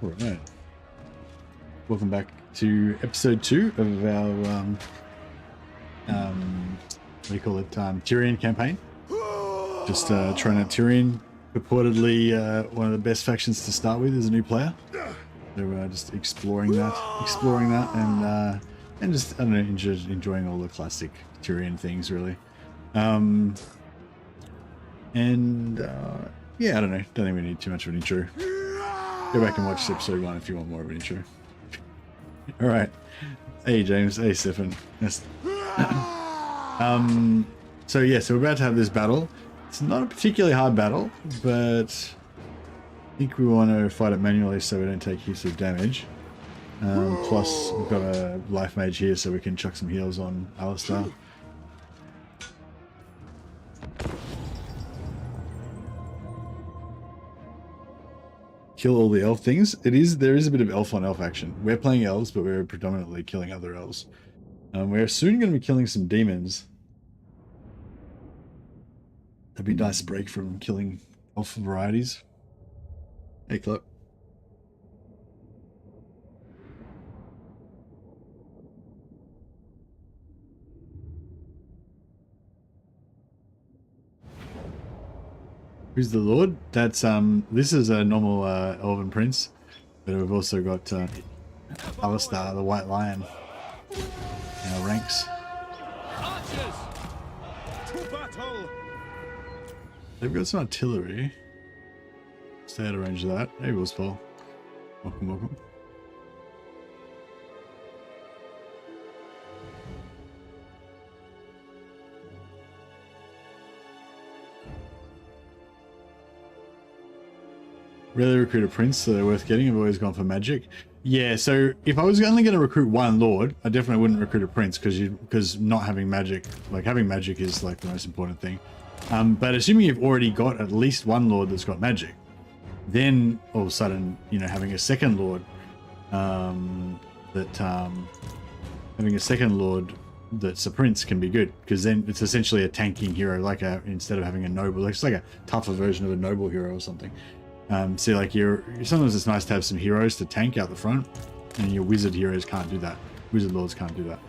All right. Welcome back to episode 2 of our what do you call it? Tyrion campaign. Just trying out Tyrion, purportedly one of the best factions to start with as a new player. So we're just exploring that, and just I don't know, enjoying all the classic Tyrion things really. Yeah, I don't know. Don't think we need too much of an intro. Go back and watch episode 1 if you want more of an intro. All right. Hey James. Hey Stefan. Yes. So yeah, so we're about to have this battle. It's not a particularly hard battle, but I think we want to fight it manually so we don't take heaps of damage. Plus, we've got a life mage here, so we can chuck some heals on Alistair. Kill all the elf things. There is a bit of elf on elf action. We're playing elves, but we're predominantly killing other elves. We're soon going to be killing some demons. That'd be a nice break from killing elf varieties. Hey, Club. Who's the Lord? That's this is a normal elven prince, but we've also got Alistair, the White Lion, in our ranks. Archers, to battle. They've got some artillery. Stay out of range of that. Hey, Willspol. Welcome, welcome. Really recruit a prince, so they're worth getting. I've always gone for magic. Yeah, so if I was only going to recruit one lord, I definitely wouldn't recruit a prince because not having magic, like having magic is like the most important thing. But assuming you've already got at least one lord that's got magic, then all of a sudden, you know, having a second lord that's a prince can be good, because then it's essentially a tanking hero, like instead of having a noble, it's like a tougher version of a noble hero or something. So like sometimes it's nice to have some heroes to tank out the front, and your wizard heroes can't do that. Wizard lords can't do that.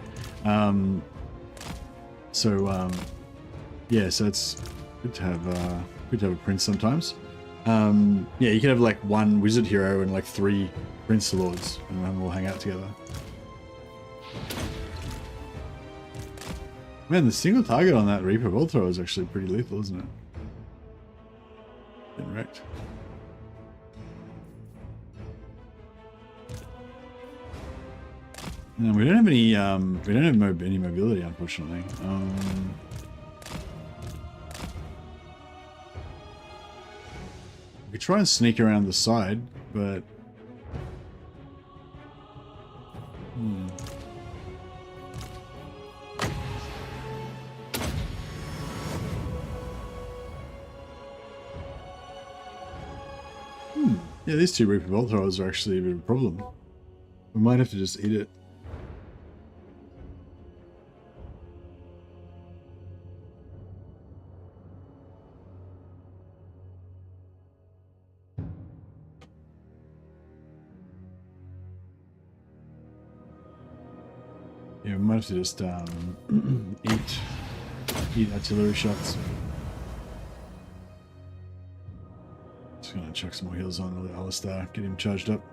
Yeah, so it's good to have a prince sometimes. Yeah, you could have like one wizard hero and like 3 prince lords, and then we'll hang out together. Man, the single target on that Reaper bolt thrower is actually pretty lethal, isn't it? Getting wrecked. No, we don't have any. We don't have any mobility, unfortunately. We could try and sneak around the side, but yeah, these 2 Reaper bolt throwers are actually a bit of a problem. We might have to just eat it. Yeah, we might have to just eat artillery shots. Just gonna chuck some more heals on Alistair, get him charged up.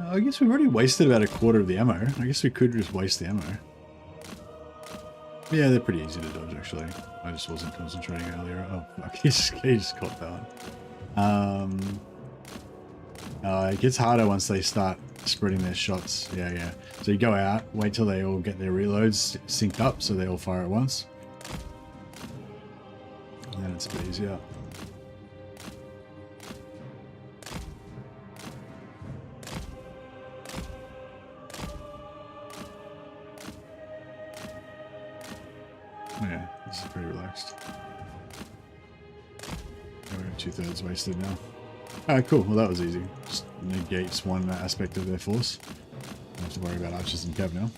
I guess we've already wasted about a quarter of the ammo. I guess we could just waste the ammo. Yeah, they're pretty easy to dodge, actually. I just wasn't concentrating earlier. Oh, fuck. He just caught that one. It gets harder once they start spreading their shots. Yeah. So you go out, wait till they all get their reloads synced up so they all fire at once. And then it's a bit easier. 2/3 wasted now. Alright, cool. Well, that was easy. Just negates one aspect of their force. Don't have to worry about archers and cav now.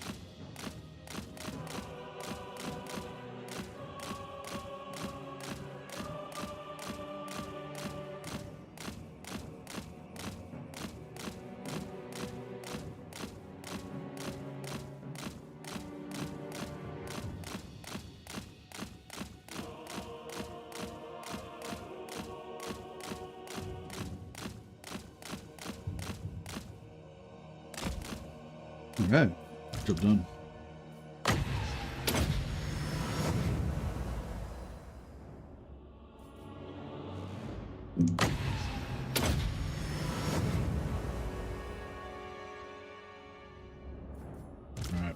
Okay, job done. All right.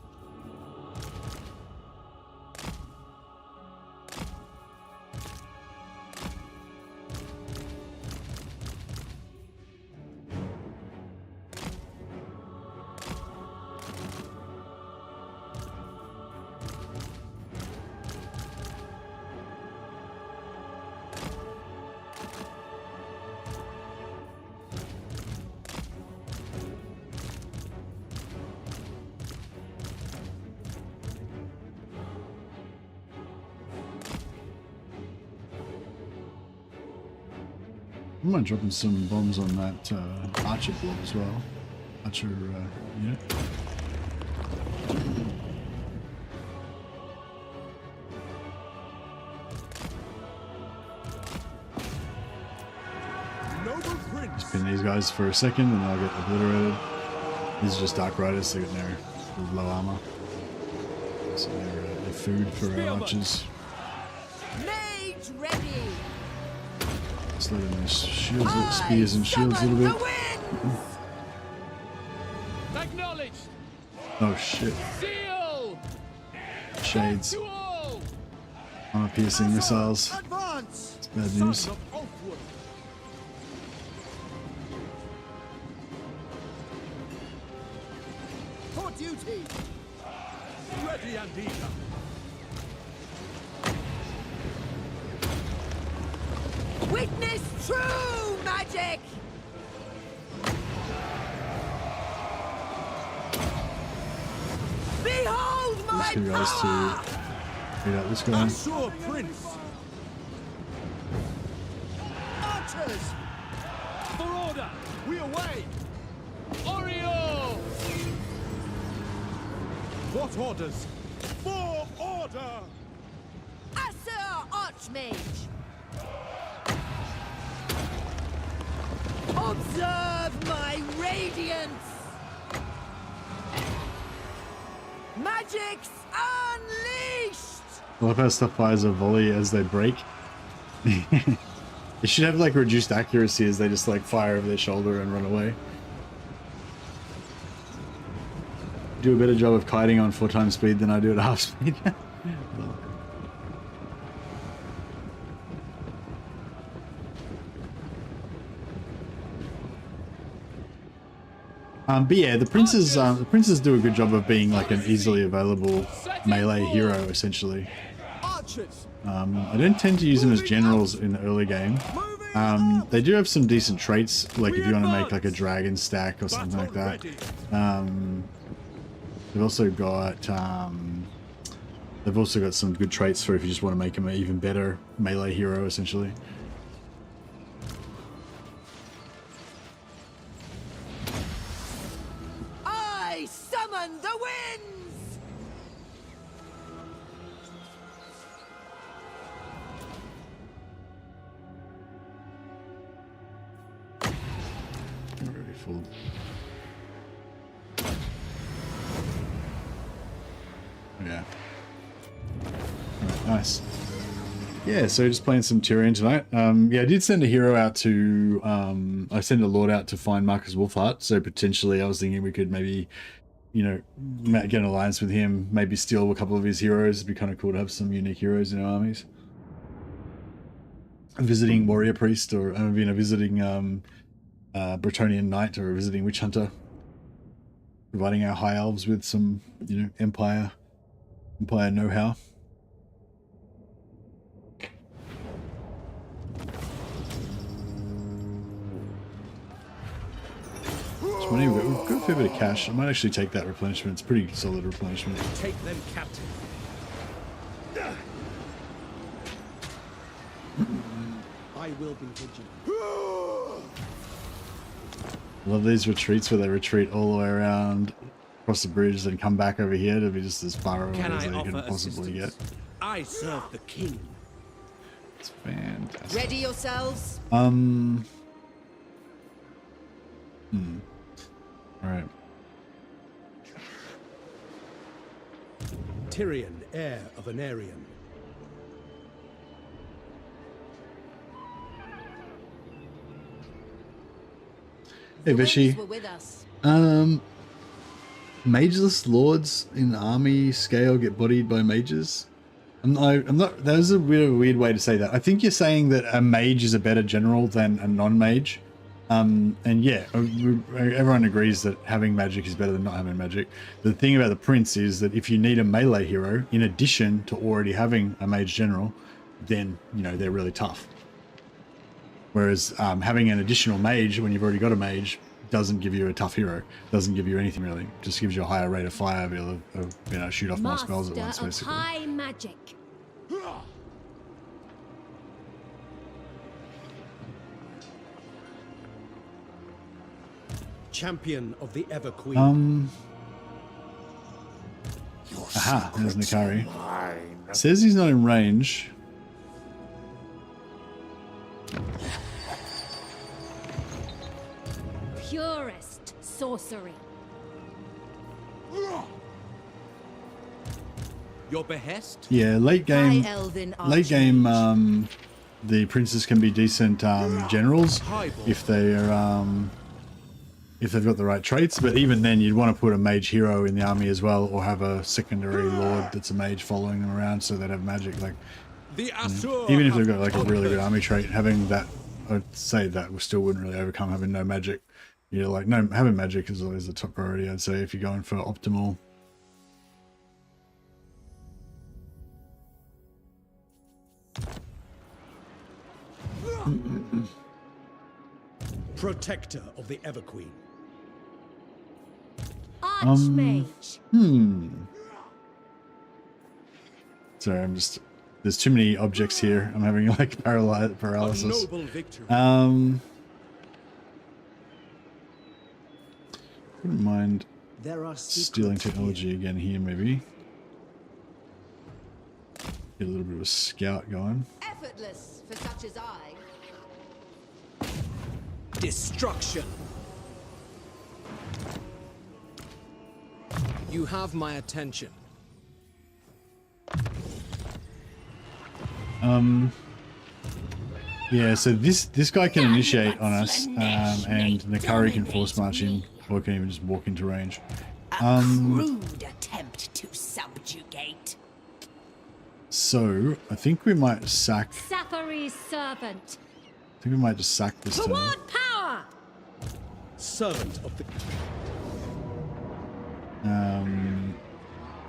I might dropping some bombs on that archer blob as well. Archer unit. Noble Prince. Just pin these guys for a second and they'll get obliterated. These are just Dark Riders, so they're low armor. So they're food for our archers. Mage ready. Slow down their shields, spears and shields a little bit. Acknowledged. Oh shit. Seal. Shades. To all. Armor piercing missiles. Advance. It's bad news. Sons of Oathwood. For duty. Ready and eager. Witness true magic. Behold my These two guys power. to beat out this guy. Assure Prince. Archers. For order. We away. Oriole. What orders? For order. Assur Archmage. Observe my radiance. Magic's unleashed. I love how stuff fires a volley as they break. It should have like reduced accuracy as they just like fire over their shoulder and run away. Do a better job of kiting on 4 times speed than I do at half speed. But yeah, the princes do a good job of being like an easily available melee hero, essentially. Archers. I don't tend to use them as generals in the early game. They do have some decent traits, like if you want to make like a dragon stack or something like that. They've also got some good traits for if you just want to make them an even better melee hero, essentially. I summon the winds. Already full. Yeah. Alright, nice. Yeah, so just playing some Tyrion tonight. Yeah, I did send a hero out to, I sent a lord out to find Marcus Wolfheart, so potentially I was thinking we could maybe, you know, get an alliance with him, maybe steal a couple of his heroes. It'd be kind of cool to have some unique heroes in our armies. A visiting warrior priest, or a visiting Bretonnian knight, or a visiting witch hunter. Providing our high elves with some, you know, empire know-how. money, but we've got a fair bit of cash. I might actually take that replenishment. It's pretty solid replenishment. Take them captive. I will be vigilant. Love these retreats where they retreat all the way around across the bridge and come back over here to be just as far away Can as I they can offer possibly get. assistance? I serve the king. It's fantastic. Ready yourselves. All right. Tyrion, heir of an Aryan. Hey, The winds Vishy. were with us. Mageless lords in army scale get bodied by mages. I'm not. That was a weird way to say that. I think you're saying that a mage is a better general than a non-mage. And yeah, everyone agrees that having magic is better than not having magic. The thing about the prince is that if you need a melee hero in addition to already having a mage general, then you know they're really tough. Whereas having an additional mage when you've already got a mage doesn't give you a tough hero. Doesn't give you anything really. Just gives you a higher rate of fire, be able to you know, shoot off more spells at once, Master of basically. high magic. Champion of the Ever Queen. Aha, there's Nikari. Says he's not in range. Purest sorcery. Your behest? Yeah, late game. High elven Late game, archmage. the princes can be decent generals if they are if they've got the right traits. But even then, you'd want to put a mage hero in the army as well, or have a secondary lord that's a mage following them around so they'd have magic. Like The Asur even if they've have got like a really good conquered. army trait, having that, I'd say that still wouldn't really overcome having no magic. You know, like no having magic is always the top priority. I'd say if you're going for optimal. Protector of the Ever Queen. Archmage. Sorry, I'm just. There's too many objects here. I'm having like paralysis. A noble victory. Wouldn't mind There are stealing secrets technology again here, maybe. Get a little bit of a scout going. Effortless for such as I. Destruction. You have my attention. Yeah, so this guy can initiate on us, and Nikari can force march in, or can even just walk into range. Crude attempt to subjugate. So I think we might sack. Safari's servant. I think we might just sack this time. Toward power. Servant of the...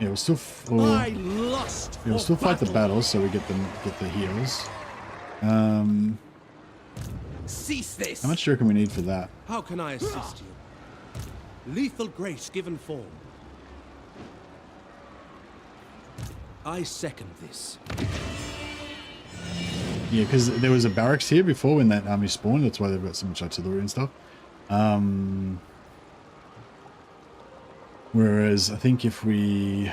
Yeah, we'll still. I lust We'll for still fight the battle. battles, so we get the heals. Cease this. How much do you reckon we need for that? How can I assist you? Lethal grace given form. I second this. Yeah, because there was a barracks here before when that army spawned. That's why they've got so much artillery and stuff. Whereas I think if we...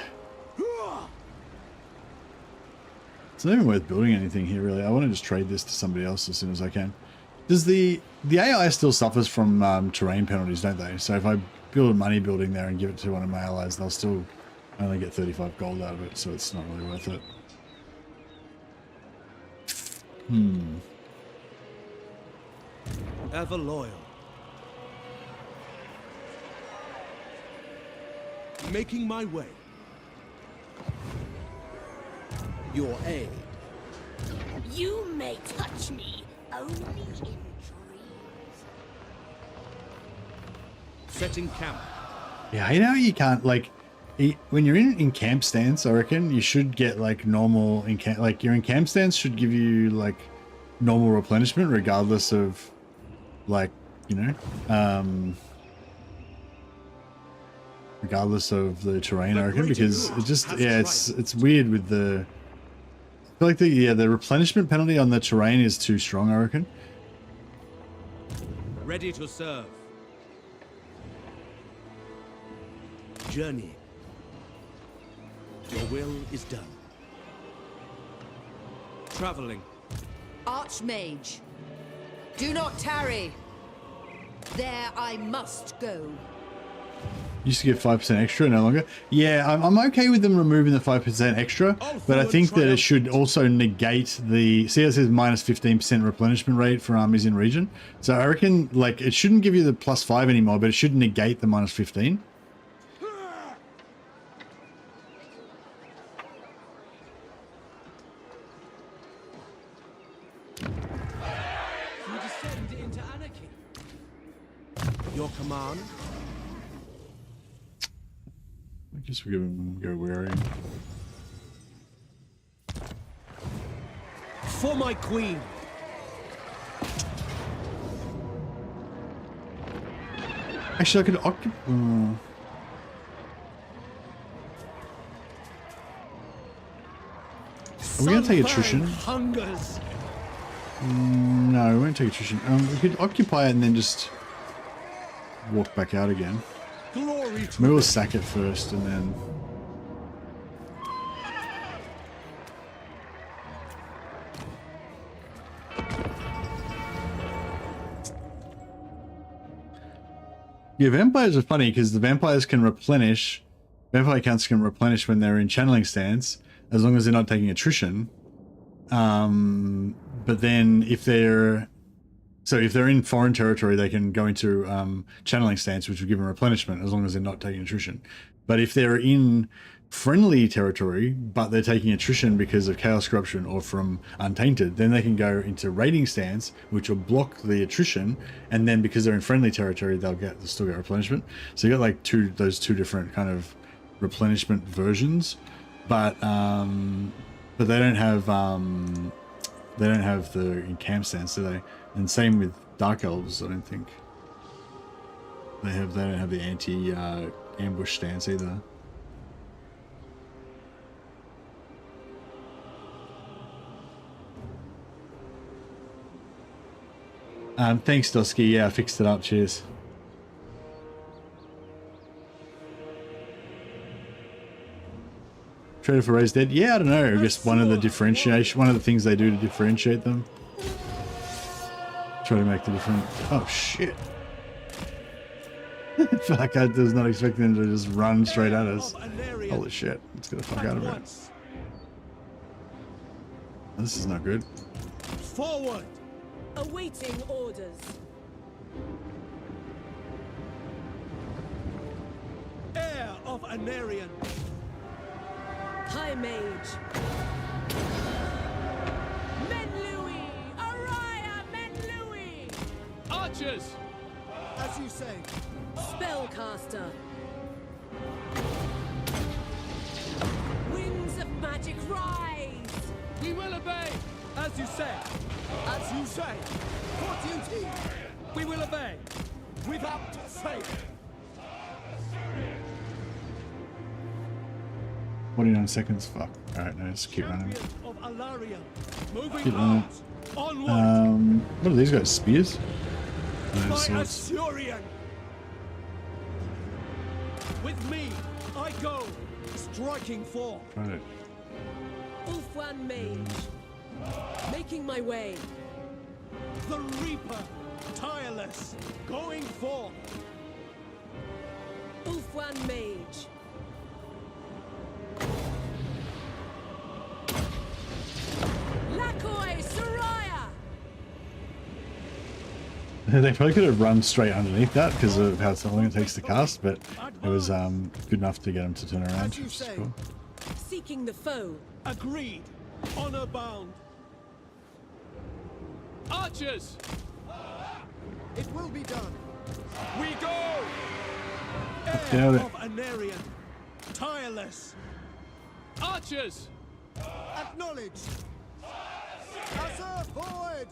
It's not even worth building anything here, really. I want to just trade this to somebody else as soon as I can. Does the AI still suffers from terrain penalties, don't they? So if I build a money building there and give it to one of my allies, they'll still only get 35 gold out of it, so it's not really worth it. Ever loyal. Making my way. Your aid. You may touch me only in dreams. Setting camp. Yeah, I know you can't, like, when you're in camp stance, I reckon you should get, like, normal, like, your in camp stance should give you, like, normal replenishment regardless of, like, you know, regardless of the terrain, I reckon, because it just, yeah, it's weird with the, I feel like the replenishment penalty on the terrain is too strong, I reckon. Ready to serve. Journey. Your will is done. Traveling. Archmage, do not tarry. There I must go. Used to get 5% extra, no longer. Yeah, I'm okay with them removing the 5% extra, but I think that it should also negate the, see how it says minus 15% replenishment rate for armies in region. So I reckon, like, it shouldn't give you the +5 anymore, but it should negate the minus 15. Your command. I guess we're gonna go wearing. For my queen. Actually, I could occupy. Are we gonna take attrition? Hungers. No, we won't take attrition. We could occupy it and then just walk back out again. Glory to Maybe we'll sack it first and then. Yeah, vampires are funny because the vampires can replenish. Vampire counts can replenish when they're in channeling stance, as long as they're not taking attrition. But then if they're in foreign territory, they can go into channeling stance, which will give them replenishment as long as they're not taking attrition. But if they're in friendly territory, but they're taking attrition because of chaos corruption or from untainted, then they can go into raiding stance, which will block the attrition. And then because they're in friendly territory, they'll still get replenishment. So you got like those two different kind of replenishment versions, but they don't have the encamp stance, do they? And same with Dark Elves, I don't think. They don't have the anti ambush stance either. Thanks, Dosky. Yeah, I fixed it up. Cheers. Trader for Raised Dead? Yeah, I don't know. I guess one of the things they do to differentiate them. Try to make the different. Oh shit! Fuck! I was not expecting them to just run straight at us. Holy shit! Let's get the fuck out of here. This is not good. Forward. Awaiting orders. Heir of Anarian. High Mage. Menlui! Araya Menlui! Archers. As you say. Spellcaster. Winds of magic rise! We will obey. As you say. As you say. For duty. We will obey. Without fail. 49 seconds. Fuck. Alright, no, just keep running. Of Alaria. Moving Keep running. Onward. What are these guys? Spears? No, My swords. Assyrian. With me, I go. Striking for. Right. Ulfwan Mage. Making my way. The Reaper. Tireless. Going forth. Ulfwan Mage. Lakoi Soraya! They probably could have run straight underneath that because of how long it takes to cast, but it was good enough to get them to turn around. As you say. Cool. Seeking the foe. Agreed. Honor bound. Archers! It will be done. We go! Heir Nailed it. of Anarian. Tireless. Archers! Acknowledged. Assert forward!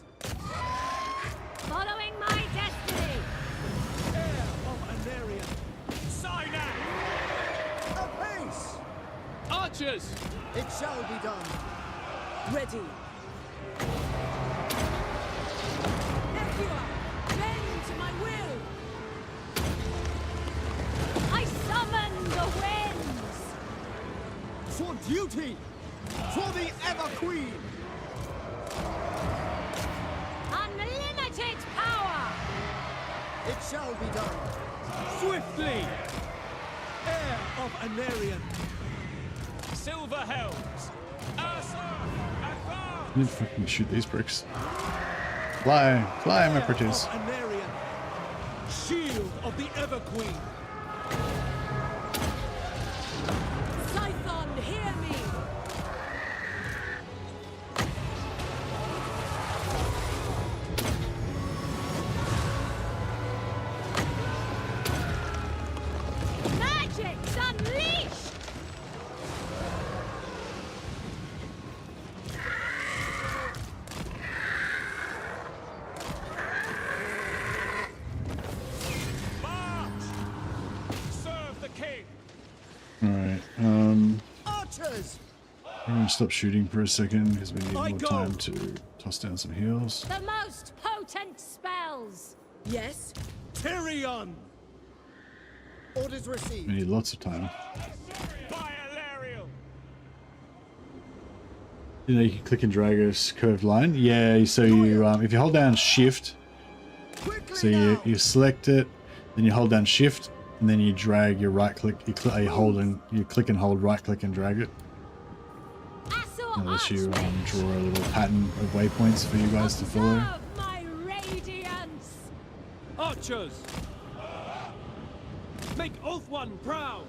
Following my destiny! Heir of Anarian. Sign out! Archers! It shall be done. Ready. Nephew, bend to my will. I summon the winds! For duty! For the Ever Queen! Unlimited power! It shall be done. Swiftly! Heir of Anarion! Silver Helms! Ursa! Advance! I need to fucking shoot these bricks. Fly, fly, my pretties. Of Anarion! Shield of the Ever Queen! Scython, hear me. Magic's unleashed! March! Serve the king! Alright, Archers! I'm gonna stop shooting for a second because we need I more go. time to toss down some heals. The most potent spells! Yes. Tyrion! Orders We received. need lots of time. By Alariel! You know, you can click and drag a curved line. Yeah, so you, if you hold down shift, Quickly so now! you select it, then you hold down shift, and then you drag your right click, you click and hold right click and drag it. Assor Unless you Archmage! draw a little pattern of waypoints for you guys to follow. Observe my radiance! Archers! Make Oath One proud!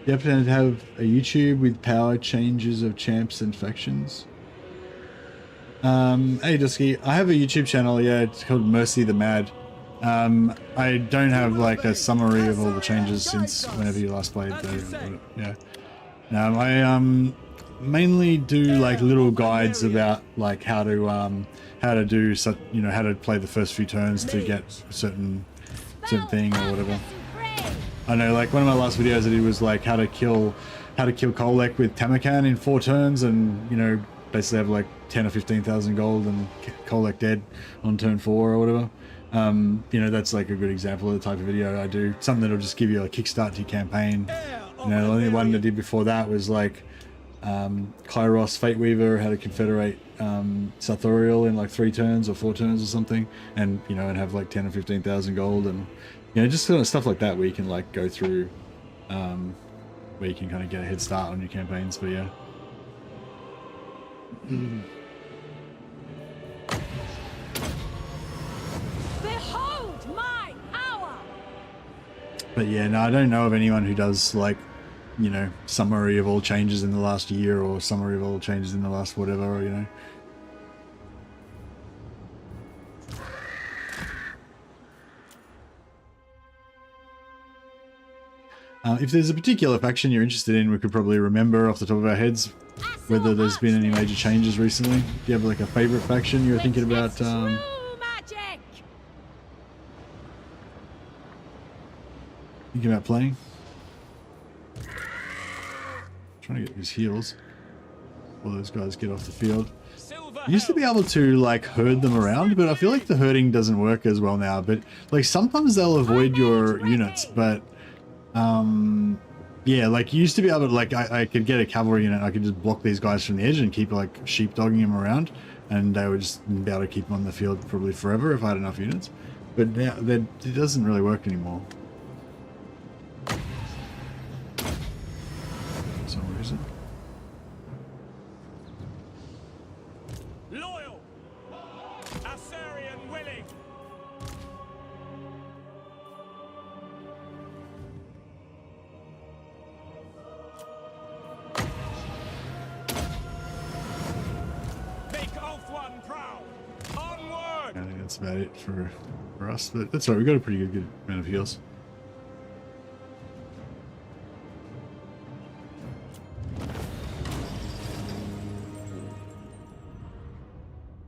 You happen to have a YouTube with power changes of champs and factions? Hey Dusky, I have a YouTube channel, yeah, it's called Mercy the Mad. I don't have like a summary of all the changes since whenever you last played though. Yeah. I mainly do like little guides about like how to do such, you know, how to play the first few turns to get a certain thing or whatever. I know, like one of my last videos I did was like how to kill Kolek with Tamakan in 4 turns, and you know, basically have like 10 or 15,000 gold and Kolek dead on turn 4 or whatever. You know, that's like a good example of the type of video I do. Something that'll just give you a kickstart to your campaign. You know, the only one I did before that was like Kairos Fateweaver, how to confederate Sarthorial in like 3 turns or 4 turns or something, and you know, and have like 10 or 15,000 gold, and you know, just sort of stuff like that where you can like go through, where you can kind of get a head start on your campaigns. But yeah. Behold my power! But yeah, no, I don't know of anyone who does like, you know, summary of all changes in the last year or summary of all changes in the last whatever, you know. If there's a particular faction you're interested in, we could probably remember off the top of our heads whether there's been any major changes recently. Do you have like a favorite faction you're thinking about? True magic! Thinking about playing? Trying to get these heals while those guys get off the field. Silver You used to be able to like herd them around, but I feel like the herding doesn't work as well now. But like sometimes they'll avoid your units, but yeah, like you used to be able to, like I could get a cavalry unit, I could just block these guys from the edge and keep like sheepdogging them around, and they would just be able to keep them on the field probably forever if I had enough units. But now it doesn't really work anymore. For some reason. Loyal! Assyrian willing! Make Oath One proud! Onward! I think that's about it for us, but that's all right. We got a pretty good amount of heals.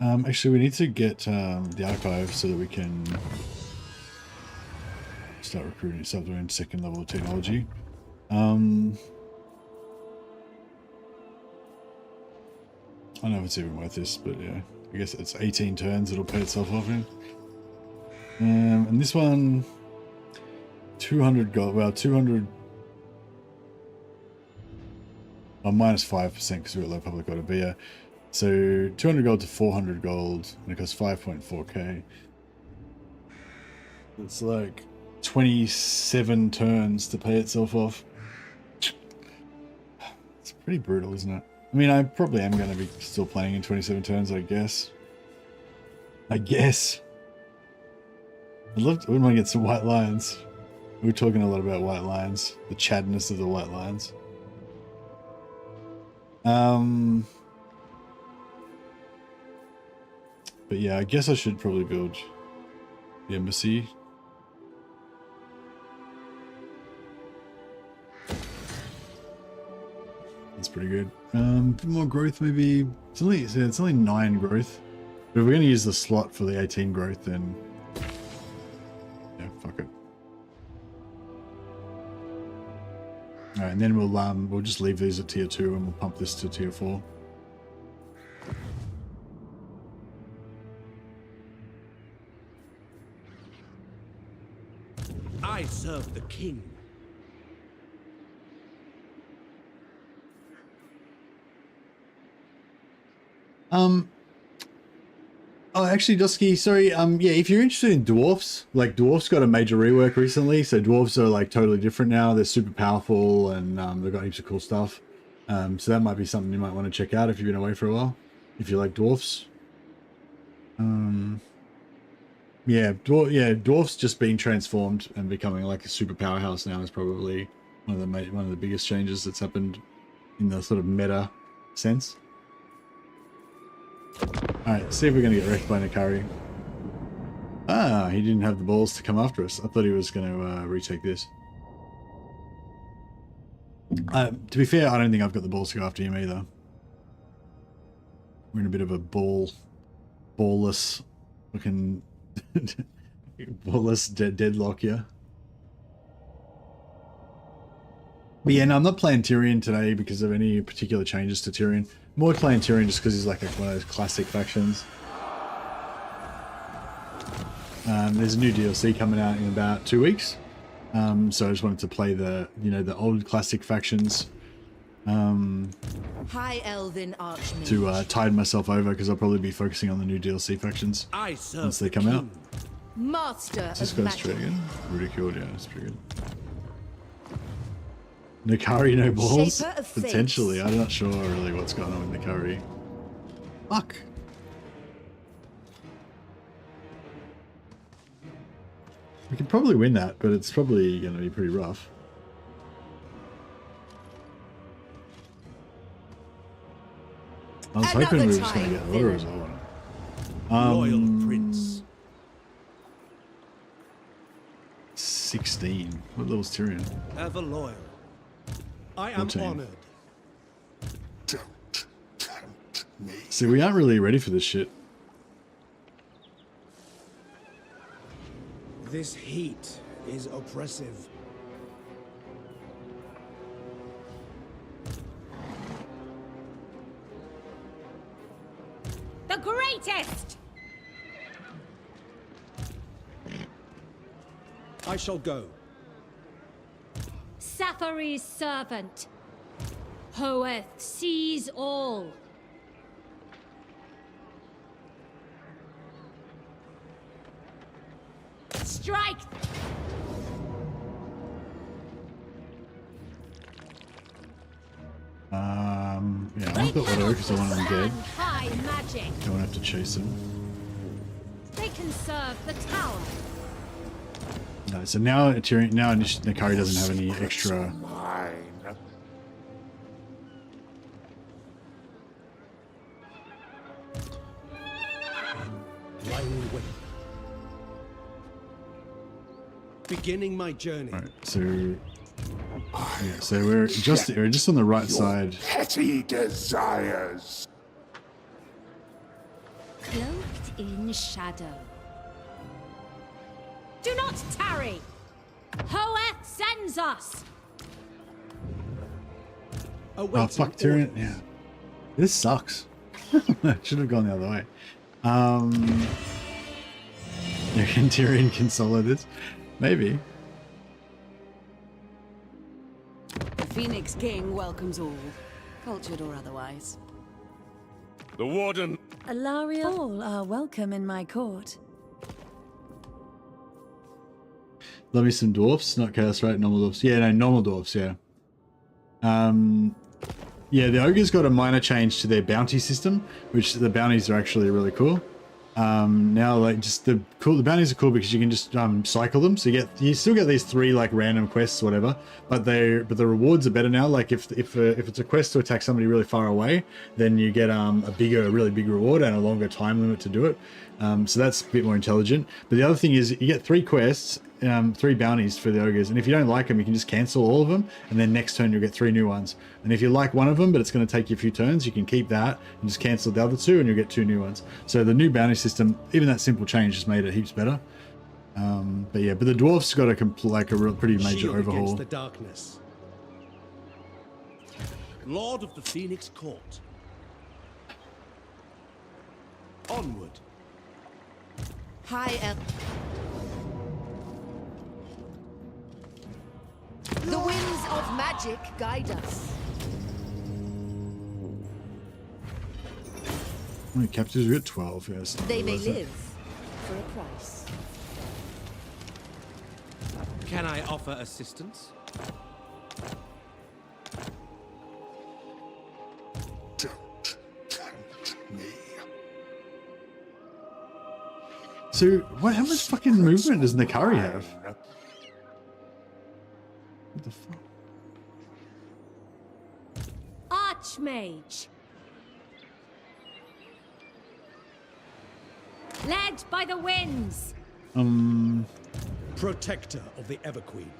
Actually, we need to get the archive so that we can start recruiting stuff doing second level of technology. I don't know if it's even worth this, but yeah, I guess it's 18 turns it'll pay itself off in. And this one, 200 gold. Well, 200. Oh, minus 5% because we're at low public order, but yeah. So 200 gold to 400 gold, and it costs 5.4k. It's like 27 turns to pay itself off. It's pretty brutal, isn't it? I mean, I probably am going to be still playing in 27 turns, I guess. I wouldn't want to get some white lions. We were talking a lot about white lions, the chadness of the white lions. But yeah, I guess I should probably build the embassy. That's pretty good. A bit more growth maybe. It's only 9 growth. But if we're going to use the slot for the 18 growth, then yeah, fuck it. Alright, and then we'll just leave these at tier 2 and we'll pump this to tier 4. I serve the king. Oh, actually, Dusky, sorry. Yeah, if you're interested in dwarfs, like dwarfs got a major rework recently, so dwarfs are like totally different now. They're super powerful and they've got heaps of cool stuff. So that might be something you might want to check out if you've been away for a while, if you like dwarfs. Yeah, dwarfs just being transformed and becoming like a super powerhouse now is probably one of the biggest changes that's happened in the sort of meta sense. Alright, see if we're going to get wrecked by Nakari. Ah, he didn't have the balls to come after us. I thought he was going to retake this. To be fair, I don't think I've got the balls to go after him either. We're in a bit of a ballless looking ballless deadlock here. But yeah, no, I'm not playing Tyrion today because of any particular changes to Tyrion. More playing Tyrion just because he's like one of those classic factions. There's a new DLC coming out in about 2 weeks. So I just wanted to play the old classic factions. High Elven Archmage. To tide myself over because I'll probably be focusing on the new DLC factions once they come out. Master Is this of guy's magic. straight again? Ridiculed, yeah, that's pretty good. Nakari no balls? Shaper of Fates. Potentially. I'm not sure really what's going on with Nakari. Fuck. We could probably win that, but it's probably going to be pretty rough. I was hoping we were just going to get a little result. Royal Prince. 16. What level's Tyrion? Ever loyal. I am 14. honored. Don't tempt me. See, we aren't really ready for this shit. This heat is oppressive. The greatest! I shall go. Sathari's servant. Hoeth sees all. Strike! Yeah, I've got auto because I want them dead. High magic. Don't have to chase them. They can serve the tower. No, so now Tyrion, now Nakari doesn't have any extra. Mine. Lying wait. Beginning my journey. Right, so yeah, so we're just on the right side. Petty desires. in shadow. Do not tarry! Hoeth sends us! Oh fuck, Tyrion. Yeah. This sucks. I should have gone the other way. You reckon Tyrion can solo this? Maybe. The Phoenix King welcomes all, cultured or otherwise. The Warden. Alaria, all are welcome in my court. Love me some dwarfs, not chaos, right? Normal dwarfs. Yeah, no, normal dwarfs, yeah. Yeah, the ogres got a minor change to their bounty system, which the bounties are actually really cool. Now, like, just the bounties are cool because you can just cycle them. So you still get these 3 like random quests or whatever, but the rewards are better now. Like if it's a quest to attack somebody really far away, then you get a really big reward and a longer time limit to do it. So that's a bit more intelligent. But the other thing is you get 3 quests, 3 bounties for the ogres, and if you don't like them, you can just cancel all of them, and then next turn you'll get 3 new ones. And if you like one of them, but it's going to take you a few turns, you can keep that and just cancel the other 2, and you'll get 2 new ones. So the new bounty system, even that simple change, has made it heaps better. But yeah, but the dwarfs got a pretty major Shield overhaul. against the darkness. Lord of the Phoenix Court. Onward. High elf. The winds of magic guide us. How many captives? We got 12. Yes. They may live for a price. Can I offer assistance? So, how much fucking movement does Nakari have? What the fuck? Archmage. Led by the winds. Protector of the Everqueen.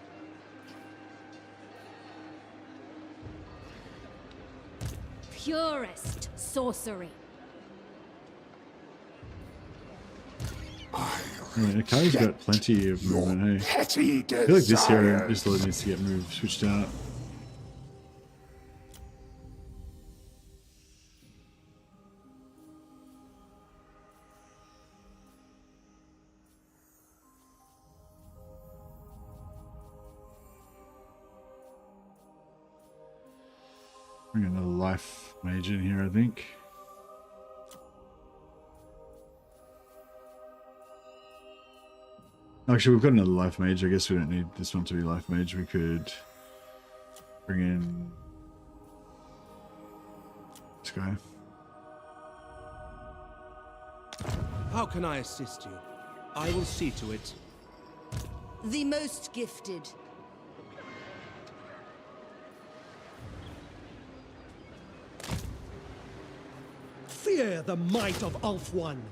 Purest sorcery. Nakari's got plenty of movement, hey? I feel like this hero just needs to get moved, switched out. Bring another life mage in here, I think. Actually, we've got another life mage. I guess we don't need this one to be life mage. We could bring in this guy. How can I assist you? I will see to it. The most gifted. Fear the might of Ulf-One.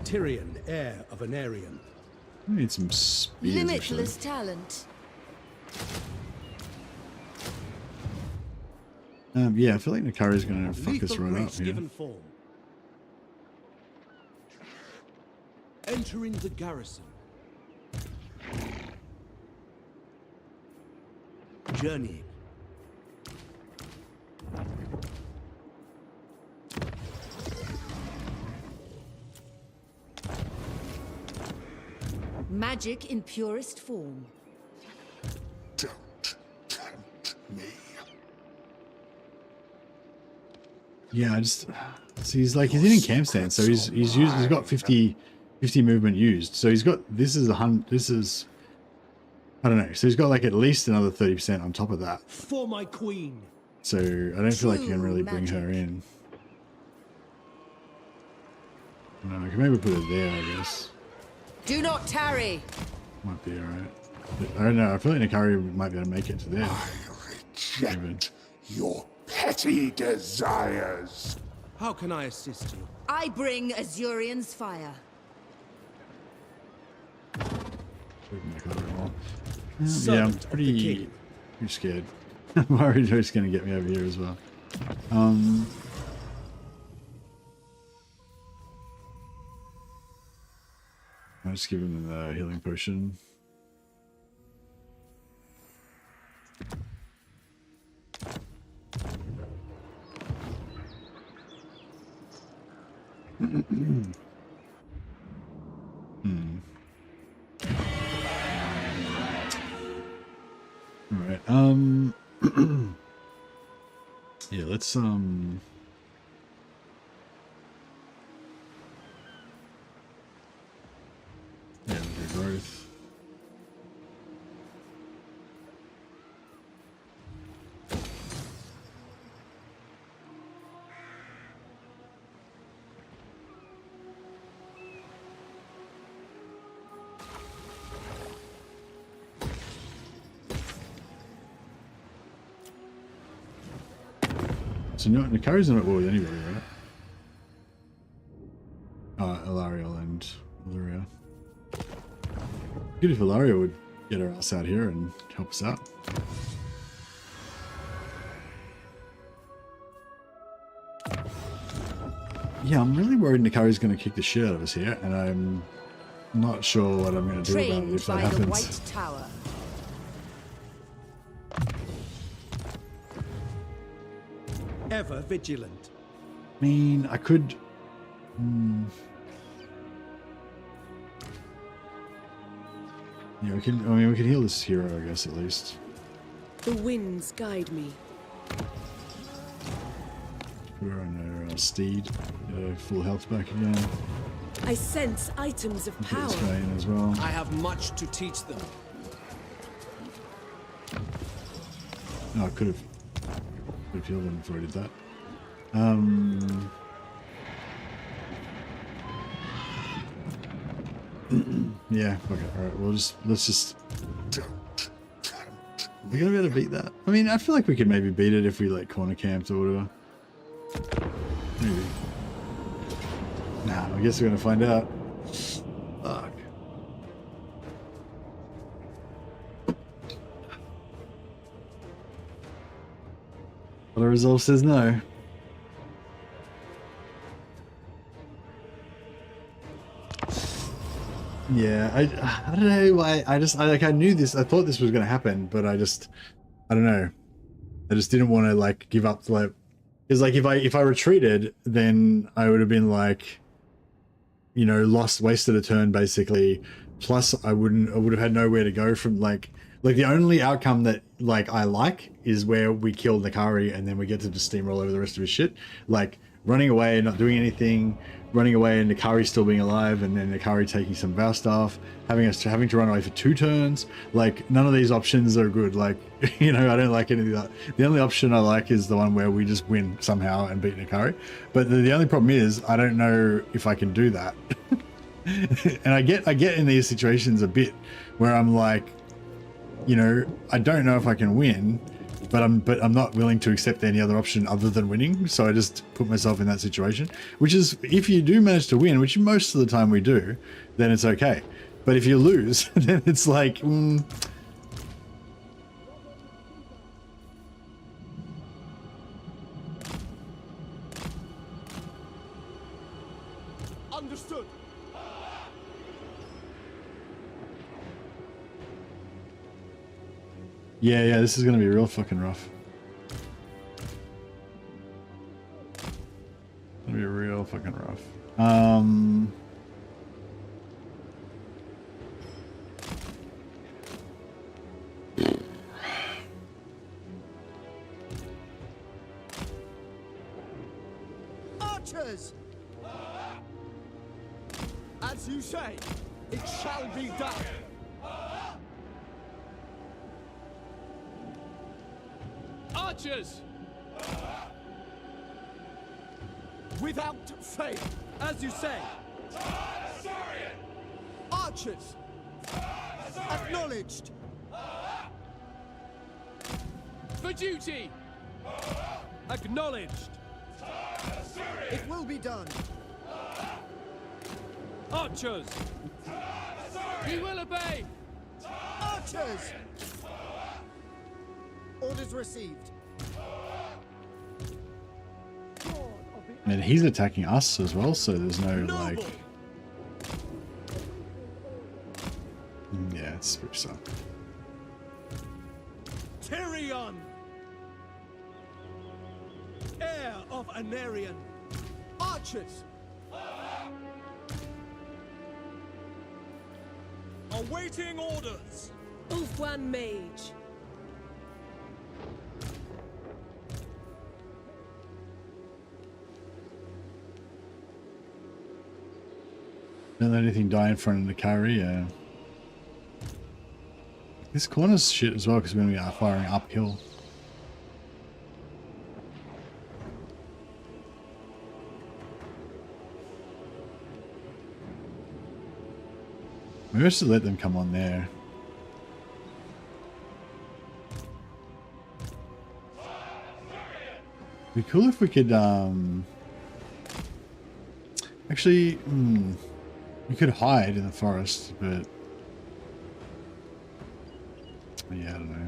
Tyrion, heir of an Aryan. We need some spears. Limitless talent. Yeah, I feel like Nakari's gonna fuck us right up here. Given form. Entering the garrison. Journeying. Magic in purest form. Don't tempt me. Yeah, I just see he's in camp stand, so he's got 50 movement used. So he's got this is I don't know. So he's got like at least another 30% on top of that. For my queen. So I don't feel like you can really bring her in. No, I can maybe put it there, I guess. Do not tarry. Might be alright. I don't know. I feel like Nakari might be able to make it to there. I reject your petty desires. How can I assist you? I bring Azurian's fire. Yeah, I'm pretty scared. I'm worried he's going to get me over here as well. just give him the healing potion. All right. Yeah, let's yeah, do growth. So no, Nikari's not at war with anybody, right? Ilariel and Illyria. Good if Ilaria would get her ass out here and help us out. Yeah, I'm really worried Nikari's going to kick the shit out of us here, and I'm not sure what I'm going to do about it if that happens. The White Tower. Ever vigilant. I mean, I could... Yeah, we can. I mean, we can heal this hero, I guess, at least. The winds guide me. We're on our steed. Full health back again. I sense items of Get this power. guy in as well. I have much to teach them. No, I could have healed him before I did that. Yeah, okay, alright, let's just... We're gonna be able to beat that? I mean, I feel like we could maybe beat it if we, like, corner camped or whatever. Maybe. Nah, I guess we're gonna find out. Fuck. Well, the result says no. Yeah, I don't know why. I knew this. I thought this was gonna happen, but I don't know. I just didn't want to like give up. Like, because like if I retreated, then I would have been like, you know, wasted a turn basically. Plus, I would have had nowhere to go from. Like the only outcome that like I like is where we kill Nikari and then we get to just steamroll over the rest of his shit. Like running away and not doing anything, running away and Nikari still being alive, and then Nikari taking some Vow Staff, having to run away for 2 turns. Like none of these options are good. Like, you know, I don't like any of that. The only option I like is the one where we just win somehow and beat Nikari. But the only problem is I don't know if I can do that. And I get in these situations a bit where I'm like, you know, I don't know if I can win, but I'm not willing to accept any other option other than winning. So I just put myself in that situation, which is if you do manage to win, which most of the time we do, then it's okay. But if you lose, then it's like, Understood. yeah, this is gonna be real fucking rough. It's gonna be real fucking rough. Archers! As you say, it shall be done. Archers! Without fail, as you say. Archers! Acknowledged! For duty! Acknowledged! It will be done. Archers! We will obey! Archers! Orders received. And he's attacking us as well, so there's no like. it's pretty suck. Tyrion, heir of Anarion. Archers, awaiting orders. Ulfwan Mage. Don't let anything die in front of the carry. Yeah. This corner's shit as well because we're going to be firing uphill. Maybe I should let them come on there. It'd be cool if we could, actually, we could hide in the forest, but yeah, I don't know.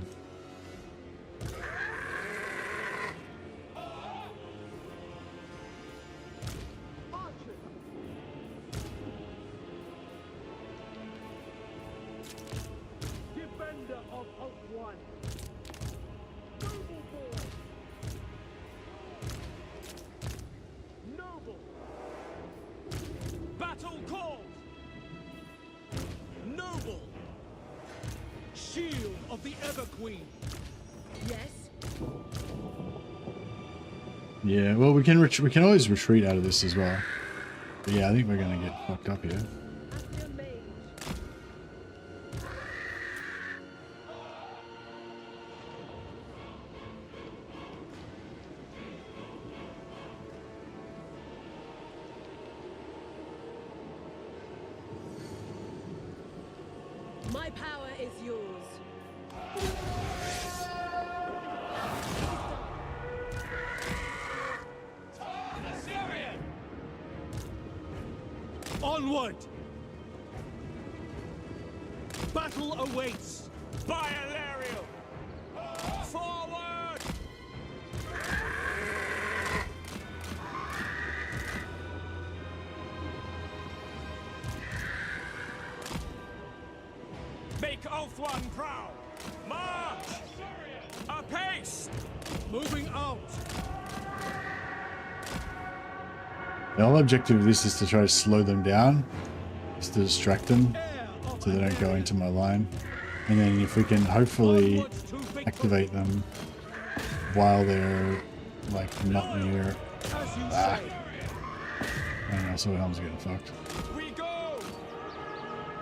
Defender of Ulfwan. Noble. Battle called. Noble. Shield of the Everqueen. Yes. Yeah, well, we can always retreat out of this as well. But yeah, I think we're gonna get fucked up here. After Mage. My power is yours. Onward! Battle awaits! By Illyrio! Forward! Make Ulfwan proud! March! Apace! Moving out! The whole objective of this is to try to slow them down, is to distract them so they don't go into my line. And then if we can hopefully activate them while they're like not near. I don't know, Silver Helm's getting fucked.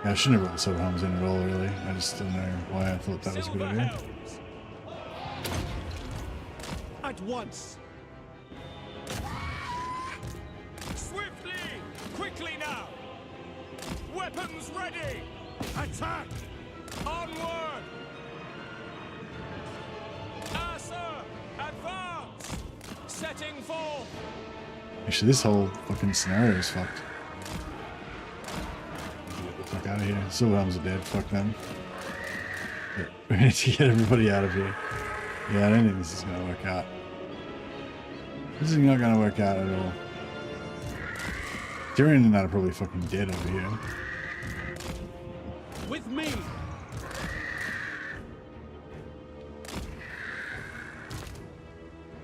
Yeah, I shouldn't have brought the Silver Helms in at all, really. I just don't know why I thought that was a good idea. At once! Swiftly! Quickly now! Weapons ready! Attack! Onward! Asa! Advance! Setting forth! Actually, this whole fucking scenario is fucked. Get the fuck out of here. Silver Helms are dead. Fuck them. But we need to get everybody out of here. Yeah, I don't think this is going to work out. This is not going to work out at all. Tyrion and that are probably fucking dead over here. With me!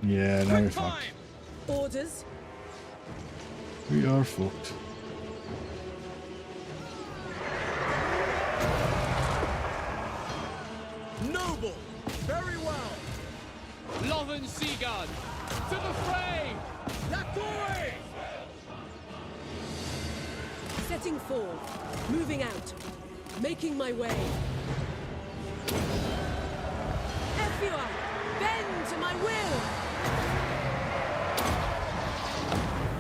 Yeah, now we're fucked. Orders. We are fucked. Noble! Very well! Lothern Seaguard! To the fray! Lacoy! Setting forth. Moving out. Making my way. Everyone, bend to my will!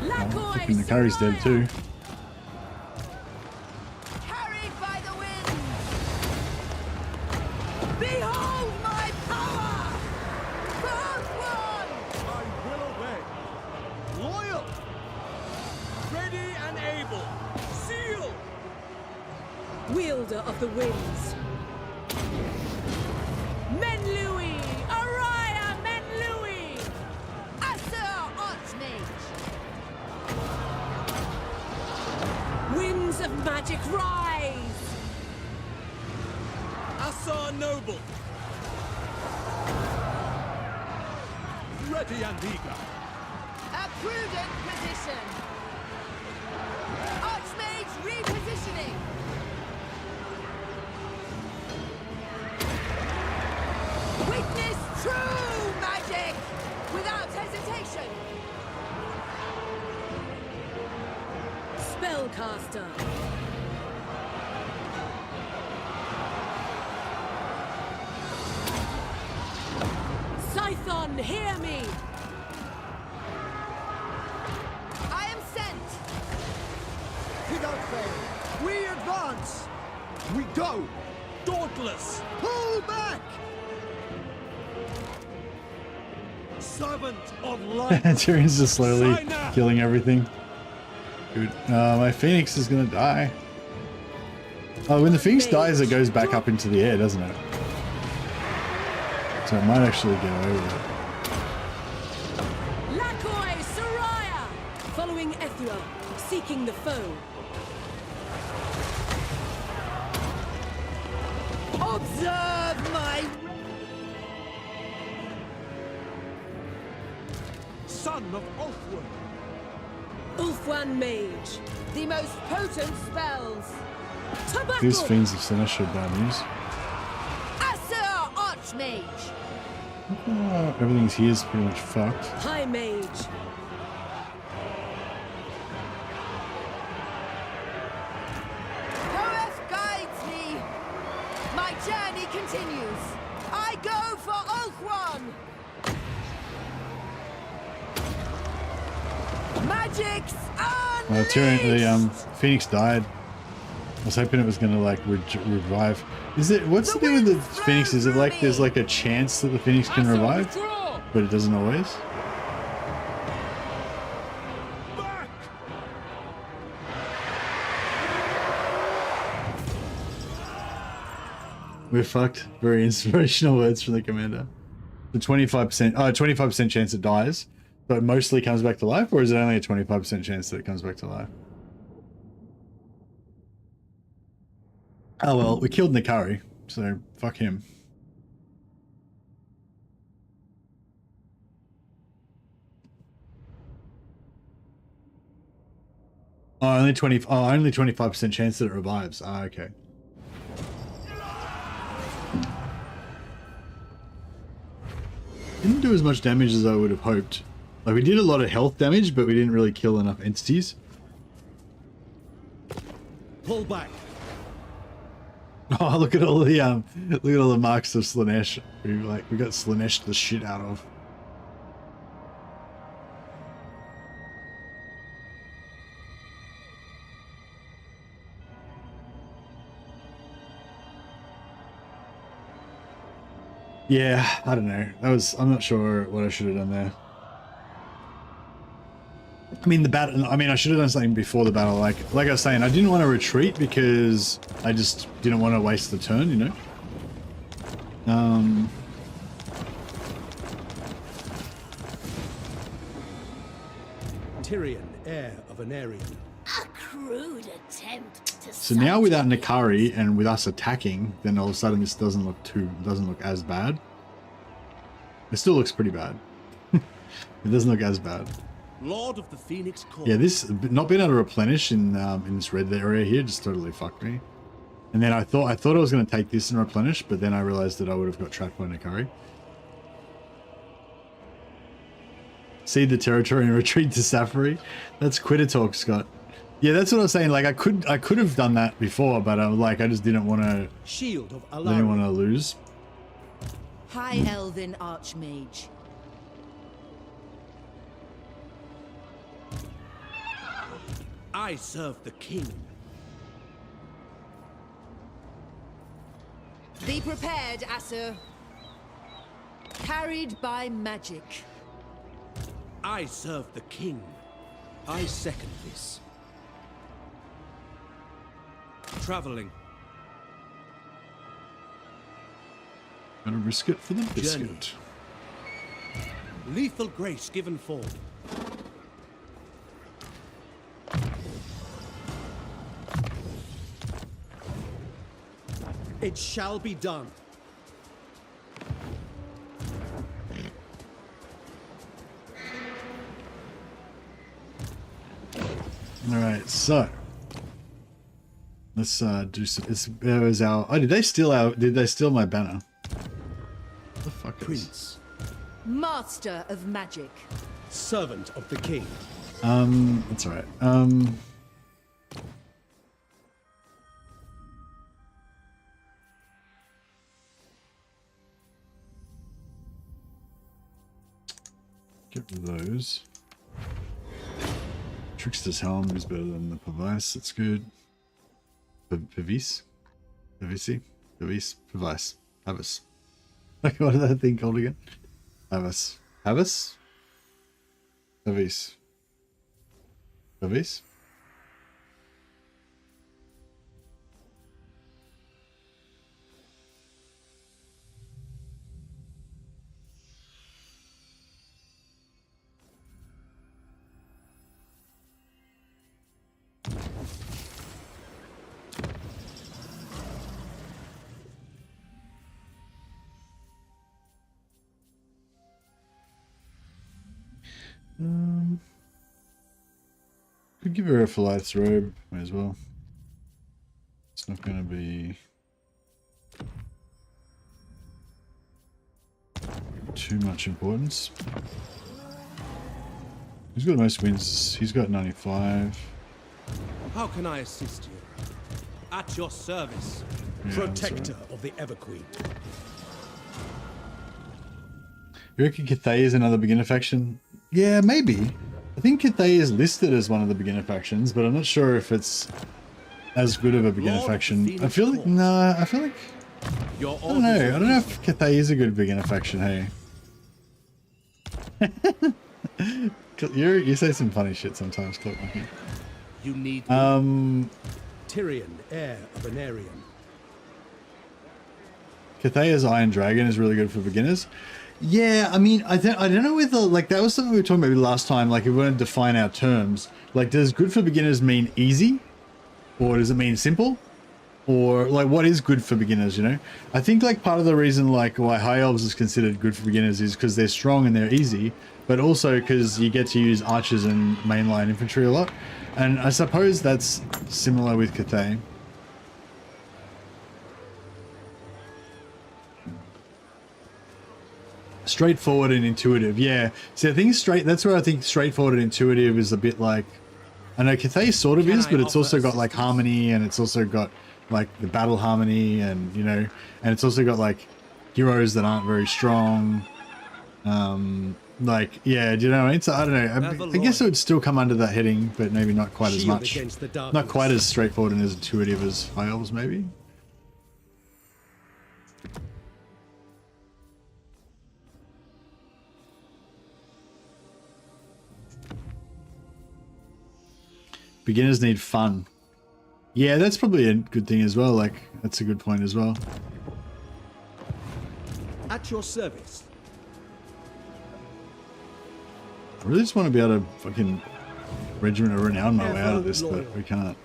Lacoy! Fucking the carry's dead too. Carried by the wind! Behold my power! Both one! I will obey. Loyal! Ready and able. Seal! Wielder of the winds. Menlui! Araya Menlui! Asur Archmage! Winds of magic rise! Asa Noble. Ready and eager. A prudent position. Archmage repositioning. Witness true magic without hesitation. Spellcaster. Scython, hear me! I am sent. Without fail, we advance. We go. Dauntless. Pull back. Servant of light. Tyrion's just slowly Sign up. killing everything. Dude, my Phoenix is gonna die. Oh, when the Phoenix dies, it goes back up into the air, doesn't it? So it might actually get away with it. Lakoi Soraya! Following Ethra, seeking the foe. Observe my Son of Ulfwood. Ulfwan Mage. the most potent spells. These Tobacco! Fiends of Sinister bad news. Acer Archmage. Everything's here is pretty much fucked. High Mage. Poeth guides me. My journey continues. I go for Ulfwan. Magic's Tyrion, the Phoenix died. I was hoping it was gonna like revive. Is it? What's the deal with the Phoenix? Is it like there's like a chance that the Phoenix can revive, but it doesn't always? Back. We're fucked. Very inspirational words from the commander. The 25% chance it dies, but it mostly comes back to life, or is it only a 25% chance that it comes back to life? Oh well, we killed Nikari, so fuck him. Oh, only 25% chance that it revives. Ah, okay. Didn't do as much damage as I would have hoped. Like, we did a lot of health damage, but we didn't really kill enough entities. Pull back. Oh, look at all the marks of Slanesh. We got Slanesh the shit out of. Yeah, I don't know. I'm not sure what I should have done there. I mean, I should have done something before the battle. Like I was saying, I didn't want to retreat because I just didn't want to waste the turn, you know? Tyrion, heir of an Aryan. A crude attempt to So now without Nikari and with us attacking, then all of a sudden this doesn't look as bad. It still looks pretty bad. It doesn't look as bad. Lord of the Phoenix Court. Yeah, this not being able to replenish in this red area here just totally fucked me. And then I thought I was going to take this and replenish, but then I realized that I would have got trapped by Nikari. Cede the territory and retreat to Safari. That's quitter talk, Scott. Yeah, that's what I was saying. Like I could have done that before, but I just didn't want to. Shield of I didn't want to lose. High Elven Archmage. I serve the king. Be prepared, Acer. Carried by magic. I serve the king. I second this. Traveling. Gonna risk it for the biscuit. Journey. Lethal grace given form. It shall be done. All right, so let's do some. It was our. Oh, did they steal our? Did they steal my banner? What the fuck is? Prince, Master of magic. servant of the king. That's all right. Get rid of those. Trickster's helm is better than the Pavice. That's good. Pavice? Pavisi? Pavice? Pavice. Havis. Like, what is that thing called again? Havis. Havis? Pavice. Pavice? Could give her a Philith's robe, may as well. It's not going to be too much importance. Who's got the most wins? He's got 95. How can I assist you? At your service. Yeah, Protector of the Everqueen. You reckon Cathay is another beginner faction? Yeah, maybe. I think Cathay is listed as one of the beginner factions, but I'm not sure if it's as good of a beginner faction. I feel like, nah, I feel like, I don't know. I don't know if Cathay is a good beginner faction, hey. You say some funny shit sometimes, Clip. You need Tyrion, heir of an Aryan. Cathay's Iron Dragon is really good for beginners. Yeah, I mean, I don't know whether, like, that was something we were talking about last time, like, if we want to define our terms. Like, does good for beginners mean easy? Or does it mean simple? Or, like, what is good for beginners, you know? I think, like, part of the reason, like, why High Elves is considered good for beginners is because they're strong and they're easy, but also because you get to use archers and mainline infantry a lot. And I suppose that's similar with Cathay. Straightforward and intuitive, yeah. See, I think that's where I think straightforward and intuitive is a bit like, I know Cathay sort of is, but it's also got like harmony, and it's also got like the battle harmony, and you know, and it's also got like heroes that aren't very strong. Like, yeah, do you know what I mean? So I don't know. I guess it would still come under that heading, but maybe not quite as much. Not quite as straightforward and as intuitive as High Elves, maybe. Beginners need fun. Yeah, that's probably a good thing as well. Like, that's a good point as well. At your service. I really just want to be able to fucking Regiment of Renown my way out of this, but we can't.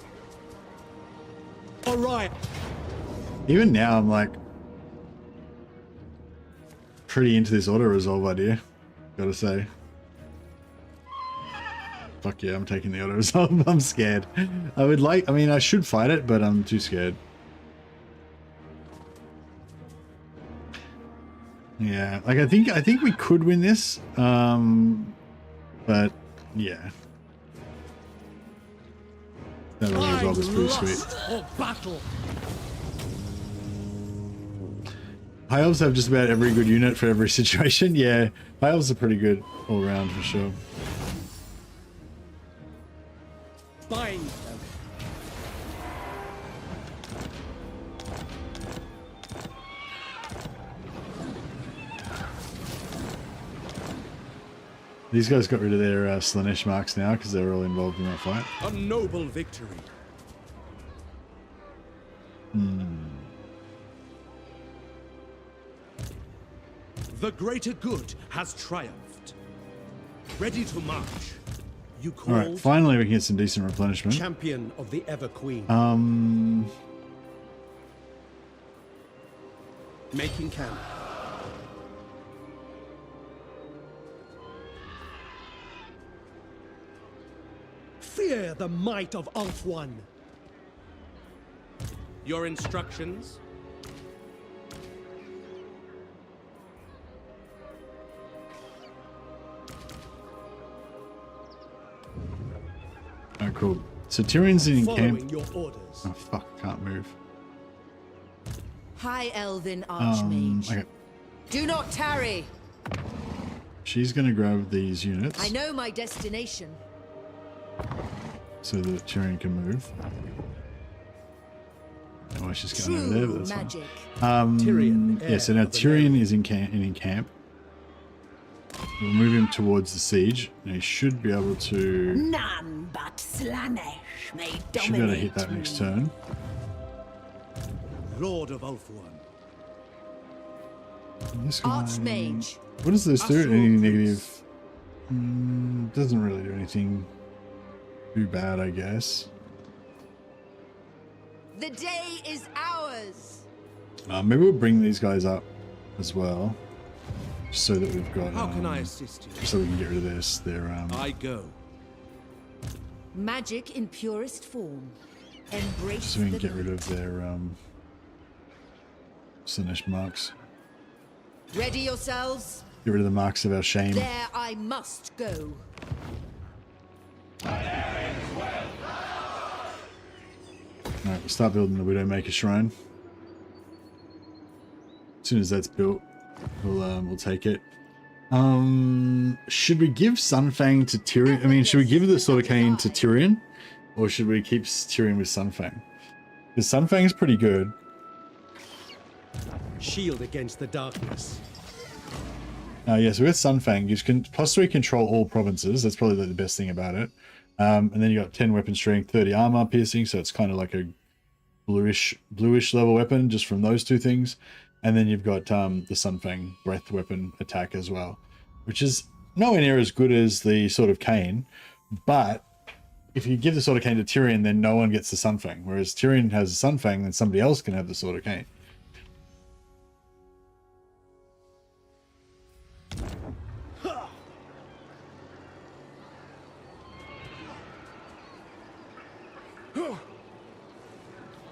All right. Even now, I'm like pretty into this auto-resolve idea, gotta say. Fuck yeah, I'm taking the auto-resolve. I'm scared. I mean, I should fight it, but I'm too scared. Yeah, like I think we could win this, but yeah. That auto-resolve is pretty sweet. Or battle. High Elves have just about every good unit for every situation. Yeah, High Elves are pretty good all around for sure. Bind them. These guys got rid of their Slanesh marks now because they were all involved in that fight. A noble victory. The greater good has triumphed. Ready to march. You All right, called finally we can get some decent replenishment. champion of the Everqueen. Making camp. Fear the might of Ulthuan. Your instructions? Oh, cool. So Tyrion's in Following camp. your orders. Oh, fuck. Can't move. High Elven Archmage. Okay. Do not tarry. She's going to grab these units I know my destination. so that Tyrion can move. Oh, she's going over there, True but that's fine. magic. Tyrion, Yeah, so now heir of the Tyrion is in camp. We'll move him towards the siege, and he should be able to. None but Slanesh may Should be able to dominate hit that me. next turn. Lord of Ulthuan. And this guy. Archmage. What does this do? Astral Anything Prince. negative? Doesn't really do anything too bad, I guess. The day is ours. Maybe we'll bring these guys up as well, so that we've got. How can I assist you? So we can get rid of this. They're I go. Magic in purest form. Embrace so we can the get rid of their Slanesh marks. Ready yourselves. Get rid of the marks of our shame. There I must go. Alright, we'll start building the Widowmaker Shrine. As soon as that's built, we'll take it. Should we give Sunfang to Tyrion? I mean, should we give the Sword of Cain to Tyrion? Or should we keep Tyrion with Sunfang? Because Sunfang's pretty good. Shield against the darkness. Yeah, so with Sunfang, you can +3 control all provinces. That's probably the best thing about it. And then you got 10 weapon strength, 30 armor piercing, so it's kind of like a bluish level weapon just from those two things. And then you've got the Sunfang breath weapon attack as well, which is nowhere near as good as the Sword of Cain. But if you give the Sword of Cain to Tyrion, then no one gets the Sunfang. Whereas Tyrion has the Sunfang, then somebody else can have the Sword of Cain.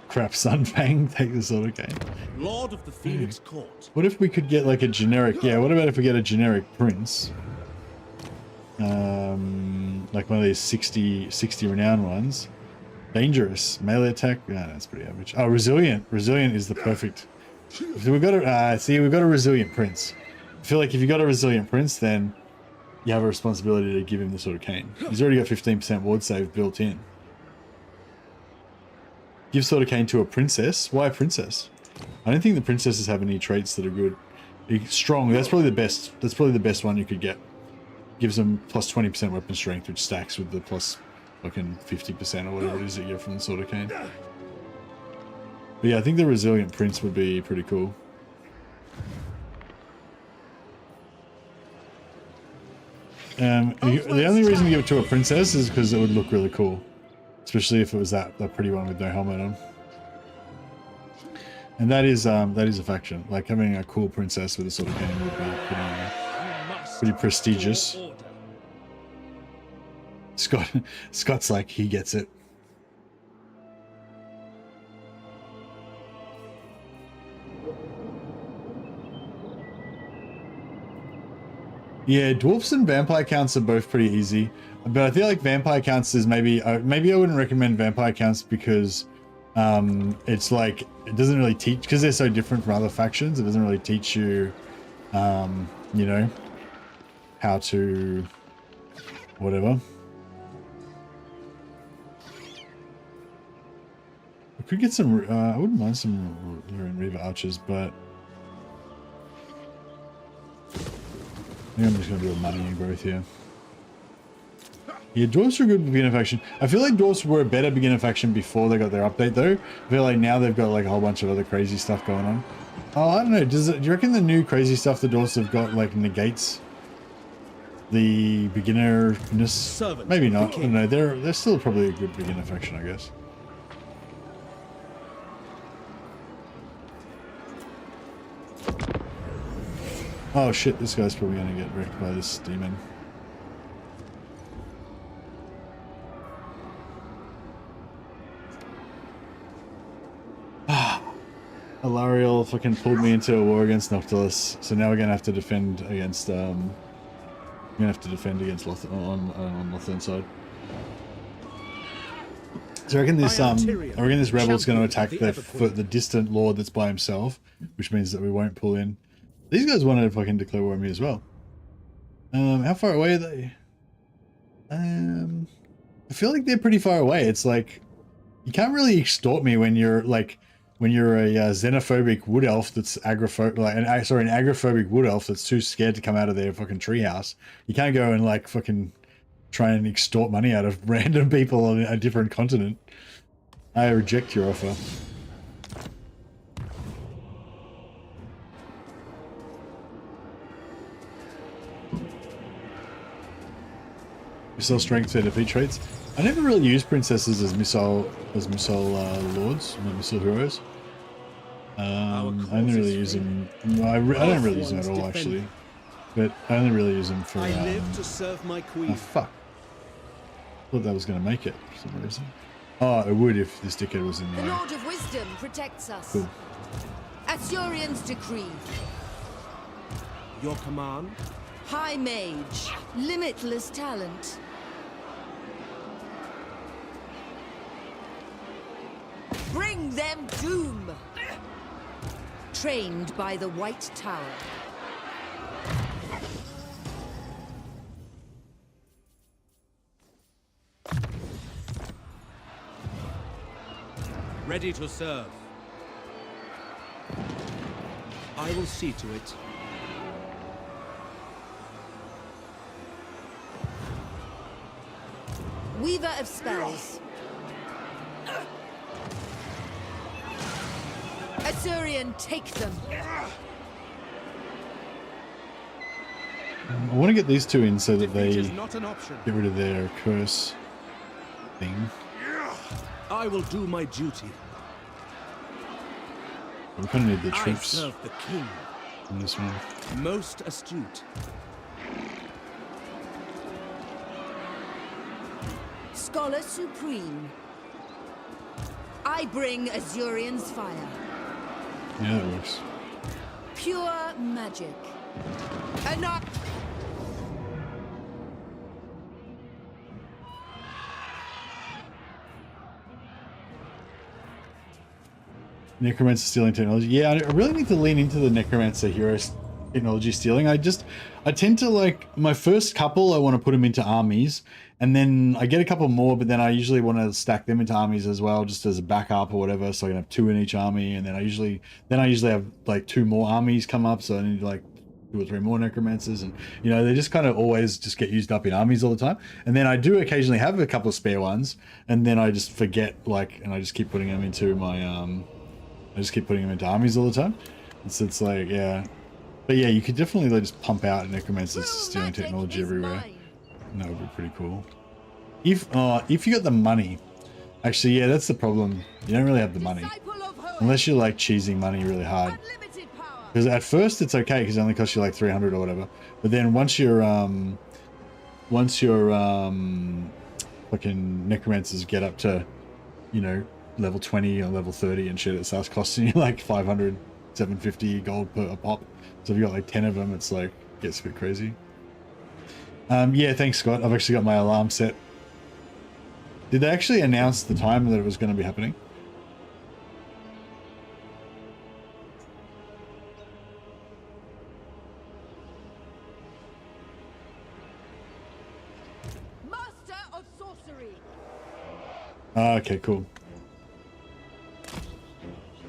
Crap, Sunfang, take the Sword of Cain. Lord of the Phoenix Court. What if we could get like a generic, yeah, what about if we get a generic prince? Like one of these 60 renown ones. Dangerous. Melee attack, yeah, that's pretty average. Oh, resilient. Resilient is the perfect. So we've got a, we've got a resilient prince. I feel like if you got a resilient prince, then you have a responsibility to give him the Sword of Cain. He's already got 15% ward save built in. Give Sword of Cain to a princess. Why a princess? I don't think the princesses have any traits that are good. Strong. That's probably the best. That's probably the best one you could get. Gives them plus 20% weapon strength, which stacks with the plus fucking 50% or whatever it is that you get from the Sword of Cain. But yeah, I think the resilient prince would be pretty cool. The only reason to give it to a princess is because it would look really cool. Especially if it was that pretty one with no helmet on. And that is a faction. Like having a cool princess with a Sword of Cain would be pretty prestigious. Scott's like, he gets it. Yeah, dwarfs and vampire counts are both pretty easy, but I feel like vampire counts is maybe I wouldn't recommend vampire counts because it's like it doesn't really teach, because they're so different from other factions. It doesn't really teach you, you know, how to whatever. We could get some. I wouldn't mind some Reaver archers, but. I think I'm just going to do a money and growth here. Yeah, dwarves are a good beginner faction. I feel like dwarves were a better beginner faction before they got their update though. I feel like now they've got like a whole bunch of other crazy stuff going on. Oh, I don't know. Do you reckon the new crazy stuff the dwarves have got like negates the beginnerness? Maybe not. I don't know. They're still probably a good beginner faction, I guess. Oh shit, this guy's probably gonna get wrecked by this demon. Alariel fucking pulled me into a war against Noctilus, so now we're gonna have to defend against Lothern on Lothern side. So I reckon this rebel's going to attack the distant lord that's by himself, which means that we won't pull in. These guys wanted to fucking declare war on me as well. How far away are they? I feel like they're pretty far away. It's like you can't really extort me when you're like a xenophobic wood elf that's an agrophobic wood elf that's too scared to come out of their fucking treehouse. You can't go and like fucking try and extort money out of random people on a different continent. I reject your offer. Missile strength and defeat traits. I never really used princesses as missile lords, missile heroes. I only really use them. I don't really use them at all, actually. But I only really use them for. I live to serve my queen. Oh fuck! Thought that was gonna make it for some reason. Oh, it would if this dickhead was in there. The Lord of Wisdom protects us. Cool. Asurion's decree. Your command? High mage. Limitless talent. Bring them doom! Trained by the White Tower. Ready to serve. I will see to it. Weaver of spells. Asurion, take them. I want to get these two in so that they Defeat is not an option. get rid of their curse thing. I will do my duty. We kind of need the I troops serve the king. in this one. Most astute. Scholar Supreme. I bring Asurion's fire. Yeah, that works. Pure magic. Enough. Necromancer stealing technology. Yeah, I really need to lean into the Necromancer hero technology stealing. I tend to like my first couple. I want to put them into armies, and then I get a couple more, but then I usually want to stack them into armies as well, just as a backup or whatever. So I can have 2 in each army, and then I usually have like 2 more armies come up. So I need like 2 or 3 more Necromancers, and you know, they just kind of always just get used up in armies all the time. And then I do occasionally have a couple of spare ones, and then I just forget, like, and I just keep putting them into my I just keep putting them into armies all the time. So it's like, yeah. But yeah, you could definitely like, just pump out Necromancers stealing technology everywhere. And that would be pretty cool. If you got the money. Actually, yeah, that's the problem. You don't really have the money. Unless you're like cheesing money really hard. Because at first it's okay because it only costs you like 300 or whatever. But then once your fucking Necromancers get up to, you know, level 20 or level 30 and shit, it starts costing you like 500, 750 gold per pop. So if you got like 10 of them, it's like, gets a bit crazy. Yeah, thanks, Scott. I've actually got my alarm set. Did they actually announce the time that it was going to be happening? Master of sorcery. Okay, cool.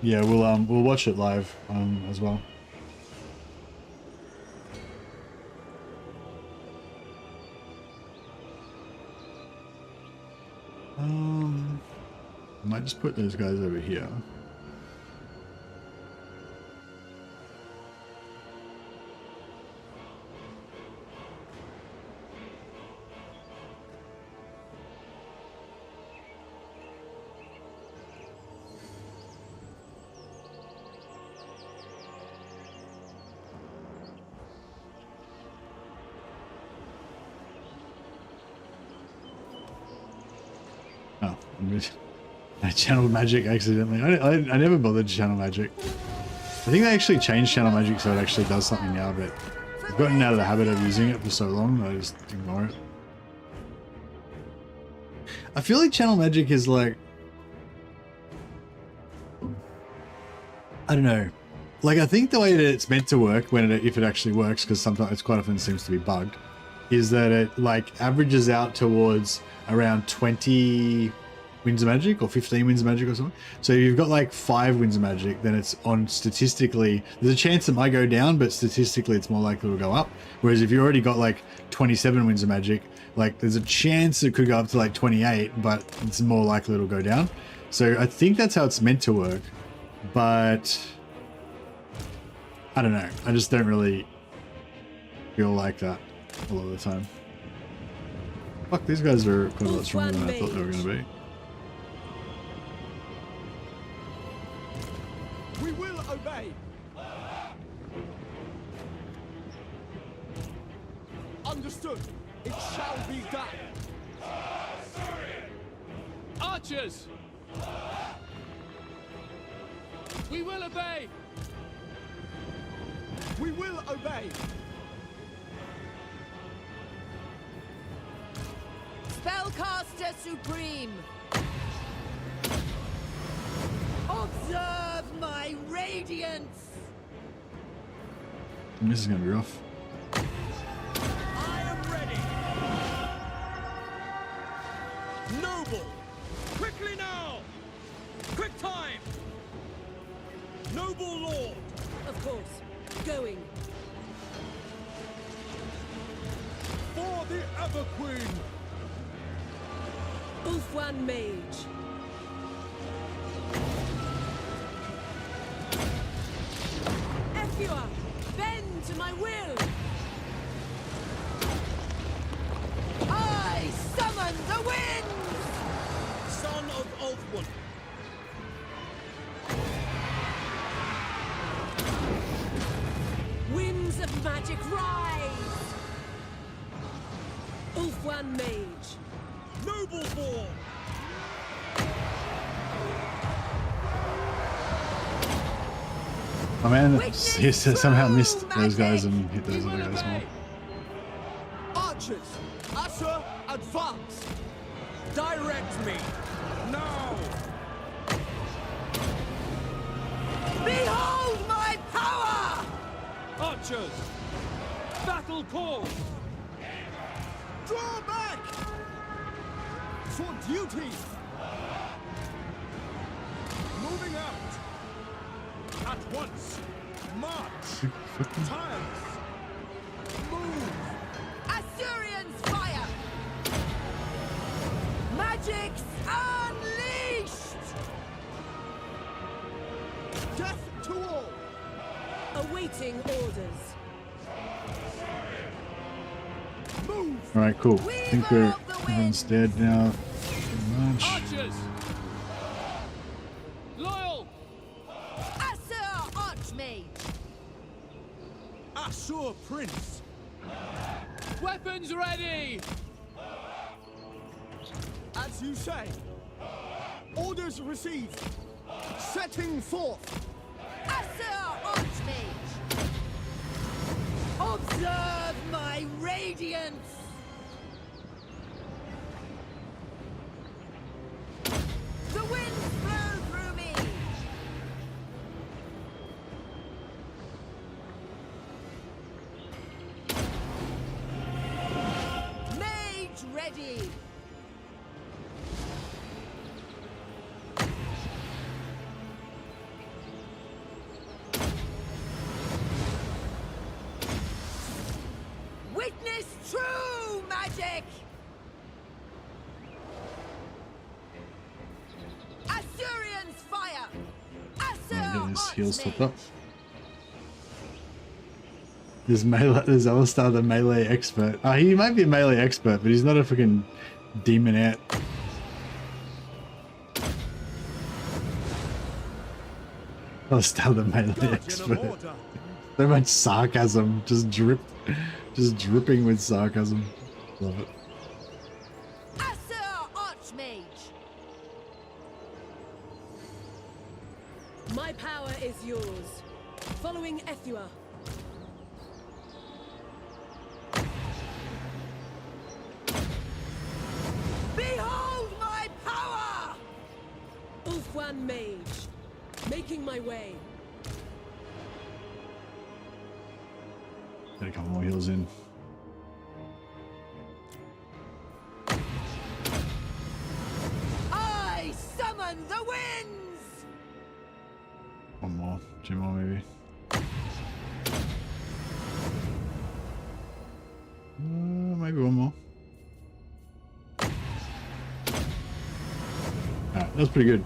Yeah, we'll watch it live as well. I might just put those guys over here. Oh, I channeled magic accidentally. I never bothered to channel magic. I think they actually changed channel magic so it actually does something now, but I've gotten out of the habit of using it for so long that I just ignore it. I feel like channel magic is like, I don't know. Like, I think the way that it's meant to work, if it actually works, because sometimes it's quite often seems to be bugged, is that it like averages out towards around 20 winds of magic or 15 winds of magic or something. So if you've got like 5 winds of magic, then it's on statistically, there's a chance it might go down, but statistically it's more likely to go up. Whereas if you already got like 27 winds of magic, like there's a chance it could go up to like 28, but it's more likely it'll go down. So I think that's how it's meant to work, but I don't know. I just don't really feel like that a lot of the time. Fuck, these guys are quite a lot stronger than I thought they were going to be. We will obey. Understood. It shall be done. Archers! We will obey. We will obey. Spellcaster Supreme! Observe my radiance! This is going to be rough. I am ready. Noble! Quickly now! Quick time! Noble lord! Of course. Going. For the Ever Queen! Ulfwan Mage. Efua, bend to my will. I summon the winds! Son of Ulfwan! Winds of magic rise. Ulfwan Mage. Noble born! Oh man, he somehow missed those guys and hit those other guys more. Archers, Asher, advance! Direct me! Now! Behold my power! Archers! Battle call! Draw back! For duty! Moving out! At once! March! Tireless! Move! Assyrian's fire! Magic's unleashed! Death to all! Awaiting orders. Move! Alright, cool. I think everyone's dead now. Pretty much. Archers! Loyal! Assur Archmage! Assur Prince! Weapons ready! As you say. Orders received. Setting forth. Assur Archmage! Observe my radiance! The winds blow through me! Mage ready! Witness true magic! Assyrian's fire! Get his heels topped Archmage! up. There's Alistar, the melee expert. He might be a melee expert, but he's not a freaking demonette. Alistar, the melee expert. So much sarcasm, just dripping with sarcasm. Love it. Assur Archmage! My power is yours. Following Ethua. Behold my power! Ulfwan Mage. Making my way. Get a couple more heals in. I summon the winds! One more. 2 more maybe. Maybe one more. Alright, that was pretty good.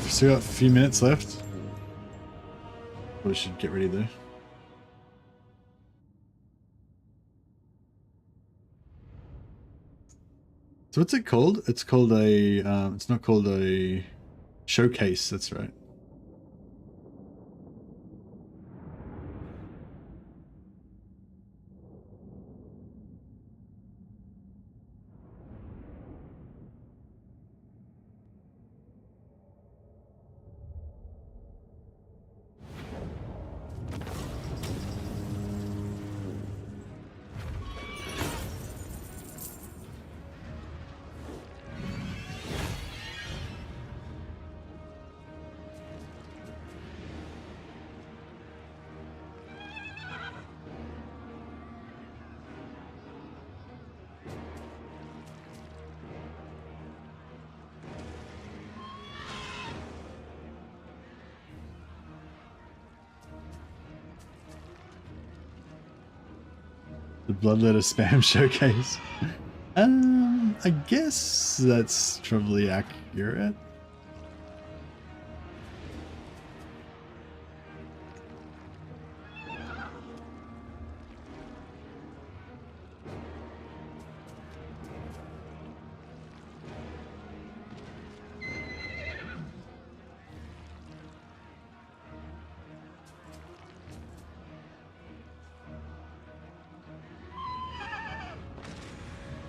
Still got a few minutes left. We should get ready though. So what's it called? It's called a, it's not called a showcase, that's right. The Bloodletter spam showcase. I guess that's probably accurate.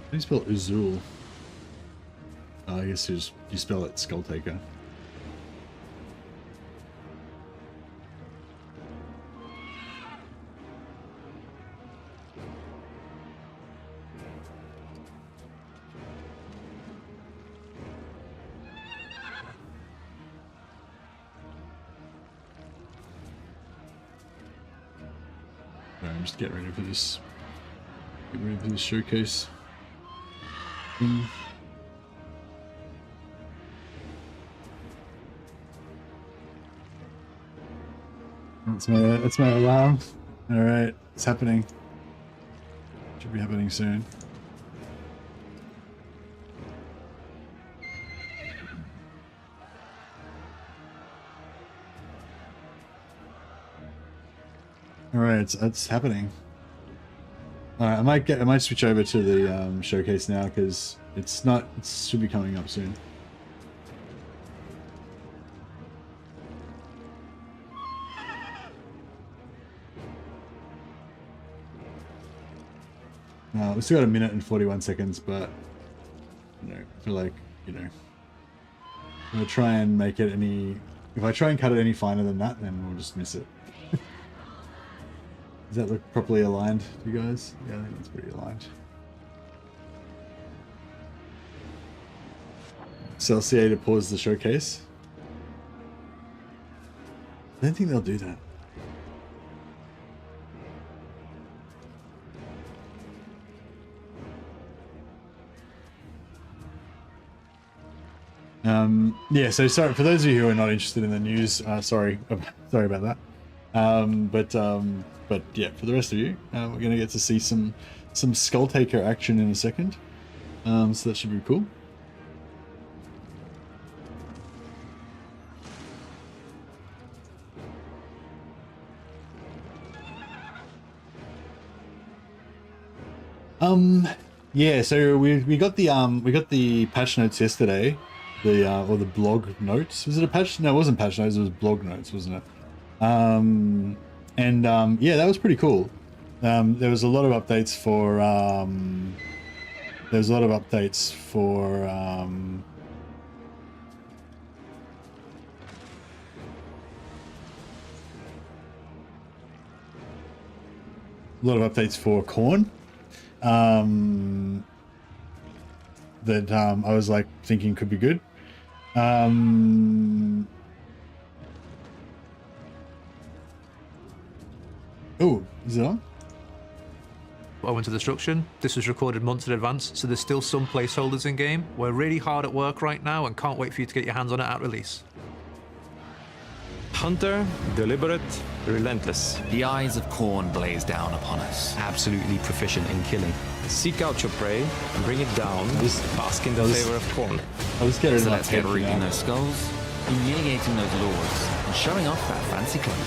How do you spell Uzul? I guess you spell it SKulltaker. Alright, I'm just getting ready for this. Get ready for this showcase. That's my alarm. All right, it's happening. Should be happening soon. All right, it's happening. I might switch over to the showcase now because it should be coming up soon. We've still got 1 minute and 41 seconds, but I feel like I'm gonna try and make it any. If I try and cut it any finer than that, then we'll just miss it. Does that look properly aligned to you guys? Yeah, I think that's pretty aligned. CLCA to pause the showcase. I don't think they'll do that. Yeah, so sorry for those of you who are not interested in the news. Sorry about that. But yeah, for the rest of you, we're gonna get to see some SKulltaker action in a second. So that should be cool. Yeah, so we got the patch notes yesterday, or the blog notes. Was it a patch? No, it wasn't patch notes. It was blog notes, wasn't it? Yeah, that was pretty cool. There was a lot of updates for lot of updates for Khorne. That I was like thinking could be good. Oh, is it on? Owing to destruction, this was recorded months in advance, so there's still some placeholders in game. We're really hard at work right now and can't wait for you to get your hands on it at release. Hunter, deliberate, relentless. The eyes of Khorne blaze down upon us. Absolutely proficient in killing. Seek out your prey and bring it down. Bask in the flavor of Khorne. I was getting So let's get reaping those skulls, humiliating those lords, and showing off that fancy cloak.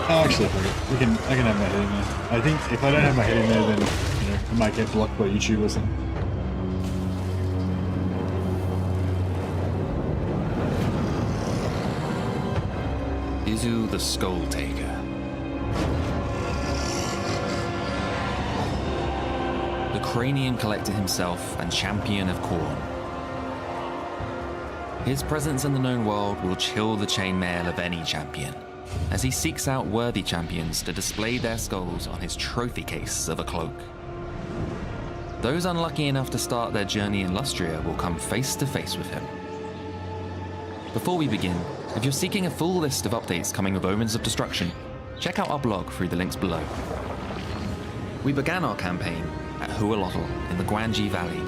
Actually, I can have my head in there. I think if I don't have my head in there, then you know I might get blocked by YouTube or something. Izu the SKulltaker. The Cranium Collector himself and champion of Khorne. His presence in the known world will chill the chainmail of any champion, as he seeks out worthy champions to display their skulls on his trophy case of a cloak. Those unlucky enough to start their journey in Lustria will come face to face with him. Before we begin, if you're seeking a full list of updates coming with Omens of Destruction, check out our blog through the links below. We began our campaign at Hualotl in the Guanji Valley,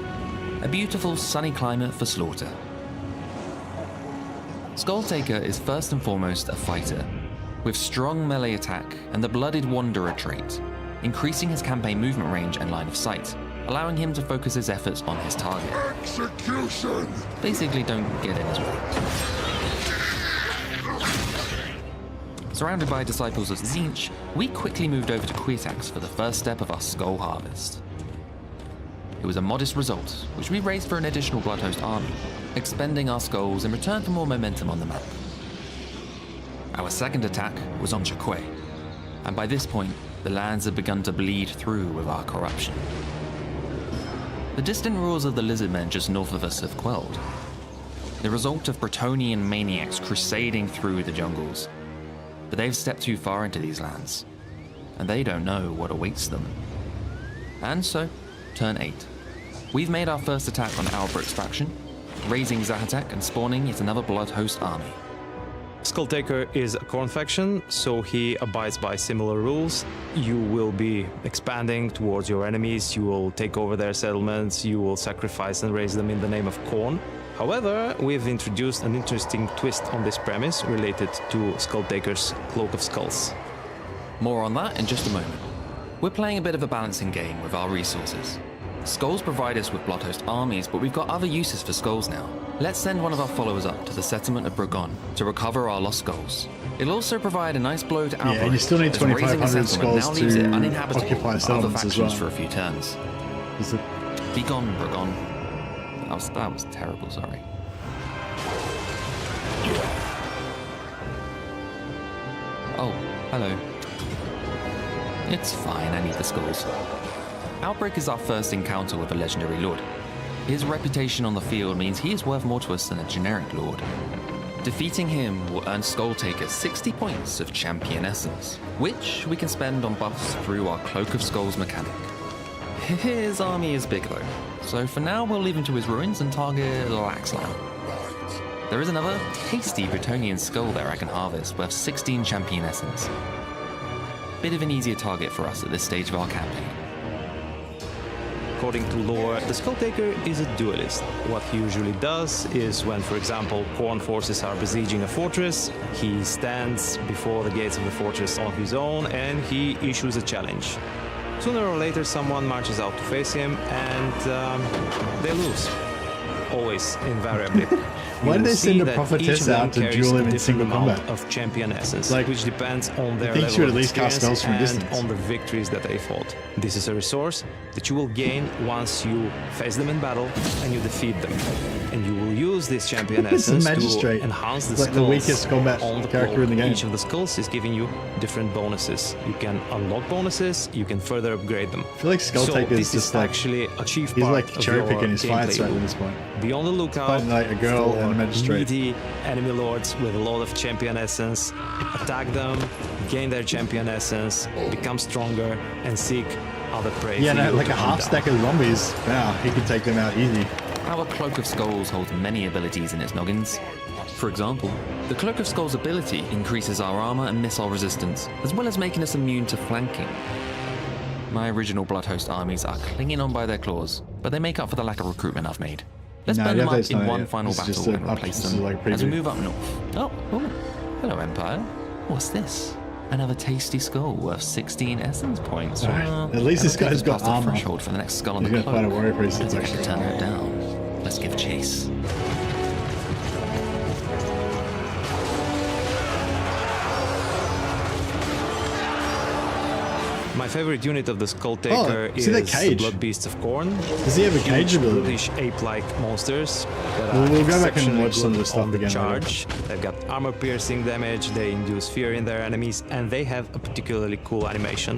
a beautiful sunny climate for slaughter. SKulltaker is first and foremost a fighter, with strong melee attack and the Blooded Wanderer trait, increasing his campaign movement range and line of sight, allowing him to focus his efforts on his target. Execution! Basically, don't get in his way. Surrounded by disciples of Tzeentch, we quickly moved over to Queertax for the first step of our skull harvest. It was a modest result, which we raised for an additional Bloodhost army, expending our skulls in return for more momentum on the map. Our second attack was on Chakwe, and by this point, the lands had begun to bleed through with our corruption. The distant roars of the lizardmen just north of us have quelled, the result of Bretonnian maniacs crusading through the jungles. But they've stepped too far into these lands, and they don't know what awaits them. And so, turn 8. We've made our first attack on Albrecht's faction, raising Zahatek and spawning yet another Bloodhost army. SKulltaker is a Khorne faction, so he abides by similar rules. You will be expanding towards your enemies, you will take over their settlements, you will sacrifice and raise them in the name of Khorne. However, we've introduced an interesting twist on this premise related to SKulltaker's Cloak of Skulls. More on that in just a moment. We're playing a bit of a balancing game with our resources. Skulls provide us with Bloodhost armies, but we've got other uses for skulls now. Let's send one of our followers up to the settlement of Bragon to recover our lost skulls. It'll also provide a nice blow to Albrecht. Yeah, and you still need 2,500 skulls now leaves it to uninhabitable occupy for other settlements as factions well. for a few turns. Is it? Be gone, Bragon. That was terrible, sorry. Oh, hello. It's fine, I need the skulls. Outbreak is our first encounter with a legendary lord. His reputation on the field means he is worth more to us than a generic lord. Defeating him will earn SKulltaker 60 points of champion essence, which we can spend on buffs through our Cloak of Skulls mechanic. His army is big though, so for now we'll leave him to his ruins and target Laxland. There is another tasty Bretonnian skull there I can harvest, worth 16 champion essence. Bit of an easier target for us at this stage of our campaign. According to lore, the SKulltaker is a duelist. What he usually does is when, for example, Khorne forces are besieging a fortress, he stands before the gates of the fortress on his own and he issues a challenge. Sooner or later, someone marches out to face him and they lose. Always, invariably. Why did they send a prophetess out to duel him in single combat? Of champion essence, Like, which depends on their I think she level would at of least cast experience spells from a and distance. on the victories that they fought. This is a resource that you will gain once you face them in battle and you defeat them. And you will use this champion It's a essence magistrate. to enhance the It's like the skulls weakest combat on the character in the game. Each of the skulls is giving you different bonuses. You can unlock bonuses, you can further upgrade them. I feel like So SKulltaker is this just is like actually a chief he's part like of cherry your picking his fights gameplay right loop. at this point. be on the lookout Fighting like a girl for and a magistrate. meaty enemy lords with a lot of champion essence. Attack them, gain their champion essence, become stronger, and seek other prey. Yeah, for no, you like to a hunt half down. stack of zombies. Wow, he could take them out easy. Our Cloak of Skulls holds many abilities in its noggins. For example, the Cloak of Skulls ability increases our armor and missile resistance, as well as making us immune to flanking. My original Bloodhost armies are clinging on by their claws, but they make up for the lack of recruitment I've made. Let's No, burn the them up update's in not one yet. final This is just battle a and replace this is them like as we preview. move up north. Oh, hello Empire. What's this? Another tasty skull worth 16 essence points. Alright, at least this that'll take guy's us got past the armor. threshold for the next skull on He's the gonna cloak. fight a warrior priest I that's think I should actually turn that down. Let's give chase. My favorite unit of the SKulltaker see that is the cage? Blood Beasts of Khorne. Does he have a cage Huge ability? brutish ape-like monsters that We'll are go back and exceptionally watch some of good the stuff on the again later. charge. They've got armor-piercing damage, they induce fear in their enemies, and they have a particularly cool animation.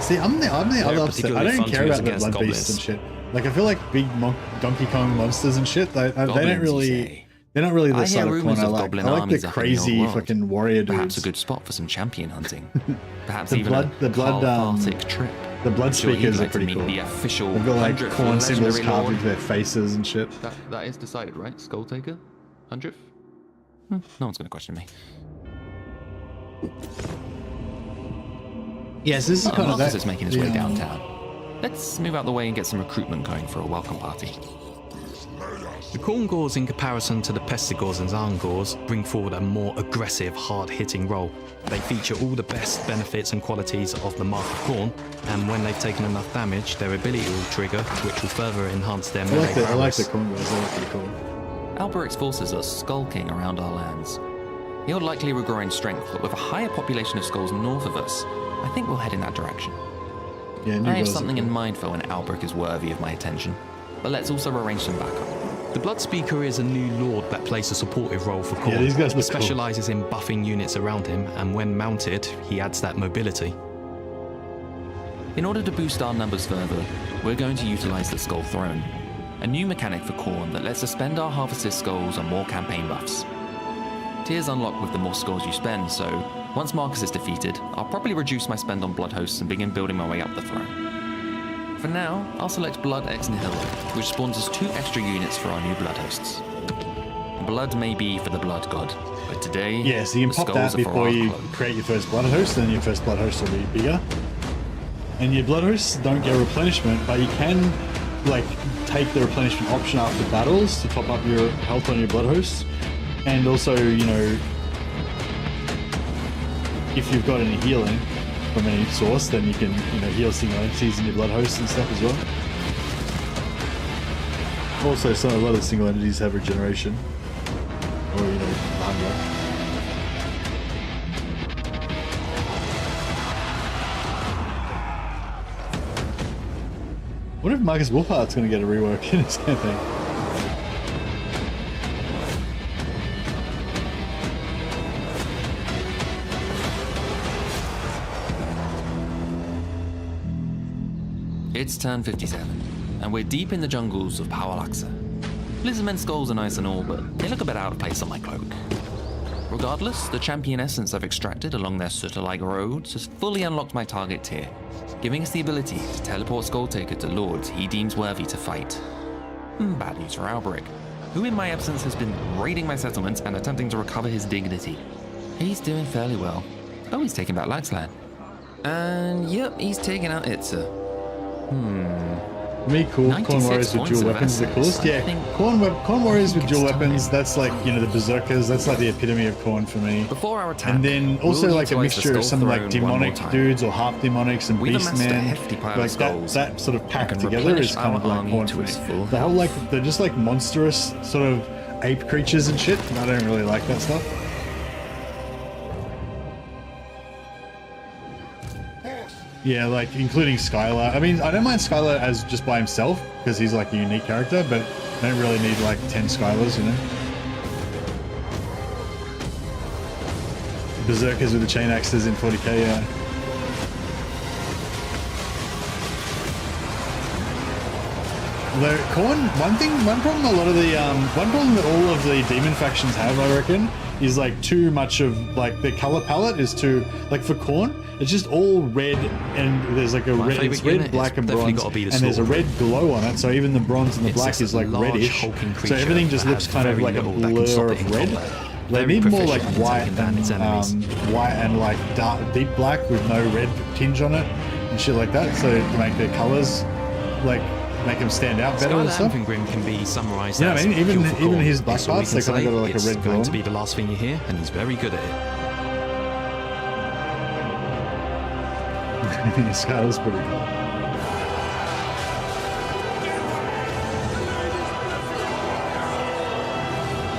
See, I'm the other upset. I particularly don't fun to care use about the against blood beasts and goblins. shit. Like I feel like big Donkey Kong monsters and shit. They don't Goblins, you really. say? They're not really I the hear side of rumours Khorne I of like. goblin I like armies the up in the old crazy world. fucking warrior Perhaps a dudes. good spot for some champion hunting. Perhaps The even blood- a the blood, Carl-Fartic trip. The blood I'm sure you'd speakers are like to pretty meet cool. the official They've got like 100th Khorne symbols legendary carved lord. into their faces and shit. That is decided, right? SKulltaker? 100th? No one's going to question me. Yes, this is kind of Marcus that. is making his way yeah. downtown. Let's move out the way and get some recruitment going for a welcome party. The Khorne Gors, in comparison to the Pestigors and Zarngors, bring forward a more aggressive, hard-hitting role. They feature all the best benefits and qualities of the Mark of Khorne, and when they've taken enough damage, their ability will trigger, which will further enhance their melee I like the prowess. Khorne guys. They look pretty cool. Alberic's forces are skulking around our lands. He'll likely regrow in strength, but with a higher population of skulls north of us, I think we'll head in that direction. Yeah, new I have guys are something in cool. mind for when Alberic is worthy of my attention, but let's also arrange some backup. The Bloodspeaker is a new lord that plays a supportive role for Khorne. Yeah, these guys He look cool. specialises in buffing units around him, and when mounted, he adds that mobility. In order to boost our numbers further, we're going to utilize the Skull Throne, a new mechanic for Khorne that lets us spend our harvested skulls on more campaign buffs. Tiers unlock with the more skulls you spend, so once Marcus is defeated, I'll probably reduce my spend on Blood Hosts and begin building my way up the throne. For now, I'll select Blood Ex Nihilo, which spawns us 2 extra units for our new Blood Hosts. Blood may be for the Blood God, but today, Yeah, so you the can pop skulls that are for before our you cloak. create your first blood host, and your first blood host will be bigger. And your blood hosts don't get replenishment, but you can like take the replenishment option after battles to top up your health on your blood hosts. And also, you know, if you've got any healing from any source, then you can, you know, heal single entities in your blood hosts and stuff as well. Also, a lot of single entities have regeneration, or you know, hunger. What if Marcus Wolfhart's going to get a rework in his campaign? It's turn 57, and we're deep in the jungles of Powalaxa. Lizardmen skulls are nice and all, but they look a bit out of place on my cloak. Regardless, the champion essence I've extracted along their Sutter-like roads has fully unlocked my target tier, giving us the ability to teleport SKulltaker to lords he deems worthy to fight. Bad news for Alberic, who in my absence has been raiding my settlements and attempting to recover his dignity. He's doing fairly well. Oh, he's taking back Laxland. And yep, he's taking out Itza. Me, cool. 96 Khorne warriors with points dual of weapons are the assets. coolest. Yeah, I think Khorne warriors with dual it's weapons. time. That's like, you know, the berserkers. That's like the epitome of Khorne for me. Before our attack, And then also we'll like a utilize the mixture of Skull some like Throne one more demonic time. dudes or half demonics and We've amassed a beastmen. hefty pile of Like skulls. that sort of packed can together replenish is kind of our like army Khorne to for its me. full The whole like they're just like monstrous sort of ape creatures and shit. And I don't really like that stuff. Yeah, like including Skylar. I mean, I don't mind Skylar as just by himself because he's like a unique character, but I don't really need like 10 Skylars, you know? Berserkers with the chain axes in 40k, yeah. The Khorne, one problem a lot of the, one problem that all of the demon factions have, I reckon, is like too much of, like, the color palette is too, like for Khorne, it's just all red, and there's like a red, it's red, black, and bronze, and there's a red glow on it, so even the bronze and the black is like reddish, so everything just looks kind of like a blur of red. They need more like white and like dark, deep black with no red tinge on it and shit like that, so to make their colors like make them stand out better and stuff. Grim can be summarized Yeah, as I mean, even his black parts, they kind of got like a red glow. It's going to be the last thing you hear, and he's very good at it. His scale's pretty cool.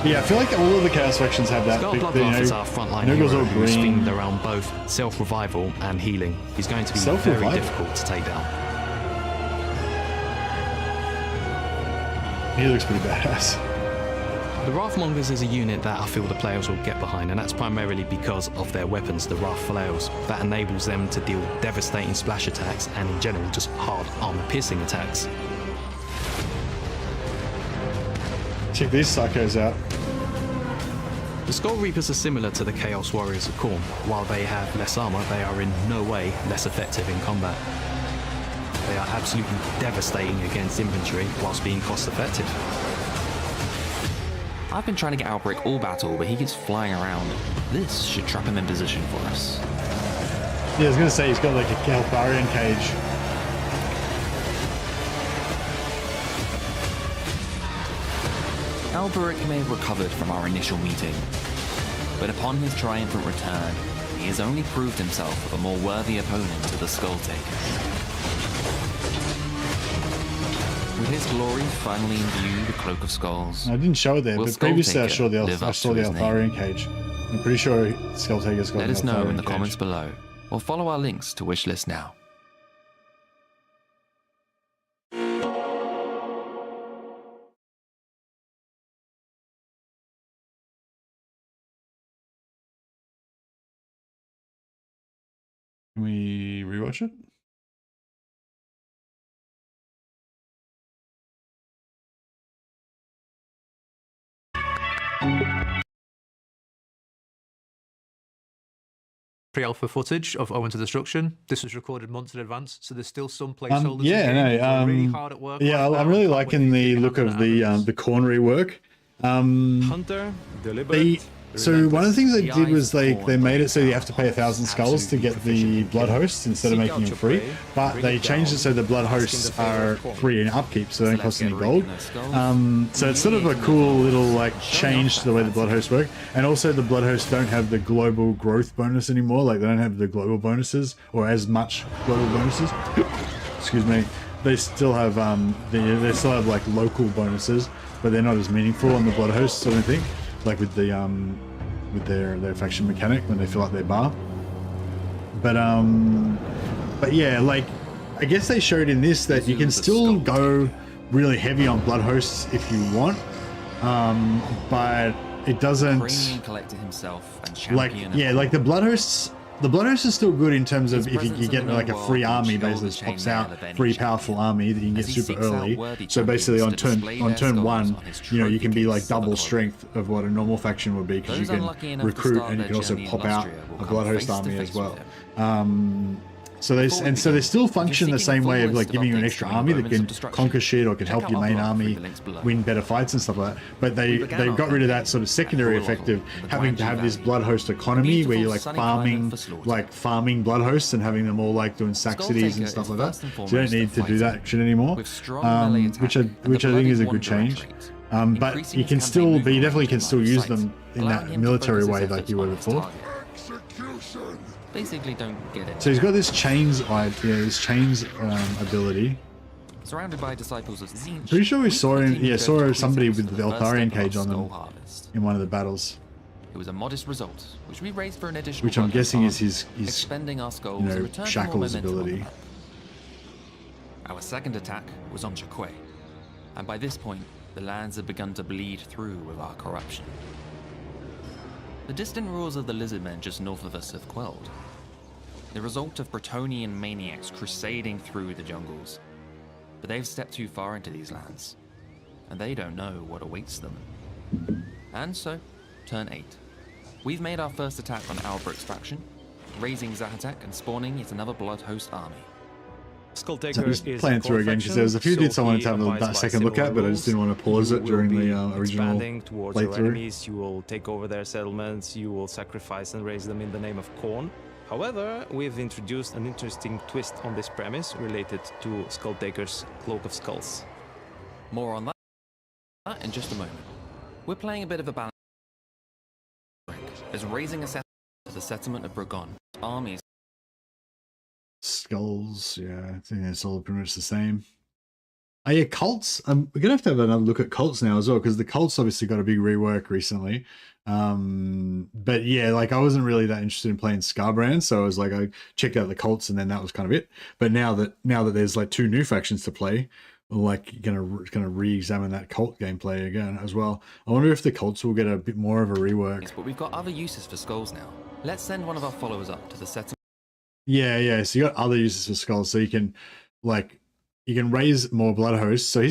Yeah, I feel like all of the Chaos factions have that. Scar Bloodbath is our frontline hero who's themed around both self-revival and healing. He's going to be very difficult to take down. He looks pretty badass. The Wrathmongers is a unit that I feel the players will get behind, and that's primarily because of their weapons, the Wrath Flails, that enables them to deal devastating splash attacks and in general just hard armor-piercing attacks. Check these psychos out. The Skull Reapers are similar to the Chaos Warriors of Khorne. While they have less armor, they are in no way less effective in combat. They are absolutely devastating against infantry whilst being cost effective. I've been trying to get Alberic all battle, but he keeps flying around. This should trap him in position for us. Yeah, I was gonna say he's got like a Caltharian cage. Alberic may have recovered from our initial meeting, but upon his triumphant return, he has only proved himself a more worthy opponent to the SKulltaker. With his glory finally in view, the Cloak of Skulls. I didn't show it there, but previously I saw the Altharian cage. I'm pretty sure SKulltaker's got an Altharian cage. Let us know in the comments below, or follow our links to wishlist now. Can we rewatch it? Pre-alpha footage of Owen to Destruction. This was recorded months in advance, so there's still some placeholders. Really hard at work. Yeah, I'm really liking the look of the Khorne rework. Hunter, deliberate. So one of the things they did was they made it so you have to pay 1,000 skulls to get the blood hosts instead of making them free, but they changed it so the blood hosts are free in upkeep, so they don't cost any gold. So it's sort of a cool little like change to the way the blood hosts work, and also the blood hosts don't have the global growth bonus anymore. Like they don't have the global bonuses or as much global bonuses. Excuse me. They still have they still have like local bonuses, but they're not as meaningful on the blood hosts, I don't think. Like with the with their faction mechanic when they fill up their bar. But yeah, like I guess they showed in this that you can still go really heavy on blood hosts if you want, but it doesn't like like the blood hosts. The blood host is still good in terms of if you get like a free army basically that pops out, free powerful army that you can get super early. So basically on turn 1, you know, you can be like double strength of what a normal faction would be because you can recruit and you can also pop out a blood host army as well. So they still function the same way of like giving you an extra army that can conquer shit or can help your main army win better fights and stuff like that. But they got rid of that sort of secondary effect of having to have this blood host economy where you're like farming blood hosts and having them all like doing sack cities and stuff like that. So you don't need to do that shit anymore, which I think is a good change. But you can still, you definitely can still use them in that military way like you would have thought. Basically don't get it. So he's got this chains ability. Surrounded by disciples of Tzeentch. Pretty sure we saw somebody with the Altharian cage on them in one of the battles. It was a modest result, which we raised for an additional. Which I'm guessing is his expending our skulls and returning shackles ability. Our second attack was on Chakwe, and by this point, the lands had begun to bleed through with our corruption. The distant roars of the lizardmen just north of us have quelled. The result of Bretonnian maniacs crusading through the jungles. but they've stepped too far into these lands, and they don't know what awaits them. And so, turn 8. We've made our first attack on Albrecht's faction, raising Zahatek and spawning yet another Blood Host army. So I'm just playing through again because there's a few dudes I wanted to have a second look at, but I just didn't want to pause it during the original towards your playthrough. enemies, you will take over their settlements, you will sacrifice and raise them in the name of Khorne. However, we've introduced an interesting twist on this premise related to SKulltaker's Cloak of Skulls. More on that in just a moment. We're playing a bit of a balance as raising a settlement to the settlement of Bragon. Armies. Skulls, yeah, I think it's all pretty much the same. Oh yeah, cults. We're gonna have to have another look at cults now as well, because the cults obviously got a big rework recently. But yeah, like I wasn't really that interested in playing Scarbrand, so I was like, I checked out the cults and then that was kind of it. But now that there's like 2 new factions to play, we're like gonna re-examine that cult gameplay again as well. I wonder if the cults will get a bit more of a rework. But we've got other uses for skulls now. Let's send one of our followers up to the settlement. Yeah. So you got other uses for skulls, so you can raise more blood hosts. So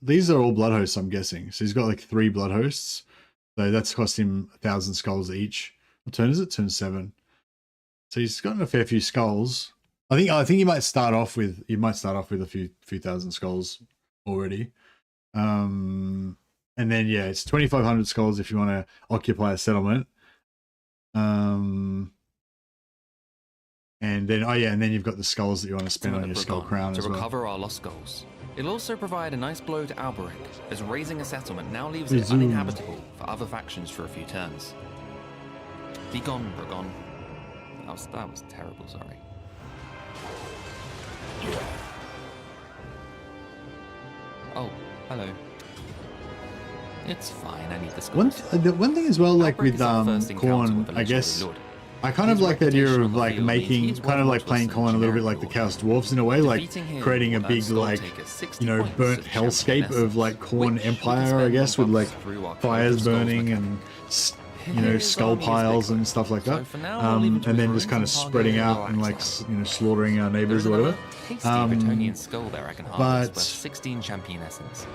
these are all blood hosts, I'm guessing. So he's got like 3 blood hosts. So that's cost him 1,000 skulls each. What turn is it? Turn 7. So he's gotten a fair few skulls. I think you might start off with a few thousand skulls already. And then yeah, it's 2,500 skulls if you want to occupy a settlement. And then you've got the skulls that you want to spend on your skull crown as well. To recover our lost skulls. It'll also provide a nice blow to Albrecht, as raising a settlement now leaves it uninhabitable for other factions for a few turns. Be gone, Bragon. That was terrible, sorry. Oh, hello. It's fine, I need the skulls. One thing as well, like with Khorne, I guess, I kind of like the idea of like playing Khorne a little bit like the Chaos Dwarfs in a way, like creating a big like, burnt hellscape of like Khorne Empire, I guess, with like fires burning and skull piles and stuff like that, and then just kind of spreading out and like slaughtering our neighbors or whatever. But 16 champion essence.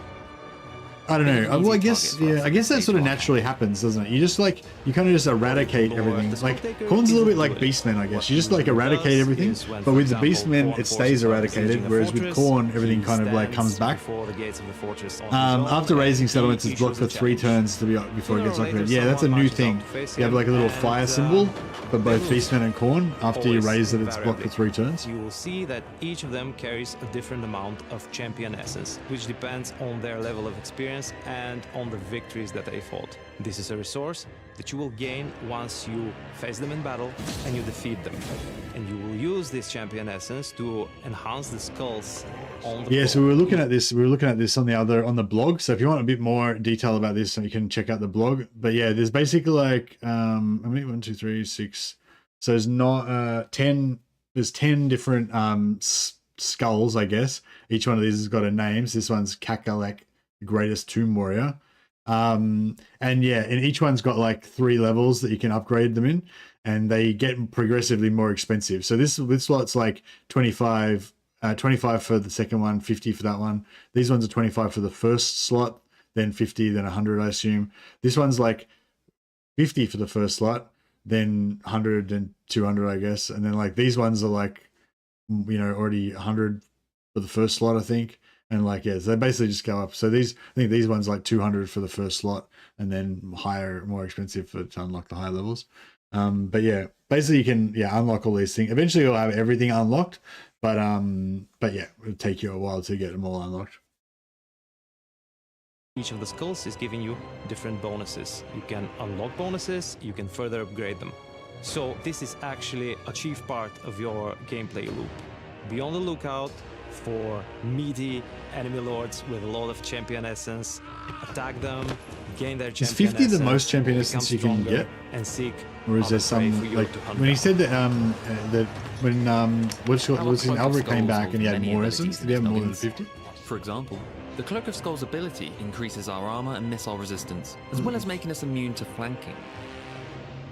I don't know. Well, I guess that sort of naturally happens, doesn't it? You just like, you kind of just eradicate everything. Like, Khorne's a little bit like Beastmen, I guess. You just like eradicate everything, but with the Beastmen, it stays eradicated, whereas with Khorne, everything kind of like comes back. After raising settlements, it's blocked for 3 turns before it gets activated. Yeah, that's a new thing. You have like a little fire symbol for both Beastmen and Khorne. After you raise it, it's blocked for 3 turns. You will see that each of them carries a different amount of champion essence, which depends on their level of experience and on the victories that they fought. This is a resource that you will gain once you face them in battle and you defeat them. And you will use this champion essence to enhance the skulls on the so we were looking at this on the blog. So if you want a bit more detail about this, you can check out the blog. But yeah, there's basically like how many? 1, 2, 3, 6. So there's not 10. There's 10 different skulls, I guess. Each one of these has got a name. So this one's Kakalek, Greatest Tomb Warrior, and each one's got like 3 levels that you can upgrade them in, and they get progressively more expensive. So this slot's like 25 for the second one, 50 for that one. These ones are 25 for the first slot, then 50, then 100, I assume. This one's like 50 for the first slot, then 100 and 200, I guess, and then like these ones are like already 100 for the first slot, I think. And like, so they basically just go up. So I think these ones like 200 for the first slot, and then higher, more expensive to unlock the higher levels. But yeah, basically you can unlock all these things. Eventually you'll have everything unlocked, but yeah, it'll take you a while to get them all unlocked. Each of the skulls is giving you different bonuses. You can unlock bonuses, you can further upgrade them. So this is actually a chief part of your gameplay loop. Be on the lookout for meaty enemy lords with a lot of champion essence. Attack them, gain their champion essence. Is 50 the most champion essence you can get? And seek, or is there some, like, when he said that when Albrecht came back and he had more essence, did he have more than 50? For example, the Cloak of Skulls ability increases our armor and missile resistance, as well as making us immune to flanking.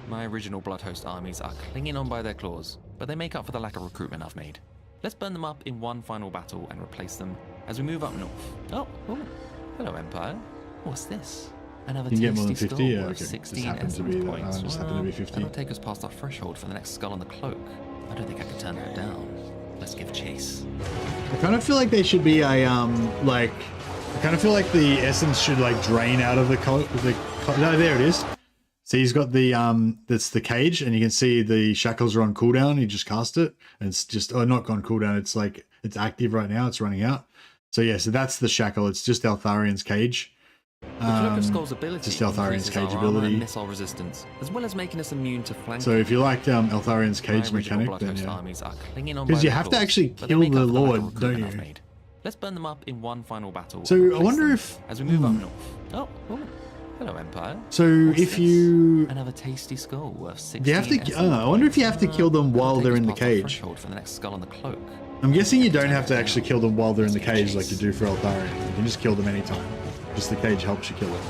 My original Blood Host armies are clinging on by their claws, but they make up for the lack of recruitment I've made. Let's burn them up in one final battle and replace them As we move up north. Oh, hello, Empire. What's this? Another You can get more than tasty 50? skull Yeah, worth okay. 16 Just happened to be essence that. points. Just happened to be 50. That'll take us past our threshold for the next skull on the cloak. I don't think I can turn that down. Let's give chase. I kind of feel like they should be a like. I kind of feel like the essence should like drain out of the no, there it is. So he's got the that's the cage, and you can see the shackles are on cooldown. You just cast it, and it's just not gone cooldown. It's like it's active right now. It's running out. So yeah, so that's the shackle. It's just Eltharion's cage. The Cloak of Skull's ability just Eltharion's increases cage our armor and ability. missile resistance, as well as making us immune to flanking. So if you liked Eltharion's cage My original mechanic, then Bloodhost yeah. armies are clinging on Because by you their have to claws, actually but they kill make the up for the lack of Lord, don't recruitment I've you? made. Let's burn them up in one final battle. So and I replace wonder them if as we move up north. Oh, hello, Empire. So What's if this? you Another tasty skull worth 16 you have to, essence I wonder if you have to points. kill them That'll while take they're us in the past our cage. threshold for the next skull on the cloak. I'm guessing you don't have to actually kill them while they're in the cage like you do for Eltharion. You can just kill them anytime. Just the cage helps you kill them.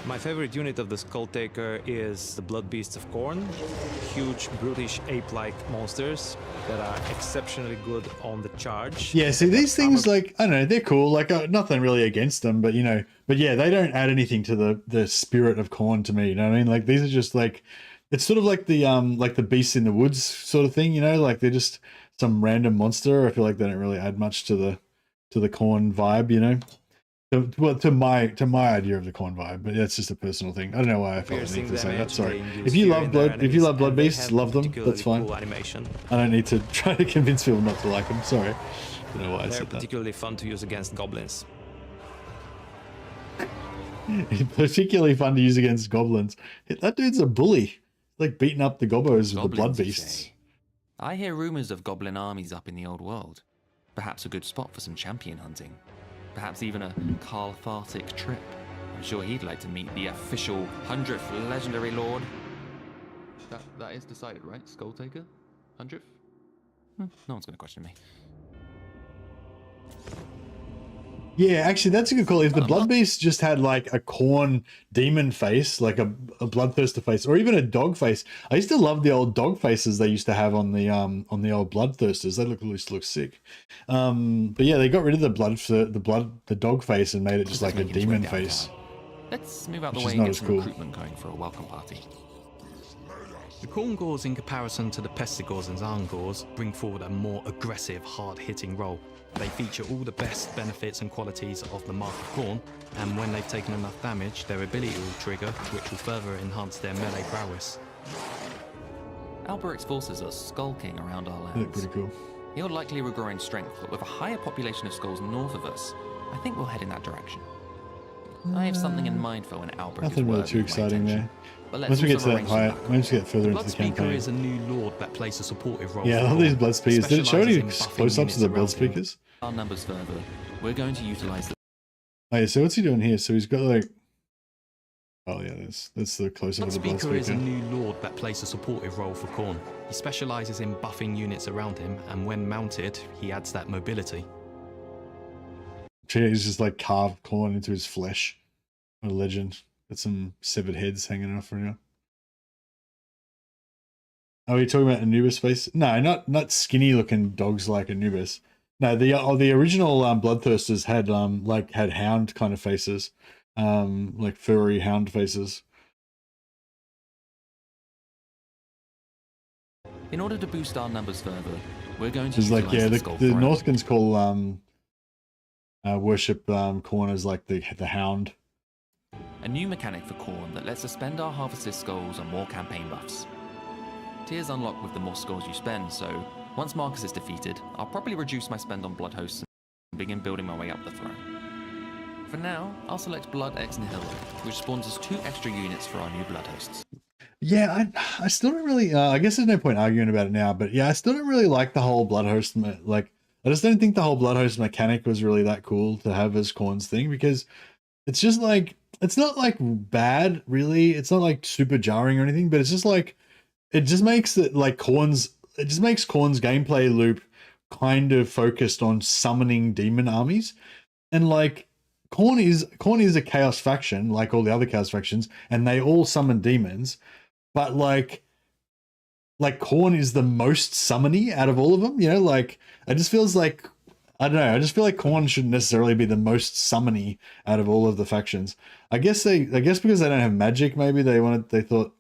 My favorite unit of the SKulltaker is the Blood Beasts of Khorne. Huge, brutish, ape-like monsters that are exceptionally good on the charge. Yeah, see these things, like, I don't know, they're cool. Like, nothing really against them, but you know, but yeah, they don't add anything to the spirit of Khorne to me. You know what I mean? Like, these are just like, it's sort of like the beasts in the woods sort of thing. You know, like they're just some random monster. I feel like they don't really add much to the Khorne vibe. You know. Well, to my idea of the Khorne vibe, but that's just a personal thing. I don't know why I felt the need to say that. Sorry. If you love blood beasts, love them. That's fine. Cool animation. I don't need to try to convince people not to like them. Sorry. I don't know why I They're said that. particularly fun to use against goblins. Particularly fun to use against goblins. That dude's a bully. Like beating up the gobbos with the blood Goblins, you beasts. say? I hear rumors of goblin armies up in the old world. Perhaps a good spot for some champion hunting. Perhaps even a cathartic trip. I'm sure he'd like to meet the official 100th legendary lord. That is decided, right? SKulltaker? 100th? No one's going to question me. Yeah, actually, that's a good call. If the blood beast just had like a Khorne demon face, like a bloodthirster face, or even a dog face. I used to love the old dog faces they used to have on the old bloodthirsters. They used to look sick. But yeah, they got rid of the dog face and made it just like a demon face. Let's move out the Which way is and not get as some cool. recruitment going for a welcome party. The Khorngors, in comparison to the Pestigors and Zangors, bring forward a more aggressive, hard-hitting role. They feature all the best benefits and qualities of the Mark of Khorne, and when they've taken enough damage, their ability will trigger, which will further enhance their melee prowess. Alberic's forces are skulking around our lands. They look pretty cool. He'll likely regrow in strength, but with a higher population of skulls north of us, I think we'll head in that direction. I have something in mind for when Alberic Nothing is really worthy too of my exciting attention. there. But let's Once we get to also that arrange some higher, backup. once we get further into the Bloodspeaker campaign. is a new lord that plays a supportive role. Yeah, I for love these Khorne. blood speakers. Did it show any Specialises in buffing close-ups units of the blood around him. speakers? Our numbers further. We're going to utilize the Oh yeah, so what's he doing here? So he's got like, oh yeah, that's the close-up of the blood Bloodspeaker is a speaker. new lord that plays a supportive role for Khorne. He specialises in buffing units around him, and when mounted, he adds that mobility. He's just like carved Khorne into his flesh. What a legend. Got some severed heads hanging off from you. Oh, are you talking about Anubis face? No, not skinny looking dogs like Anubis. No, the original bloodthirsters had had hound kind of faces, like furry hound faces. In order to boost our numbers further, we're going to It's like, utilize yeah, the the skull throne. Northgans call worship Khorne as like the hound. A new mechanic for Khorne that lets us spend our harvested skulls on more campaign buffs. Tiers unlock with the more skulls you spend, so once Marcus is defeated, I'll probably reduce my spend on blood hosts and begin building my way up the throne. For now, I'll select Blood Ex Nihilo, which spawns us 2 extra units for our new blood hosts. Yeah, I still don't really. I guess there's no point arguing about it now, but yeah, I still don't really like the whole blood host. Like, I just don't think the whole blood host mechanic was really that cool to have as Khorne's thing, because it's just like, it's not like bad really. It's not like super jarring or anything, but it's just like, it just makes it like Khorne's gameplay loop kind of focused on summoning demon armies, and like Khorne is a chaos faction like all the other chaos factions, and they all summon demons, but like Khorne is the most summony out of all of them. You know, like it just feels like, I don't know. I just feel like Khorne shouldn't necessarily be the most summony out of all of the factions. I guess because they don't have magic, maybe they thought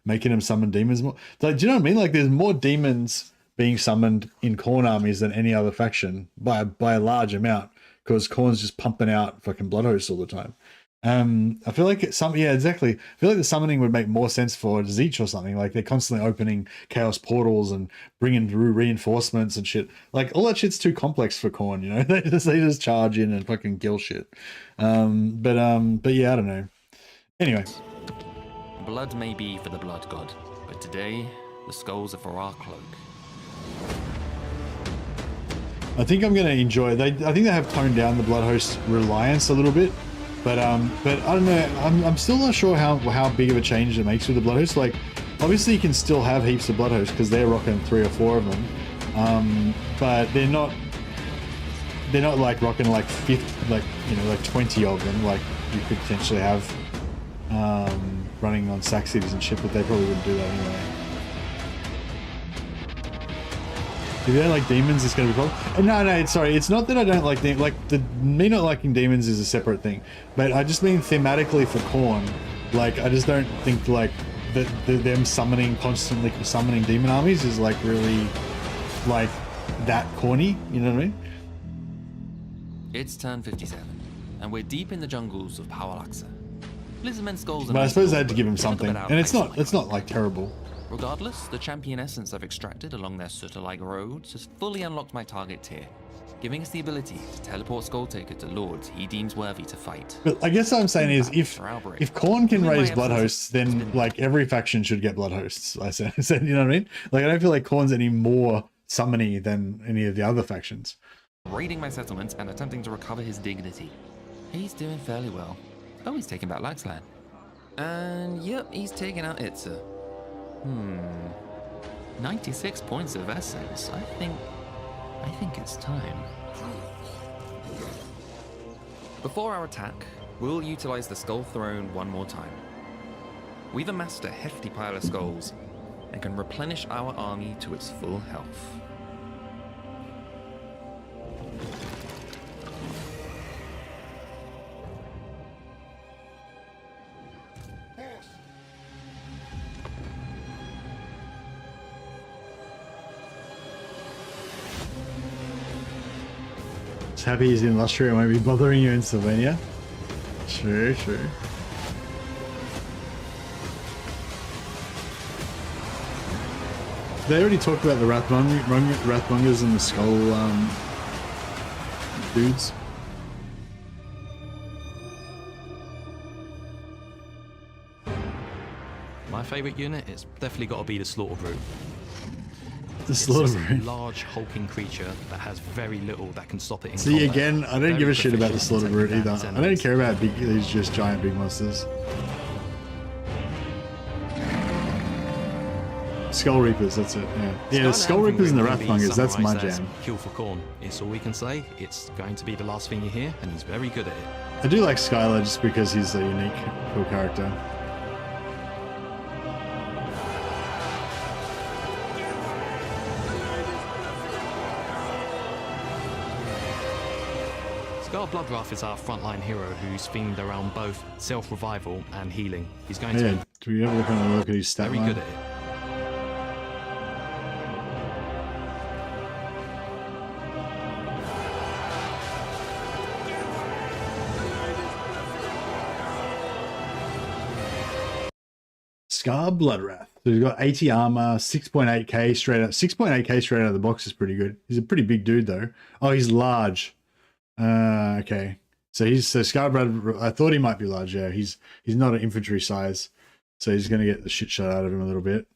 making them summon demons more. Like, do you know what I mean? Like, there's more demons being summoned in Khorne armies than any other faction by a large amount, because Khorne's just pumping out fucking blood hosts all the time. I feel like exactly. I feel like the summoning would make more sense for Tzeentch or something. Like, they're constantly opening chaos portals and bringing through reinforcements and shit. Like, all that shit's too complex for Khorne, you know? They just charge in and fucking kill shit. But yeah, I don't know. Anyway. Blood may be for the blood god, but today, the skulls are for our cloak. I think I'm going to enjoy it. I think they have toned down the blood host reliance a little bit. But I don't know. I'm still not sure how big of a change it makes with the blood host. Like, obviously you can still have heaps of blood hosts because they're rocking 3 or 4 of them. But they're not like rocking like 20 of them. Like you could potentially have running on sack cities and shit, but they probably wouldn't do that anyway. If you don't like demons, it's going to be a problem. No, sorry. It's not that I don't like demons. Like, me not liking demons is a separate thing. But I just mean thematically for Khorne. Like, I just don't think, like, them constantly summoning demon armies is, like, really, like, that corny. You know what I mean? It's turn 57, and we're deep in the jungles of Powalaxa. Lizardmen skulls. But I suppose I had to give him something. And it's not, like, terrible. Regardless, the champion essence I've extracted along their Sutter-like roads has fully unlocked my target tier, giving us the ability to teleport SKulltaker to lords he deems worthy to fight. But I guess what I'm saying is, if Khorne can raise blood hosts, then like every faction should get blood hosts. I said, you know what I mean? Like, I don't feel like Khorne's any more summony than any of the other factions. Raiding my settlements and attempting to recover his dignity. He's doing fairly well. Oh, he's taking back Laxland. And yep, he's taking out Itza. 96 points of essence. I think it's time. Before our attack, we'll utilize the Skull Throne one more time. We've amassed a hefty pile of skulls and can replenish our army to its full health. Happy he's in Lustria, won't be bothering you in Sylvania. True. They already talked about the Wrathmongers and the Skull dudes. My favourite unit is definitely got to be the Slaughter Brute. The Slaughter Brute. Large hulking creature that has very little that can stop it in See, combat. again, I don't give a shit about the Slaughter Brute either. I don't care about these just giant big monsters. Skull Reapers, that's it. Yeah, the Skull Reapers and the Wrathmongers, that's my jam. Kill for Khorne. It's all we can say. It's going to be the last thing you hear, and he's very good at it. I do like Skylar just because he's a unique, cool character. Scar Bloodwrath is our frontline hero who's themed around both self-revival and healing. He's going to be do we ever kind of look at his stat very line? good at it. Scar Bloodwrath. So he's got 80 armor, 6.8k straight out. 6.8k straight out of the box is pretty good. He's a pretty big dude though. Oh, he's large. Okay. So Scar Bloodwrath. I thought he might be large. Yeah, he's not an infantry size, so he's gonna get the shit shot out of him a little bit.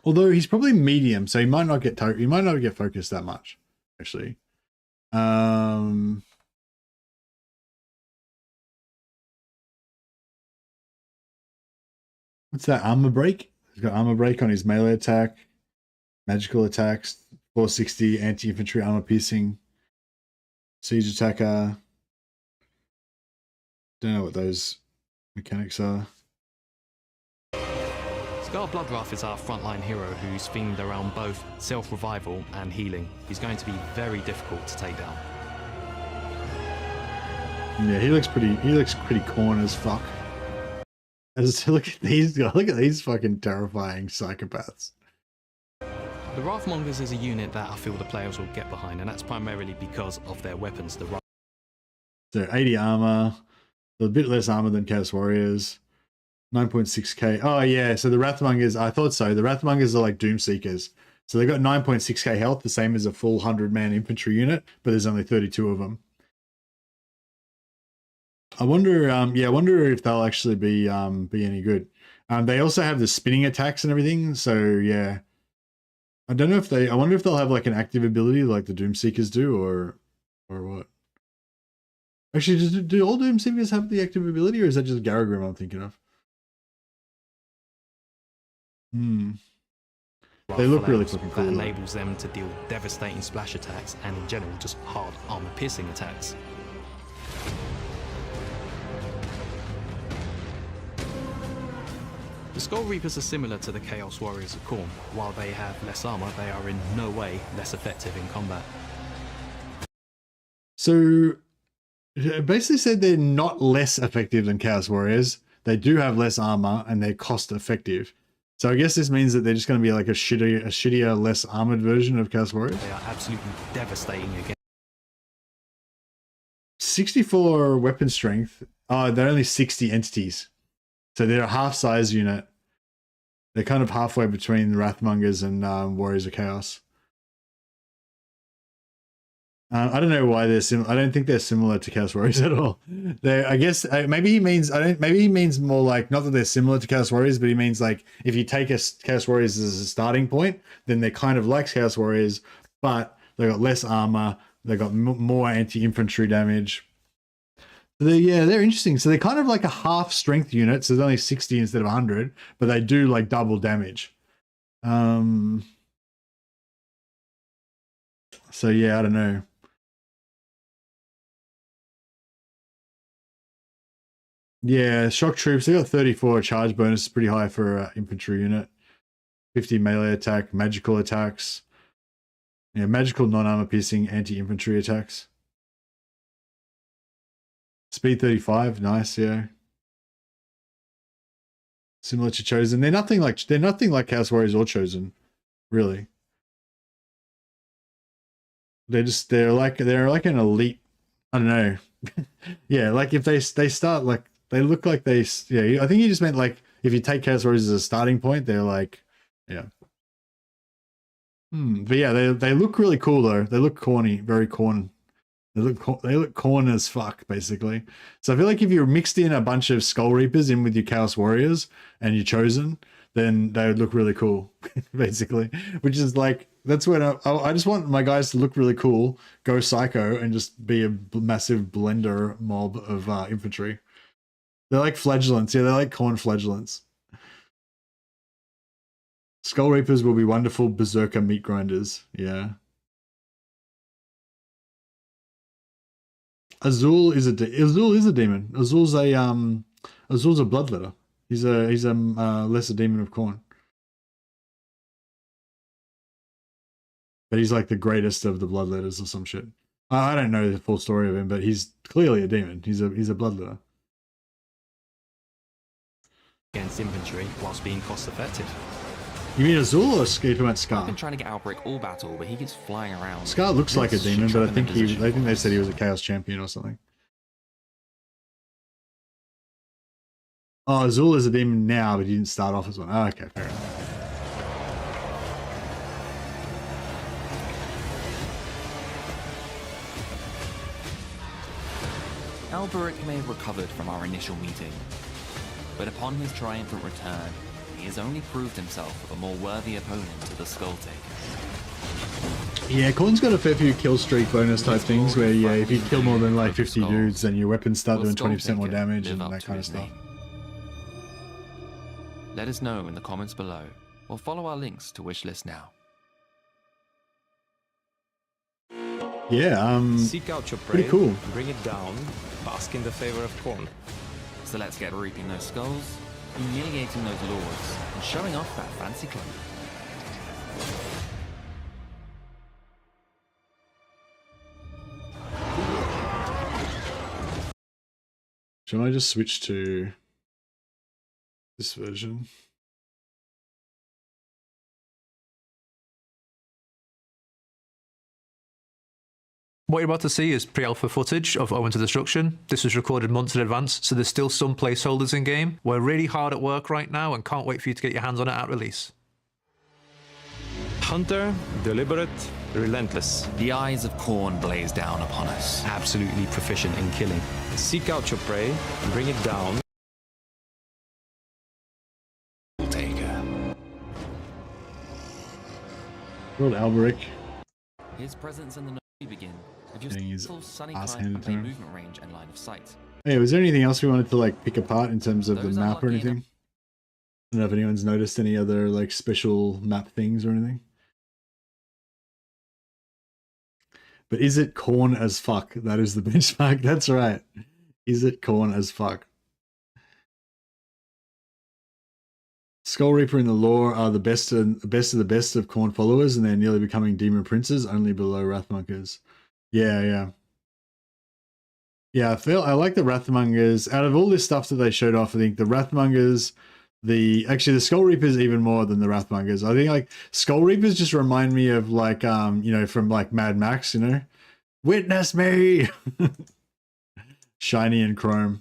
Although he's probably medium, so he might not get focused that much. Actually. What's that? Armor break? He's got armor break on his melee attack, magical attacks, 460 anti-infantry armor piercing, Siege attacker. Don't know what those mechanics are. Scar Bloodwrath is our frontline hero who's themed around both self-revival and healing. He's going to be very difficult to take down. Yeah, he looks pretty corn as fuck. Look at these fucking terrifying psychopaths. The Wrathmongers is a unit that I feel the players will get behind, and that's primarily because of their weapons. So 80 armor, a bit less armor than Chaos Warriors. 9.6k. Oh yeah, so the Wrathmongers, I thought so. The Wrathmongers are like Doomseekers. So they got 9.6k health, the same as a full 100-man infantry unit, but there's only 32 of them. I wonder, I wonder if they'll actually be any good. They also have the spinning attacks and everything, so yeah. I don't know if I wonder if they'll have like an active ability like the Doomseekers do, or what. Actually, do all Doomseekers have the active ability, or is that just Garagrim I'm thinking of? They look really fucking cool. That enables them to deal devastating splash attacks and in general just hard armor piercing attacks. The Skull Reapers are similar to the Chaos Warriors of Khorne. While they have less armor, they are in no way less effective in combat. So, it basically said they're not less effective than Chaos Warriors. They do have less armor and they're cost effective. So I guess this means that they're just going to be like a shittier, less armored version of Chaos Warriors. They are absolutely devastating again. 64 weapon strength. Oh, they're only 60 entities. So they're a half-size unit. They're kind of halfway between the Wrathmongers and Warriors of Chaos. I don't know why they're similar. I don't think they're similar to Chaos Warriors at all. I guess maybe he means maybe he means more like not that they're similar to Chaos Warriors, but he means like if you take Chaos Warriors as a starting point, then they're kind of like Chaos Warriors, but they got less armor. They got more anti-infantry damage. So they're interesting. So they're kind of like a half strength unit. So there's only 60 instead of 100, but they do like double damage. So yeah, I don't know. Yeah, shock troops, they got 34 charge bonus, pretty high for an infantry unit. 50 melee attack, magical attacks. Yeah, magical non-armor piercing anti-infantry attacks. Speed 35, nice, yeah. Similar to Chosen. They're nothing like Chaos Warriors or Chosen, really. They're like an elite, I don't know. Yeah, like if they start like they look like I think you just meant like if you take Chaos Warriors as a starting point, they're like, yeah. But yeah, they look really cool though. They look corny, very corn. They look corn as fuck, basically. So I feel like if you mixed in a bunch of Skull Reapers in with your Chaos Warriors and your Chosen, then they would look really cool, basically. Which is like, that's when I just want my guys to look really cool, go psycho, and just be a massive blender mob of infantry. They're like flagellants. Yeah, they're like corn flagellants. Skull Reapers will be wonderful berserker meat grinders. Yeah. Azul is a demon. Azul's a bloodletter. He's a lesser demon of Khorne. But he's like the greatest of the bloodletters or some shit. I don't know the full story of him, but he's clearly a demon. He's a bloodletter. Against infantry whilst being cost effective. You mean Azul or Scar? I've been trying to get Albrecht all battle, but he keeps flying around. Scar looks like a demon, but I think they said he was a Chaos Champion or something. Oh, Azul is a demon now, but he didn't start off as one. Oh, okay, fair enough. Albrecht may have recovered from our initial meeting, but upon his triumphant return, he has only proved himself a more worthy opponent to the SKulltaker. Yeah, Khorne's got a fair few kill streak bonus type things where, yeah, if you kill more than like 50 dudes, then your weapons start doing 20% more damage and that kind of stuff. Let us know in the comments below, or follow our links to wishlist now. Yeah, Seek out your prey, pretty cool. bring it down, bask in the favor of Khorne. So let's get reaping those skulls, humiliating those lords, and showing off that fancy cloak. Should I just switch to this version? What you're about to see is pre-alpha footage of Owen to Destruction. This was recorded months in advance, so there's still some placeholders in game. We're really hard at work right now and can't wait for you to get your hands on it at release. Hunter, deliberate, relentless. The eyes of Khorne blaze down upon us. Absolutely proficient in killing. Seek out your prey, bring it down. SKulltaker. Lord Alberic. His presence in the we begin with Getting his just full sunny ass climb handed and to him. movement range and line of sight. Hey, was there anything else we wanted to like pick apart in terms of Those the map or unlucky anything? I don't know if anyone's noticed any other like special map things or anything. But is it Khorne as fuck? That is the benchmark. That's right. Is it Khorne as fuck? Skull Reaper and the lore are the best of the best of Khorne followers, and they're nearly becoming demon princes, only below Wrathmongers. Yeah. I like the Wrathmongers. Out of all this stuff that they showed off, I think the Wrathmongers, the Skull Reapers even more than the Wrathmongers. I think like Skull Reapers just remind me of like you know, from like Mad Max, you know, witness me, shiny and chrome.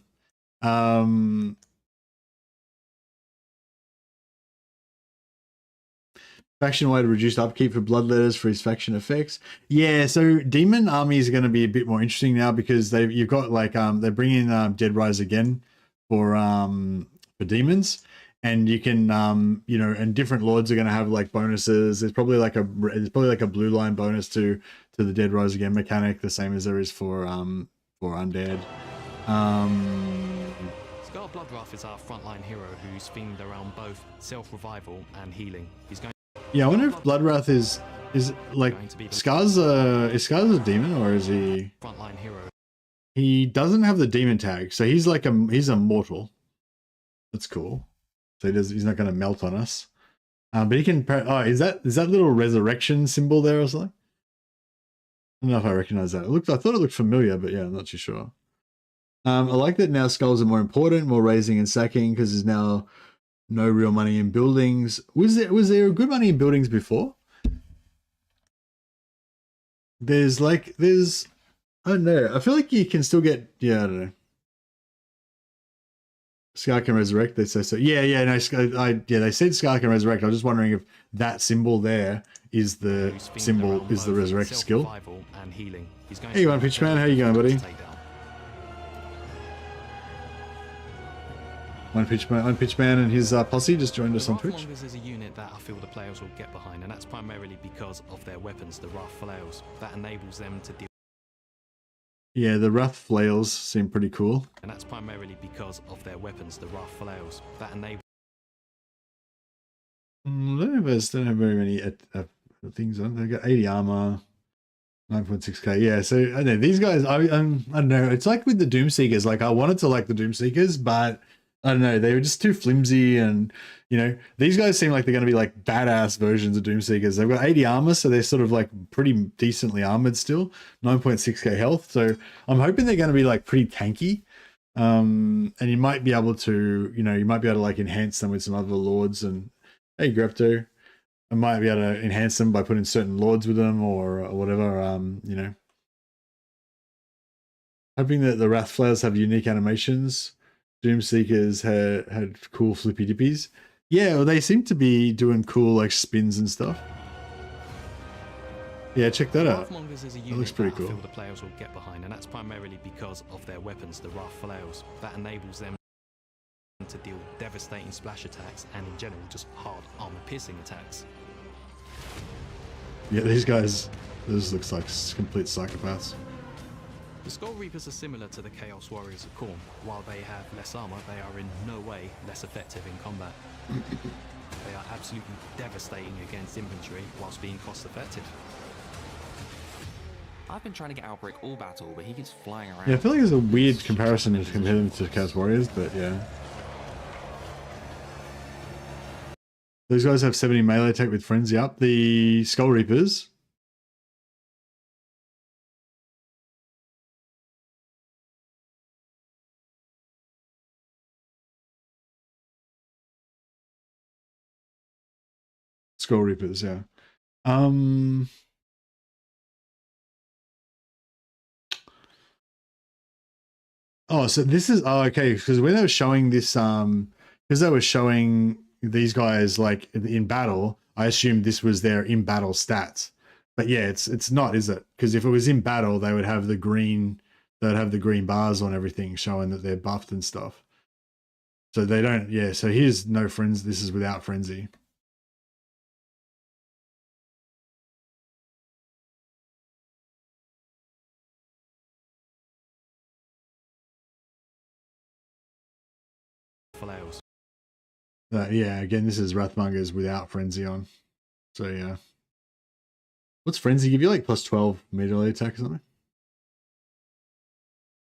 Faction-wide reduced upkeep for bloodletters for his faction effects. Yeah, so demon armies are going to be a bit more interesting now because you've got like they're bringing Dead Rise again for demons, and you can you know, and different lords are going to have like bonuses. There's probably like a blue line bonus to the Dead Rise again mechanic, the same as there is for undead. Scar Bloodwrath is our frontline hero who's themed around both self-revival and healing. He's going. Yeah, I wonder if Bloodwrath is like Scar's is Scar's a demon, or is he frontline hero? He doesn't have the demon tag, so he's like he's a mortal. That's cool. So he's not going to melt on us. But he can. Oh, is that little resurrection symbol there or something? I don't know if I recognize that. I thought it looked familiar, but yeah, I'm not too sure. I like that now skulls are more important, more raising and sacking, because there's now no real money in buildings. Was there good money in buildings before? There's I don't know. I feel like you can still get, yeah, I don't know. Scar can resurrect, they say so. Yeah, no, they said Scar can resurrect. I was just wondering if that symbol there is the symbol, is the resurrect skill. Hey, One Pitch Man, how you going, buddy? One Pitch Man and his posse just joined us on Twitch. Wrathmongers is a unit that I feel the players will get behind, and that's primarily because of their weapons, the Wrath Flails, that enables them to deal. Yeah, the Wrath Flails seem pretty cool. And that's primarily because of their weapons, the Wrath Flails, that enable. I don't have very many things on. They've got 80 armor, 9.6k. Yeah, so I don't know, these guys, I don't know. It's like with the Doomseekers. Like I wanted to like the Doomseekers, but I don't know, they were just too flimsy, and you know, these guys seem like they're going to be like badass versions of Doomseekers. They've got 80 armor, so they're sort of like pretty decently armored still, 9.6k health. So I'm hoping they're going to be like pretty tanky. And you might be able to, you know, like enhance them with some other lords. And hey, Grepto, I might be able to enhance them by putting certain lords with them or whatever. You know, hoping that the Wrath Flares have unique animations. Doomseekers had cool flippy dippies. Yeah, well, they seem to be doing cool like spins and stuff. Yeah, check that out. That looks pretty cool. I feel the players will get behind, and that's primarily because of their weapons, the Wrath Flails, that enables them to deal devastating splash attacks and in general just hard armor piercing attacks. Yeah, these guys, this looks like complete psychopaths. The Skull Reapers are similar to the Chaos Warriors of Khorne. While they have less armor, they are in no way less effective in combat. They are absolutely devastating against infantry whilst being cost effective. I've been trying to get Outbreak all battle, but he keeps flying around. Yeah, I feel like it's a weird comparison to compare them to Chaos Warriors, but yeah. Those guys have 70 melee attack with Frenzy up. The Skull Reapers. Skull Reapers, yeah. Oh, so this is okay, because when they were showing this, because they were showing these guys like in battle, I assumed this was their in battle stats. But yeah, it's not, is it? Because if it was in battle, they would have the green, bars on everything showing that they're buffed and stuff. So they don't, yeah, so here's no frenzy, this is without frenzy. Flails. Yeah, again, this is Wrathmongers without frenzy on. So yeah. What's frenzy give you, like plus 12 melee attack or something?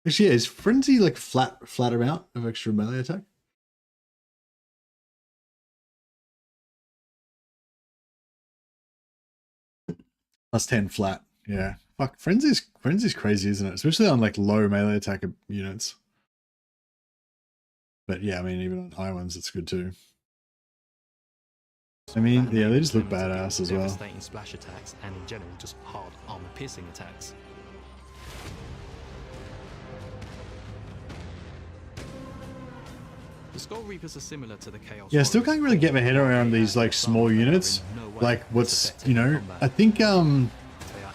Actually, yeah, is frenzy like flat amount of extra melee attack? Plus 10 flat. Yeah. Fuck, frenzy's crazy, isn't it? Especially on like low melee attack units. But yeah, I mean, even on high ones, it's good too. I mean, yeah, they just look badass as well. Devastating splash attacks and in general just hard armor piercing attacks. The Skull Reapers are similar to the Chaos. Yeah, I still can't really get my head around these like small units. Like what's, you know, I think they are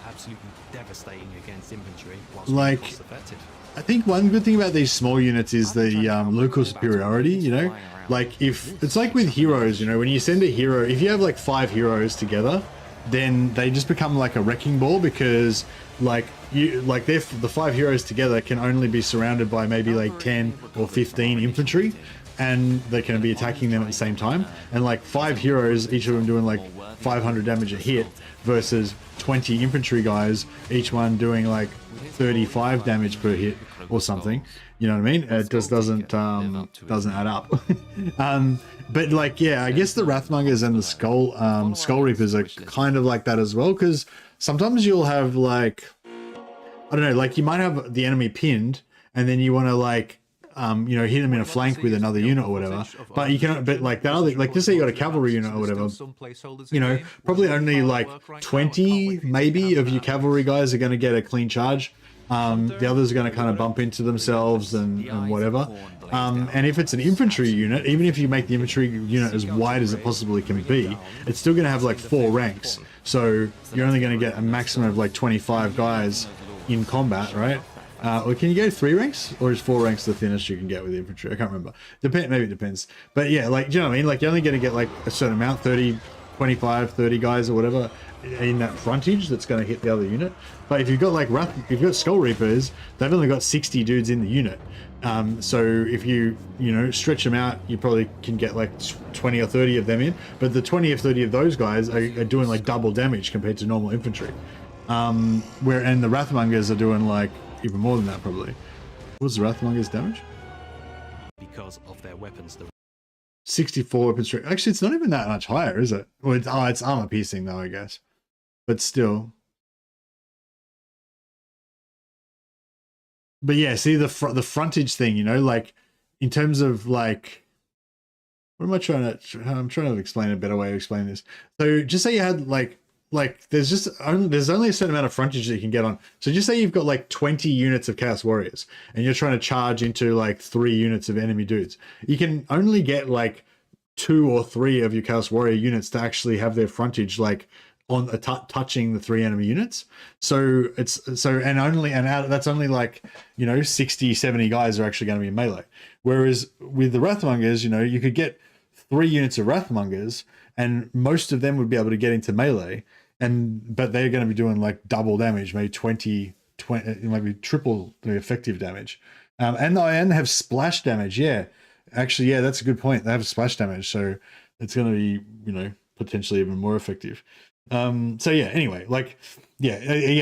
absolutely devastating against infantry whilst like cost effective. I think one good thing about these small units is the local superiority, you know? Like if it's like with heroes, you know, when you send a hero, if you have like 5 heroes together, then they just become like a wrecking ball, because like the 5 heroes together can only be surrounded by maybe like 10 or 15 infantry, and they can be attacking them at the same time. And like 5 heroes, each of them doing like 500 damage a hit, versus 20 infantry guys, each one doing like 35 damage per hit or something. You know what I mean? It just doesn't add up. But like, yeah, I guess the Wrathmongers and the Skull Reapers are kind of like that as well, because sometimes you'll have like, I don't know, like you might have the enemy pinned, and then you want to like, you know, hit them in a flank with another unit or whatever. But you can, but like that other, like just say you got a cavalry unit or whatever, you know, probably only like 20 maybe of your cavalry guys are going to get a clean charge. The others are going to kind of bump into themselves and whatever. And if it's an infantry unit, even if you make the infantry unit as wide as it possibly can be, it's still going to have like 4 ranks. So you're only going to get a maximum of like 25 guys in combat, right? Or can you go 3 ranks, or is 4 ranks the thinnest you can get with the infantry? I can't remember. Maybe it depends. But yeah, like, do you know what I mean? Like, you're only going to get like a certain amount, 30, 25, 30 guys or whatever in that frontage that's going to hit the other unit. But if you've got like if you've got Skull Reapers, they've only got 60 dudes in the unit. So if you know, stretch them out, you probably can get like 20 or 30 of them in. But the 20 or 30 of those guys are doing like double damage compared to normal infantry. And the Wrathmongers are doing like even more than that probably. What's the Wrathmonger's damage? Because of their weapons. 64 weapon strength. Actually, it's not even that much higher, is it? Well, it's armor piercing though, I guess. But still. But yeah, see the frontage thing, you know, like in terms of like, what am I trying to? I'm trying to explain a better way of explaining this. So just say you had like there's only a certain amount of frontage that you can get on. So just say you've got like 20 units of Chaos Warriors and you're trying to charge into like 3 units of enemy dudes. You can only get like 2 or 3 of your Chaos Warrior units to actually have their frontage like on touching the 3 enemy units. So that's only like, you know, 60, 70 guys are actually going to be in melee. Whereas with the Wrathmongers, you know, you could get 3 units of Wrathmongers and most of them would be able to get into melee, but they're going to be doing like double damage, maybe 20 maybe triple the effective damage. And have splash damage. Yeah, actually, yeah, that's a good point. They have splash damage, so it's going to be, you know, potentially even more effective. So yeah, anyway, like, yeah,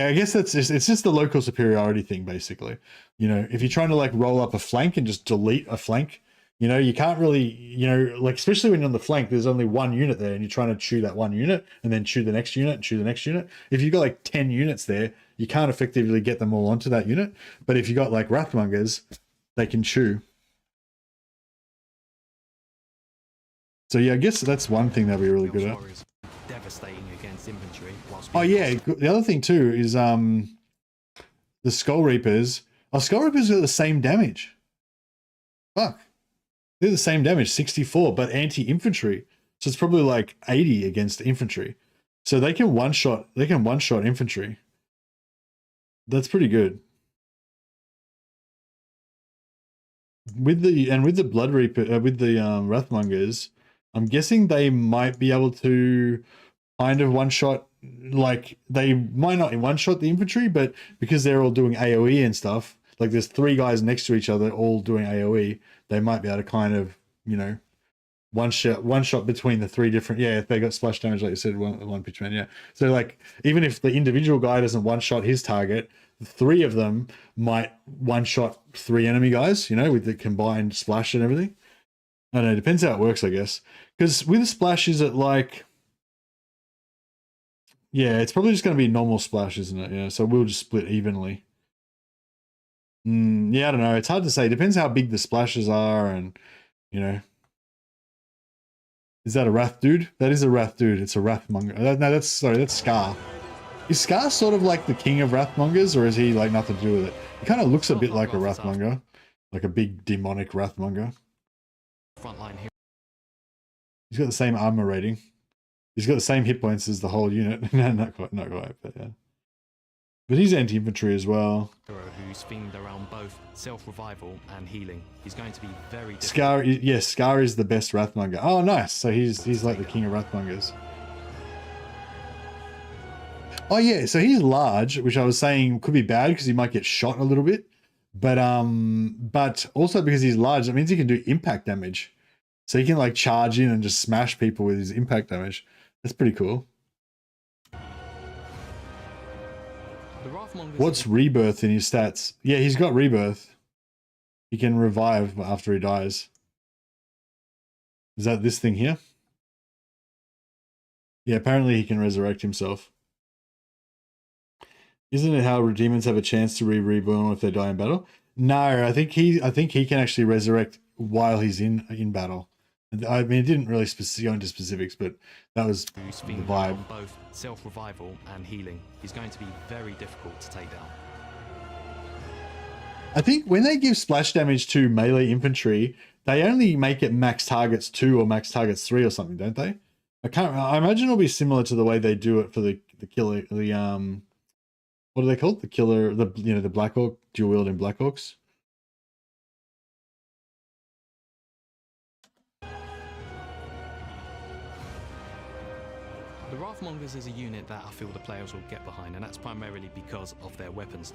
I guess it's just the local superiority thing, basically. You know, if you're trying to like roll up a flank and just delete a flank, you know, you can't really, you know, like, especially when you're on the flank, there's only one unit there and you're trying to chew that one unit and then chew the next unit and chew the next unit. If you've got like 10 units there, you can't effectively get them all onto that unit. But if you got like Wrathmongers, they can chew. So yeah, I guess that's one thing that we're really good at. Devastating against infantry. Oh yeah, the other thing too is the Skull Reapers. Oh, Skull Reapers are the same damage. Fuck. They're the same damage, 64, but anti-infantry. So it's probably like 80 against infantry. So they can one-shot infantry. That's pretty good. With the Blood Reaper, with the Wrathmongers, I'm guessing they might be able to kind of one-shot, like, they might not one-shot the infantry, but because they're all doing AoE and stuff, like there's 3 guys next to each other all doing AoE, they might be able to kind of, you know, one shot between the 3 different, yeah, if they got splash damage, like you said, one pitchman, yeah. So like, even if the individual guy doesn't one-shot his target, 3 of them might one-shot 3 enemy guys, you know, with the combined splash and everything. I don't know, it depends how it works, I guess. Because with the splash, is it like, yeah, it's probably just going to be normal splash, isn't it? Yeah, so we'll just split evenly. Yeah, I don't know. It's hard to say. It depends how big the splashes are and, you know. Is that a Wrath dude? That is a Wrath dude. It's a Wrathmonger. No, that's Scar. Is Scar sort of like the king of Wrathmongers, or is he like nothing to do with it? He kind of looks a bit like a Wrathmonger. Like a big demonic Wrathmonger. Frontline here. He's got the same armor rating. He's got the same hit points as the whole unit. No, not quite, but yeah. But he's anti-infantry as well. Who's themed around both self-revival and healing. He's going to be very difficult. Scar, yes, Scar is the best Wrathmonger. Oh, nice. So he's like the king of Wrathmongers. Oh yeah, so he's large, which I was saying could be bad because he might get shot a little bit. But also because he's large, that means he can do impact damage. So he can like charge in and just smash people with his impact damage. That's pretty cool. What's rebirth in his stats? Yeah, he's got rebirth. He can revive after he dies. Is that this thing here? Yeah, apparently he can resurrect himself. Isn't it how demons have a chance to reborn if they die in battle? No, I think he can actually resurrect while he's in battle. I mean, it didn't really go into specifics, but that was the vibe. Both self-revival and healing. He's going to be very difficult to take down. I think when they give splash damage to melee infantry, they only make it max targets 2 or max targets 3 or something, don't they? I imagine it'll be similar to the way they do it for the killer, what are they called? The killer, the Black Hawk, dual wielding Black Hawks. The Wrathmongers is a unit that I feel the players will get behind, and that's primarily because of their weapons.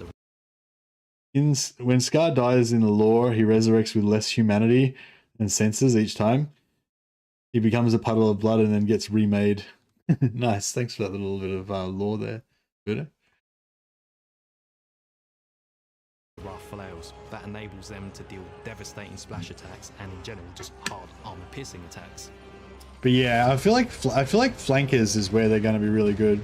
When Scar dies in the lore, he resurrects with less humanity and senses each time. He becomes a puddle of blood and then gets remade. Nice, thanks for that little bit of lore there, Buddha. Wrath flails that enables them to deal devastating splash attacks and in general just hard armor piercing attacks. But yeah, I feel like flankers is where they're going to be really good.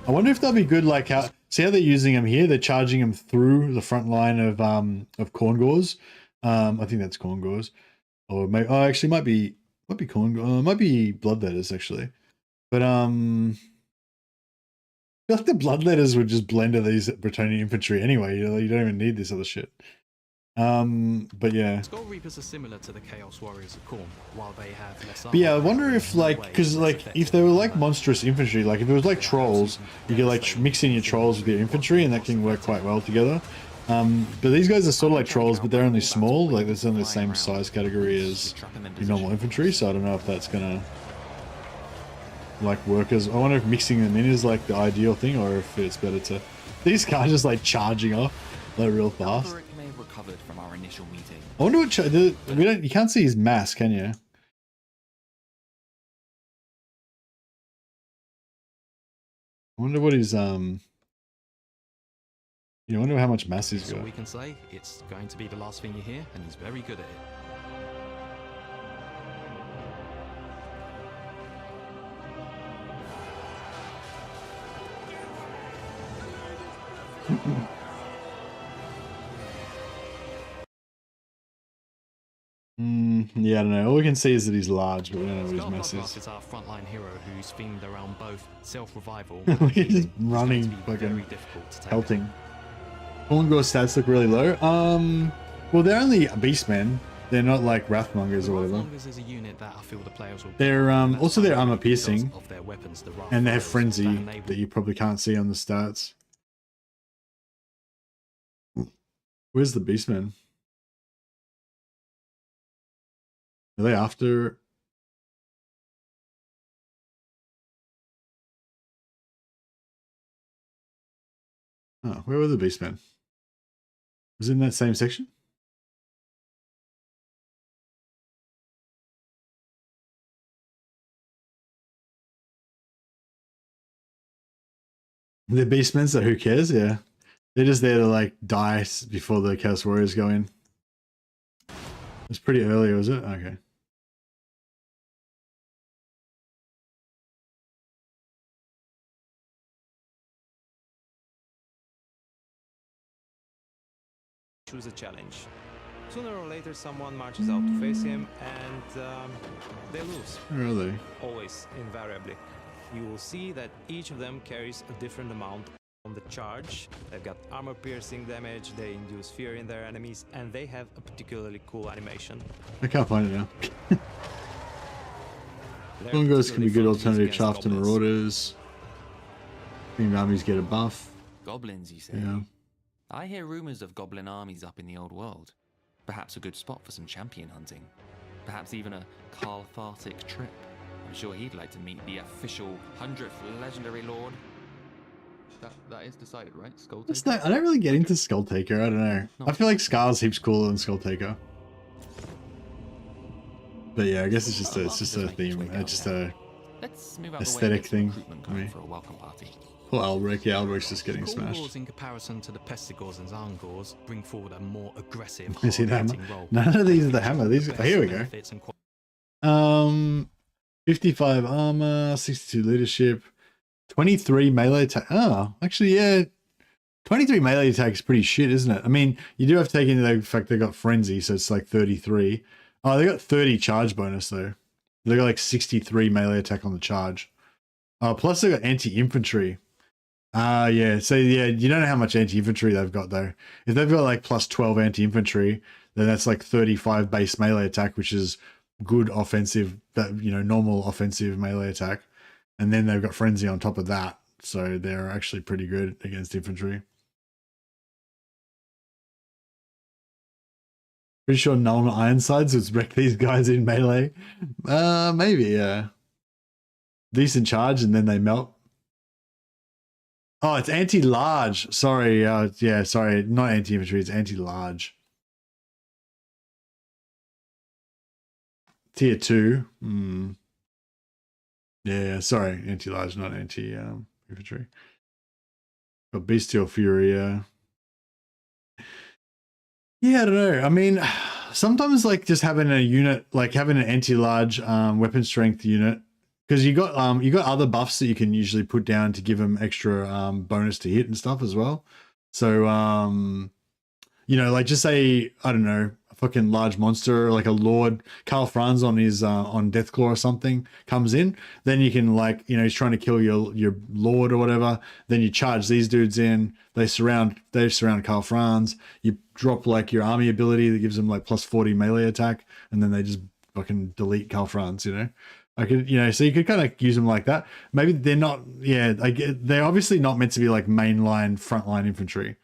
I wonder if they'll be good like how, see how they're using them here? They're charging them through the front line of Khorne Gors. I think that's Khorne Gors. Or maybe, oh, actually might be Khorne Gors. Might be Bloodletters actually. But I feel like the Bloodletters would just blend to these Bretonnian infantry anyway. You don't even need this other shit. But yeah. Skull Reapers are similar to the Chaos Warriors of Khorne, while they have less armor. But yeah, I wonder if like, because like if they were like monstrous infantry, like if it was like trolls, you could like mix in your trolls with your infantry, and that can work quite well together. But these guys are sort of like trolls, but they're only small. Like they're in the same size category as your normal infantry. So I don't know if that's gonna like work as. I wonder if mixing them in is like the ideal thing, or if it's better to. These guys just like charging off like real fast. Recovered from our initial meeting. I wonder what you can't see his mask, can you? I wonder what his you wonder how much mass he's So got. we can say it's going to be the last thing you hear, and he's very good at it. Yeah, I don't know. All we can see is that he's large, but we don't know what his mass Skulltaker is. is our frontline hero who's themed around both self-revival Look and at him just healing. running, It's going to be fucking very difficult to take pelting. Gorngor's stats look really low. Well, they're only beastmen. They're not like Wrathmongers or whatever. Wrathmongers is a unit that I feel the players will They're also they're armor piercing, of their weapons, the and they have Wrathfires frenzy that enable- that you probably can't see on the stats. Where's the beastmen? Are they after? Oh, where were the beastmen? Was it in that same section? The beastmen, so who cares? Yeah. They're just there to like die before the Chaos Warriors go in. It's pretty early, was it? Okay. Choose a challenge. Sooner or later, someone marches out to face him, and they lose. Really? Always, invariably. You will see that each of them carries a different amount on the charge. They've got armor-piercing damage, they induce fear in their enemies, and they have a particularly cool animation. I can't find it now. Gorngors can be good alternative chaff to Marauders. Green armies get a buff. Goblins, you say? Yeah. I hear rumors of goblin armies up in the old world. Perhaps a good spot for some champion hunting. Perhaps even a Carl Thartic trip. I'm sure he'd like to meet the official 100th legendary lord. That is decided, right? SKulltaker? I don't really get into SKulltaker. I don't know. I feel like Scar's heaps cooler than SKulltaker. But yeah, I guess it's just a theme. It's just a Let's move out aesthetic the way and thing get some recruitment for me. going for a welcome party. Poor Albrecht. Yeah, Albrecht's just getting The smashed. Gorngors, in comparison to the Pestigors and Zangors, bring forward a more aggressive, You see the hammer? hard-hitting role. None of these are the hammer. These. Oh, here we go. 55 armor, 62 leadership, 23 melee attack. Oh, actually, yeah. 23 melee attack is pretty shit, isn't it? I mean, you do have to take into the fact they got frenzy, so it's like 33. Oh, they got 30 charge bonus though. They got like 63 melee attack on the charge. Oh, plus they got anti-infantry. Yeah. So yeah, you don't know how much anti-infantry they've got though. If they've got like plus 12 anti-infantry, then that's like 35 base melee attack, which is good offensive, that normal offensive melee attack. And then they've got frenzy on top of that. So they're actually pretty good against infantry. Pretty sure Null Ironsides would wreck these guys in melee. Maybe, yeah. Decent charge and then they melt. Oh, it's anti-large. Sorry, yeah, sorry. Not anti-infantry, it's anti-large. Tier 2. Yeah, sorry. Anti-large, not anti-infantry. Got Bestial Fury, yeah. Yeah, I don't know. I mean, sometimes like just having a unit, like having an anti-large weapon strength unit, because you got other buffs that you can usually put down to give them extra bonus to hit and stuff as well. So like just say, I don't know, a fucking large monster like a Lord Karl Franz on his on Deathclaw or something comes in, then you can he's trying to kill your Lord or whatever. Then you charge these dudes in. They surround Karl Franz. You drop like your army ability that gives them like plus 40 melee attack, and then they just fucking delete Karl Franz. So you could kind of use them like that. Maybe they're not. Yeah, they're obviously not meant to be like mainline frontline infantry.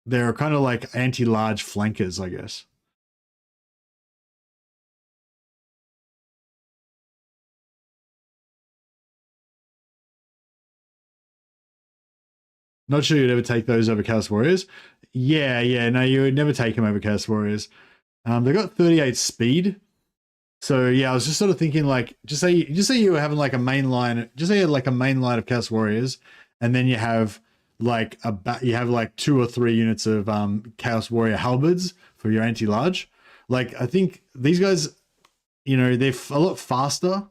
They're kind of like anti-large flankers, I guess. Not sure you'd ever take those over Chaos Warriors. Yeah, no, you would never take them over Chaos Warriors. They got 38 speed. So yeah, I was just sort of thinking like, just say you were having like a main line, just say you had like a main line of Chaos Warriors, and then you have like you have like 2 or 3 units of Chaos Warrior halberds for your anti-large. Like I think these guys, you know, they're a lot faster.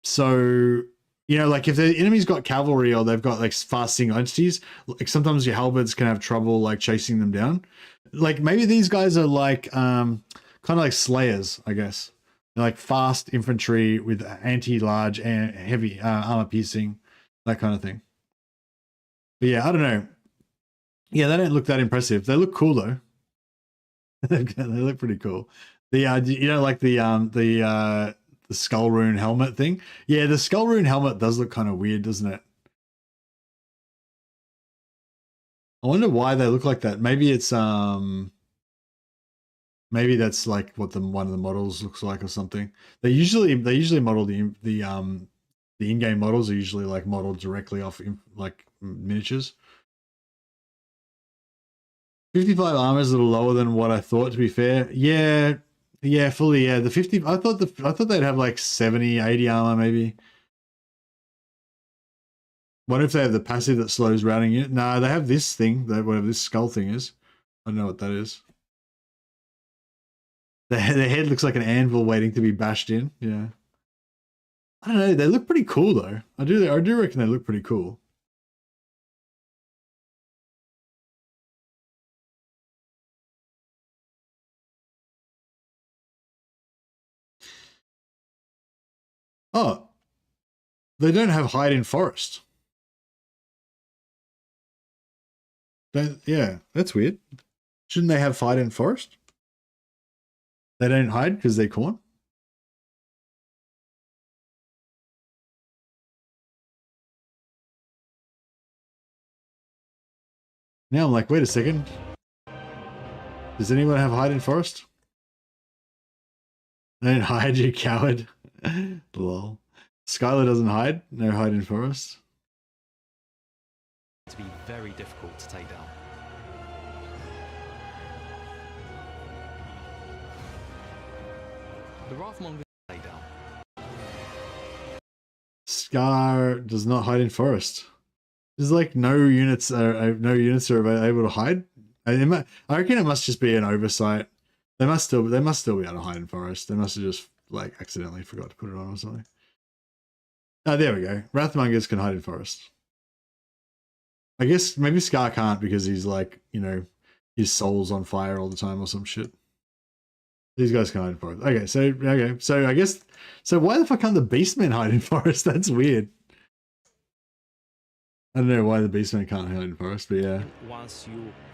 So, you know, like if the enemy's got cavalry or they've got like fast single entities, like sometimes your halberds can have trouble like chasing them down. Like maybe these guys are like kind of like slayers, I guess. They're like fast infantry with anti-large and heavy armor piercing, that kind of thing. But yeah, I don't know. Yeah, they don't look that impressive. They look cool though. They look pretty cool. The you know, like the skull rune helmet thing. Yeah, the skull rune helmet does look kind of weird, doesn't it? I wonder why they look like that. Maybe it's maybe that's like what one of the models looks like or something. They usually model the in-game models are usually like modeled directly off like miniatures. 55 armor is a little lower than what I thought, to be fair. Yeah, fully. Yeah, the 50. I thought they'd have like 70, 80 armor maybe. Wonder if they have the passive that slows routing it. Nah, they have this thing, whatever this skull thing is. I don't know what that is. The head looks like an anvil waiting to be bashed in. Yeah. I don't know. They look pretty cool though. I do reckon they look pretty cool. Oh, they don't have hide in forest. Yeah, that's weird. Shouldn't they have hide in forest? They don't hide because they're corn. Now I'm like, wait a second. Does anyone have hide in forest? They don't hide, you coward. Lol. Skylar doesn't hide. No hide in forest. To be very difficult to take down. The Wrathmonger take down. Scar does not hide in forest. There's like no units are able to hide. I reckon it must just be an oversight. They must still be able to hide in forest. They must have just like accidentally forgot to put it on or something. Oh, there we go. Wrathmongers can hide in forest. I guess maybe Scar can't because he's like, you know, his soul's on fire all the time or some shit. These guys can hide in forest. Okay, so I guess why the fuck can't the Beastmen hide in forest? That's weird. I don't know why the Beastmen can't hide in forest, but yeah.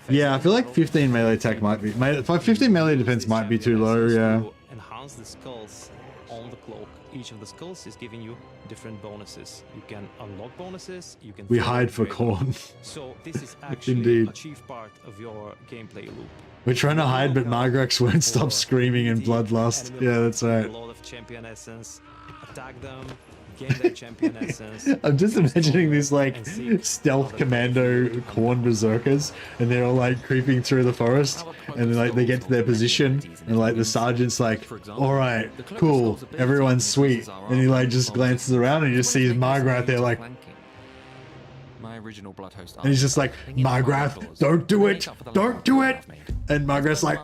Yeah, I feel like 15 melee attack might be 15 melee defense might be too low, yeah. Enhance the skulls on the cloak. Each of the skulls is giving you different bonuses. You can unlock bonuses, you can... We hide for corn. So this is actually Indeed. a chief part of your gameplay loop. We're trying to hide, but Margrax won't stop screaming in bloodlust. Yeah, that's right. A lot of champion essence. Attack them, gain their champion essence. I'm just imagining these like stealth commando corn berserkers, and they're all like creeping through the forest, and then like they get to their position, and like the sergeant's like, "All right, cool, everyone's sweet," and he like just glances around and he just sees Margrath there like. My original blood host, and he's just like, Margrath, don't do it, don't do it. And Margrath's like,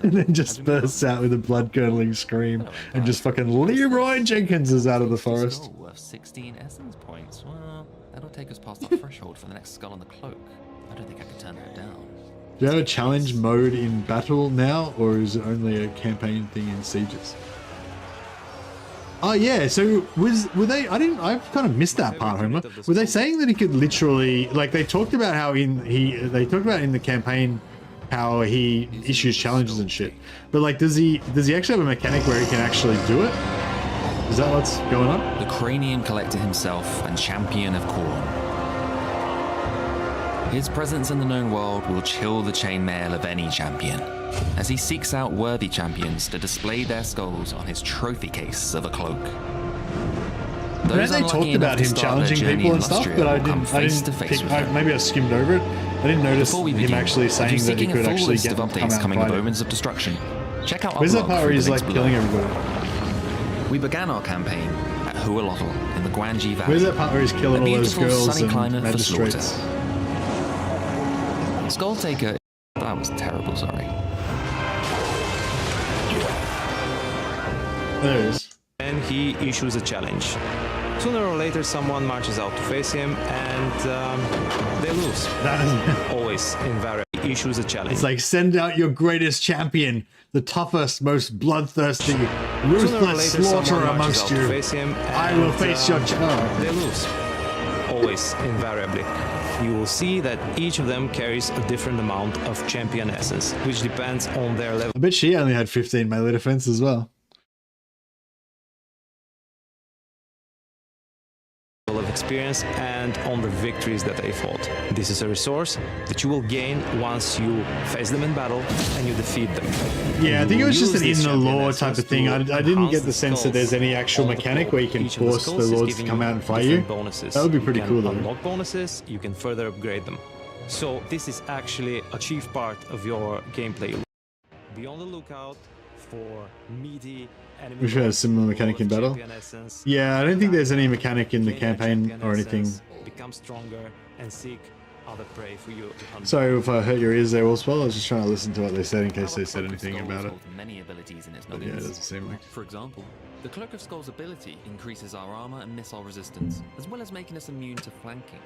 and then just bursts out with a blood-curdling scream, and just fucking Leroy Jenkins is out of the forest. Worth 16 essence points. Well, that'll take us past our threshold for the next skull on the cloak. I don't think I can turn that down. Do you have a challenge mode in battle now, or is it only a campaign thing in sieges? Oh yeah, so were they? I've kind of missed that part, Homer. Were they saying that he could literally, like, they talked about how they talked about in the campaign how he issues challenges and shit, but like, does he actually have a mechanic where he can actually do it? Is that what's going on? The Cranium Collector himself and champion of Khorne. His presence in the known world will chill the chainmail of any champion, as he seeks out worthy champions to display their skulls on his trophy case of a cloak. They talked about him challenging people and stuff, but I didn't maybe I skimmed over it. I didn't notice him actually saying that he could actually get them to come out and fight him. Omens of Destruction, Check out our Where's that blog part where through he's the like links killing below. everybody? We began our campaign at Lothern in the Guanji Valley. Where's that part where he's killing a all those beautiful girls sunny and climate for slaughter. magistrates? SKulltaker. That was terrible, sorry. There it is. And he issues a challenge. Sooner or later, someone marches out to face him, and they lose. Always, invariably, issues a challenge. It's like, send out your greatest champion, the toughest, most bloodthirsty, Sooner or ruthless later, slaughterer someone marches amongst out to you. face him, I will face your child. They lose. Always, invariably. You will see that each of them carries a different amount of champion essence, which depends on their level I bet she only had 15 melee defense as well. of experience and on the victories that they fought. This is a resource that you will gain once you face them in battle and you defeat them. Yeah, I think it was just an Use in this the champion lore type essence of thing. I to didn't enhance get the the sense that there's skulls any actual on the mechanic board. where you can Each of the force the skulls is lords to giving come you out and fight you. different bonuses. That would be pretty You cool can though. unlock bonuses, you can further upgrade them. So this is actually a chief part of your gameplay. Be on the lookout for meaty enemy. We should have a similar mechanic in battle. Yeah, I don't think there's any mechanic in the campaign or anything. Become stronger and seek other prey for you. Sorry if I hurt your ears there, Wolfswell. I was just trying to listen to what they said in case they said anything about it. Many abilities in its But yeah, it doesn't seem like. For example, the Cloak of Skull's ability increases our armor and missile resistance, as well as making us immune to flanking.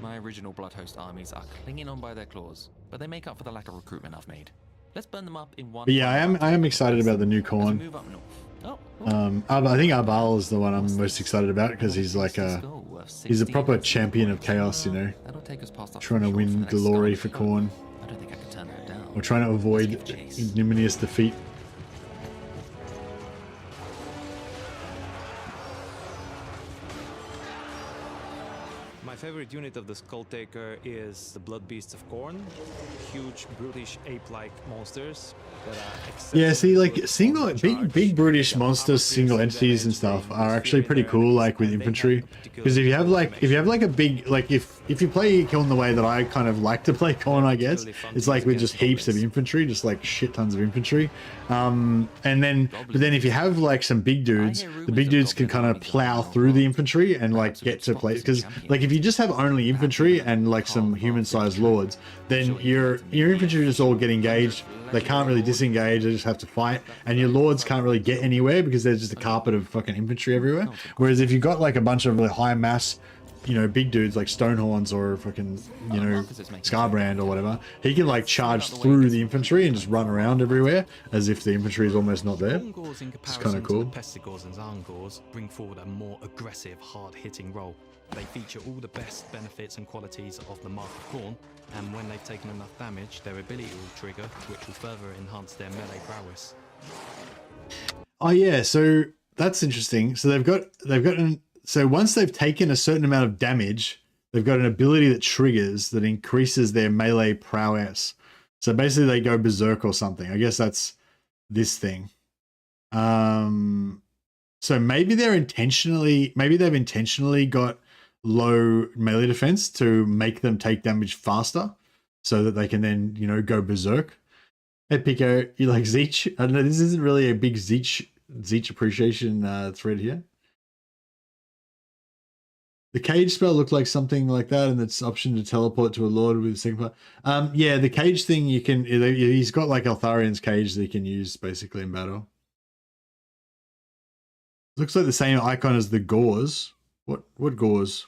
My original Bloodhost armies are clinging on by their claws, but they make up for the lack of recruitment I've made. Let's burn them up in one. But yeah, I am excited about the new Khorne. Move up north. I think Arbal is the one I'm most excited about because he's like he's a proper champion of chaos, you know. Trying to win glory for Khorne. I don't think I can turn that down. Or trying to avoid ignominious defeat. My favorite unit of the SKulltaker is the Blood Beasts of Khorne. Huge, brutish, ape-like monsters that are Yeah, see, like single big brutish monsters, single entities and stuff are actually pretty cool. Like with infantry, because if you have like a big if you play Khorne the way that I kind of like to play Khorne, I guess it's like with just heaps of infantry, just like shit tons of infantry. But then if you have like some big dudes, the big dudes can kind of plow through the infantry and like get to place. Because like if you just have only infantry and like some human-sized lords, then your infantry just all get engaged. They can't really disengage, they just have to fight, and your lords can't really get anywhere because there's just a carpet of fucking infantry everywhere. Whereas if you've got like a bunch of really high mass, you know, big dudes like Stonehorns or fucking, you know, Scarbrand or whatever, he can like charge through the infantry and just run around everywhere as if the infantry is almost not there. It's kind of cool. Pestigors and Zangors bring forward a more aggressive, hard-hitting role. They feature all the best benefits and qualities of the Mark of Khorne, and when they've taken enough damage, their ability will trigger, which will further enhance their melee prowess. Oh yeah, so that's interesting. So so once they've taken a certain amount of damage, they've got an ability that triggers that increases their melee prowess. So basically they go berserk or something. I guess that's this thing. So maybe they've intentionally got low melee defense to make them take damage faster so that they can then, you know, go berserk. Hey Pico, you like Zeech? I don't know, this isn't really a big Zeech appreciation thread here. The cage spell looked like something like that, and it's option to teleport to a lord with a second part. Yeah, the cage thing you can, he's got like Altharion's cage that he can use basically in battle. Looks like the same icon as the Gores. What Gores?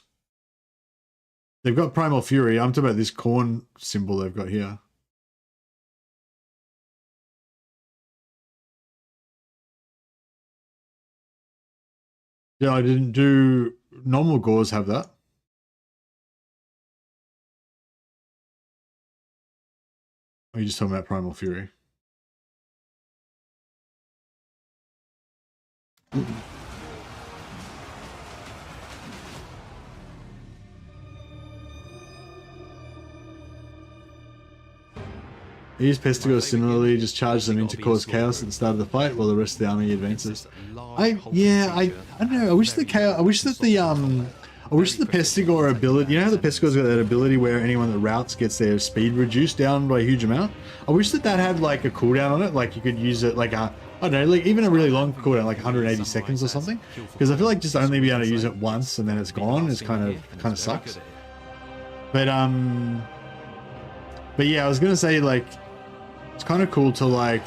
They've got Primal Fury. I'm talking about this Khorne symbol they've got here. Yeah, I didn't do... Normal Gores have that. Or are you just talking about Primal Fury? Use Pestigor similarly, just charge them in to cause chaos at the start of the fight while the rest of the army advances. I don't know. I wish that I wish the Pestigore ability, you know how the Pestigore's got that ability where anyone that routes gets their speed reduced down by a huge amount? I wish that had like a cooldown on it, like you could use it like a, I don't know, like even a really long cooldown, like 180 seconds or something. Because I feel like just only being able to use it once and then it's gone is kind of sucks. But yeah, I was gonna say like it's kind of cool to like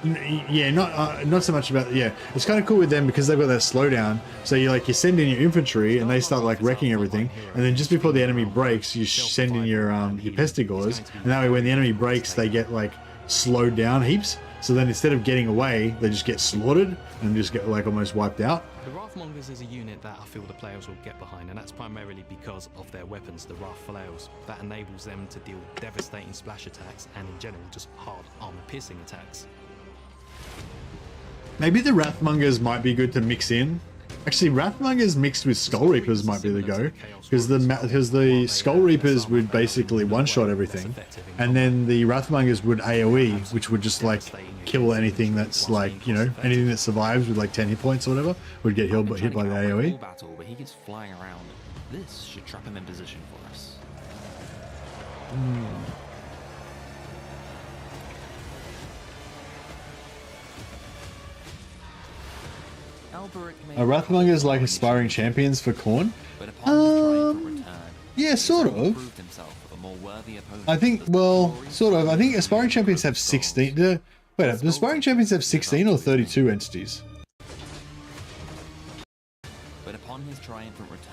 yeah, not so much about, yeah, it's kind of cool with them because they've got that slowdown. So you send in your infantry and they start like wrecking everything, and then just before the enemy breaks, you send in your Pestigores, and that way when the enemy breaks, they get like slowed down heaps. So then instead of getting away, they just get slaughtered and just get like almost wiped out. The Wrathmongers is a unit that I feel the players will get behind, and that's primarily because of their weapons, the Wrath Flails. That enables them to deal devastating splash attacks and in general just hard armor-piercing attacks. Maybe the Wrathmongers might be good to mix in. Actually, Wrathmongers mixed with Skull Reapers might be the go, because the Skull Reapers would basically one-shot everything, and then the Wrathmongers would AoE, which would just like kill anything that's like, you know, anything that survives with like 10 hit points or whatever would get hit by the AoE. Battle, but he keeps flying around. This should trap him in position for us. Are Wrathmongers like aspiring champions for Khorne? Yeah, sort of. I think, well, sort of. I think aspiring champions have 16. Wait, do aspiring champions have 16 or 32 entities?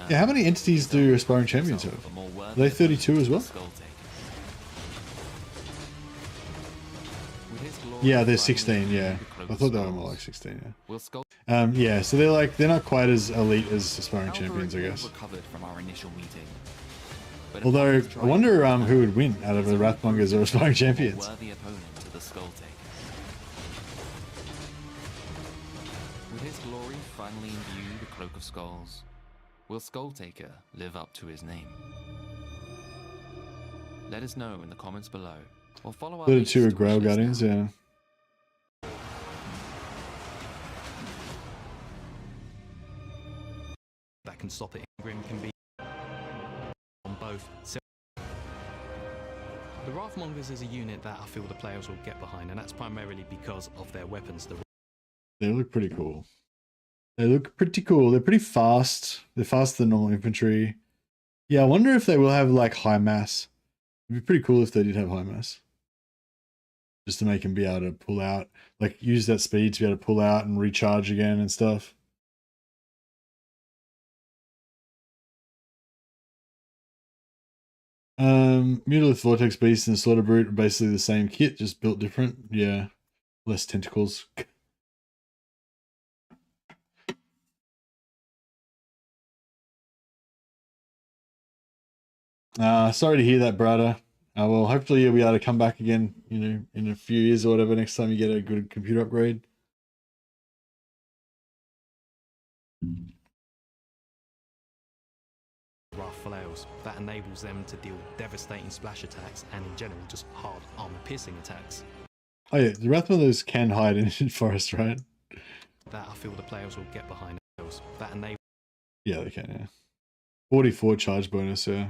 Yeah, how many entities do aspiring champions have? Are they 32 as well? Yeah, they're 16, yeah. I thought they were more like 16, yeah. Yeah, so they're not quite as elite as aspiring champions, I guess. Although, I wonder who would win out of the Wrathmongers or aspiring champions. With his glory finally in view, the Cloak of Skulls, will SKulltaker live up to his name? Let us know in the comments below, or follow our 32 are Grail Guardians, yeah. That can stop it. Grim can be on both. The Wrathmongers is a unit that I feel the players will get behind, and that's primarily because of their weapons. They look pretty cool. They look pretty cool. They're pretty fast. They're faster than normal infantry. Yeah, I wonder if they will have like high mass. It'd be pretty cool if they did have high mass. Just to make them be able to pull out, like use that speed to be able to pull out and recharge again and stuff. Mutolith Vortex Beast and Slaughter Brute are basically the same kit, just built different. Yeah, less tentacles. Sorry to hear that, brother. Well, hopefully you'll be able to come back again, you know, in a few years or whatever, next time you get a good computer upgrade. Wrath Flails. That enables them to deal devastating splash attacks and in general just hard armor-piercing attacks. Oh yeah, the Wrathmongers can hide in forest, right? That I feel the players will get behind. That enable. Yeah, they can, yeah. 44 charge bonus, yeah.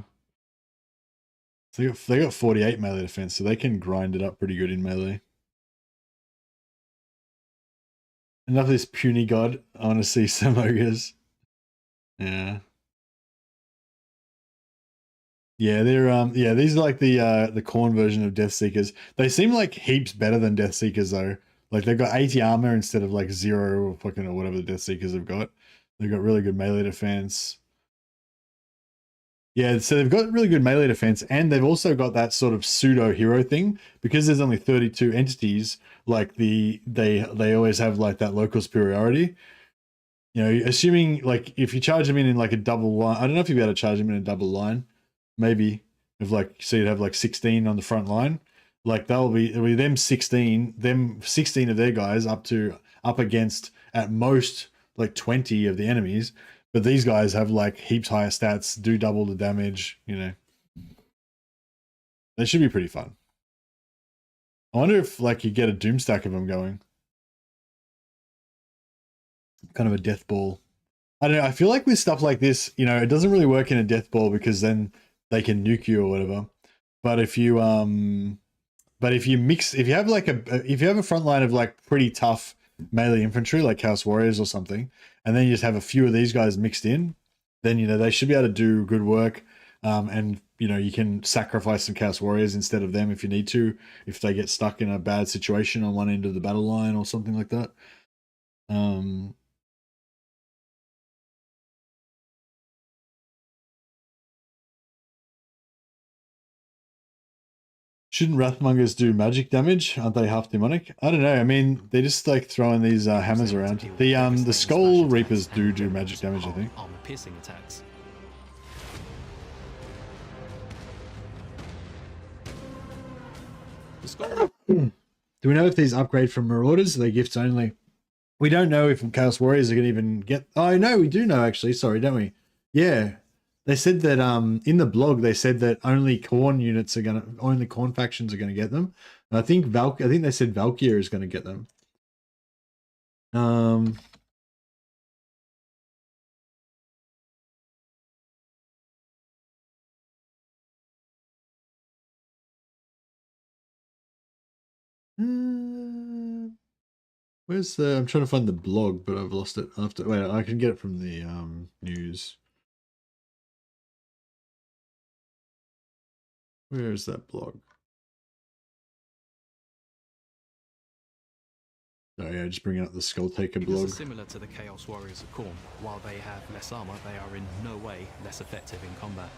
So they got 48 melee defense, so they can grind it up pretty good in melee. Enough of this puny god. I want to see some ogres. Yeah. Yeah, they're yeah, these are like the Khorne version of Deathseekers. They seem like heaps better than Deathseekers though. Like they've got 80 armor instead of like 0 or fucking or whatever the Deathseekers have got. They've got really good melee defense. Yeah, so they've got really good melee defense, and they've also got that sort of pseudo hero thing because there's only 32 entities. Like they always have like that local superiority. You know, assuming like if you charge them in like a double line, I don't know if you'd be able to charge them in a double line. Maybe if like so you'd have like 16 on the front line. Like it'll be them 16 of their guys up against at most like 20 of the enemies. But these guys have like heaps higher stats, do double the damage, you know. They should be pretty fun. I wonder if like you get a doom stack of them going. Kind of a death ball. I don't know. I feel like with stuff like this, you know, it doesn't really work in a death ball because then they can nuke you or whatever. But if you if you have like if you have a front line of like pretty tough melee infantry like Chaos Warriors or something, and then you just have a few of these guys mixed in, then you know they should be able to do good work. And you know, you can sacrifice some Chaos Warriors instead of them if you need to, if they get stuck in a bad situation on one end of the battle line or something like that. Shouldn't Wrathmongers do magic damage? Aren't they half demonic? I don't know. I mean, they just like throwing these hammers around. The Skull Reapers do magic damage, I think. Armor piercing attacks. Do we know if these upgrade from Marauders? Are they gifts only? We don't know if Chaos Warriors are going to even get... Oh, no, we do know, actually. Sorry, don't we? Yeah. They said that in the blog, they said that only Khorne units are going to... Only Khorne factions are going to get them. And I think they said Valkyr is going to get them. Where's the... I'm trying to find the blog, but I've lost it. Wait, I can get it from the news. Where is that blog? Oh yeah, just bringing up the SKulltaker blog. Similar to the Chaos Warriors of Khorne, while they have less armor, they are in no way less effective in combat.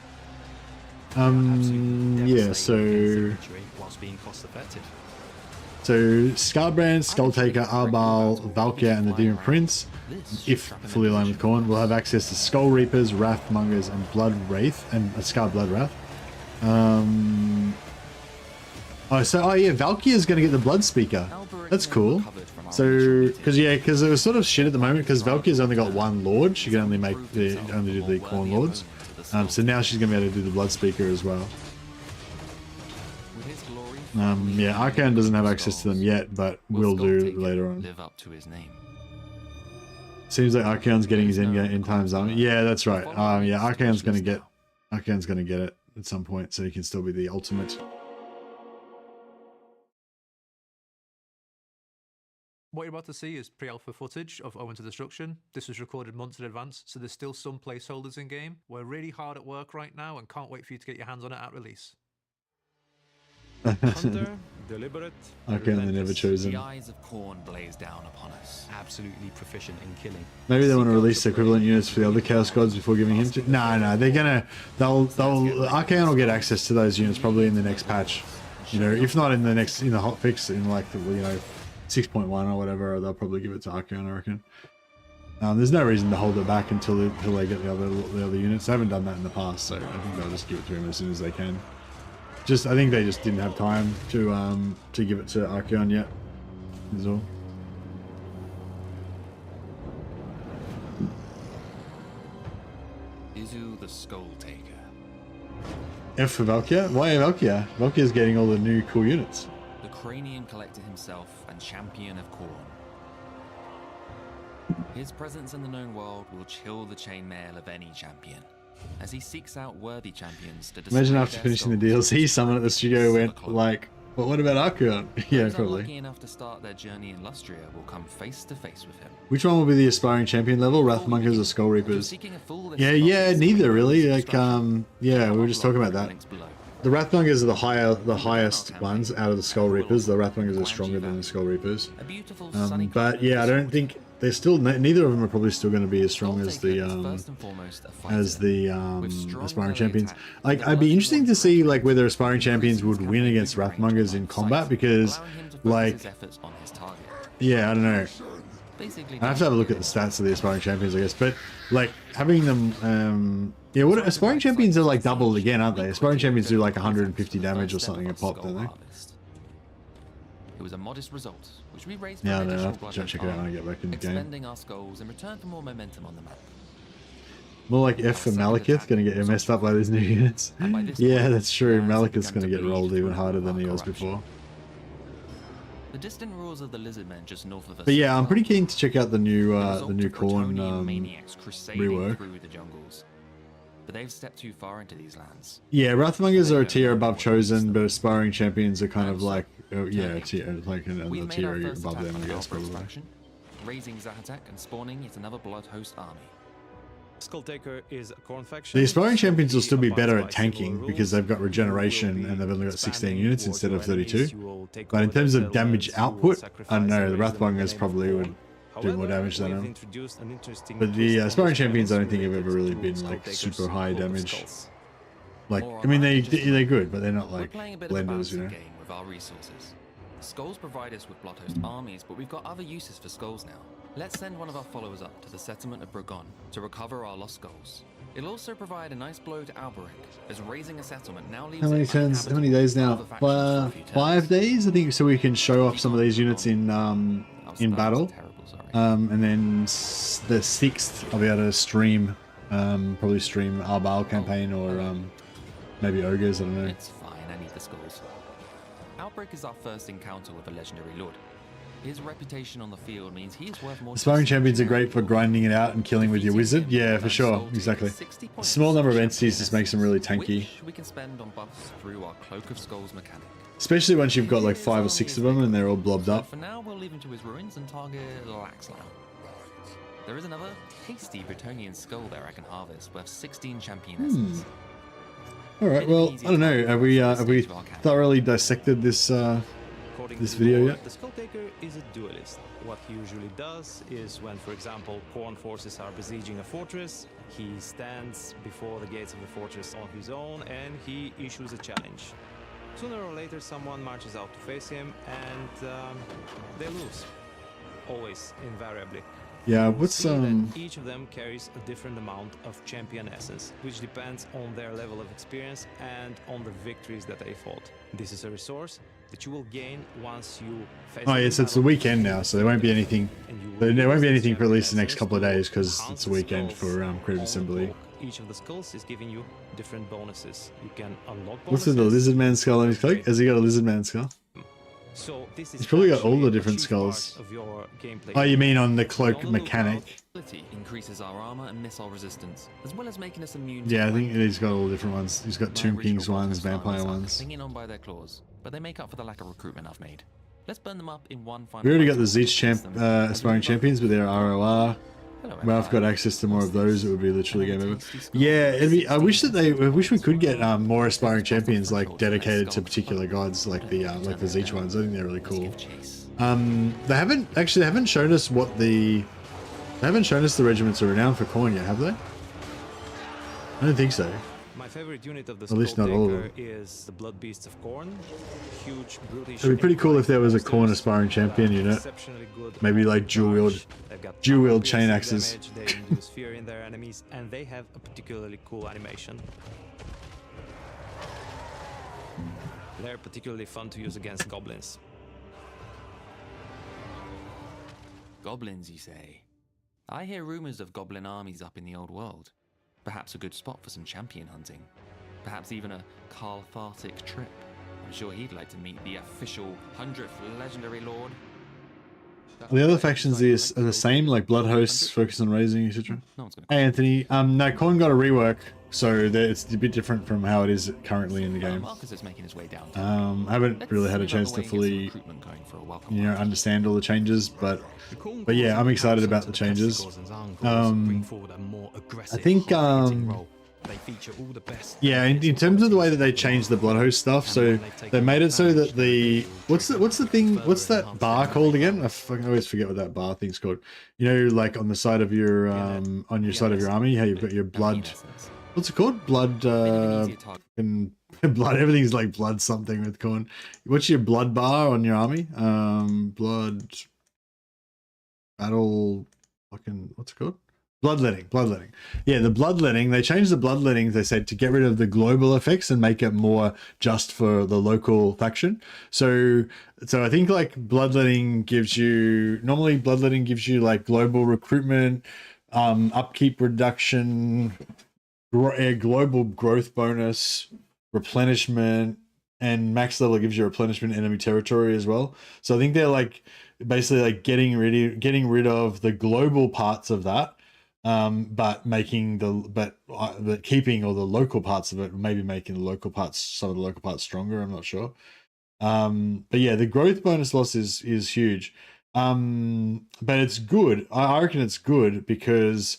Yeah, so... Whilst being cost effective. So, Scarbrand, SKulltaker, Arbal, Valkyr, and the Demon Prince, if fully aligned with Khorne, will have access to Skull Reapers, Wrathmongers, and Blood Wraith, and Scar Blood Wrath. Oh, yeah, Valkyr is going to get the Blood Speaker. That's cool. So, because it was sort of shit at the moment, because Valkyr's only got one Lord. She can only do the Khorne Lords. So now she's going to be able to do the Blood Speaker as well. Yeah, Archaon doesn't have access to them yet, but will do later on. Live up to his name. Seems like Archaon's getting his end times armor. Yeah, that's right. Yeah, Archaon's gonna get it at some point, so he can still be the ultimate. What you're about to see is pre-alpha footage of Owen to Destruction. This was recorded months in advance, so there's still some placeholders in game. We're really hard at work right now and can't wait for you to get your hands on it at release. Hunter, deliberate, Archaon, they never chosen. The eyes of Khorne blaze down upon us. Absolutely proficient in killing. Maybe they want to release equivalent units for the other Chaos Gods before giving him to... No, they'll Archaon will get access to those units probably in the next patch. You know, if not in the hotfix, in like the, 6.1 or whatever, they'll probably give it to Archaon, I reckon. There's no reason to hold it back until they get the other units. They haven't done that in the past, so I think they'll just give it to him as soon as they can. I think they just didn't have time to give it to Archaon yet. Is all. Izu the SKulltaker. F for Valkyr? Why Valkyr? Valkyr's getting all the new cool units. The Cranian Collector himself and champion of Khorne. His presence in the known world will chill the chainmail of any champion, as he seeks out worthy champions to imagine after finishing the DLC, someone at the studio went like, "But what about Archaon?" Yeah, probably. Lucky enough to start their journey in Lustria will come face to face with him. Which one will be the aspiring champion level? Wrathmongers or Skull Reapers? Yeah, neither really. Like, yeah, we were just talking about that. The Wrathmongers are the highest ones out of the Skull Reapers. The Wrathmongers are stronger than the Skull Reapers. But yeah, I don't think they're still. Neither of them are probably still going to be as strong as the aspiring champions. Like, I'd be interesting to see like whether aspiring champions would win against Wrathmongers in combat, because like, yeah, I don't know. I have to have a look at the stats of the aspiring champions, I guess. But like having them, yeah, what aspiring champions are like doubled again, aren't they? Aspiring champions do like 150 damage or something a pop, don't they? It was a modest result, which we raised. Yeah, no, I'll have to check it out when I get back in the game. Expending our skulls in return for more momentum on the map. More like F for Malekith, gonna get messed up by these new units. Yeah, that's true. Malekith's gonna get rolled even harder than he was before. The distant roars of the lizardmen just north of us. But yeah, I'm pretty keen to check out the new Khorne maniacs crusading rework. through the jungles. But they've stepped too far into these lands. Yeah, Wrathmongers are a tier above Chosen, but aspiring champions are kind of like, yeah, tier, like another tier above them, I guess, probably. Raising Zahatek and spawning yet another blood host army. SKulltaker is a Khorne faction. The aspiring champions will still be better at tanking because they've got regeneration and they've only got 16 units instead of 32. But in terms of damage output, I don't know, the Wrathmongers probably would do more damage than them. But the aspiring champions, I don't think have ever really been like super high damage. Like, I mean, they're good, but they're not like blenders, you know. With our resources. Skulls provide us with blood host armies, but we've got other uses for skulls now. Let's send one of our followers up to the settlement of Bragon to recover our lost skulls. It'll also provide a nice blow to Alberic, as raising a settlement now leaves How many turns? How many days now? 5 days, I think, so we can show off some of these units in battle. And then the 6th, I'll be able to stream, probably stream Arbal campaign or maybe Ogres, I don't know. It's fine, I need the skulls. Outbreak is our first encounter with a legendary lord. His reputation on the field means he is worth more. Aspiring champions are great for grinding it out and killing with your wizard. Yeah, for sure, exactly. A small number of entities just makes them really tanky. We can spend on buffs through our Cloak of Skulls mechanic. Especially once you've got like 5 or 6 of them and they're all blobbed up. For now, we'll leave him to his ruins and target Laxland. There is another tasty Bretonian skull there I can harvest, worth 16 championesses. Alright, well, I don't know, have we thoroughly dissected this this video yet? The SKulltaker is a duelist. What he usually does is when, for example, Khorne forces are besieging a fortress, he stands before the gates of the fortress on his own and he issues a challenge. Sooner or later someone marches out to face him and they lose. Always, invariably. Yeah, what's each of them carries a different amount of champion essence, which depends on their level of experience and on the victories that they fought. This is a resource that you will gain once you face. Oh yes, it's the weekend now, so there won't be anything. There won't be anything released the next couple of days because it's a weekend for Creative Assembly. Each of the skulls is giving you different bonuses. You can unlock bonuses. What's with the lizard man skull on his cloak? Has he got a lizard man skull? So this is He's probably got all the different skulls. Of your gameplay. Oh, you mean on the cloak mechanic? Increases our armor and missile resistance, as well as making us immune. Yeah, I think he's got all different ones. He's got Tomb King's ones, Vampire ones. Clinging on by their claws, but they make up for the lack of recruitment I've made. Let's burn them up in one final. We already got the Zeech aspiring champions with their ROR. Well, I've got access to more of those. It would be literally game over. Yeah, it'd be. I wish we could get more aspiring champions like dedicated to particular gods, like the Zeech ones. I think they're really cool. They haven't shown us what the regiments are renowned for Khorne yet, have they? I don't think so. My favorite unit of the At least not all of them. is the Blood Beasts of Khorne. Huge brutish. It'd be pretty cool if there was a Khorne aspiring champion unit. Maybe like dual wield chain axes. They induce fear in their enemies, and they have a particularly cool animation. They're particularly fun to use against goblins. Goblins, you say? I hear rumors of goblin armies up in the old world. Perhaps a good spot for some champion hunting. Perhaps even a Karl-Thartic trip. I'm sure he'd like to meet the official 100th legendary lord. The other factions are the same, like Blood Hosts, focus on raising, etc. Hey Anthony, no, Khorne got a rework, so it's a bit different from how it is currently in the game. Marcus is making his way down. I haven't really had a chance to fully, understand all the changes, but yeah, I'm excited about the changes. I think they feature all the best. Yeah, in terms of the way that they changed the Blood Host stuff, so they made it so that what's that bar called again? I always forget what that bar thing's called. You know, like on the side of your side of your army, how you've got your blood. What's it called? Blood. Blood. Everything's like blood something with Khorne. What's your blood bar on your army? Blood. Battle. Fucking. What's it called? Bloodletting. Yeah, the bloodletting. They changed the bloodletting, they said, to get rid of the global effects and make it more just for the local faction. So I think like bloodletting gives you like global recruitment, upkeep reduction, global growth bonus, replenishment, and max level gives you replenishment enemy territory as well. So I think they're like basically like getting rid of the global parts of that, but making but keeping all the local parts of it, maybe making the local parts, some of the local parts stronger. I'm not sure. But yeah, the growth bonus loss is huge. But it's good. I reckon it's good because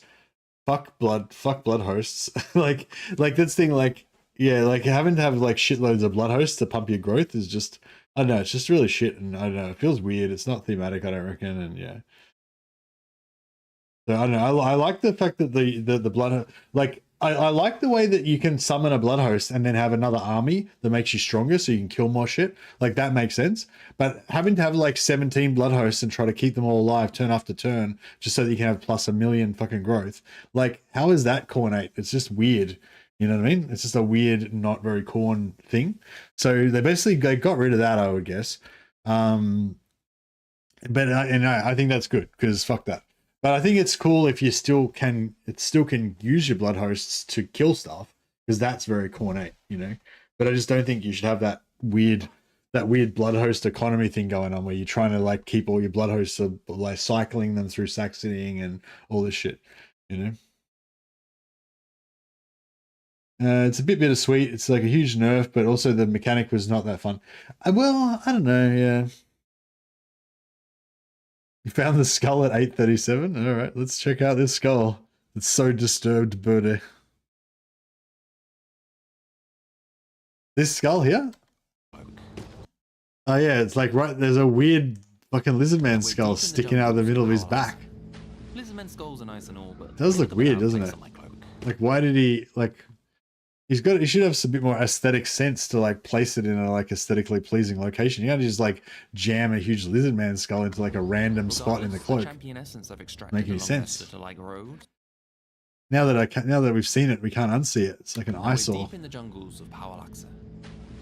fuck blood hosts. like this thing, like, yeah, like having to have like shitloads of blood hosts to pump your growth is just, I don't know, it's just really shit, and I don't know, it feels weird. It's not thematic, I don't reckon, and yeah. So I don't know. I like the fact that the blood, like I like the way that you can summon a blood host and then have another army that makes you stronger, so you can kill more shit. Like that makes sense. But having to have like 17 blood hosts and try to keep them all alive turn after turn, just so that you can have plus 1 million fucking growth. Like, how is that cornate? It's just weird. You know what I mean? It's just a weird, not very corn thing. So they got rid of that, I would guess. But I think that's good, because fuck that. But I think it's cool if you still can use your blood hosts to kill stuff, because that's very cornate, you know. But I just don't think you should have that weird blood host economy thing going on, where you're trying to like keep all your blood hosts, like cycling them through saxoning and all this shit, you know. It's a bit bittersweet. It's like a huge nerf, but also the mechanic was not that fun. Well, I don't know. Yeah. You found the skull at 837? All right, let's check out this skull. It's so disturbed, birdie. This skull here? Oh yeah, it's like right, there's a weird fucking lizard man skull sticking out of the middle of his back. Lizardman skulls are nice and all, but it does look weird, doesn't it? Like, why did he, like, he should have some bit more aesthetic sense to like place it in a like aesthetically pleasing location. You can't just like jam a huge lizard man skull into like a random spot in the cloak. Make any sense? Now that we've seen it, we can't unsee it. It's like an eyesore. Deep in the jungles of Powerlaxa.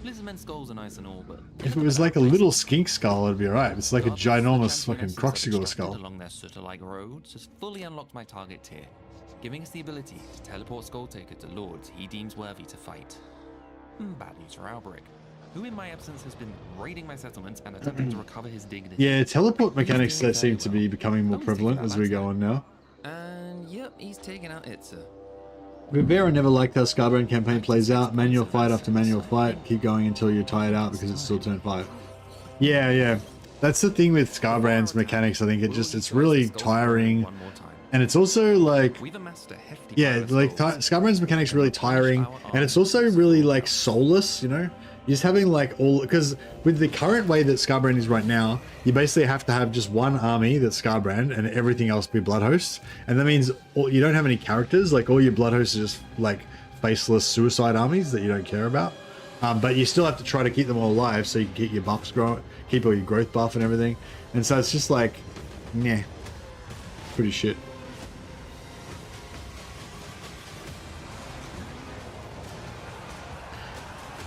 Lizardmen skulls are nice and all, but if it was like a little skink skull, it'd be alright. It's like a ginormous fucking Croxigore skull. Along their sooter-like roads has fully unlocked my target tier, giving us the ability to teleport SKulltaker to lords he deems worthy to fight. Bad news for Alberic, who in my absence has been raiding my settlements and attempting to recover his dignity. Yeah, teleport mechanics that seem to be becoming more prevalent as we go on now. And yep, he's taking out Itza. Rivera never liked how Scarbrand campaign plays out. Manual fight after manual fight. Keep going until you're tired out because it's still turn 5. Yeah. That's the thing with Scarbrand's mechanics. I think it's really tiring. And it's also like, yeah, like Scarbrand's mechanics are really tiring, and it's also really like soulless, you know? You're just having like all, because with the current way that Scarbrand is right now, you basically have to have just one army that's Scarbrand and everything else be blood hosts. And that means you don't have any characters, like all your blood hosts are just like faceless suicide armies that you don't care about. But you still have to try to keep them all alive so you can keep your buffs growing, keep all your growth buff and everything. And so it's just like, meh, pretty shit.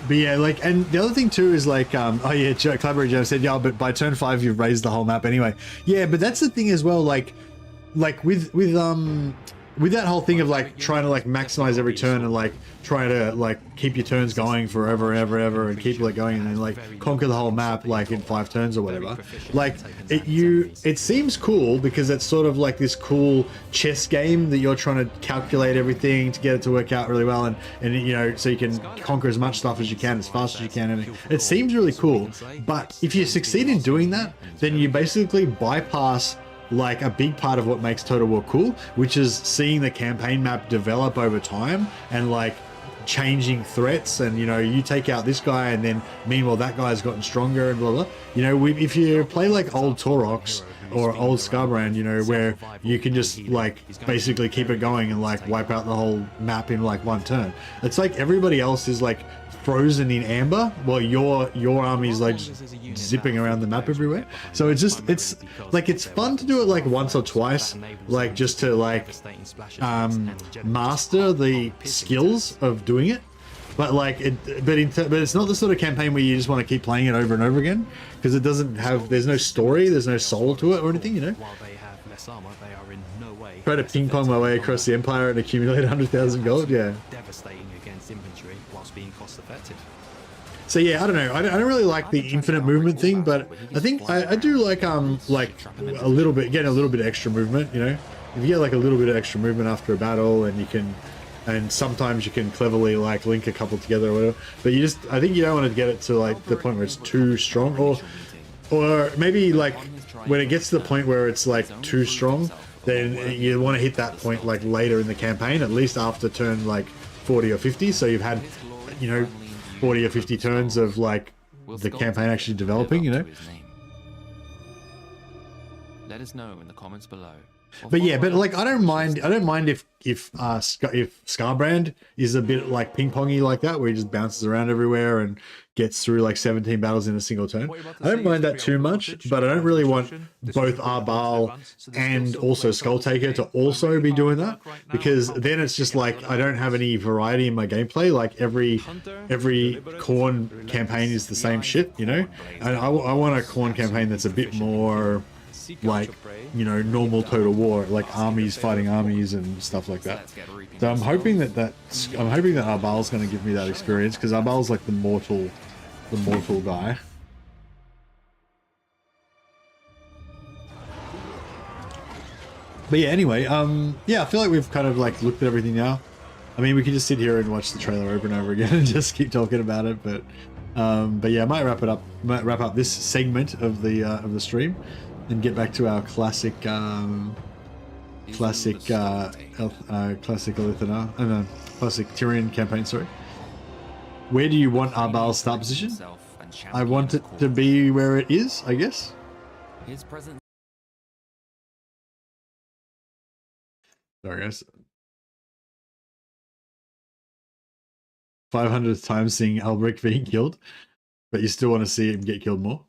But yeah, like, and the other thing too is like, oh yeah, Collaborator Joe said, yeah, but by turn 5 you've raised the whole map anyway. Yeah, but that's the thing as well, like with that whole thing of like trying to like maximize every turn and like try to like keep your turns going forever and ever and keep like going and then like conquer the whole map like in 5 turns or whatever. Like it seems cool because it's sort of like this cool chess game that you're trying to calculate everything to get it to work out really well and you know, so you can conquer as much stuff as you can as fast as you can, and it seems really cool. But if you succeed in doing that, then you basically bypass like a big part of what makes Total War cool, which is seeing the campaign map develop over time and like changing threats, and you know, you take out this guy and then meanwhile that guy's gotten stronger and blah blah. You know, if you play like old Taurox or old Scarbrand, you know, where you can just like basically keep it going and like wipe out the whole map in like 1 turn. It's like everybody else is like frozen in amber while your army's like zipping around the map everywhere. So it's just, it's like, it's fun to do it like once or twice, like just to like master the skills of doing it. But like but it's not the sort of campaign where you just want to keep playing it over and over again, because it doesn't have, there's no story, there's no soul to it or anything, you know. While they have less armor, they are in no way try to ping pong my way across the empire and accumulate 100,000 gold. Yeah, devastating against infantry whilst being cost effective. So yeah, I don't know. I don't really like the infinite movement thing, but I think I do like a little bit, getting a little bit of extra movement. You know, if you get like a little bit of extra movement after a battle, and you can, and sometimes you can cleverly like link a couple together or whatever. But you just, I think you don't want to get it to like the point where it's too strong, or maybe like when it gets to the point where it's like too strong, then you want to hit that point like later in the campaign, at least after turn like 40 or 50. So you've had, you know, 40 or 50 turns of like the campaign actually developing, you know. Let us know in the comments below. But yeah, but like I don't mind if Scarbrand is a bit like ping-pongy like that, where he just bounces around everywhere and gets through like 17 battles in a single turn. I don't mind that too much, but I don't really want both Arbal and also Skulltaker to also be doing that, because then it's just like I don't have any variety in my gameplay. Like every Khorne campaign is the same shit, you know. And I want a Khorne campaign that's a bit more like, you know, normal Total War, like armies fighting armies and stuff like that. So I'm hoping that Arbal's going to give me that experience, because Arbal's like the mortal guy. But yeah, anyway, yeah, I feel like we've kind of like looked at everything now. I mean, we could just sit here and watch the trailer over and over again and just keep talking about it, but yeah, I might wrap up this segment of the stream and get back to our classic Tyrion, classic Tyrion campaign. Sorry. Where do you want Arbal's start position? I want it to be where it is, I guess. Sorry, guys. 500th time seeing Albrecht being killed, but you still want to see him get killed more.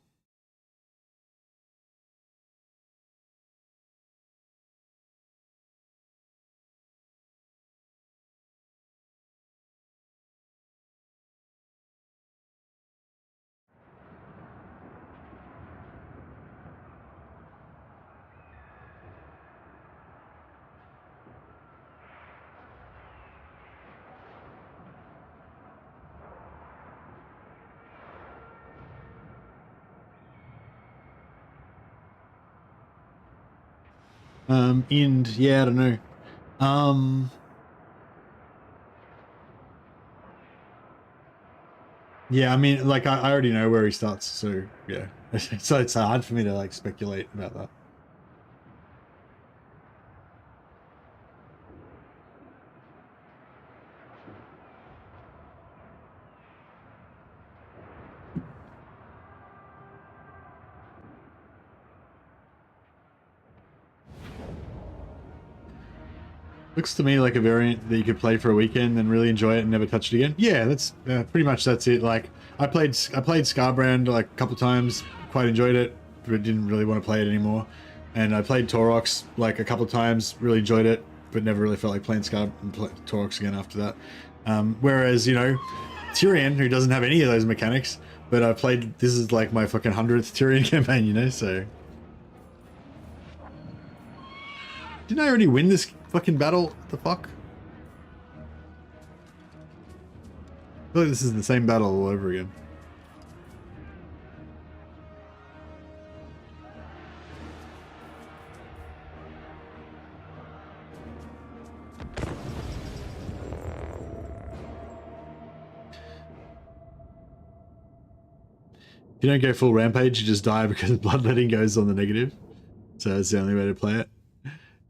Yeah, I don't know. Yeah, I mean, like I already know where he starts, so yeah. So it's hard for me to like speculate about that. Looks to me like a variant that you could play for a weekend and really enjoy it and never touch it again. Yeah, that's pretty much that's it. Like I played Scarbrand like a couple times, quite enjoyed it, but didn't really want to play it anymore. And I played Taurox like a couple times, really enjoyed it, but never really felt like playing Taurox again after that. Whereas, you know, Tyrion, who doesn't have any of those mechanics, but I played, this is like my fucking 100th Tyrion campaign, you know, so. Didn't I already win this fucking battle? What the fuck? I feel like this is the same battle all over again. If you don't go full rampage, you just die because bloodletting goes on the negative. So that's the only way to play it.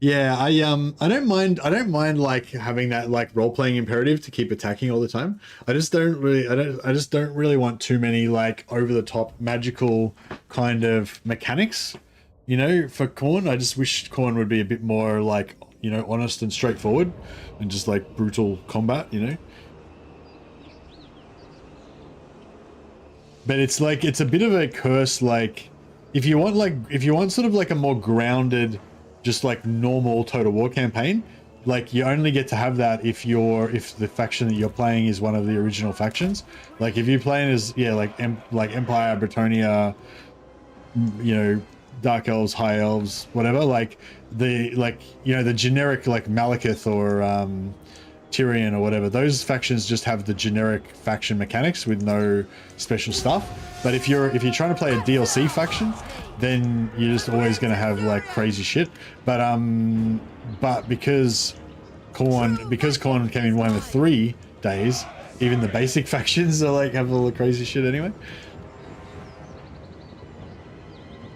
Yeah, I don't mind like having that like role-playing imperative to keep attacking all the time. I just don't really want too many like over-the-top magical kind of mechanics, you know, for Khorne. I just wish Khorne would be a bit more like, you know, honest and straightforward and just like brutal combat, you know. But it's like, it's a bit of a curse. Like if you want sort of like a more grounded, just like normal Total War campaign, like you only get to have that if the faction that you're playing is one of the original factions. Like if you're playing as, yeah, like Empire, Bretonnia, you know, Dark Elves, High Elves, whatever, like the, like, you know, the generic like Malekith or Tyrion or whatever, those factions just have the generic faction mechanics with no special stuff. But if you're trying to play a DLC faction, then you're just always going to have like crazy shit. But because Khorne came in one of 3 days, even the basic factions are like have all the crazy shit anyway.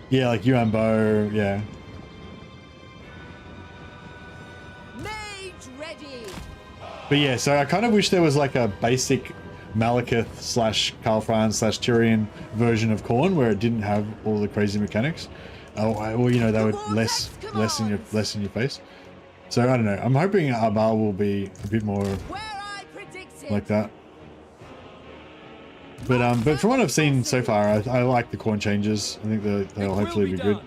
Yeah, like Yuan Bo, yeah. But yeah, so I kind of wish there was like a basic Malekith / Karl Franz / Tyrion version of Khorne where it didn't have all the crazy mechanics, or you know, they would less in your face. So I don't know. I'm hoping Arbal will be a bit more like that. But from what I've seen so far, I like the Khorne changes. I think they'll hopefully be good.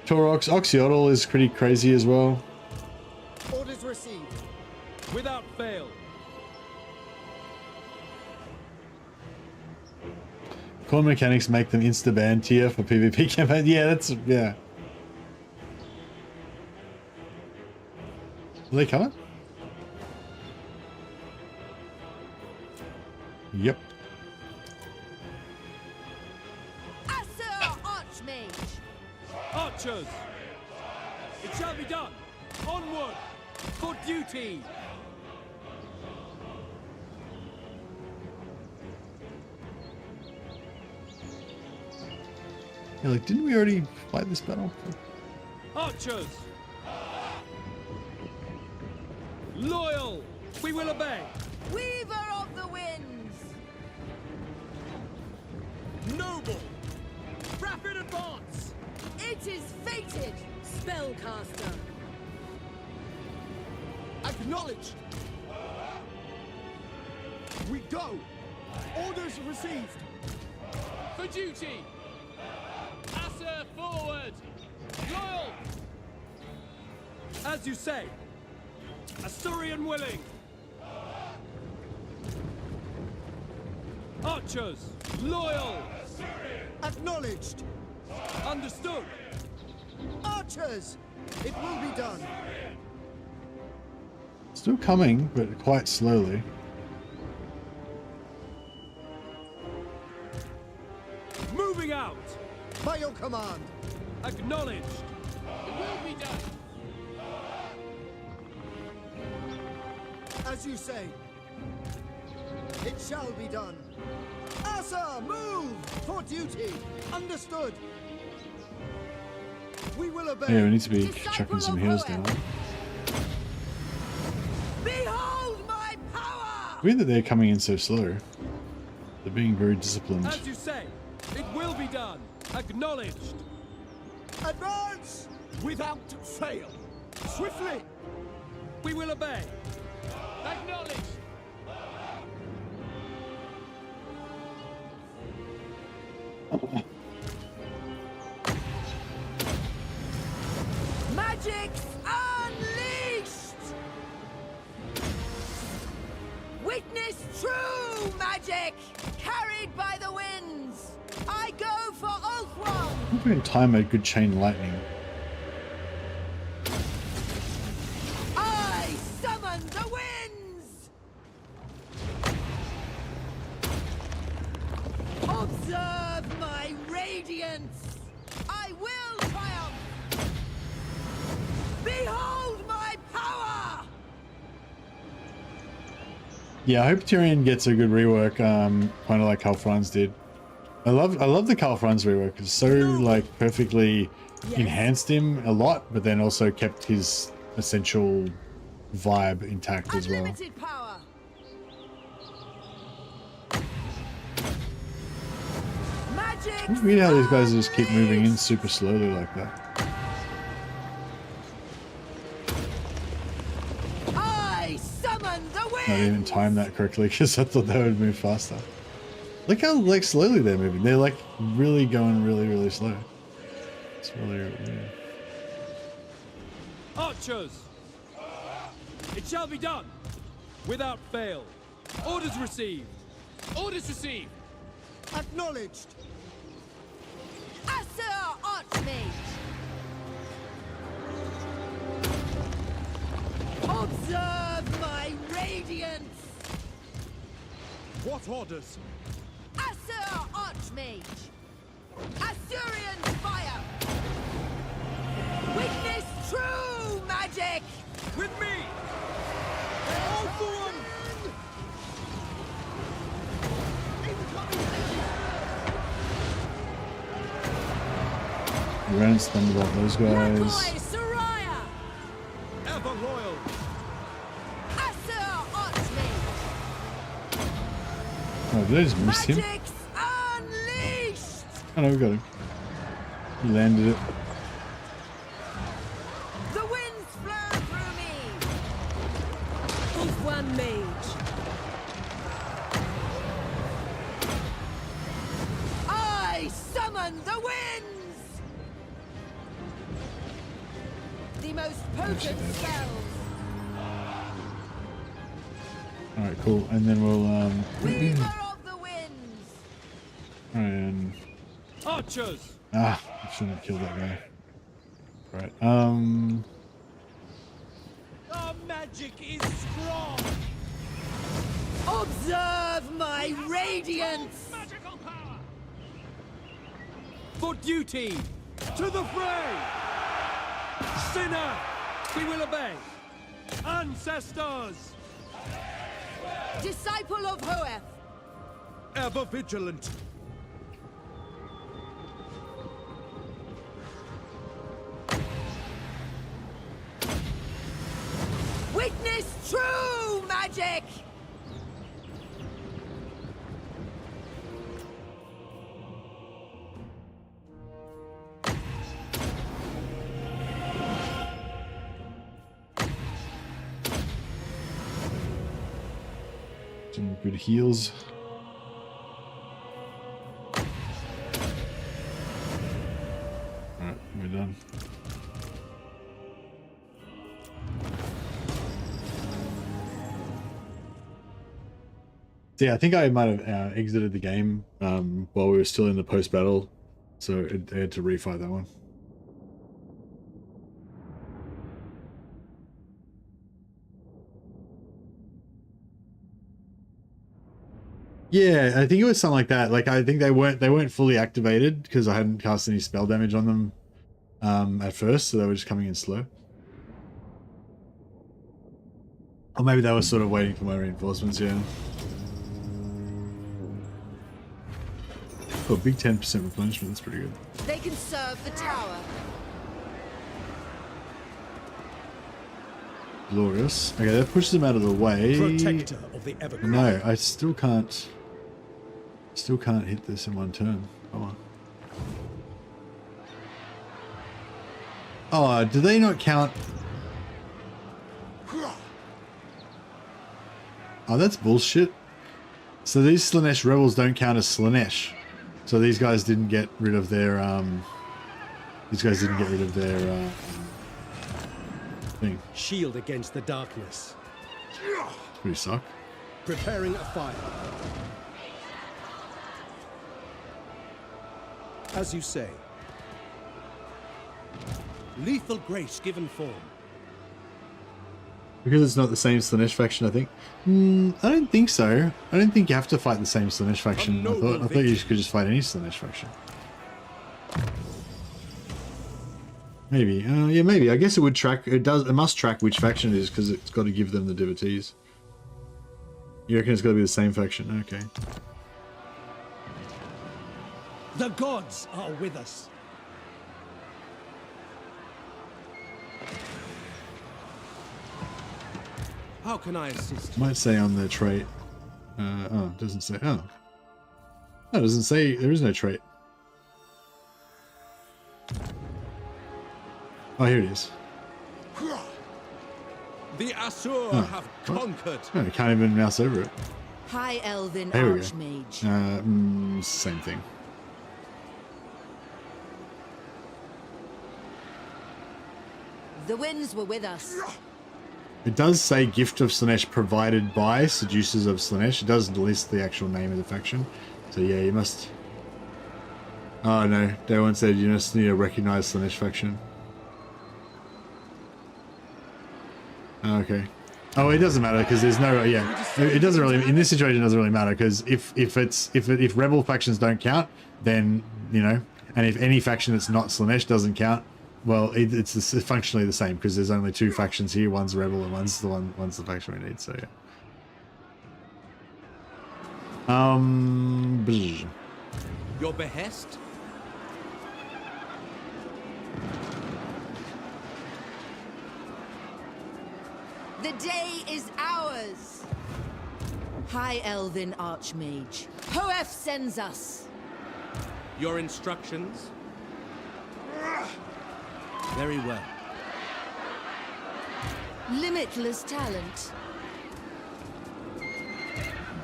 Torox Oxyotl is pretty crazy as well. Orders received. Without fail. Khorne mechanics make them insta-ban tier for PvP campaign. Yeah, yeah. Are they coming? Yep. Archers! It shall be done! Onward! For duty! Yeah, like, didn't we already fight this battle? Archers! Loyal! We will obey! Weaver of the winds! Noble! Rapid advance! It is fated! Spellcaster. Acknowledged! We go! Orders received! For duty! Asser forward! Loyal! As you say! Asturian willing! Archers! Loyal! Acknowledged! Understood! Archers! It will be done! Still coming, but quite slowly. Moving out! By your command! Acknowledged! It will be done! As you say! It shall be done! Asa, move! For duty! Understood! We will obey! Yeah, we need to be chucking some heals down. Behold my power! Weird that they're coming in so slow. They're being very disciplined. As you say, it will be done. Acknowledged. Advance without fail. Swiftly. We will obey. Acknowledged. Magic's unleashed! Witness true magic, carried by the winds. I go for Ulthuan. I'm going to time a good chain lightning. I summon the winds. Observe my radiance. I will triumph. Behold my power. Yeah, I hope Tyrion gets a good rework, kind of like Karl Franz did. I love the Karl Franz rework. It's so like perfectly enhanced him a lot, but then also kept his essential vibe intact as well. Power. It's weird how these guys just keep moving in super slowly like that. I summon the wind. I didn't even time that correctly because I thought they would move faster. Look how like slowly they're moving. They're like really going really slow. It's really weird. Archers! It shall be done! Without fail. Orders received. Orders received. Acknowledged. Asser Archmage. What orders? Asur Archmage! Assyrian fire! Witness true magic! With me! All for one! We ran and stunned about those guys. Soraya! Ever loyal! Asur Archmage! Oh, did I just miss him? Magic's unleashed! Oh no, we got him. He landed it. The winds flow through me! Of one mage. I summon the winds! The most potent spells! Alright, cool. And then we'll Weaver of the winds! and Archers! I shouldn't have killed that guy. Right. Our magic is strong! Observe my radiance! Magical power! For duty! To the fray! Sinner! We will obey! Ancestors! Disciple of Hoeth! Ever vigilant! Witness true magic! some good heals. Alright, we're done. Yeah, I think I might have exited the game while we were still in the post-battle, so I had to refight that one. Yeah, I think it was something like that. Like I think they weren't fully activated because I hadn't cast any spell damage on them at first, so they were just coming in slow. Or maybe they were sort of waiting for my reinforcements. Yeah. Oh, big 10% replenishment, that's pretty good. They can serve the tower. Glorious. Okay, that pushes them out of the way. Protector of the Evergreen. No, I still can't hit this in one turn. Come on. Oh, do they not count? Oh, that's bullshit. So these Slaanesh rebels don't count as Slaanesh. So these guys didn't get rid of their thing. Shield against the darkness. Pretty suck. Preparing a fire. As you say. Lethal grace given form. Because it's not the same Slaanesh faction, I think. I don't think so. I don't think you have to fight the same Slaanesh faction. I thought you could just fight any Slaanesh faction. Maybe. Yeah, maybe. I guess it would track. It must track which faction it is because it's got to give them the devotees. You reckon it's got to be the same faction? Okay. The gods are with us. How can I assist? Might say on the trait. Oh, it doesn't say. Oh. No, it doesn't say. There is no trait. Oh, here it is. The Asur have conquered. Oh, I can't even mouse over it. High Elven There we go. Archmage. Same thing. The winds were with us. It does say Gift of Slaanesh provided by Seducers of Slaanesh. It doesn't list the actual name of the faction. So yeah, you must... Oh no, that one said you just need a recognized Slaanesh faction. Oh, okay. Oh, it doesn't matter because there's no, yeah, it doesn't really, in this situation it doesn't really matter because if rebel factions don't count, then, you know, and if any faction that's not Slaanesh doesn't count, well, it's functionally the same because there's only two factions here, one's rebel and one's the faction we need, so yeah. Your behest? The day is ours. High Elven Archmage. Hoef sends us. Your instructions? Very well. Limitless talent.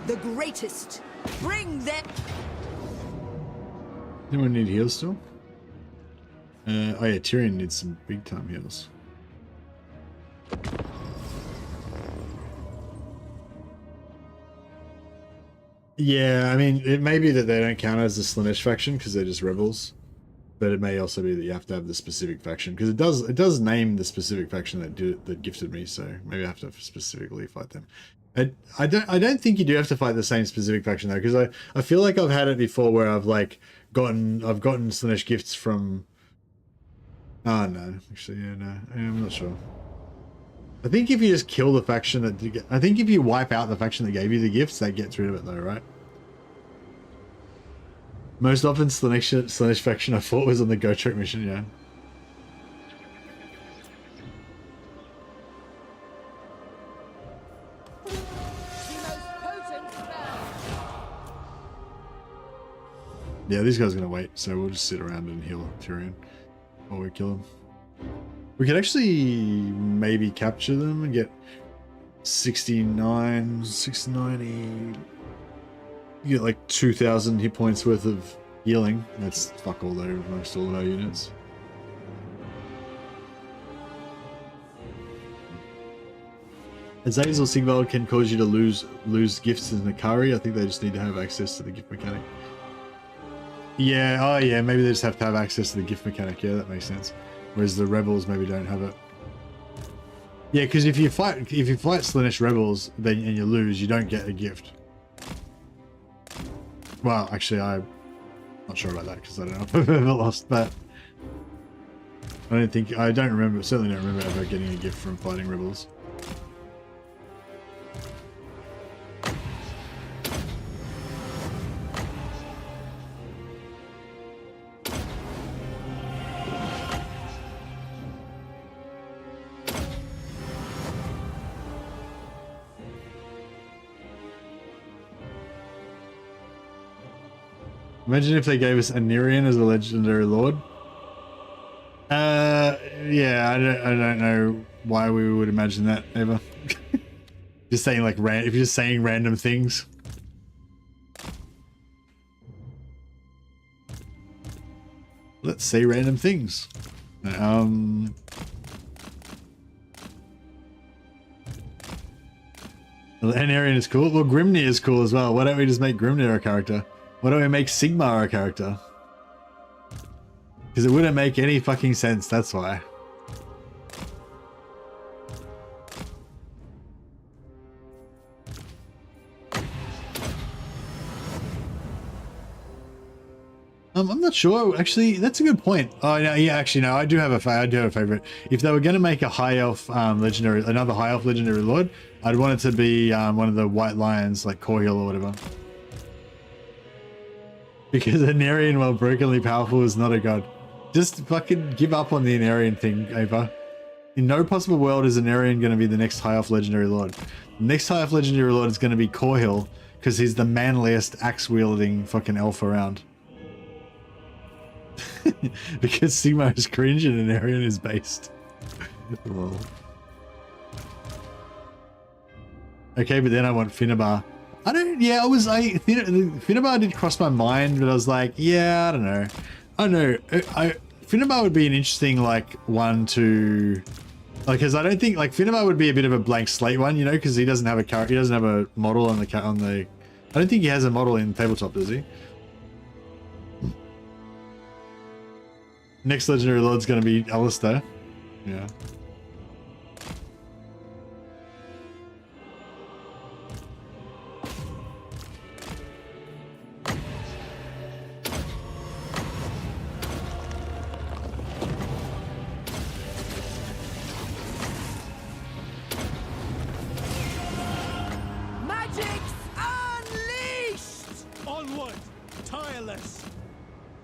The greatest. Bring them. Anyone need heals still? Oh yeah, Tyrion needs some big time heals. Yeah, I mean, it may be that they don't count as the Slaanesh faction because they're just rebels, but it may also be that you have to have the specific faction because it does name the specific faction that gifted me, so maybe I have to specifically fight them. I don't think you do have to fight the same specific faction though, because I feel like I've had it before where I've like gotten Slaanesh gifts from. Oh no, actually yeah, no, I'm not sure. I think if you just kill the faction I think if you wipe out the faction that gave you the gifts, that gets rid of it though, right? Most often Slaanesh faction I fought was on the Gotrek mission, yeah. Yeah, these guys are gonna wait, so we'll just sit around and heal Tyrion while we kill him. We could actually maybe capture them and get 69, 690. You get like 2,000 hit points worth of healing. That's fuck all though, most all of our units. Azazel Sigvald can cause you to lose gifts in Nakari. I think they just need to have access to the gift mechanic. Yeah, oh yeah, maybe they just have to have access to the gift mechanic. Yeah, that makes sense. Whereas the rebels maybe don't have it. Yeah, because if you fight Slaanesh rebels and you lose, you don't get a gift. Well, actually, I'm not sure about that because I don't know if I've ever lost that. I don't remember. Certainly don't remember ever getting a gift from fighting rebels. Imagine if they gave us Anirian as a legendary lord. Yeah, I don't know why we would imagine that ever. Just saying like if you're just saying random things. Let's say random things. Anirian is cool. Well, Grimnir is cool as well. Why don't we just make Grimnir a character? Why don't we make Sigmar a character? Because it wouldn't make any fucking sense, that's why. I'm not sure. Actually, that's a good point. Oh no, yeah, actually no, I do have a favorite. If they were going to make a high elf another high elf legendary lord, I'd want it to be one of the white lions, like Korhil or whatever. Because Anarian, while brokenly powerful, is not a god. Just fucking give up on the Anarian thing, Ava. In no possible world is Anarian going to be the next High Elf Legendary Lord. The next High Elf Legendary Lord is going to be Korhil, because he's the manliest axe-wielding fucking elf around. Because Sigmar is cringe and Anarian is based. Lol. Okay, but then I want Finnabar. Finnabar did cross my mind, but I was like, yeah, I don't know. Finnabar would be an interesting, like, one to, like, because I don't think, like, Finnabar would be a bit of a blank slate one, you know, because he doesn't have a character, he doesn't have a model on the, I don't think he has a model in tabletop, does he? Next Legendary Lord's going to be Alistair. Yeah.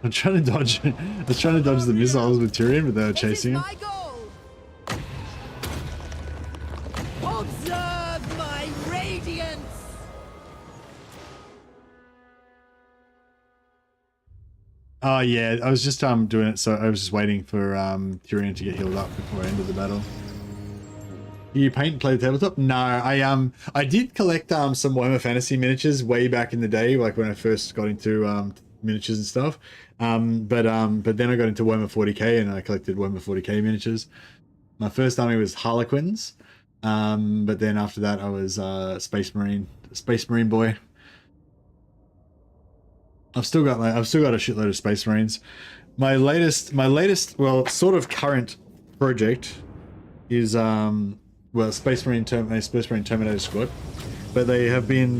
I'm trying to dodge. I was trying to dodge the missiles with Tyrion, but they were chasing him. My goal. Observe my radiance. Oh yeah, I was just doing it, so I was just waiting for Tyrion to get healed up before I ended the battle. You paint and play the tabletop? No, I did collect some Warhammer Fantasy miniatures way back in the day, like when I first got into miniatures and stuff. But then I got into Warhammer 40k and I collected Warhammer 40k miniatures. My first army was Harlequins, but then after that I was Space Marine boy. I've still got a shitload of Space Marines. My latest, well, sort of current project is well, Space Marine Terminator Squad, but they have been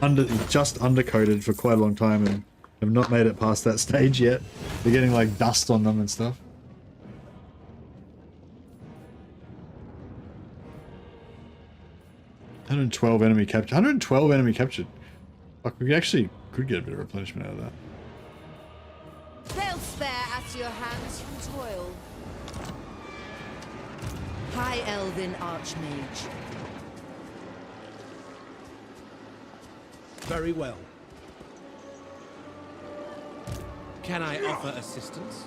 undercoded for quite a long time and have not made it past that stage yet. They're getting like dust on them and stuff. $112 enemy captured. 112 enemy captured. Fuck, we actually could get a bit of replenishment out of that. They'll spare at your hands from toil. High Elven Archmage. Very well. Can I offer assistance?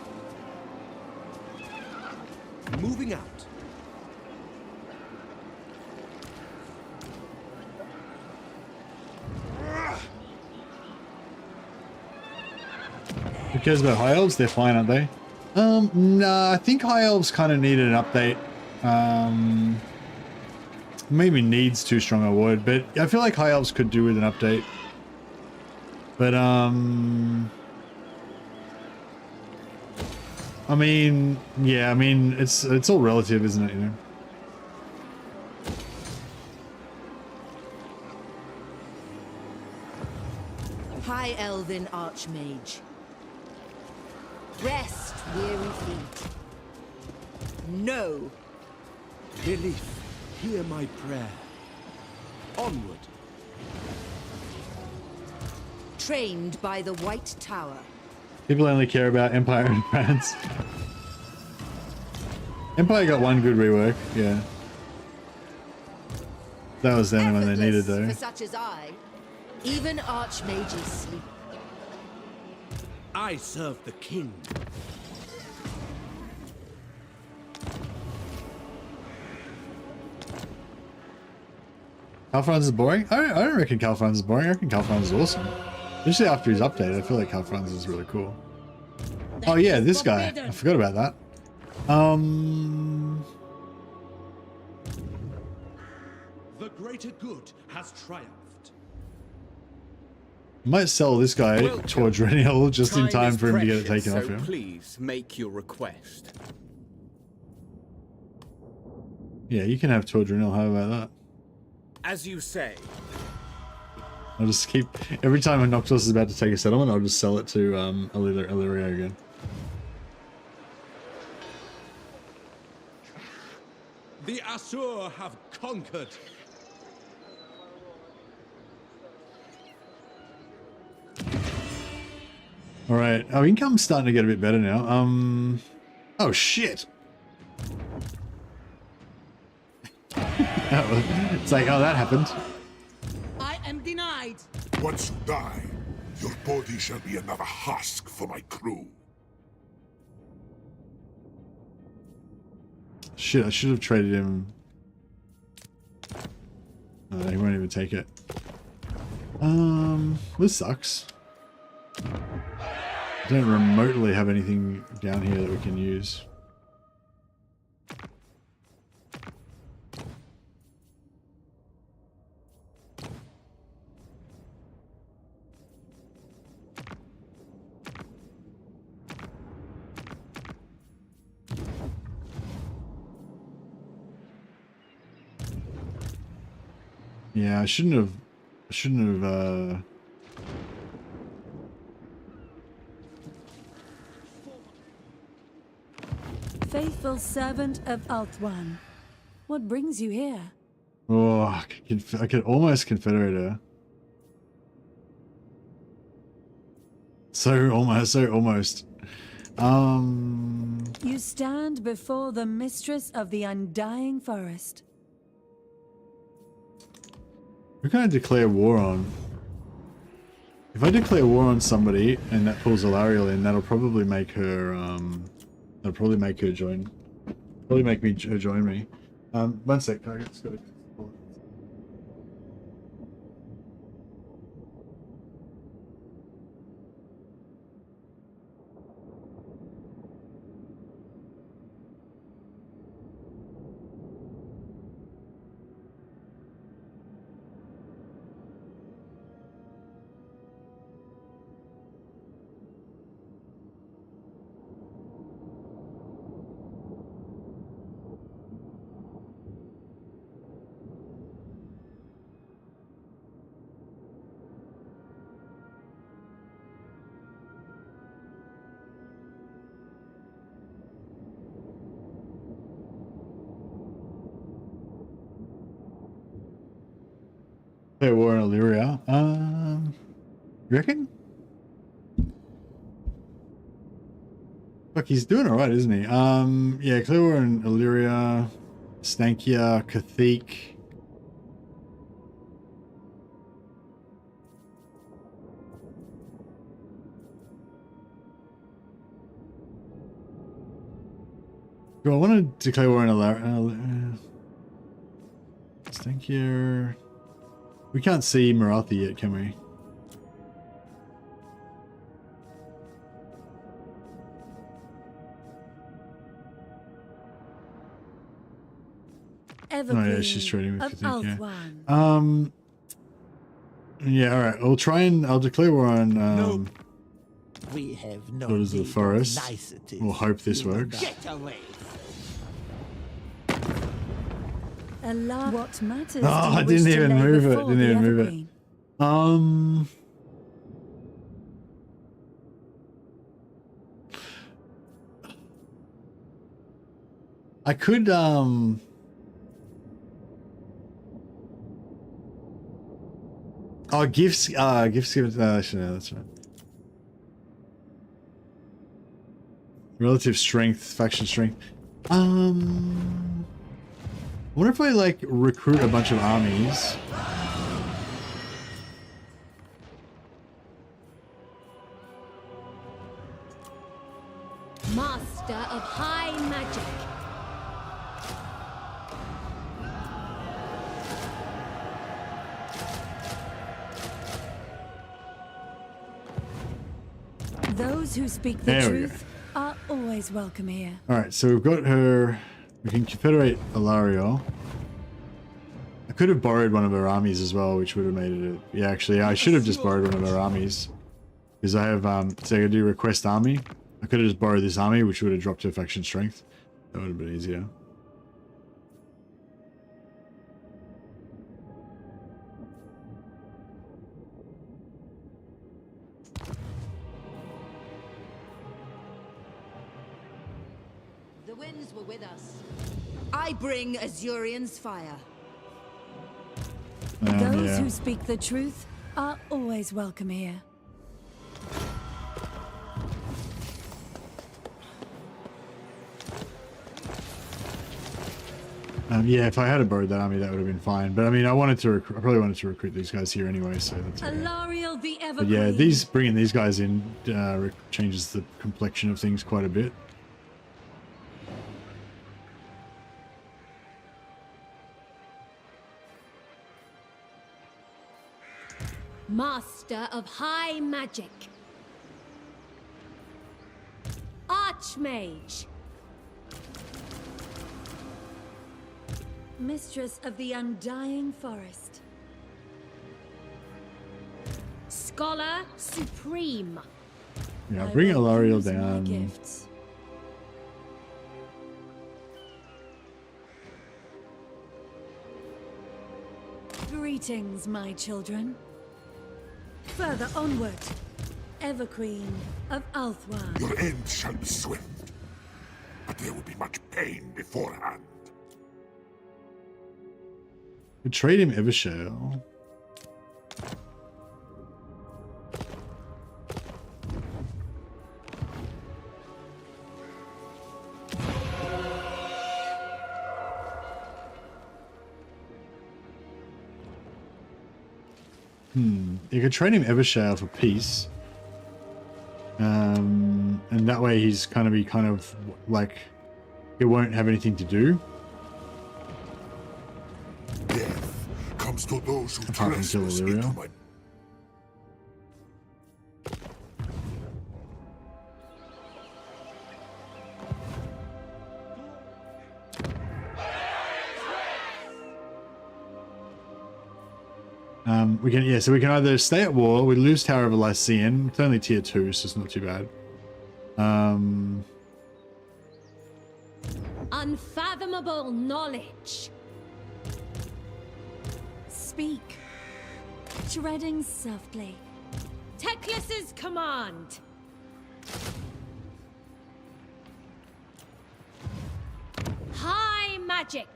Moving out. Who cares about High Elves? They're fine, aren't they? Nah, I think High Elves kind of needed an update. Maybe needs too strong a word, but I feel like High Elves could do with an update. But, I mean, yeah, I mean, it's all relative, isn't it, you know? High Elven Archmage. Rest, weary feet. No. Belief, hear my prayer. Onward. Trained by the White Tower. People only care about Empire and France. Empire got one good rework, yeah. That was then when they needed though. For such as I, even archmages sleep. I serve the king. Calfrans is boring? I don't reckon Calfrans is boring. I reckon Calfrans is awesome. Especially after his update, I feel like Calfrans is really cool. Oh yeah, this guy. I forgot about that. The greater good has triumphed. Might sell this guy towards Reniel just in time for him to get it taken off him. Please make your request. Yeah, you can have Torge Reniel. How about that? As you say. I'll just keep every time a Noctis is about to take a settlement, I'll just sell it to Illyria again. The Asur have conquered. All right, our income's starting to get a bit better now. Oh shit! It's like, oh, that happened. I am denied. Once you die, your body shall be another husk for my crew. Shit, I should have traded him. He won't even take it. This sucks. I don't remotely have anything down here that we can use. Yeah, I shouldn't have Faithful servant of Ulthuan, what brings you here? Oh, I could almost confederate her. So almost. You stand before the mistress of the undying forest. Who can I declare war on? If I declare war on somebody and that pulls Alariel in, that'll probably make her join. Probably make her join me. 1 sec, I just gotta... Play war in Illyria. You reckon? Fuck, he's doing alright, isn't he? Yeah, clear war in Illyria, Stankia, Cathik. Do I want to declare war in Illyria? Stankia. We can't see Marathi yet, can we? Evergreen oh yeah, she's trading with Kathik, Althwan. Yeah, alright. I'll declare war on No. We have no Daughters of the Forest. niceties. We'll hope this works. Get away. What matters? Oh, I didn't even move it. Didn't even move it. I could oh, gifts given actually, no, that's right. Relative strength, faction strength. I wonder if I like recruit a bunch of armies. Master of high magic. Those who speak the truth are always welcome here. Alright, so we've got her. We can confederate Alariel. I could have borrowed one of her armies as well, which would have made it. Yeah, actually, I should have just borrowed one of her armies. Because I have, so I could do request army. I could have just borrowed this army, which would have dropped her faction strength. That would have been easier. The winds were with us. I bring Azurian's fire. Those who speak the truth are always welcome here. Yeah, if I had borrowed that army, that would have been fine. But I mean, I probably wanted to recruit these guys here anyway, so that's okay. Alariel the Evergreen. But yeah, bringing these guys in changes the complexion of things quite a bit. Master of high magic. Archmage. Mistress of the undying forest. Scholar supreme. Yeah, bring Alariel down. Gifts. Greetings, my children. Further onward, Everqueen of Althwan. Your end shall be swift, but there will be much pain beforehand. We trade him Evershale. You could trade him Evershale for peace. And that way he's kind of like, it won't have anything to do. Death comes to those who Apart from kill trespass into Illyrio. my... So we can either stay at war, we lose Tower of Elysian, it's only tier 2, so it's not too bad. Unfathomable knowledge. Speak, treading softly. Teclis's command. High magic.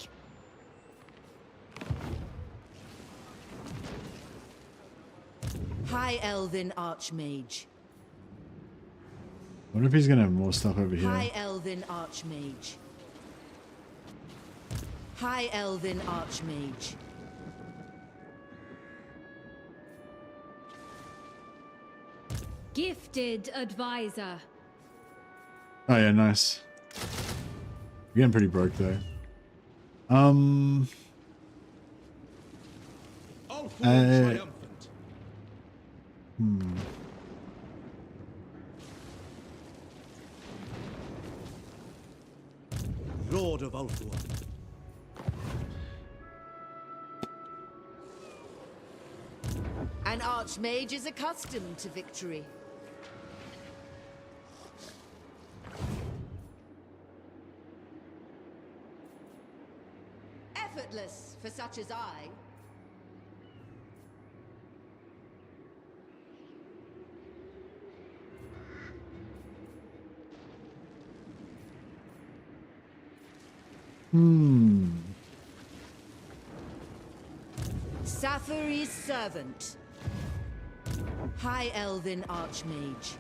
High Elven Archmage. What if he's gonna have more stuff over here? High Elven Archmage. High Elven Archmage. Gifted advisor. Oh yeah, nice. We're getting pretty broke though. Lord of Ulthuan. An Archmage is accustomed to victory. Effortless for such as I. Sathari's servant. High Elven Archmage.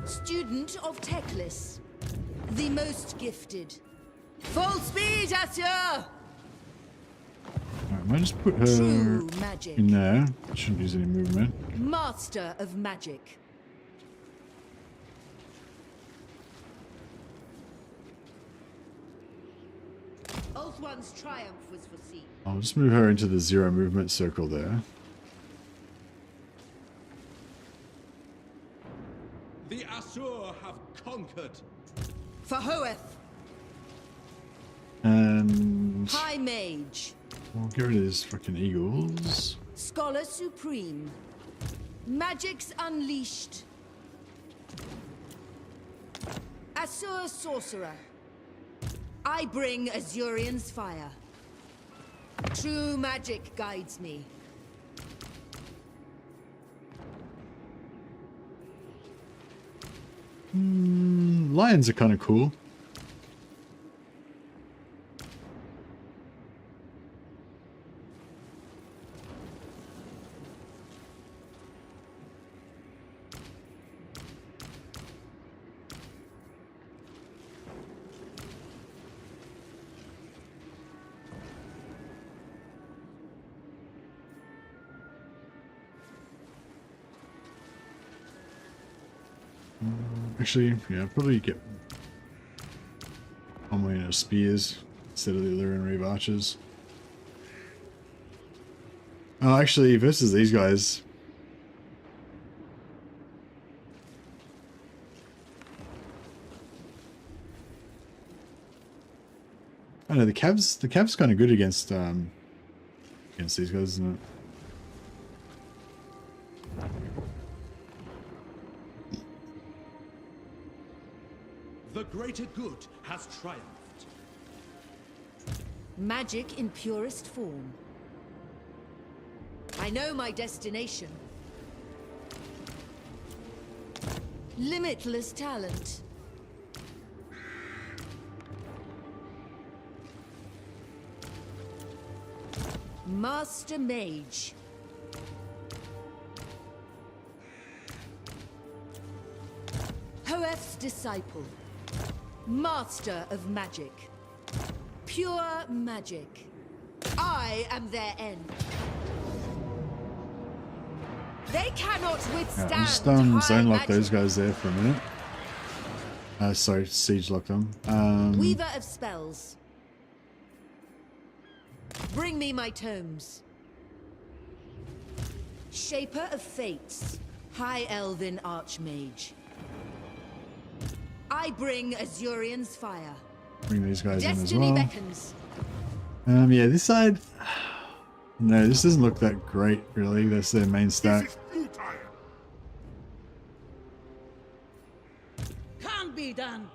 Student of Teclis. The most gifted. Full speed, Asur! Alright, I might just put her True magic. in there. Shouldn't use any movement. Master of magic. Ulthuan's triumph was foreseen. I'll just move her into the 0 movement circle there. The Asur have conquered. For Hoeth. And High Mage. we'll get rid of these fucking eagles. Scholar Supreme. Magics Unleashed. Asur Sorcerer. I bring Azurian's fire. True magic guides me. Lions are kind of cool. Actually, yeah, probably get on spears instead of the Illyrian Reeve archers. Oh, actually, versus these guys. I don't know, the cav's kind of good against these guys, isn't it? The greater good has triumphed. Magic in purest form. I know my destination. Limitless talent. Master Mage. Hoeth's disciple. Master of magic. Pure magic. I am their end. They cannot withstand. Yeah, I'm just high zone lock magic. those guys there for a minute. Sorry, siege lock them. Weaver of spells. Bring me my tomes. Shaper of fates. High Elven Archmage. I bring Azurian's fire. Bring these guys Destiny in as well. beckons. Yeah, this side. No, this doesn't look that great, really. That's their main stack. Can't be done.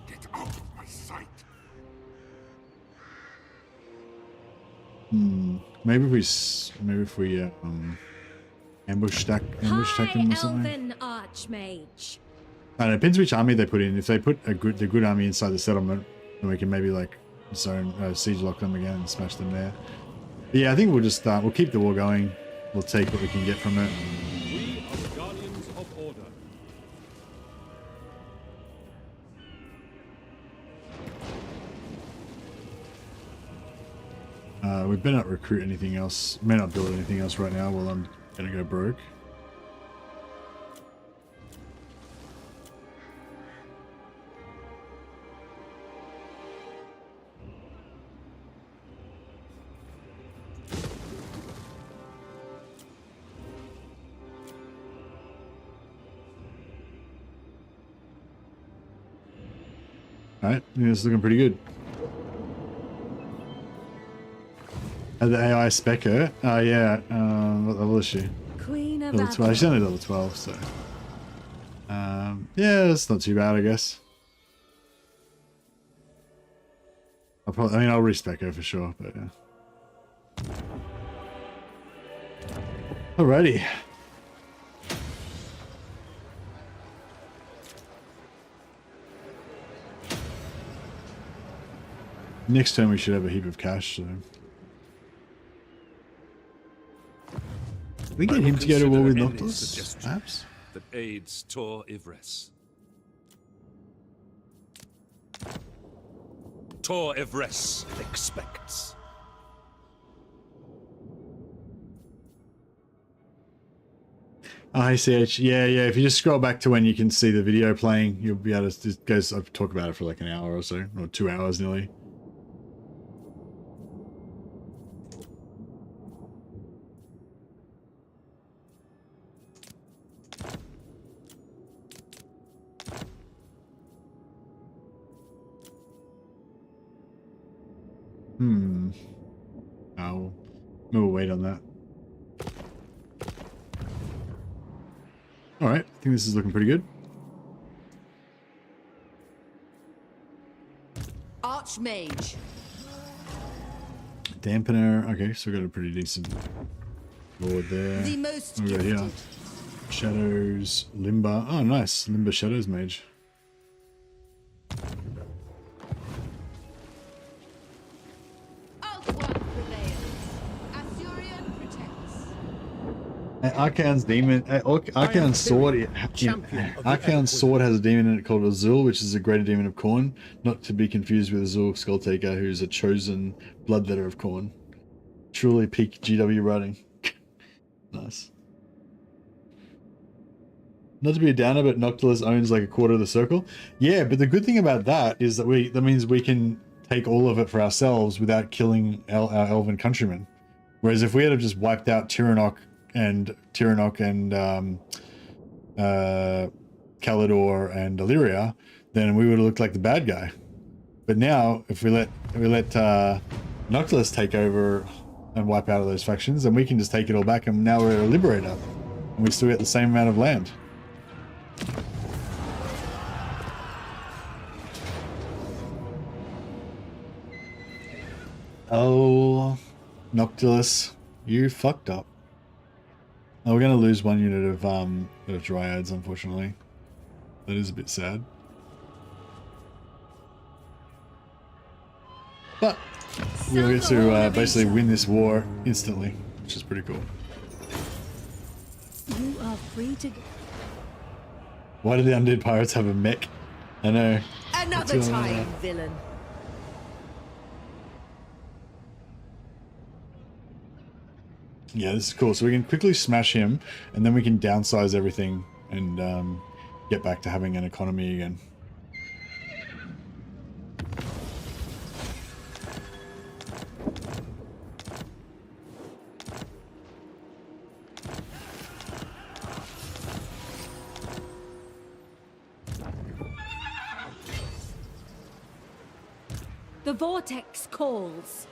Get out of my sight. Maybe if we ambush tech them or something. Elven Archmage. I don't know, it depends which army they put in. If they put the good army inside the settlement, then we can maybe like siege lock them again and smash them there. But yeah, I think we'll just we'll keep the war going. We'll take what we can get from it. We are the guardians of order. We better not recruit anything else. May not build anything else right now while I'm gonna go broke. Alright, I think this is looking pretty good. The AI spec her? Oh yeah, what level is she? Queen of Level 12. She's only level 12, so... yeah, it's not too bad, I guess. I'll respec her for sure, but yeah. Alrighty. Next turn we should have a heap of cash, so... we get him to go to war with Noctis, perhaps? That aids Tor Ivres. Tor Ivres expects. ICH, yeah, if you just scroll back to when you can see the video playing, you'll be able to just go talk about it for like an hour or so, or 2 hours nearly. We'll wait on that. Alright, I think this is looking pretty good. Archmage. Dampener, okay, so we got a pretty decent lord there. The most What we got here? Shadows, Limber. Oh, nice. Limber Shadows Mage. Archaon's demon, Archaon's sword. Archaon's sword has a demon in it called Azul, which is a greater demon of Khorne, not to be confused with Azul Skulltaker, who's a chosen bloodletter of Khorne. Truly peak GW writing. Nice. Not to be a downer, but Noctilus owns like a quarter of the circle. Yeah, but the good thing about that is that that means we can take all of it for ourselves without killing our elven countrymen. Whereas if we had just wiped out Tyrion and Calidor and Illyria, then we would have looked like the bad guy. But now, if we let Noctilus take over and wipe out all those factions, then we can just take it all back, and now we're a liberator, and we still get the same amount of land. Oh, Noctilus, you fucked up. Oh, we're gonna lose one unit of Dryads, unfortunately. That is a bit sad. But we'll get to basically win this war instantly, which is pretty cool. You are free to... Why do the undead pirates have a mech? I know. Another time, villain. Yeah, this is cool. So we can quickly smash him, and then we can downsize everything and get back to having an economy again. The vortex calls.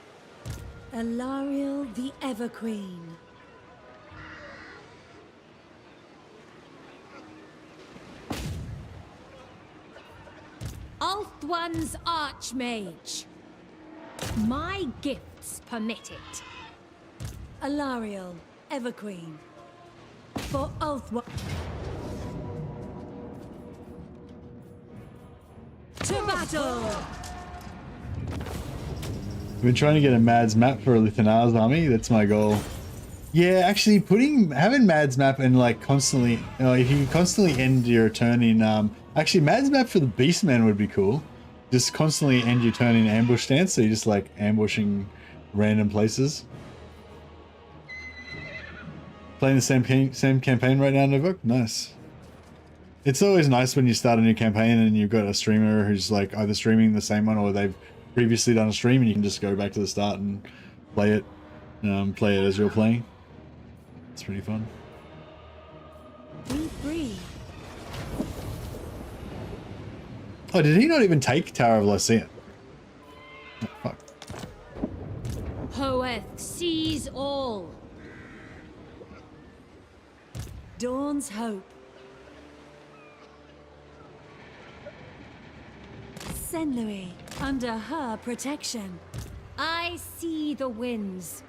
Alariel the Everqueen. Ulthuan's Archmage. My gifts permit it. Alariel, Everqueen. For Ulthuan. To battle! I've been trying to get a Mads map for Lithanar's army. That's my goal. Yeah, actually, having Mads map and like constantly, if you can constantly end your turn in, actually Mads map for the Beastmen would be cool. Just constantly end your turn in ambush stance, so you're just like ambushing random places. Playing the same campaign right now, Novok? Nice. It's always nice when you start a new campaign and you've got a streamer who's like either streaming the same one or they've previously done a stream and you can just go back to the start and play it as you're playing. It's pretty fun. We breathe. Oh, did he not even take Tower of Lycian? Oh, fuck. Hoeth sees all. Dawn's hope. Saint Louis, under her protection. I see the winds.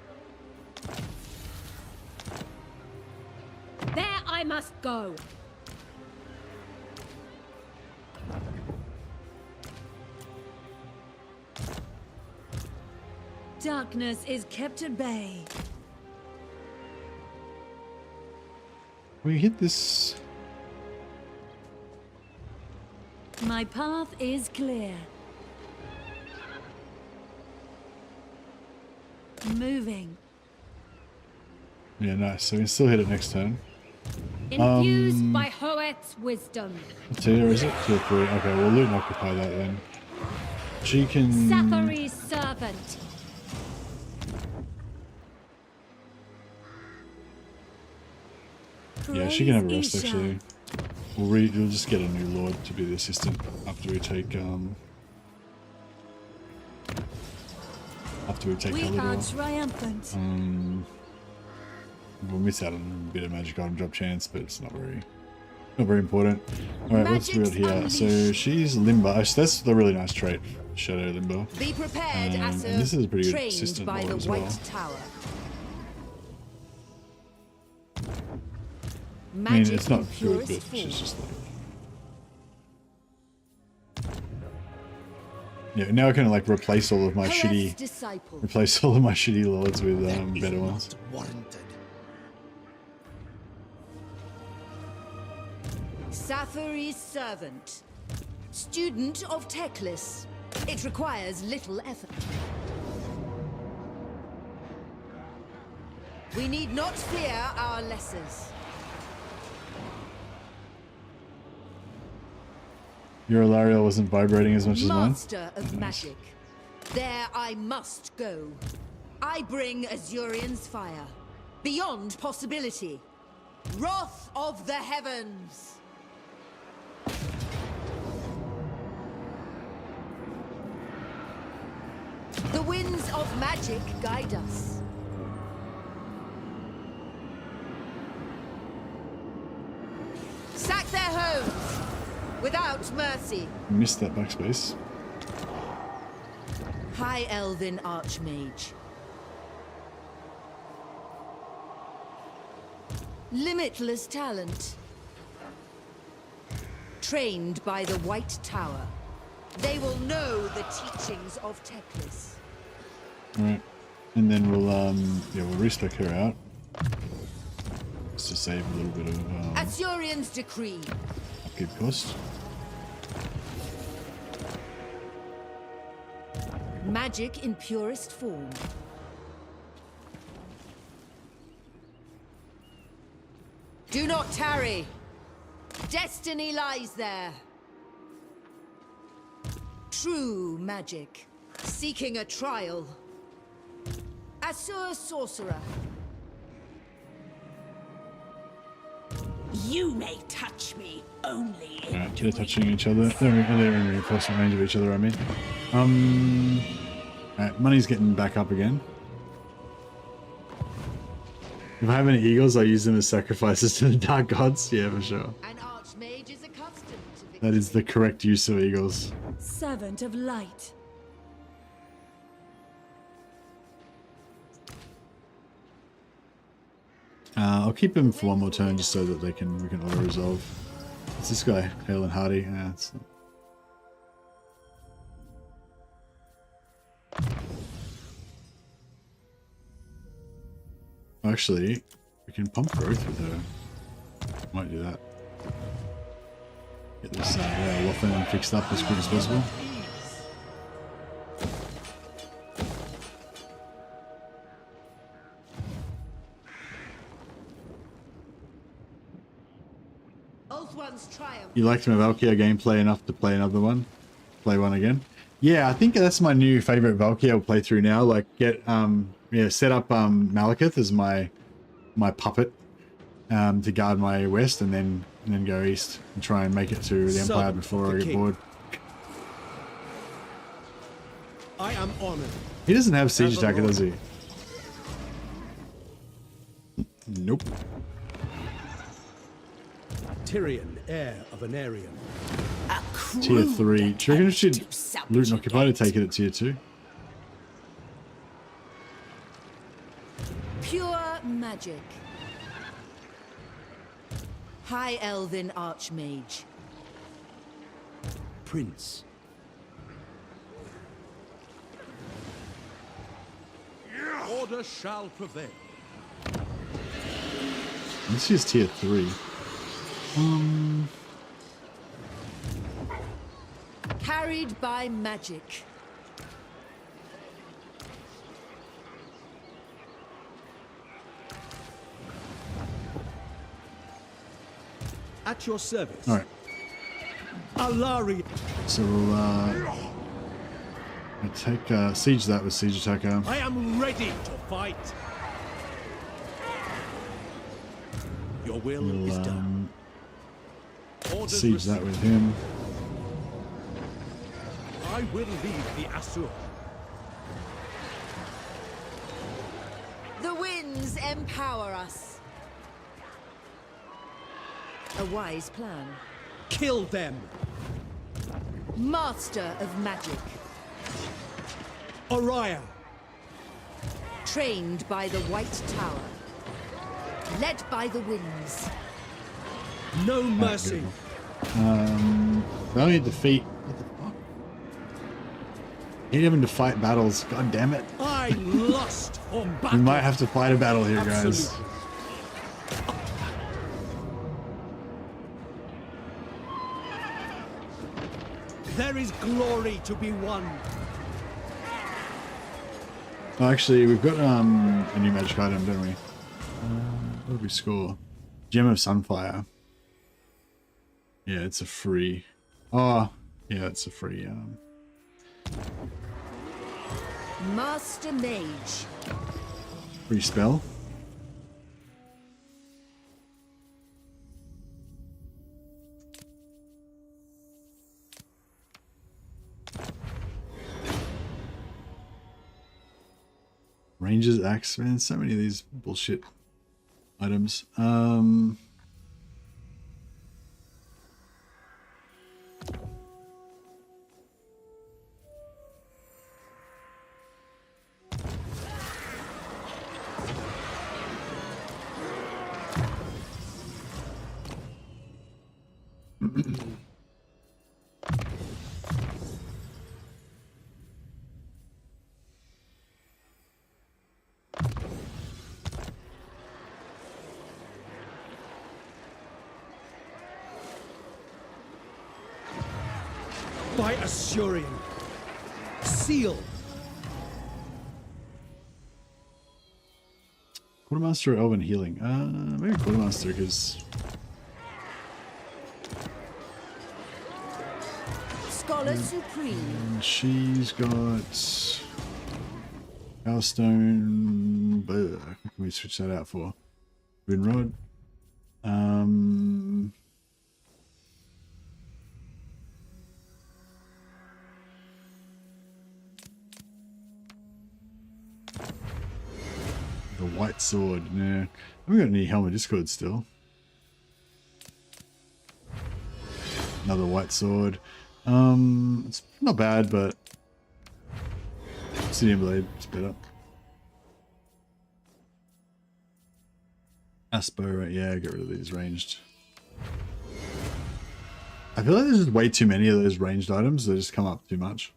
There I must go. Darkness is kept at bay. We hit this. My path is clear. Moving. Yeah, nice. So we can still hit it next turn. Infused by Hoeth's wisdom. What tier is it? 2 or 3. Okay, we'll loot and occupy that then. She can... Sathari's servant. Yeah, she can have a rest actually. We'll just get a new lord to be the assistant after we take We are triumphant. We'll miss out on a bit of magic item drop chance, but it's not very important. Alright, what's we got here? So she's limber. Oh, that's the really nice trait, Shadow Limber. Be prepared, and this is a pretty good trained assistant by lord the as well. White Tower. I mean, it's not good, but she's just like... Yeah, now I can like replace all of my shitty lords with better ones. Sathari's servant. Student of Teclis. It requires little effort. We need not fear our lessers. Your Alariel wasn't vibrating as much as mine. Master of magic. There I must go. I bring Azurian's fire. Beyond possibility. Wrath of the heavens. The winds of magic guide us. Sack their homes. Without mercy. Missed that backspace. High Elven Archmage. Limitless talent. Trained by the White Tower. They will know the teachings of Teclis. Alright. And then we'll respec her out. Just to save a little bit of Azurian's decree. upkeep cost. Magic in purest form. Do not tarry. Destiny lies there. True magic. Seeking a trial. Assur sorcerer. You may touch me only in Alright, they're touching each other. They're in reinforcement range of each other, I mean. Alright, money's getting back up again. If I have any eagles, I use them as sacrifices to the dark gods. Yeah, for sure. An archmage is accustomed to victory. That is the correct use of eagles. Servant of light. I'll keep him for one more turn just so that we can auto resolve. It's this guy, Hale and Hardy. Yeah, it's actually, we can pump growth with her. Might do that. Get this Lothern fixed up as quick as possible. You liked my Valkyrie gameplay enough to play another one? Play one again? Yeah, I think that's my new favorite Valkyrie I'll play through now. Like, get set up Malekith as my puppet to guard my west, and then go east and try and make it to the Empire before I get bored. I am honored. He doesn't have siege attacker, does he? Nope. Tyrion, heir of an Aryan. Tier 3. Do you reckon it should loot and occupy to take it at tier 2? Pure magic. High Elven Archmage. Prince. Order shall prevail. This is tier 3. Carried by magic. At your service. Alright. Alari. So we'll take siege that with siege attacker. I am ready to fight. Your will is done. Siege that with him. I will lead the Assur. The winds empower us. A wise plan. Kill them. Master of magic. Oriah. Trained by the White Tower. Led by the winds. No mercy. Only defeat. What the fuck? You're having to fight battles. God damn it. I lust for battle. We might have to fight a battle here, guys. There is glory to be won. Oh, actually, we've got a new magic item, don't we? What did we score? Gem of Sunfire. Yeah, it's a free. Oh, yeah, it's a free. Master Mage. Free spell. Ranger's axe, man. So many of these bullshit items. By Assurian. Seal. Quartermaster or Elven healing? Maybe Quartermaster, because Scholar Supreme. she's got Powerstone. But can we switch that out for Rinrod? The white sword. Nah, I haven't got any Helm of Discord still. Another white sword. It's not bad, but Obsidian Blade is better. Aspo, right? Yeah, get rid of these ranged. I feel like there's just way too many of those ranged items. They just come up too much.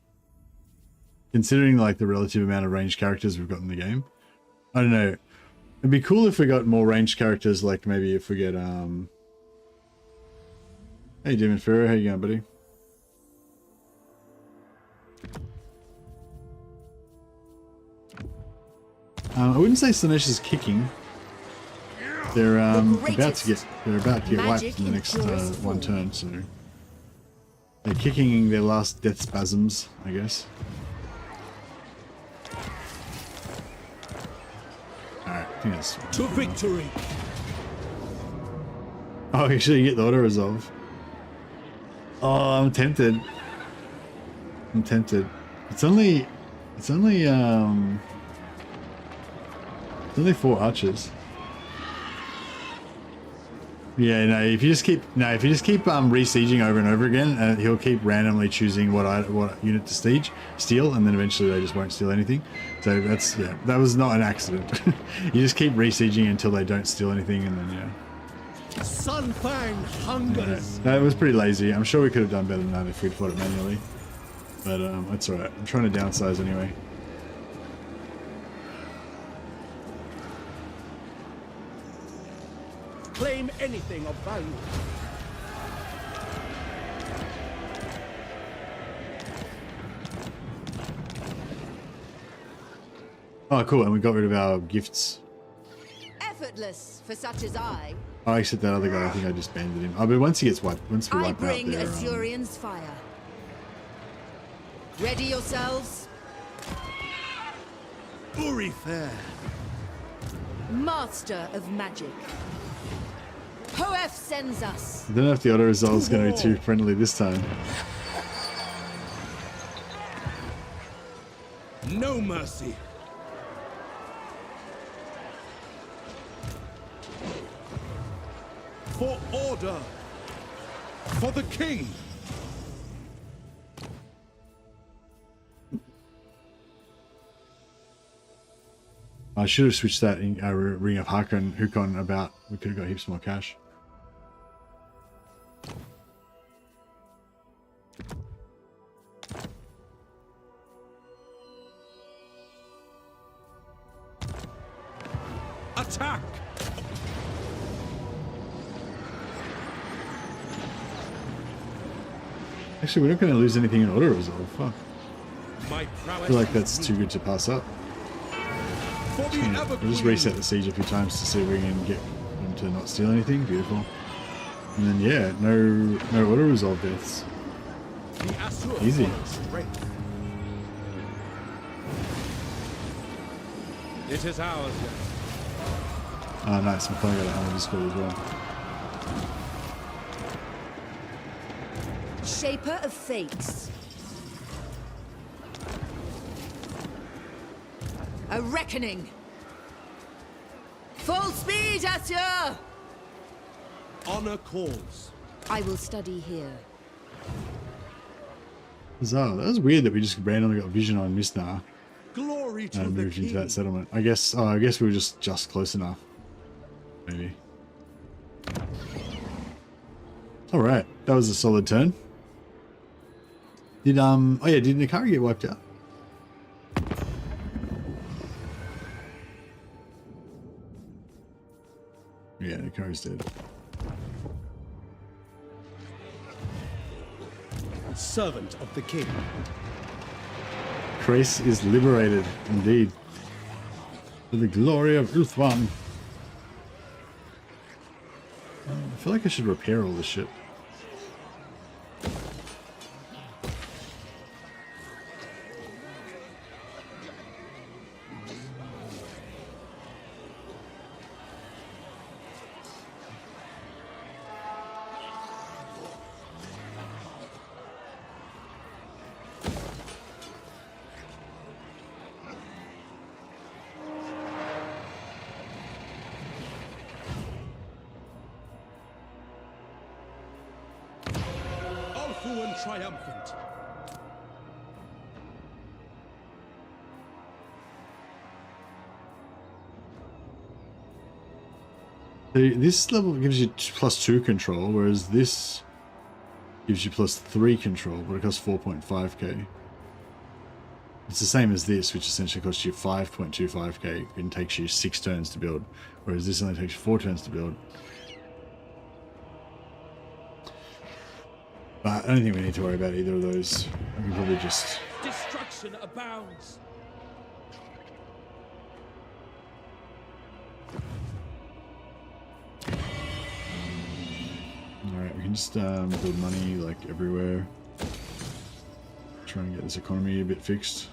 Considering like the relative amount of ranged characters we've got in the game. I don't know. It'd be cool if we got more ranged characters, like maybe if we get Hey Demon Pharaoh, how you going, buddy? I wouldn't say Slanesh is kicking. They're about to get wiped in the next one turn, so they're kicking their last death spasms, I guess. Alright, I think that's to victory. Oh, actually, you get the auto resolve. Oh, I'm tempted. I'm tempted. It's only 4 archers. Yeah, no. If you just keep re-sieging over and over again, he'll keep randomly choosing what unit to steal, and then eventually they just won't steal anything. So that was not an accident. You just keep re-sieging until they don't steal anything, and then yeah. Sunfang hungers. That was pretty lazy. I'm sure we could have done better than that if we'd fought it manually, but that's alright. I'm trying to downsize anyway. Claim anything of value. Oh, cool. And we got rid of our gifts. Effortless for such as I. Oh, except that other guy, I think I just banded him. Oh, but once he gets wiped, once we wipe out bring their... Azurian's fire. Ready yourselves. Uri fair. Master of magic. Hoef sends us. I don't know if the auto resolve is going to be too friendly this time. No mercy. For order. For the king. I should have switched that in Ring of Hukon about. We could have got heaps more cash. Attack! Actually, we're not going to lose anything in auto resolve. Fuck. My I feel like that's too good to pass up. We'll just reset the siege a few times to see if we can get them to not steal anything. Beautiful. And then yeah, no auto resolve deaths. Easy. It is ours. Oh, nice. I'm playing at home Discord as well. Shaper of Fates. A reckoning. Full speed, Asya! Honor calls. I will study here. Bizarre. That was weird that we just randomly got vision on Misnar Glory to and the moved into king. that settlement. I guess we were just close enough. Maybe. All right, that was a solid turn. Did did Nikari get wiped out? Yeah, Nikari's dead. Servant of the king. Trace is liberated, indeed. For the glory of Ulthuan. I feel like I should repair all this shit. And triumphant. This level gives you +2 control, whereas this gives you +3 control, but it costs 4.5k. It's the same as this, which essentially costs you 5.25k and takes you 6 turns to build, whereas this only takes you 4 turns to build. But I don't think we need to worry about either of those. We can probably just... Destruction abounds. Alright, we can just build money like everywhere. Try and get this economy a bit fixed.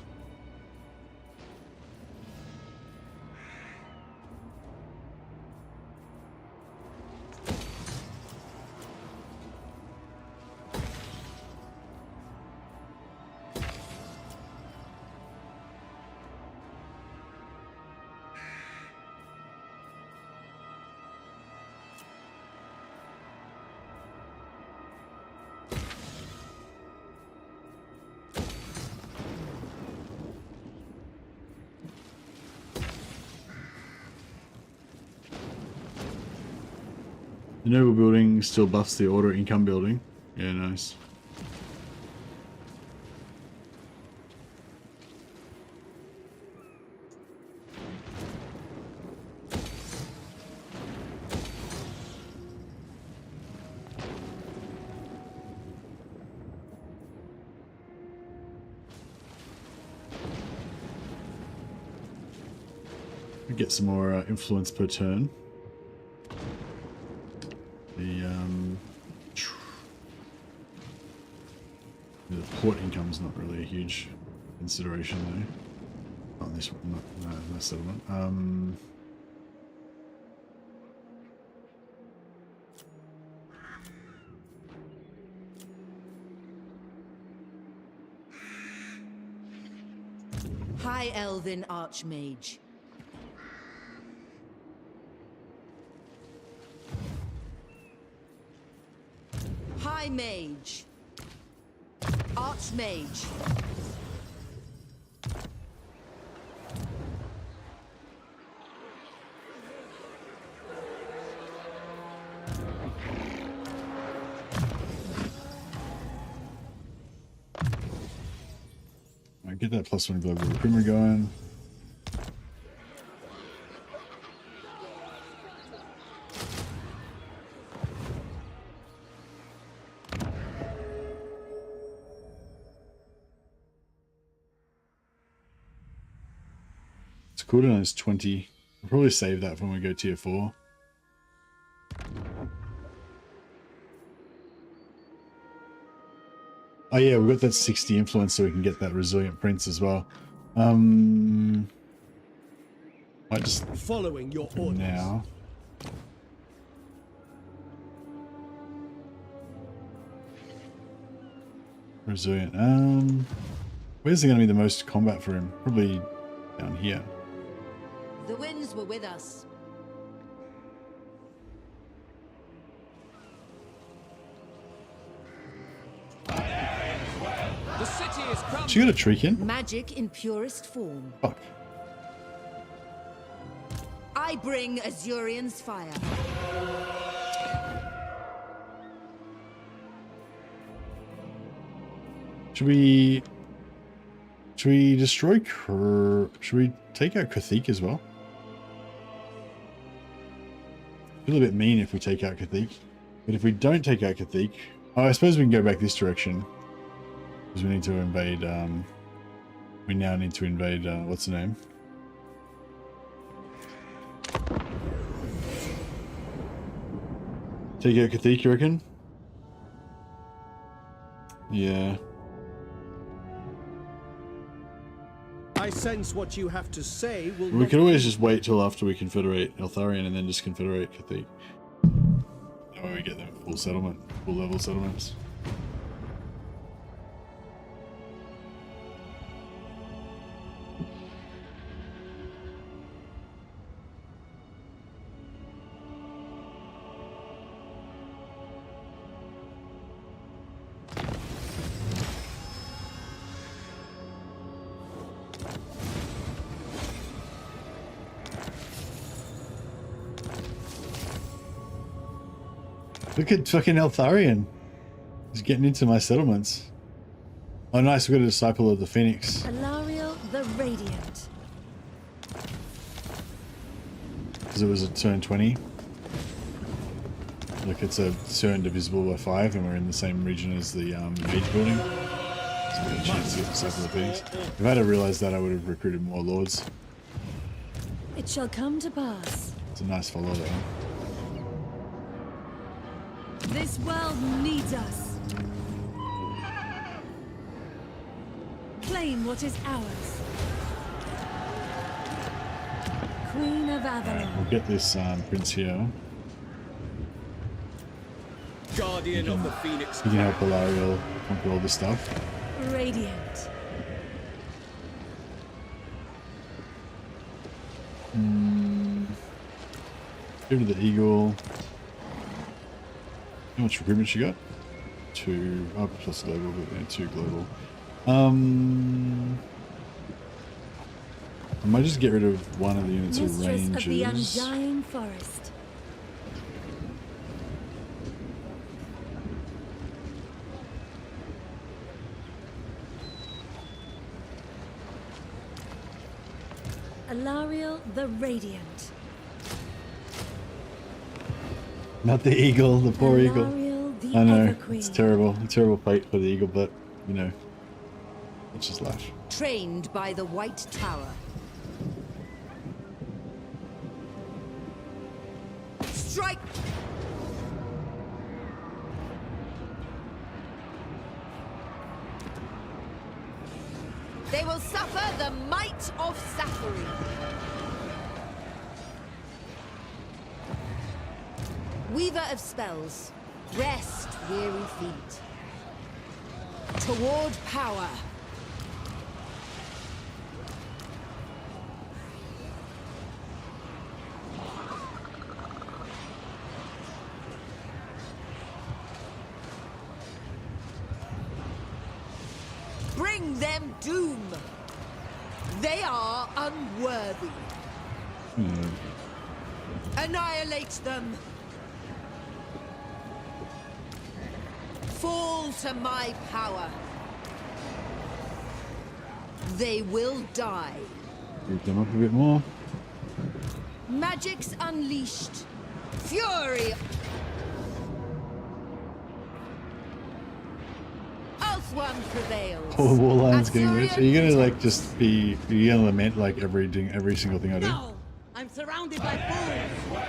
The noble building still buffs the order income building. Yeah, nice. Get some more influence per turn. The port income's not really a huge consideration though. Not this one, not settlement. High Elven Archmage. High Mage. Archmage. I get that +1 global recruitment going. Cooldown is 20. We'll probably save that when we go tier 4. Oh yeah, we've got that 60 influence so we can get that resilient prince as well. Might just following your orders now. Resilient. Where's there going to be the most combat for him? Probably down here. The winds were with us. The city is crumbling. She got a Treekin? Magic in purest form. Fuck. I bring Azurian's fire. Should we destroy should we take out Cathik as well? Feel a bit mean if we take out Cathik. But if we don't take out Cathik, oh, I suppose we can go back this direction. Because we need to invade, we now need to invade, what's the name? Take out Cathedral, you reckon? Yeah. I sense what you have to say will We could always just wait till after we confederate Eltharion and then just confederate Cathedral. That way we get them full settlement, full level settlements. Look at fucking Eltharion. He's getting into my settlements. Oh nice, we've got a disciple of the Phoenix. Alariel the Radiant. Because it was a turn 20. Look, it's a turn divisible by 5 and we're in the same region as the mage building. So we got a chance to get the disciple of the Phoenix. If I'd have realised that, I would have recruited more lords. It shall come to pass. It's a nice follow though. This world needs us. Claim what is ours. Queen of Avalon. We'll get this prince here. Guardian of the Phoenix. You can help Alariel conquer all this stuff. Radiant. Go to the Eagle. How much recruitment she got? 2. Oh, plus global, but yeah, 2 global. I might just get rid of one of the units of Mistress rangers. of the Undying Forest. Alariel the Radiant. Not the eagle, the poor eagle. The I know, Everqueen. it's terrible. A terrible fate for the eagle, but, you know, it's just life. Trained by the White Tower. Strike! They will suffer the might of Sathari. Weaver of spells, rest weary feet. Toward power. Bring them doom. They are unworthy. Annihilate them. Fall to my power. They will die. Group them up a bit more. Magic's unleashed. Fury. One prevails. Oh, Warline's getting rich. Are you gonna like just be? Are you gonna lament like every single thing I do? No! I'm surrounded by fools!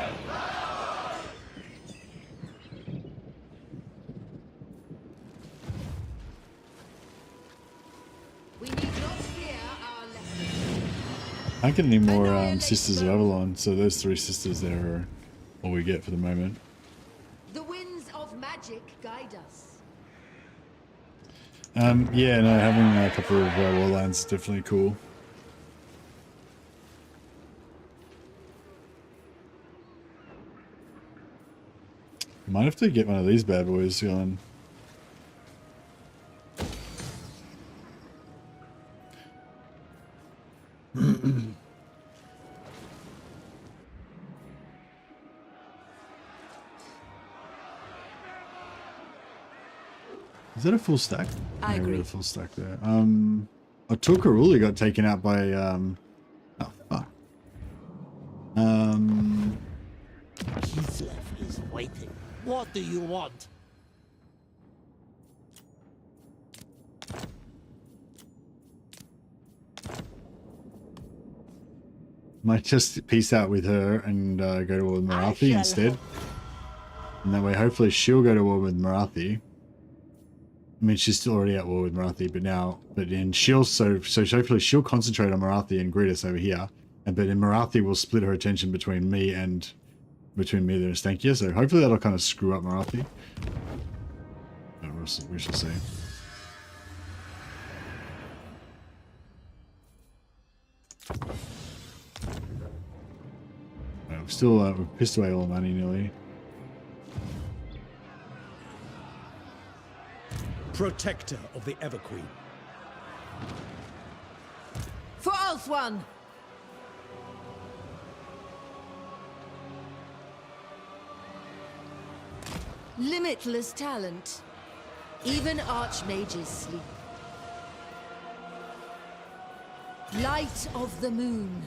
We need not fear our lesson. I can't get any more Sisters of Avalon, so those 3 sisters there are all we get for the moment. The winds of magic guide us. Yeah, no, having a couple of Warlines is definitely cool. Might have to get one of these bad boys going. Is that a full stack? I Yeah, we agree. got a full stack there. Tukaruli got taken out by oh fuck. Kislev is waiting. What do you want? Might just peace out with her and go to Marathi instead. And that way, hopefully, she'll go to war with Marathi. I mean, she's still already at war with Marathi, but then she'll so hopefully she'll concentrate on Marathi and greet us over here. But in Marathi will split her attention between me and Stankia. So hopefully that'll kind of screw up Marathi. But we shall see. We've still we've pissed away all the money nearly. Protector of the Everqueen. For Ulthuan! Limitless talent. Even archmages sleep. Light of the moon.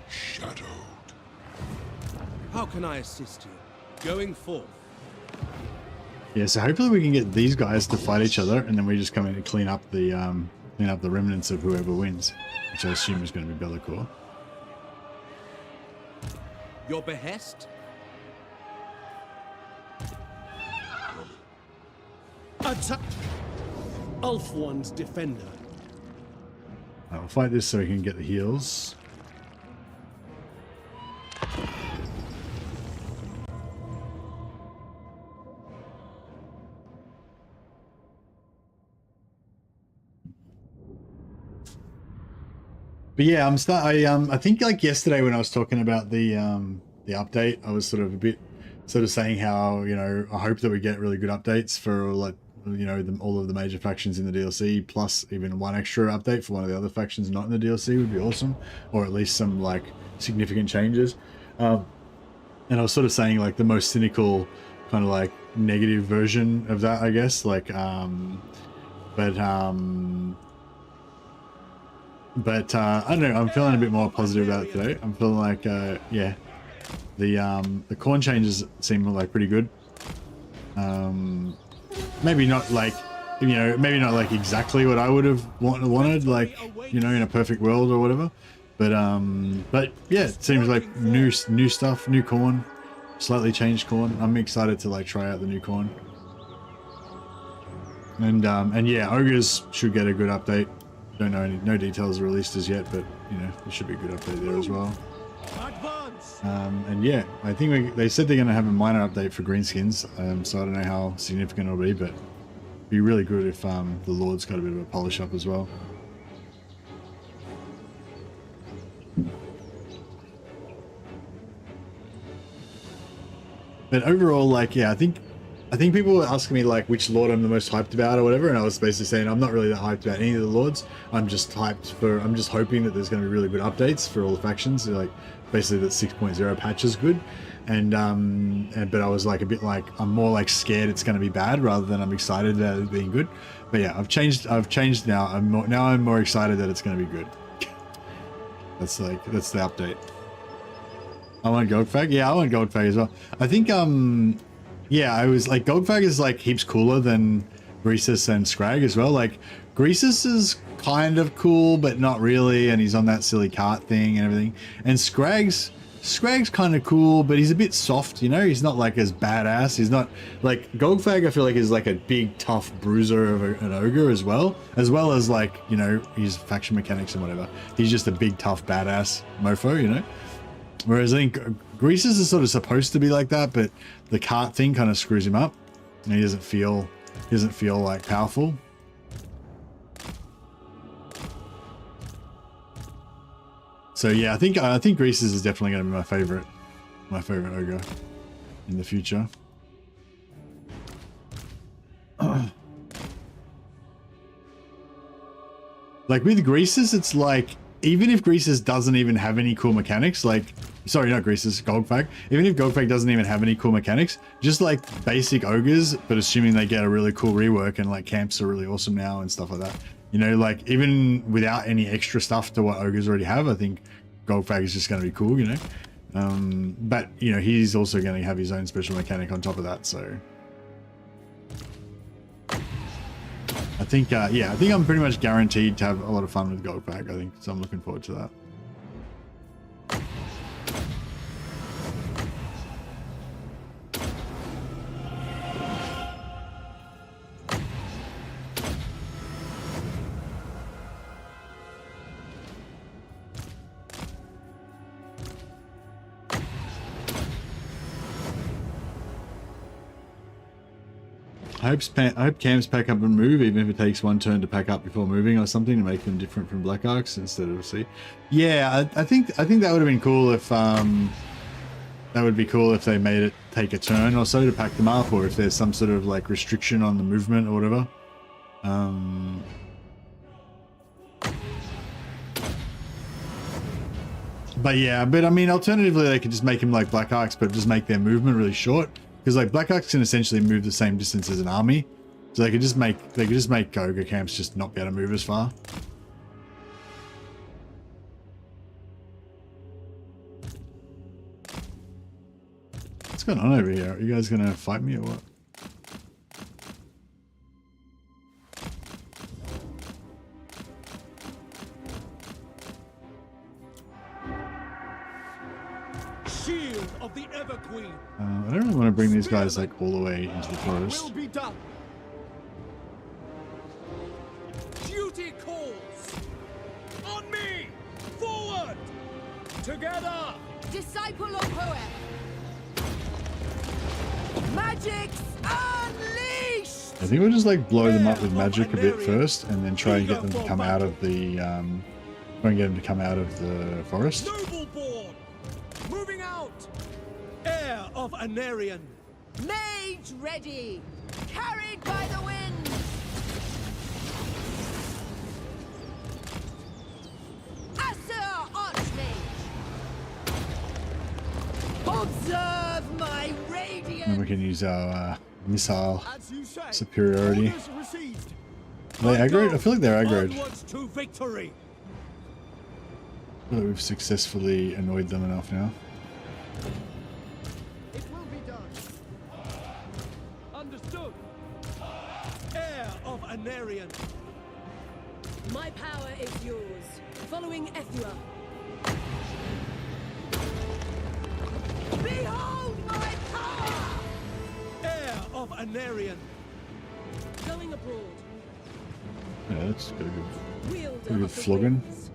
Shadowed. How can I assist you? Going forth. Yeah, so hopefully we can get these guys to fight each other, and then we just come in and clean up the remnants of whoever wins, which I assume is going to be Be'lakor. Your behest? Attack! Ulthuan's defender. I'll fight this so we can get the heals. But yeah, I think like yesterday when I was talking about the update, I was sort of saying how, you know, I hope that we get really good updates for like, you know, all of the major factions in the DLC, plus even one extra update for one of the other factions not in the DLC would be awesome, or at least some like significant changes. And I was sort of saying like the most cynical kind of like negative version of that, I guess, like I don't know, I'm feeling a bit more positive about it today. I'm feeling like, yeah, the corn changes seem like pretty good. Maybe not like, you know, maybe not like exactly what I would have wanted, like, you know, in a perfect world or whatever. But yeah, it seems like new stuff, new corn, slightly changed corn. I'm excited to like try out the new corn. And yeah, ogres should get a good update. Don't know no details are released as yet, but you know, there should be a good update there as well. And yeah, I think they said they're going to have a minor update for greenskins, so I don't know how significant it'll be, but it'd be really good if the Lord's got a bit of a polish up as well. But overall, like, yeah, I think people were asking me like which Lord I'm the most hyped about or whatever, and I was basically saying I'm not really that hyped about any of the Lords. I'm just hoping that there's going to be really good updates for all the factions. Like basically that 6.0 patch is good, but I was like a bit like I'm more like scared it's going to be bad rather than I'm excited about it being good. But yeah, I've changed now. I'm more excited that it's going to be good. That's the update. I want Goldfag. Yeah, I want Goldfag as well. I think yeah, I was like, Goldfag is like heaps cooler than Greasus and Scrag as well. Like Greasus is kind of cool, but not really, and he's on that silly cart thing and everything. And Scrag's kind of cool, but he's a bit soft, you know? He's not like as badass. He's not like Goldfag, I feel like is like a big tough bruiser of an ogre as well as like, you know, his faction mechanics and whatever. He's just a big tough badass mofo, you know? Whereas I think Greasus is sort of supposed to be like that, but the cart thing kind of screws him up, and he doesn't feel like powerful. So yeah, I think Greasus is definitely going to be my favorite ogre in the future. Like with Greasus, it's like even if Greasus doesn't even have any cool mechanics, like, sorry, not Greasus, Goldfag. Even if Goldfag doesn't even have any cool mechanics, just like basic ogres, but assuming they get a really cool rework and like camps are really awesome now and stuff like that. You know, like even without any extra stuff to what ogres already have, I think Goldfag is just going to be cool, you know. But, you know, he's also going to have his own special mechanic on top of that, so. I think, yeah, I think I'm pretty much guaranteed to have a lot of fun with Goldfag, I think, so I'm looking forward to that. I hope cams pack up and move, even if it takes one turn to pack up before moving or something, to make them different from Black Arcs instead of C. Yeah, I think that would have been cool if that would be cool if they made it take a turn or so to pack them up, or if there's some sort of like restriction on the movement or whatever. But yeah, but I mean, alternatively, they could just make them like Black Arcs, but just make their movement really short. Because like Black Arcs can essentially move the same distance as an army, so they could just make Goga camps just not be able to move as far. What's going on over here? Are you guys gonna fight me or what? Shield of the Ever Queen. I don't really want to bring these guys like all the way into the forest. Will be done. Duty calls. On me. Forward. Together. Disciple of poet. Magic's unleashed. I think we'll just like blow them up with magic a bit first, and then try and get them to come out of the forest. Nobleborn. Moving out. Heir of Anarian. Mage ready. Carried by the wind. Asser Archmage. Observe my radiance. And we can use our missile superiority. Are they aggroed? I feel like they're aggroed. To victory. I feel like we've successfully annoyed them enough now. It will be done. Understood. Heir of Anarian. My power is yours. Following Ethua. Behold my power! Heir of Anarian. Going abroad. Yeah, that's got a Wielder good of the flogging. winds.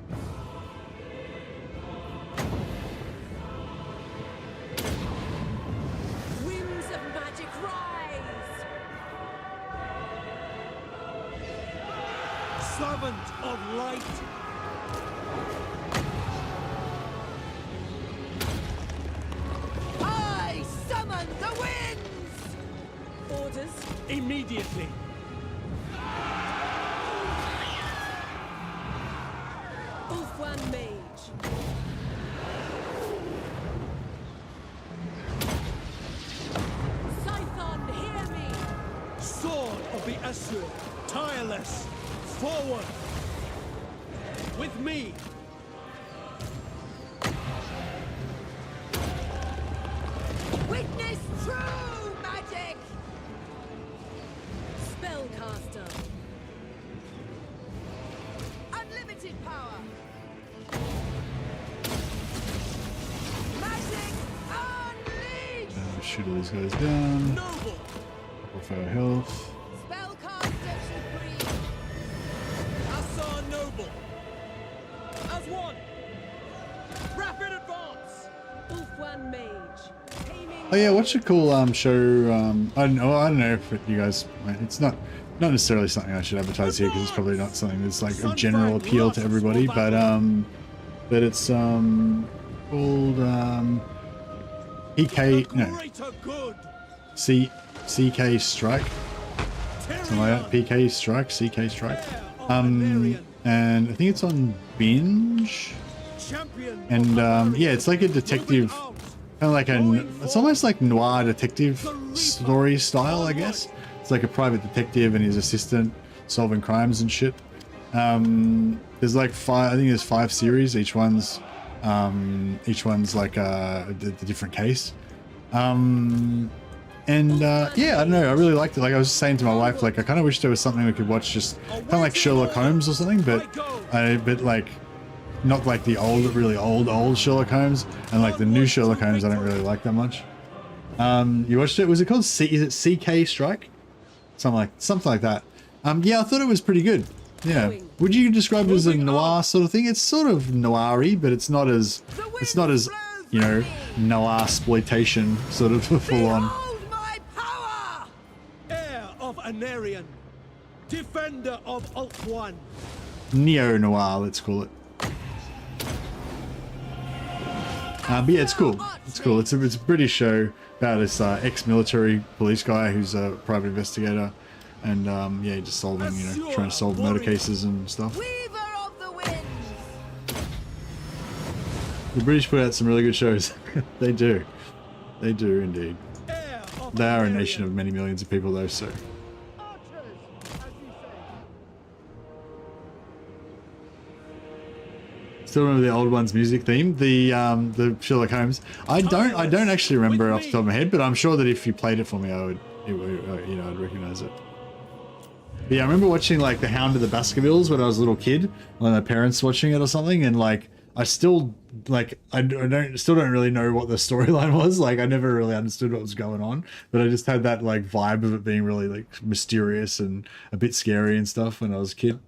Winds of magic rise. Servant of light. I summon the winds! Orders. Immediately. Ulfwan Mage. Scython, hear me. Sword of the Asur. Tireless. Forward. With me. Witness true magic! Spellcaster. Unlimited power! Magic unleashed! Shoot all these guys down. Noble. Off our health. Spellcaster supreme! Assar Noble. As one. Rapid advance. Ulfwan Mage. Oh yeah, what's a cool show? I don't know if you guys. It's not necessarily something I should advertise here, because it's probably not something that's like of general appeal to everybody. But it's called PK CK Strike, something like that. PK Strike, CK Strike. And I think it's on Binge. And yeah, it's like a detective. Kind of like it's almost like noir detective story style, I guess. It's like a private detective and his assistant solving crimes and shit. There's like I think there's 5 series. Each one's like a different case. Yeah, I don't know. I really liked it. Like I was saying to my wife, like I kind of wish there was something we could watch, just kind of like Sherlock Holmes or something, but like. Not like the really old Sherlock Holmes, and like the new Sherlock Holmes I don't really like that much. You watched it? Was it called is it CK Strike? Something like that. Yeah, I thought it was pretty good. Yeah. Would you describe it as a noir sort of thing? It's sort of noir-y, but it's not as you know, noir exploitation sort of full on. Heir of Anarian, defender of Alt 1. Neo-noir, let's call it. But yeah, it's cool. It's cool. It's a British show about this ex-military police guy who's a private investigator, and yeah, he just solving, trying to solve murder cases and stuff. The British put out some really good shows. They do. They do indeed. They are a nation of many millions of people though, so. Still remember the old one's music theme, the Sherlock Holmes. I don't actually remember it off the top of my head, but I'm sure that if you played it for me, I'd recognize it. But yeah, I remember watching like The Hound of the Baskervilles when I was a little kid, when my parents watching it or something, and like I still like I don't really know what the storyline was. Like I never really understood what was going on, but I just had that like vibe of it being really like mysterious and a bit scary and stuff when I was a kid.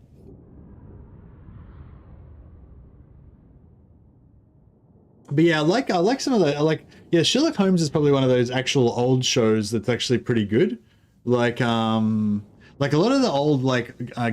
But yeah, I like some of the yeah, Sherlock Holmes is probably one of those actual old shows that's actually pretty good. Like a lot of the old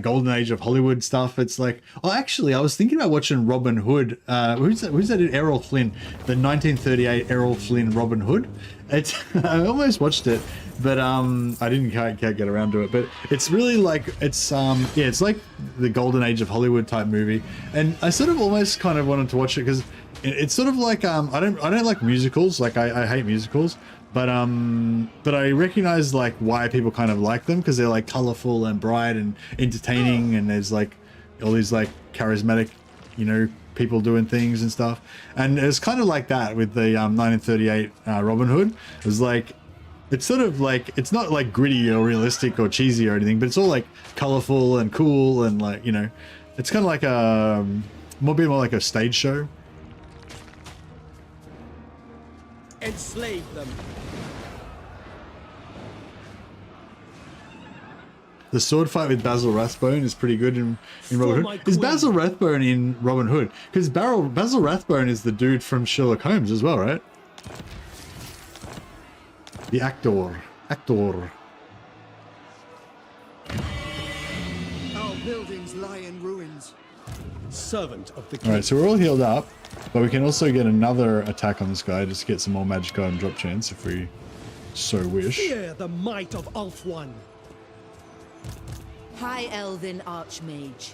golden age of Hollywood stuff. It's like, oh, actually, I was thinking about watching Robin Hood. Who's that? Errol Flynn, the 1938 Errol Flynn Robin Hood. It's I almost watched it, but I didn't quite get around to it. But it's really like it's like the golden age of Hollywood type movie, and I sort of almost kind of wanted to watch it because it's sort of like I don't like musicals. Like I hate musicals. But I recognize like why people kind of like them, because they're like colorful and bright and entertaining, and there's like all these like charismatic, people doing things and stuff. And it's kind of like that with the 1938 Robin Hood. It was like, it's sort of like, it's not like gritty or realistic or cheesy or anything, but it's all like colorful and cool and like, it's kind of like a more like a stage show. Enslave them. The sword fight with Basil Rathbone is pretty good in Robin Hood. Is Basil Rathbone in Robin Hood? Because Basil Rathbone is the dude from Sherlock Holmes as well, right? The actor. Our buildings lie in ruins. Servant of the king. Alright, so we're all healed up, but we can also get another attack on this guy just to get some more magic item drop chance if we so wish. Fear the might of Ulf One. High Elven Archmage.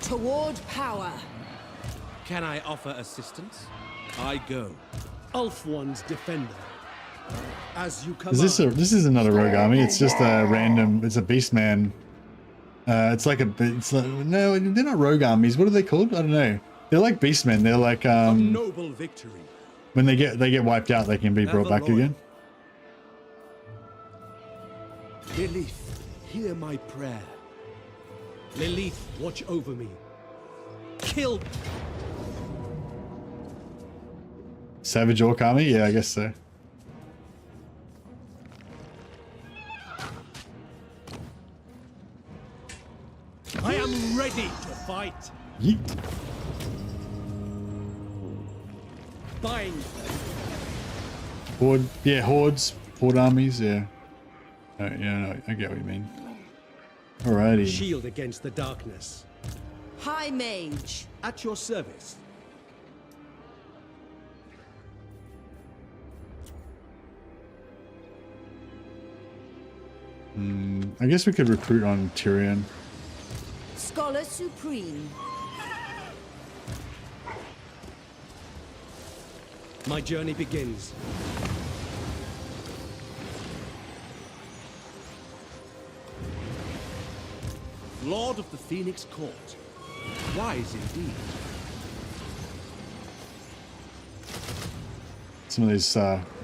Toward power. Can I offer assistance? I go. Ulf One's defender. As you command. This is another rogue army. It's just a random. It's a beastman. No, they're not rogue armies. What are they called? I don't know. They're like beastmen. They're like noble victory. When they get wiped out, they can be brought back again. Lilith, hear my prayer. Lilith, watch over me. Kill. Savage Orc army? Yeah, I guess so. I am ready to fight. Yeet. Bind. Horde, yeah, hordes, horde armies, yeah. No, I get what you mean. Alrighty. Shield against the darkness. High Mage. At your service. I guess we could recruit on Tyrion. Scholar Supreme. My journey begins. Lord of the Phoenix Court. Wise indeed. Some of these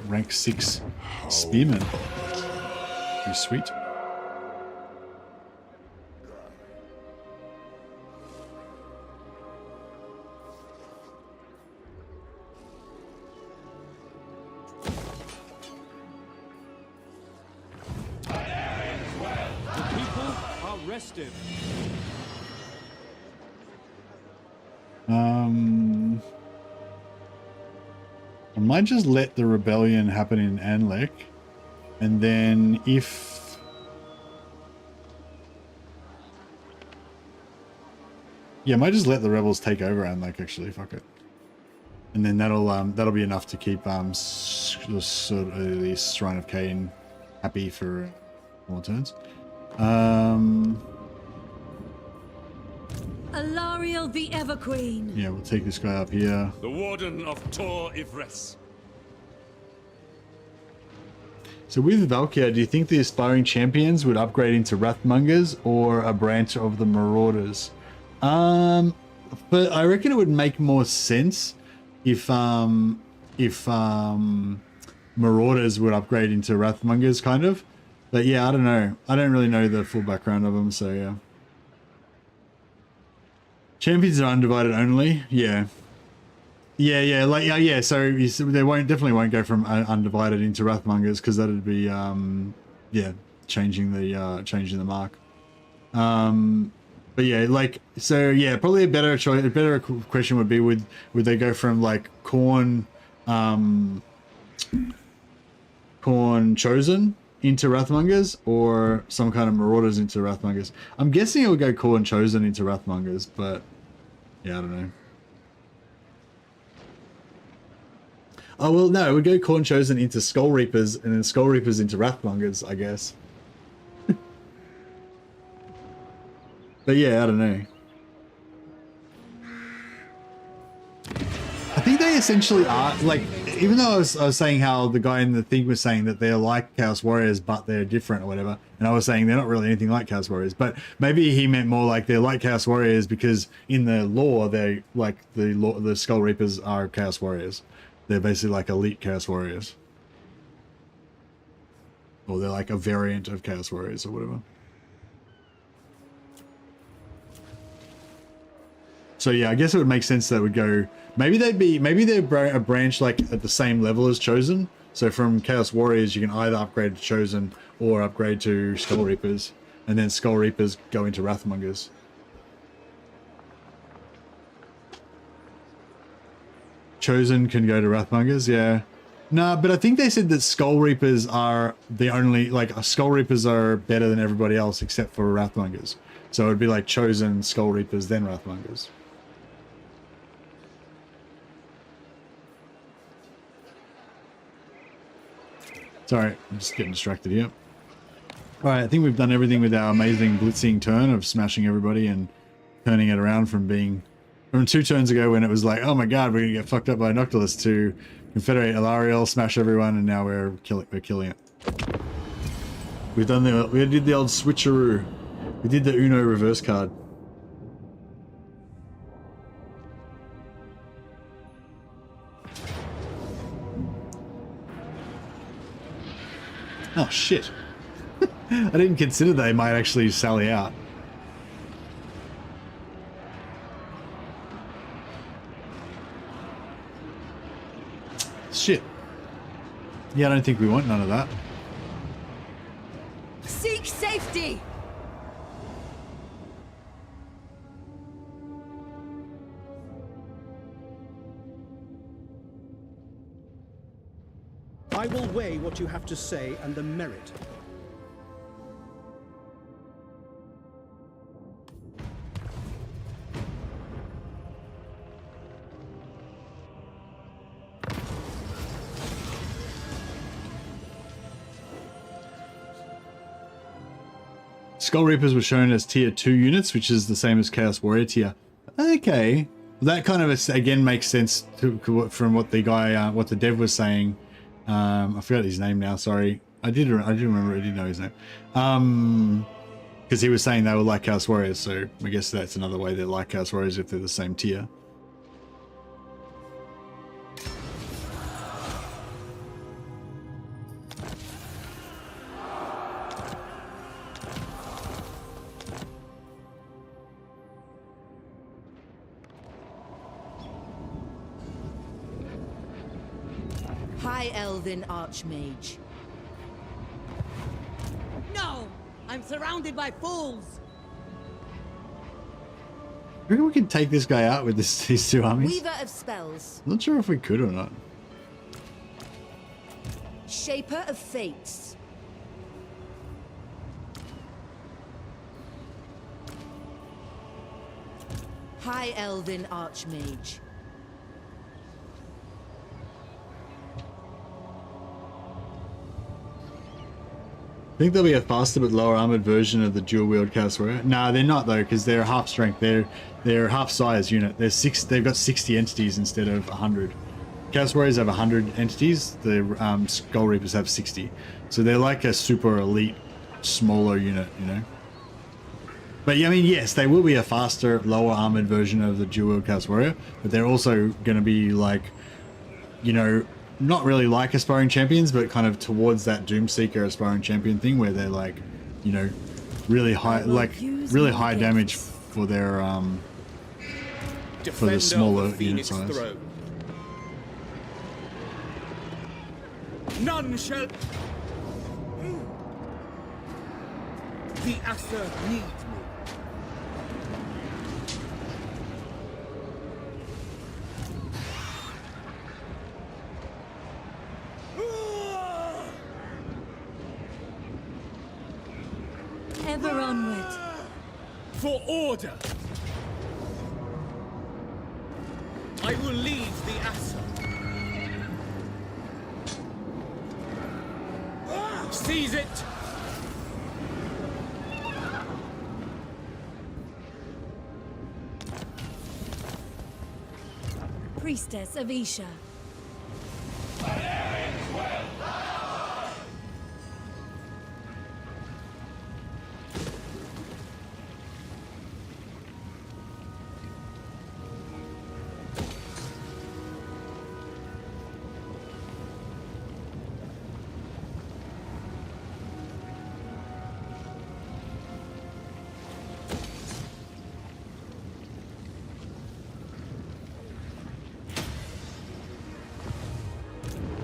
rank 6 spearmen. Pretty sweet. Restive. I might just let the rebellion happen in Anlek. And then if... Yeah, I might just let the rebels take over and like actually fuck it. And then that'll be enough to keep the Shrine of Cain happy for more turns. Alariel the Everqueen. Yeah, we'll take this guy up here. The Warden of Tor Ivres. So with Valkyr, do you think the aspiring champions would upgrade into Wrathmongers or a branch of the Marauders? But I reckon it would make more sense if Marauders would upgrade into Wrathmongers, kind of. But yeah, I don't know. I don't really know the full background of them, so yeah. Champions are undivided only. Yeah. Yeah. So they definitely won't go from undivided into Wrathmongers because that'd be yeah, changing the mark. But yeah, like, so yeah, probably a better choice. A better question would be would they go from like Khorne Chosen into Wrathmongers or some kind of Marauders into Wrathmongers? I'm guessing it would go Khorne Chosen into Wrathmongers, but yeah, I don't know. Oh well, no, it would go Khorne Chosen into Skull Reapers and then Skull Reapers into Wrathmongers, I guess. But yeah, I don't know. I think they essentially are, like, even though I was saying how the guy in the thing was saying that they're like Chaos Warriors, but they're different or whatever, and I was saying they're not really anything like Chaos Warriors, but maybe he meant more like they're like Chaos Warriors because in the lore, they like the Skull Reapers are Chaos Warriors. They're basically like elite Chaos Warriors. Or they're like a variant of Chaos Warriors or whatever. So yeah, I guess it would make sense that it would go. Maybe they're a branch like at the same level as Chosen. So from Chaos Warriors, you can either upgrade to Chosen or upgrade to Skull Reapers, and then Skull Reapers go into Wrathmongers. Chosen can go to Wrathmongers, yeah. No, but I think they said that Skull Reapers are the only, like, Skull Reapers are better than everybody else except for Wrathmongers. So it would be like Chosen, Skull Reapers, then Wrathmongers. Sorry, I'm just getting distracted here. Alright, I think we've done everything with our amazing blitzing turn of smashing everybody and turning it around from being... From 2 turns ago when it was like, oh my god, we're gonna get fucked up by Noctilus, to Confederate Alariel, smash everyone, and now we're killing it. We did the old switcheroo. We did the Uno reverse card. Oh shit. I didn't consider they might actually sally out. Shit. Yeah, I don't think we want none of that. Seek safety! I will weigh what you have to say and the merit. Skull Reapers were shown as tier 2 units, which is the same as Chaos Warrior tier. Okay. That kind of, again, makes sense from what the guy, what the dev was saying. I forgot his name now, sorry. I did remember, I did know his name. Because he was saying they were like Chaos Warriors, so I guess that's another way they're like Chaos Warriors if they're the same tier. High Elven Archmage. No! I'm surrounded by fools! I reckon we can take this guy out with these 2 armies. Weaver of Spells. I'm not sure if we could or not. Shaper of Fates. High Elven Archmage. I think there'll be a faster but lower armored version of the dual wield Chaos Warrior. Nah, they're not though, because they're half strength. They're half size unit. They've got 60 entities instead of 100. Chaos Warriors have 100 entities. The Skull Reapers have 60. So they're like a super elite, smaller unit, you know. But yeah, I mean, yes, they will be a faster, lower armored version of the dual wield Chaos Warrior, but they're also going to be like, you know, not really like aspiring champions, but kind of towards that Doomseeker aspiring champion thing, where they're like, you know, really high, like really high damage for their for the smaller unit size. Throne. None shall. The Asser needs me. Ever onward. For order. I will lead the Asser. Seize it. Priestess of Isha.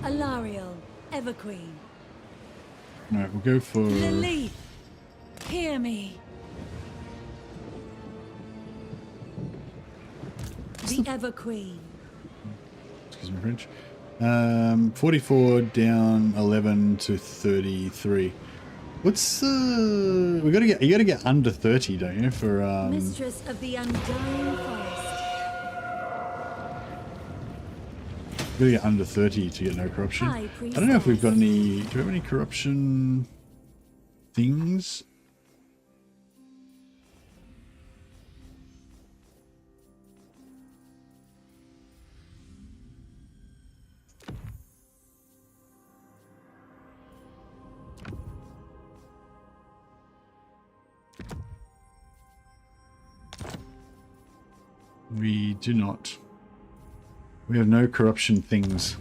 Alariel, Everqueen. Alright, we'll go for... Lilith, hear me. The Everqueen. Excuse me, French. 44 down 11 to 33. What's you gotta get under 30, don't you? For Mistress of the Undying Forest. you gotta get under 30 to get no corruption. I don't know if we've got any. Do we have any corruption things? We do not. We have no corruption things.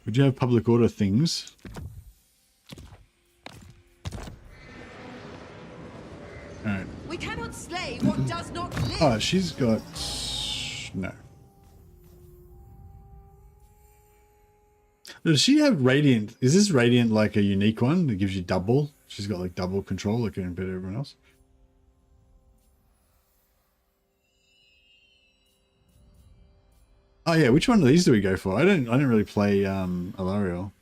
We do have public order things. Alright. We cannot slay what does not live. Oh, she's got... no. Does she have Radiant? Is this Radiant like a unique one that gives you double? She's got like double control like compared to everyone else. Oh yeah, which one of these do we go for? I don't really play Alariel.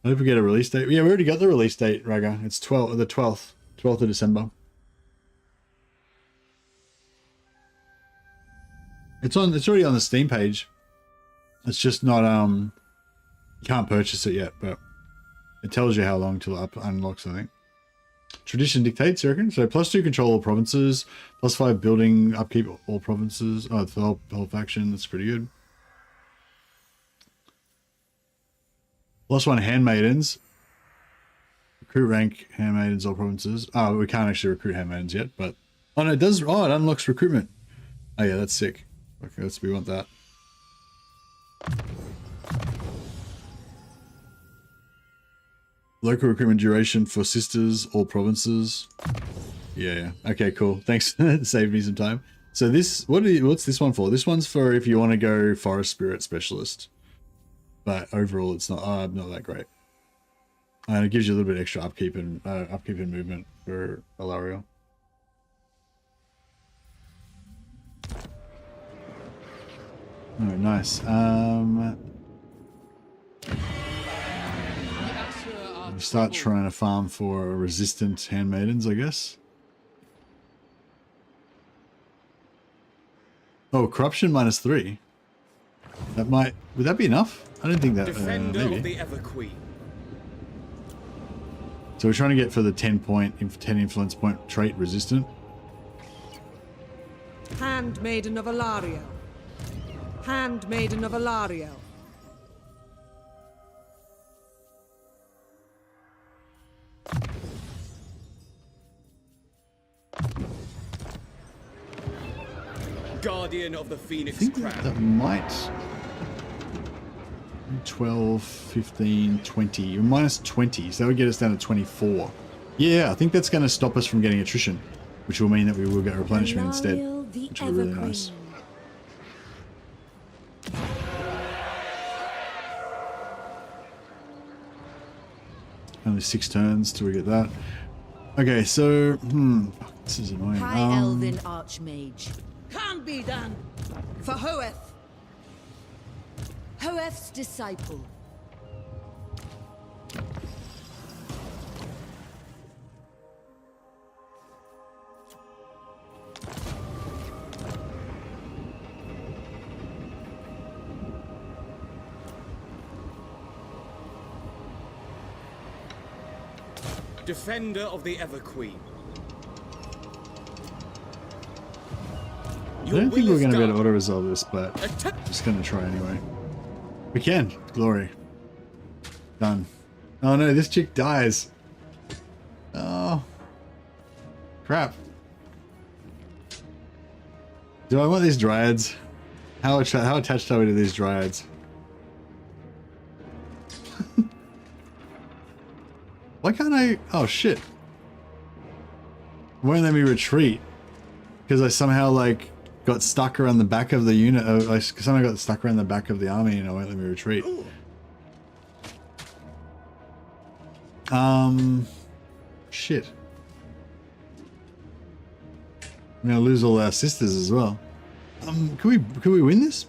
I hope we get a release date. Yeah, we already got the release date, Raga. It's the 12th of December. It's already on the Steam page. It's just not you can't purchase it yet, but it tells you how long till it unlocks, I think. Tradition dictates, you reckon? So +2 control all provinces, +5 building upkeep all provinces. Oh, the whole faction, that's pretty good. +1 handmaidens. Recruit rank handmaidens all provinces. Oh, we can't actually recruit handmaidens yet, but oh no, it does. Oh, it unlocks recruitment. Oh yeah, that's sick. Okay, we want that. Local recruitment duration for sisters, all provinces. Yeah. Okay, cool. Thanks. Saved me some time. So this, what's this one for? This one's for if you want to go forest spirit specialist. But overall, it's not not that great. And it gives you a little bit extra upkeep and movement for Alariel. Alright, nice. Start trying to farm for resistant handmaidens, I guess. Oh, corruption -3. That might... Would that be enough? I don't think that... Defender maybe. of the Ever Queen. So we're trying to get for the 10 influence point trait resistant. Handmaiden of Alariel. Handmaiden of Alariel. Guardian of the I Phoenix think Crown. that might... 12, 15, 20. -20, so that would get us down to 24. Yeah, I think that's going to stop us from getting attrition, which will mean that we will get replenishment instead, which will be really nice. Only 6 turns till we get that. Okay, so... this is annoying. High Elven Archmage. Can't be done. For Hoeth. Hoeth's disciple. Defender of the Ever Queen. I don't think we're going to be able to auto-resolve this, but I'm just going to try anyway. We can. Glory. Done. Oh no, this chick dies. Oh. Crap. Do I want these dryads? How attached are we to these dryads? Why can't I... Oh shit. Won't let me retreat. Because I somehow like got stuck around the back of the unit. I somehow got stuck around the back of the army and it won't let me retreat. Shit. I'm gonna lose all our sisters as well. Can we win this?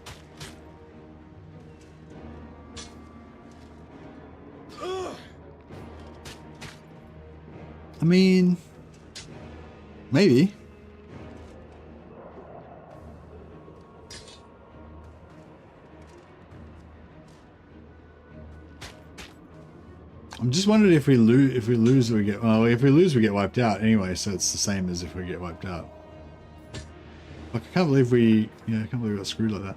I mean, maybe. I'm just wondering if we lose, we get. Well, if we lose, we get wiped out anyway. So it's the same as if we get wiped out. Like, I can't believe we. Yeah, I can't believe we got screwed like that.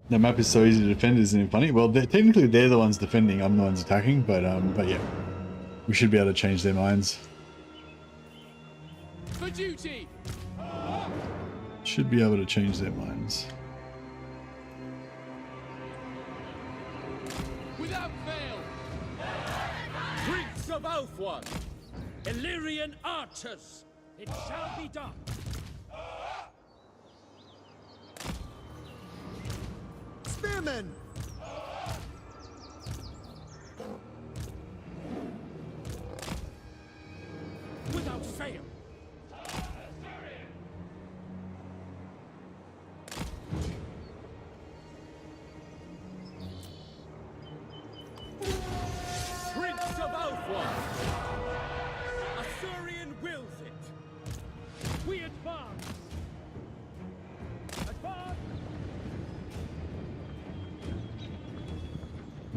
The map is so easy to defend, isn't it funny? Well, technically they're the ones defending, I'm the ones attacking, but yeah. We should be able to change their minds. For duty. Should be able to change their minds. Without fail. Prince of Ulthuan. Illyrian archers. It shall be done. Spearmen! Without fail. Prince of Ulthuan. Assyrian wills it. We advance. Advance.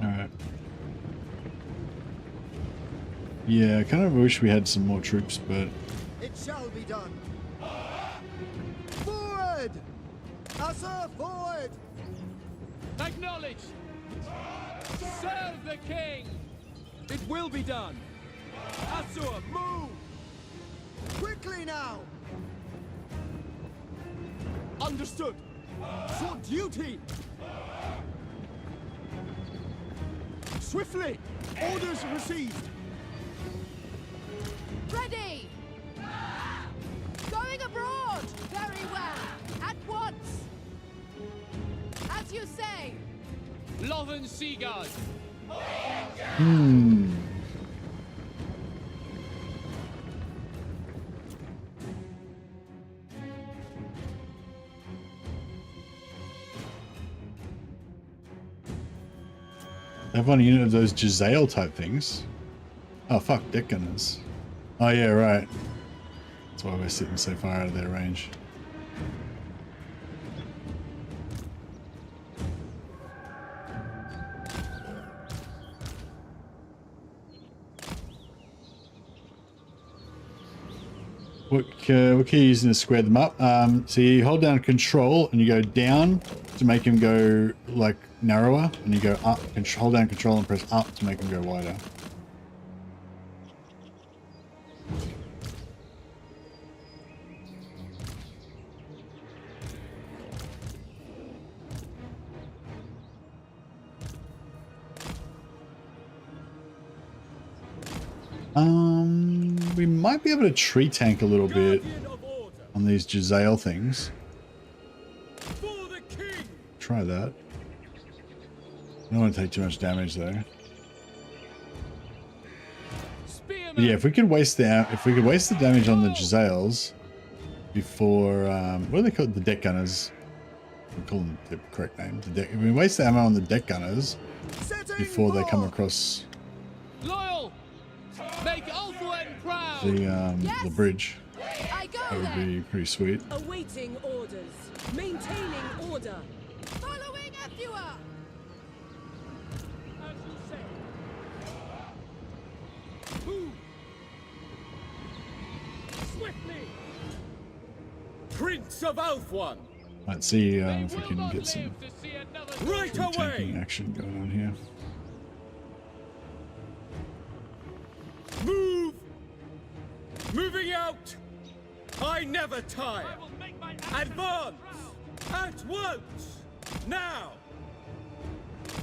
Alright. Yeah, I kind of wish we had some more troops, but... It shall be done. Forward! Assa, forward! Acknowledged. Serve the king. It will be done. Asur, move. Quickly now! Understood. For duty. Swiftly. Orders received. Ready! Going abroad! Very well. At once. As you say. Lothern Seaguard. They have one unit of those Jezzail type things. Oh fuck, deck gunners. Oh yeah, right. That's why we're sitting so far out of their range. What key are you using to square them up? So you hold down control and you go down to make him go like narrower, and you go up, hold down control and press up to make him go wider. We might be able to tree tank a little bit on these Jezzail things. Try that. I don't want to take too much damage though. But yeah, if we could waste the damage on the Jezzails before what are they called? The deck gunners. We call them the correct name. If we waste the ammo on the deck gunners before they come across the bridge, that would be pretty sweet. Awaiting orders. Maintaining order. Following Ethua. As you say. Move. Swiftly. Prince of Ulthuan. Let's see if we can get some Right tanking action going on here. Move! Moving out! I never tire! Advance! At once! Now!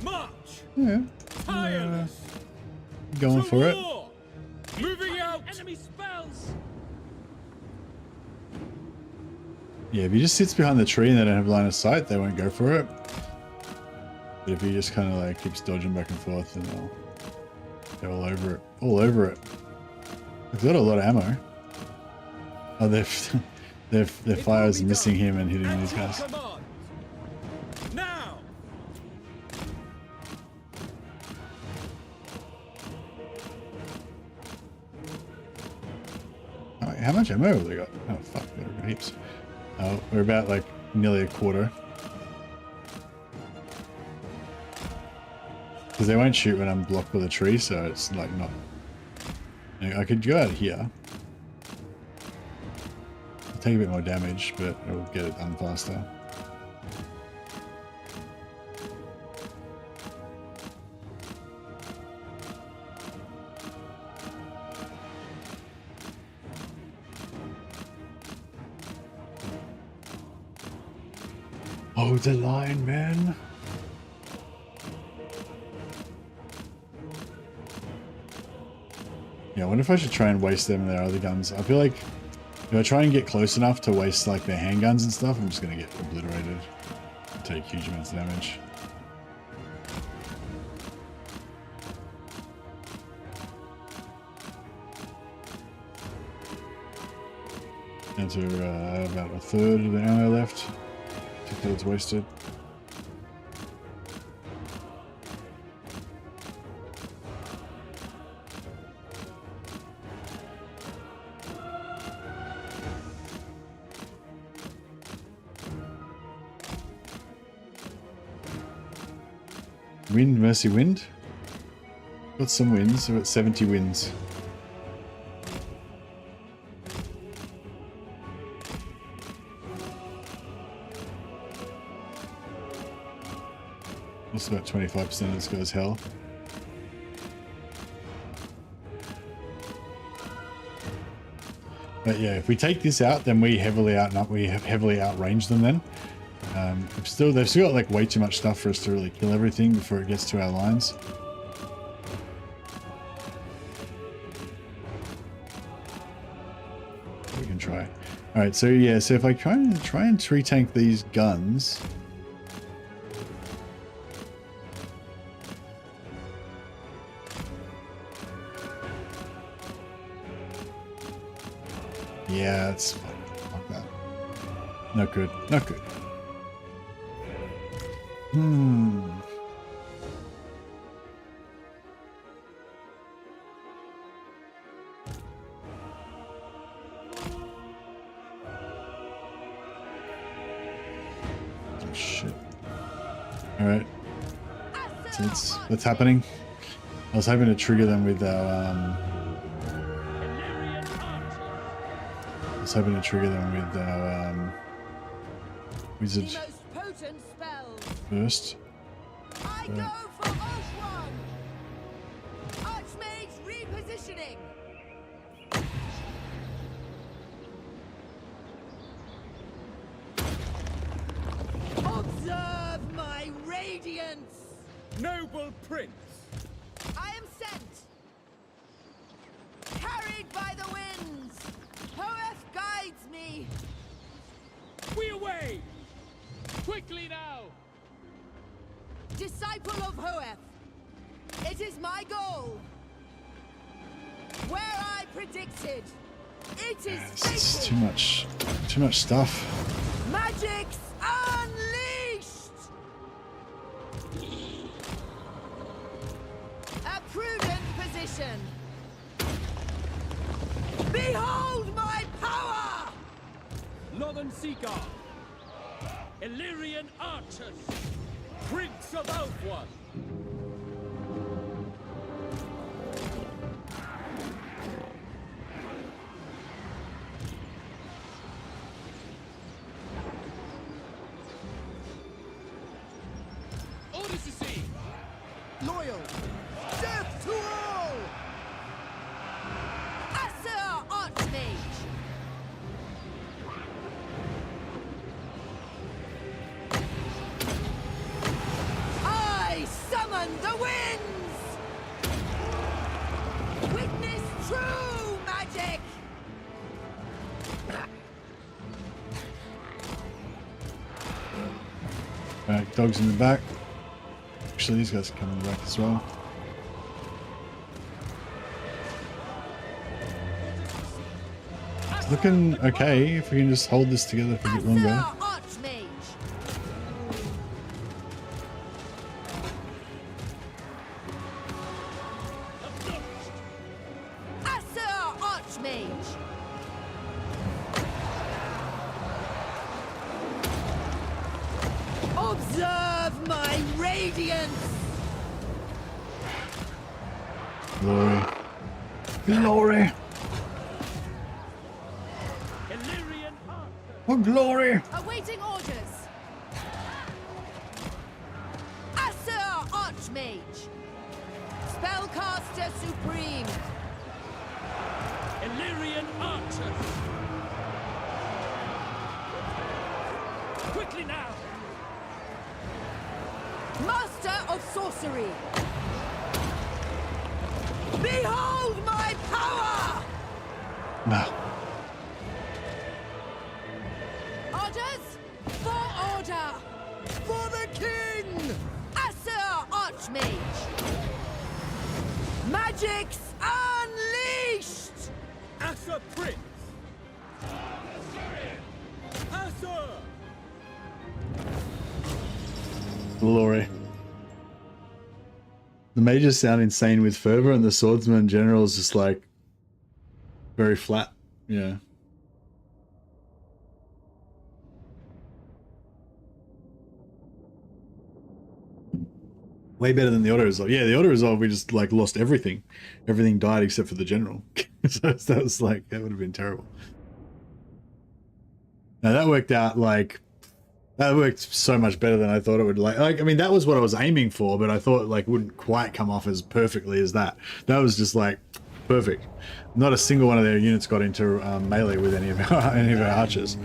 March! Yeah. Tireless! Going To for it. war! Moving out! Enemy spells. Yeah, if he just sits behind the tree and they don't have line of sight, they won't go for it. But if he just kind of like keeps dodging back and forth, then they'll go all over it. All over it. They've got a lot of ammo. Oh, their fires missing him and hitting these guys. Now! Oh, how much ammo have they got? Oh fuck, they've got heaps. Oh, we're about like nearly a quarter. Because they won't shoot when I'm blocked by the tree, so it's like not... I could go out here. It'll take a bit more damage, but it'll get it done faster. Oh, the line, man. Yeah, I wonder if I should try and waste them and their other guns. I feel like if I try and get close enough to waste like their handguns and stuff, I'm just going to get obliterated and take huge amounts of damage. Down to about a third of the ammo left. 2/3 wasted. Wind, mercy wind. Got some winds, we're at 70 winds. It's about 25% of this guy's health. But yeah, if we take this out, then we have heavily outrange them then. They've still got like way too much stuff for us to really kill everything before it gets to our lines. We can try. Alright, so yeah, so if I try and tree tank these guns. Yeah, it's fuck that. Not good. Not good. Oh shit. Alright. So that's happening. I was hoping to trigger them with our wizard first. I go for Oath One! Archmage repositioning! Observe my radiance! Noble Prince! I am sent! Carried by the winds! Hoeth guides me! We away! Quickly now! Disciple of Hoeth, it is my goal. Where I predicted, it is It's too much stuff. Magic's unleashed! A prudent position. Behold my power! Lothern Seagull! Illyrian archers! Prince of Outward! Orders to see! Loyal! Death to all! Asser Archmage! I summon the winds! Witness true magic! Alright, dogs in the back. Actually, these guys are coming back as well. It's looking okay if we can just hold this together for a bit longer. Archmage! Asser Archmage! Observe my radiance! Glory. Glory! Oh, glory! Awaiting orders! Asser Archmage! Spellcaster Supreme! Illyrian archers! Quickly now! Master of Sorcery! Behold my power! No. Orders? For order! For the king! Asser Archmage! Magic's unleashed! Asser Prince! Asser! Glory. The mages sound insane with fervor, and the swordsman in general is just like very flat. Yeah. Way better than the auto resolve. Yeah, the auto resolve, we just like lost everything. Everything died except for the general. So that was like, that would have been terrible. Now that worked out like That worked so much better than I thought it would. Like I mean, that was what I was aiming for, but I thought like wouldn't quite come off as perfectly as that. That was just like perfect. Not a single one of their units got into melee with any of our archers.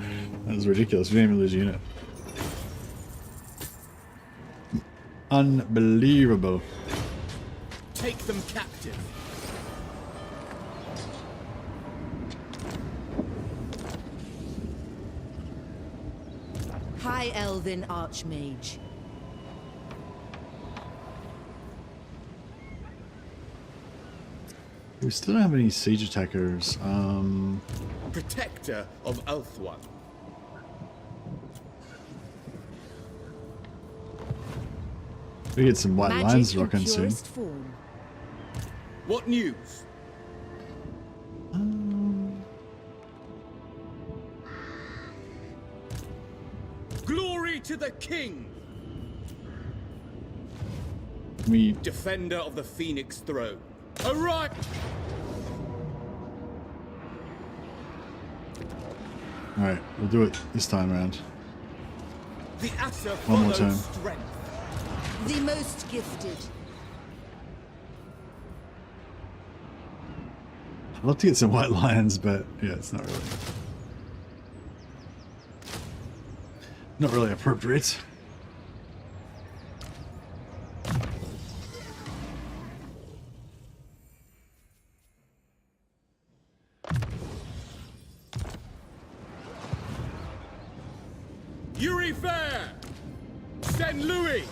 That was ridiculous. We didn't even lose a unit. Unbelievable. Take them captive. High Elven Archmage. We still don't have any siege attackers. Protector of Ulthuan. We get some white lines rocking soon. Form. What news? Glory to the king! We Defender of the Phoenix throne. Arrive! Alright, we'll do it this time around. The Asher One more follows time. strength. The most gifted. I'd love to get some white lions, but yeah, it's not really appropriate. Yuri Fair! Saint Louis!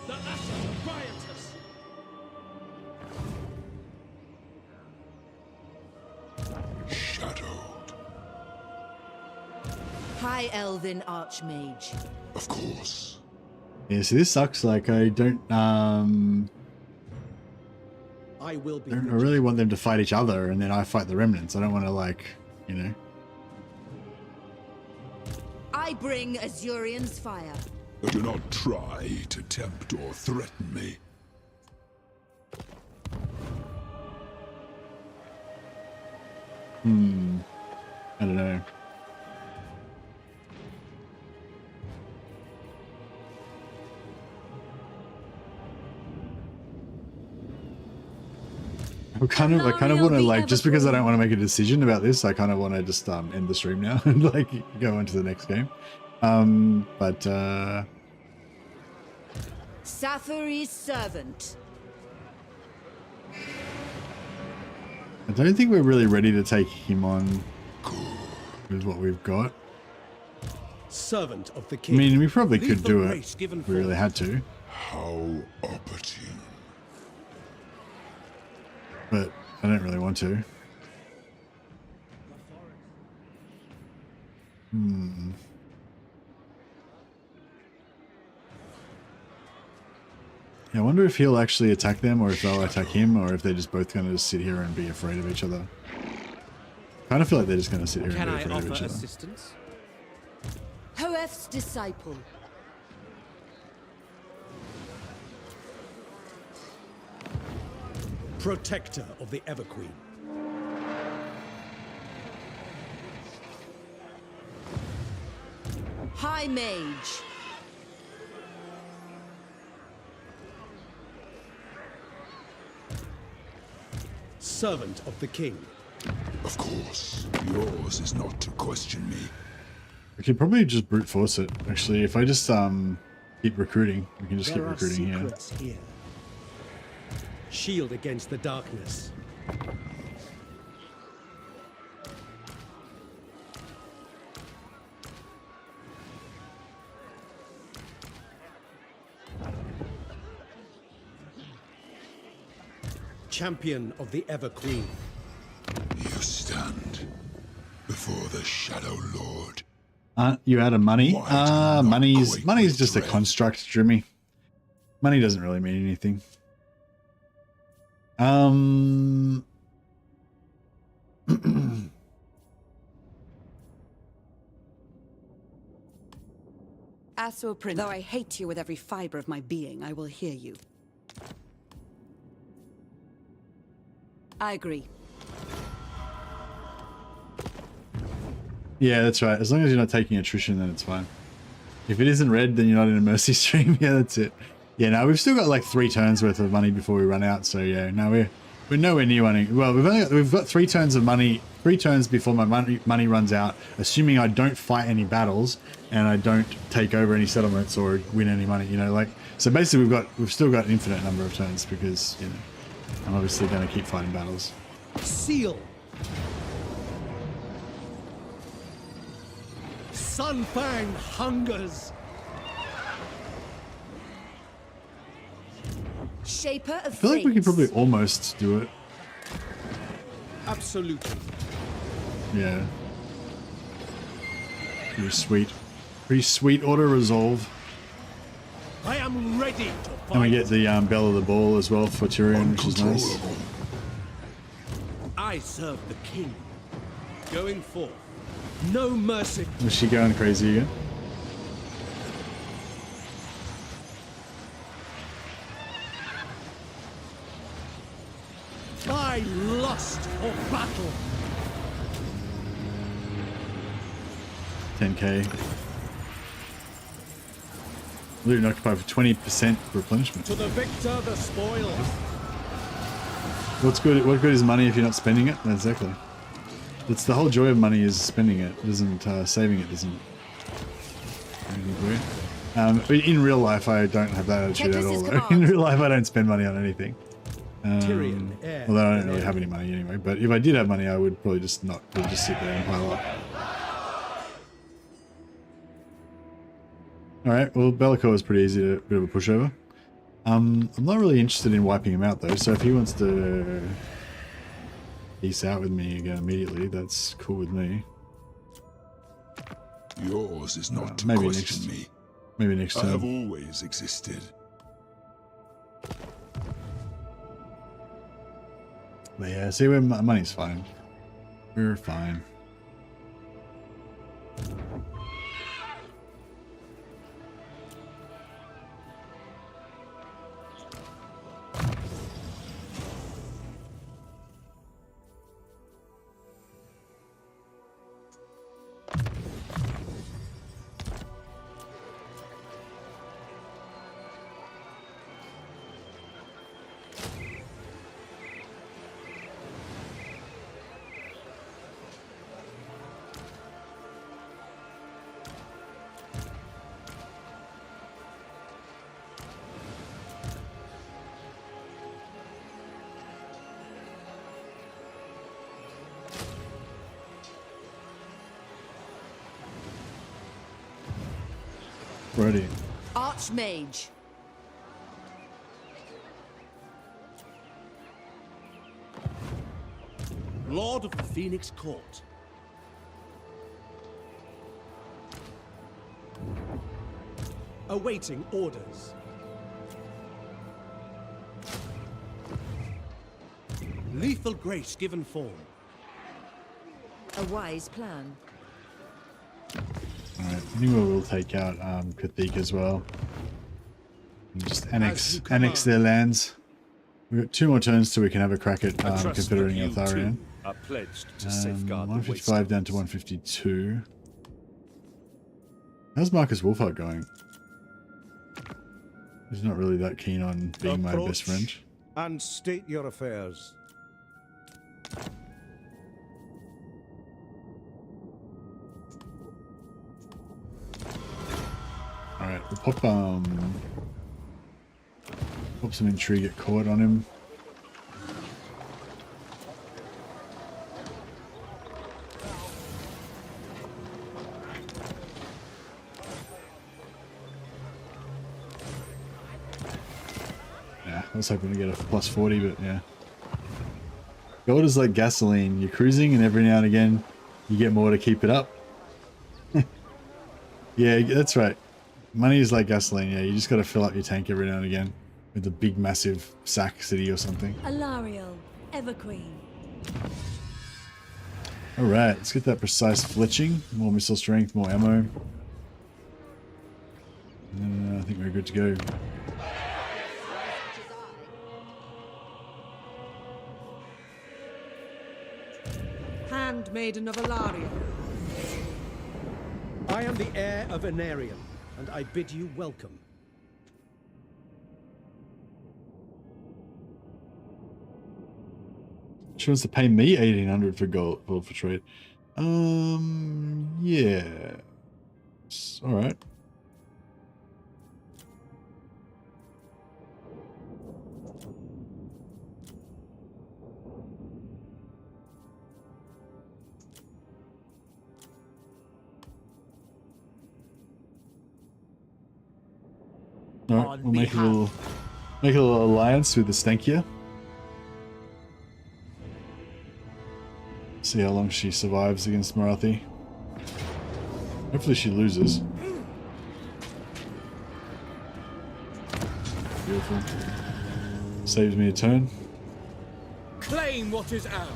The Asher riotous. Shadowed. High Elven Archmage. Of course. Yeah, so this sucks. Like I don't I will be. I really want them to fight each other, and then I fight the remnants. I don't want to like, you know. I bring Azurian's fire. Do not try to tempt or threaten me. I don't know. I kind of want to like, just because I don't want to make a decision about this, I kind of want to just end the stream now and like go into the next game. Sathari's servant. I don't think we're really ready to take him on with what we've got. Servant of the I king. mean, we probably could do it Race given if we really had to, How opportune. but I don't really want to. Yeah, I wonder if he'll actually attack them, or if they'll attack him, or if they're just both going to sit here and be afraid of each other. I kind of feel like they're just going to sit here Can and I be afraid of offer each other. assistance? Hoef's disciple. Protector of the Everqueen. High Mage. Servant of the king. Of course. Yours is not to question me. We could probably just brute force it. Actually, if I just keep recruiting, we can just keep There are recruiting here. secrets here. Shield against the darkness. Champion of the Everqueen. You stand before the Shadow Lord. You out of money? Why do you not Money's quake just a with construct, Jimmy. Money doesn't really mean anything. Asur Prince. Though I hate you with every fiber of my being, I will hear you. I agree. Yeah, that's right. As long as you're not taking attrition, then it's fine. If it isn't red, then you're not in a mercy stream. Yeah, that's it. Yeah, no, we've still got like 3 turns worth of money before we run out. So yeah, no, we're nowhere near running. Well, we've got 3 turns of money, 3 turns before my money runs out, assuming I don't fight any battles and I don't take over any settlements or win any money. You know, like, so basically we've still got an infinite number of turns because, you know, I'm obviously going to keep fighting battles. Seal. Sunfang hungers. Shaper of I feel like we could probably almost do it. Absolutely. Yeah. Pretty sweet auto resolve. I am ready to fight. And we get the Bell of the Ball as well for Tyrion, which is nice. I serve the king. Going forth. No mercy. Was she going crazy again? My lust for battle. 10k. Loot and occupy for 20% replenishment. To the victor, the spoil. What good is money if you're not spending it? Exactly. That's the whole joy of money, is spending it. It doesn't saving it doesn't. In real life, I don't have that attitude at all. Though. In real life, I don't spend money on anything. Tyrion, although I don't really have any money anyway. But if I did have money, I would probably just sit there and pile up. All right. Well, Bellico is pretty easy to bit of a pushover. I'm not really interested in wiping him out though. So if he wants to peace out with me again immediately, that's cool with me. Yours is not to maybe question me. Maybe next time. I have always existed. But yeah, see, money's fine. We're fine. Ready. Archmage. Lord of the Phoenix Court. Awaiting orders. Lethal grace given form. A wise plan. Alright, anyway, we'll take out Kathik as well. And just annex their lands. We've got 2 more turns till we can have a crack at Confederating Lotharian. 155 down to 152. How's Marcus Wolfhard going? He's not really that keen on being my best friend. And state your affairs. Alright, we'll pop some intrigue at court on him. Yeah, I was hoping to get a plus 40, but yeah. Gold is like gasoline. You're cruising and every now and again you get more to keep it up. Yeah, that's right. Money is like gasoline, yeah. You just got to fill up your tank every now and again with a big, massive sack city or something. Alariel, Everqueen. Alright, let's get that precise fletching. More missile strength, more ammo. we're good to go. Handmaiden of Alaria. I am the heir of Anarion, and I bid you welcome. She wants to pay me 1,800 for gold for trade. Yeah. All right. All right, we'll make a little alliance with the Stankia. See how long she survives against Marathi. Hopefully she loses. Beautiful. Saves me a turn. Claim what is ours.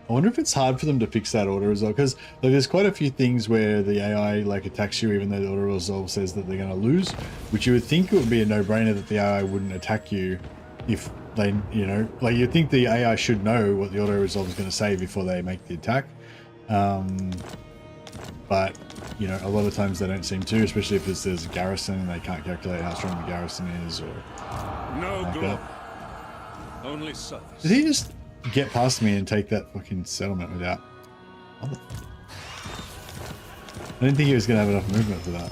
I wonder if it's hard for them to fix that auto resolve, because like, there's quite a few things where the AI like attacks you even though the auto resolve says that they're going to lose, which you would think it would be a no-brainer that the AI wouldn't attack you if they, you know, like you'd think the AI should know what the auto resolve is going to say before they make the attack. But you know, a lot of times they don't seem to, especially if there's a garrison and they can't calculate how strong the garrison is or no like glory. that. Only service. Did he just get past me and take that fucking settlement without... I didn't think he was going to have enough movement for that.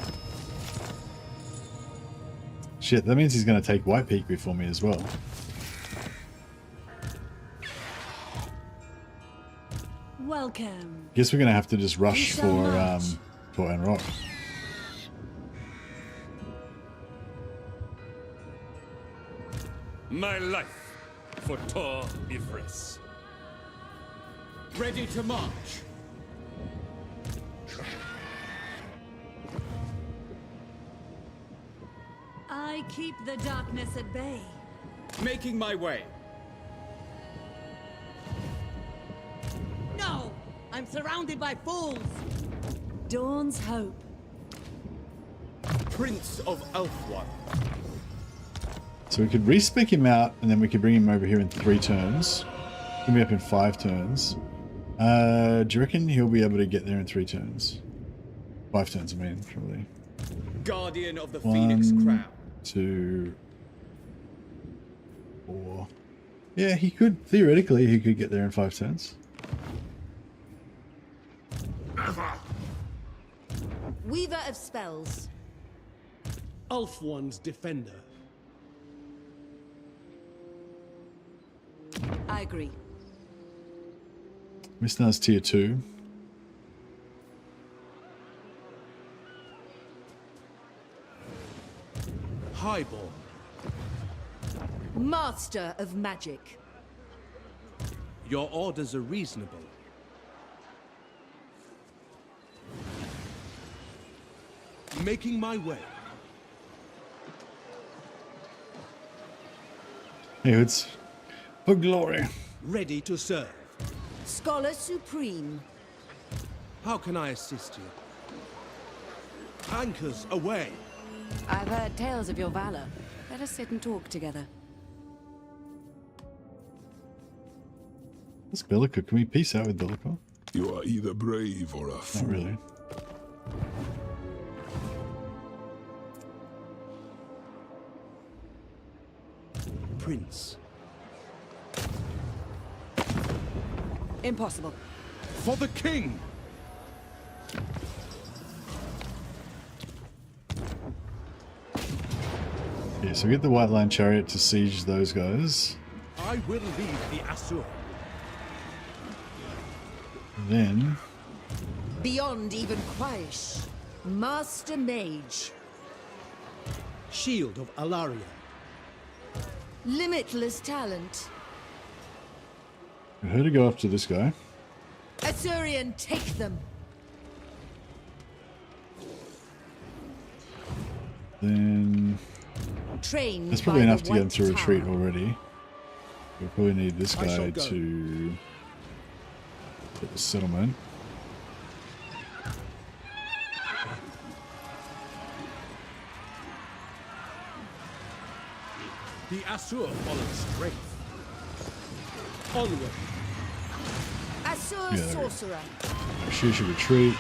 Shit, that means he's going to take White Peak before me as well. Welcome. Guess we're going to have to just rush for Enrock. My life for Tor Ifris. Ready to march. I keep the darkness at bay. Making my way. No! I'm surrounded by fools! Dawn's hope. Prince of Ulthuan. So we could respec him out and then we could bring him over here in 3 turns. He'll be up in 5 turns. Do you reckon he'll be able to get there in 3 turns? 5 turns, I mean, probably. Guardian of the 1, Phoenix Crown. 2, 4. Yeah, he could, theoretically, he could get there in 5 turns. Weaver of Spells. Ulthuan's Defender. I agree. Mistnar's tier 2. Highborn. Master of Magic. Your orders are reasonable. Making my way. Hey, it's for glory. Ready to serve. Scholar Supreme. How can I assist you? Anchors away. I've heard tales of your valor. Let us sit and talk together. That's Bellica. Can we peace out with Bellica? You are either brave or a fool. Not really. Prince. Impossible. For the king! Yeah, so we get the White Line Chariot to siege those guys. I will lead the Asur. Then... Beyond even Quaish. Master Mage. Shield of Alaria. Limitless talent. I heard to go after this guy. Asurian, take them. Then... Trained That's probably by enough the to get him White to retreat Tower. already. We probably need this guy to get the settlement. The Asur follows strength. Onward. Asur sorcerer. She should retreat.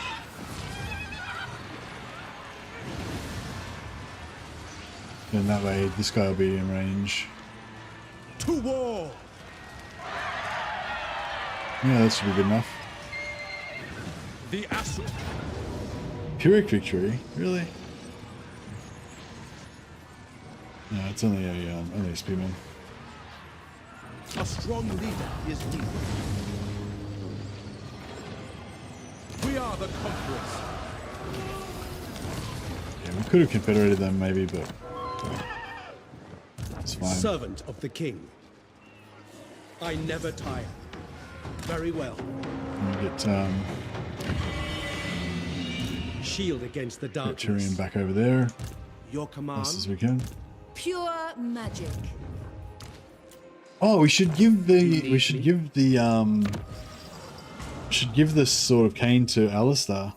And that way, this guy will be in range. To war. Yeah, that should be good enough. The Asur. Pyrrhic victory, really? No, it's only a spearman. A strong leader is needed. We are the conquerors. Yeah, we could have confederated them maybe, but it's fine. Servant of the king. I never tire. Very well. We get Shield against the darkness. Tyrion back over there. Your command. As we can. Pure magic. Oh, we should give the this sword of Cain to Alistair.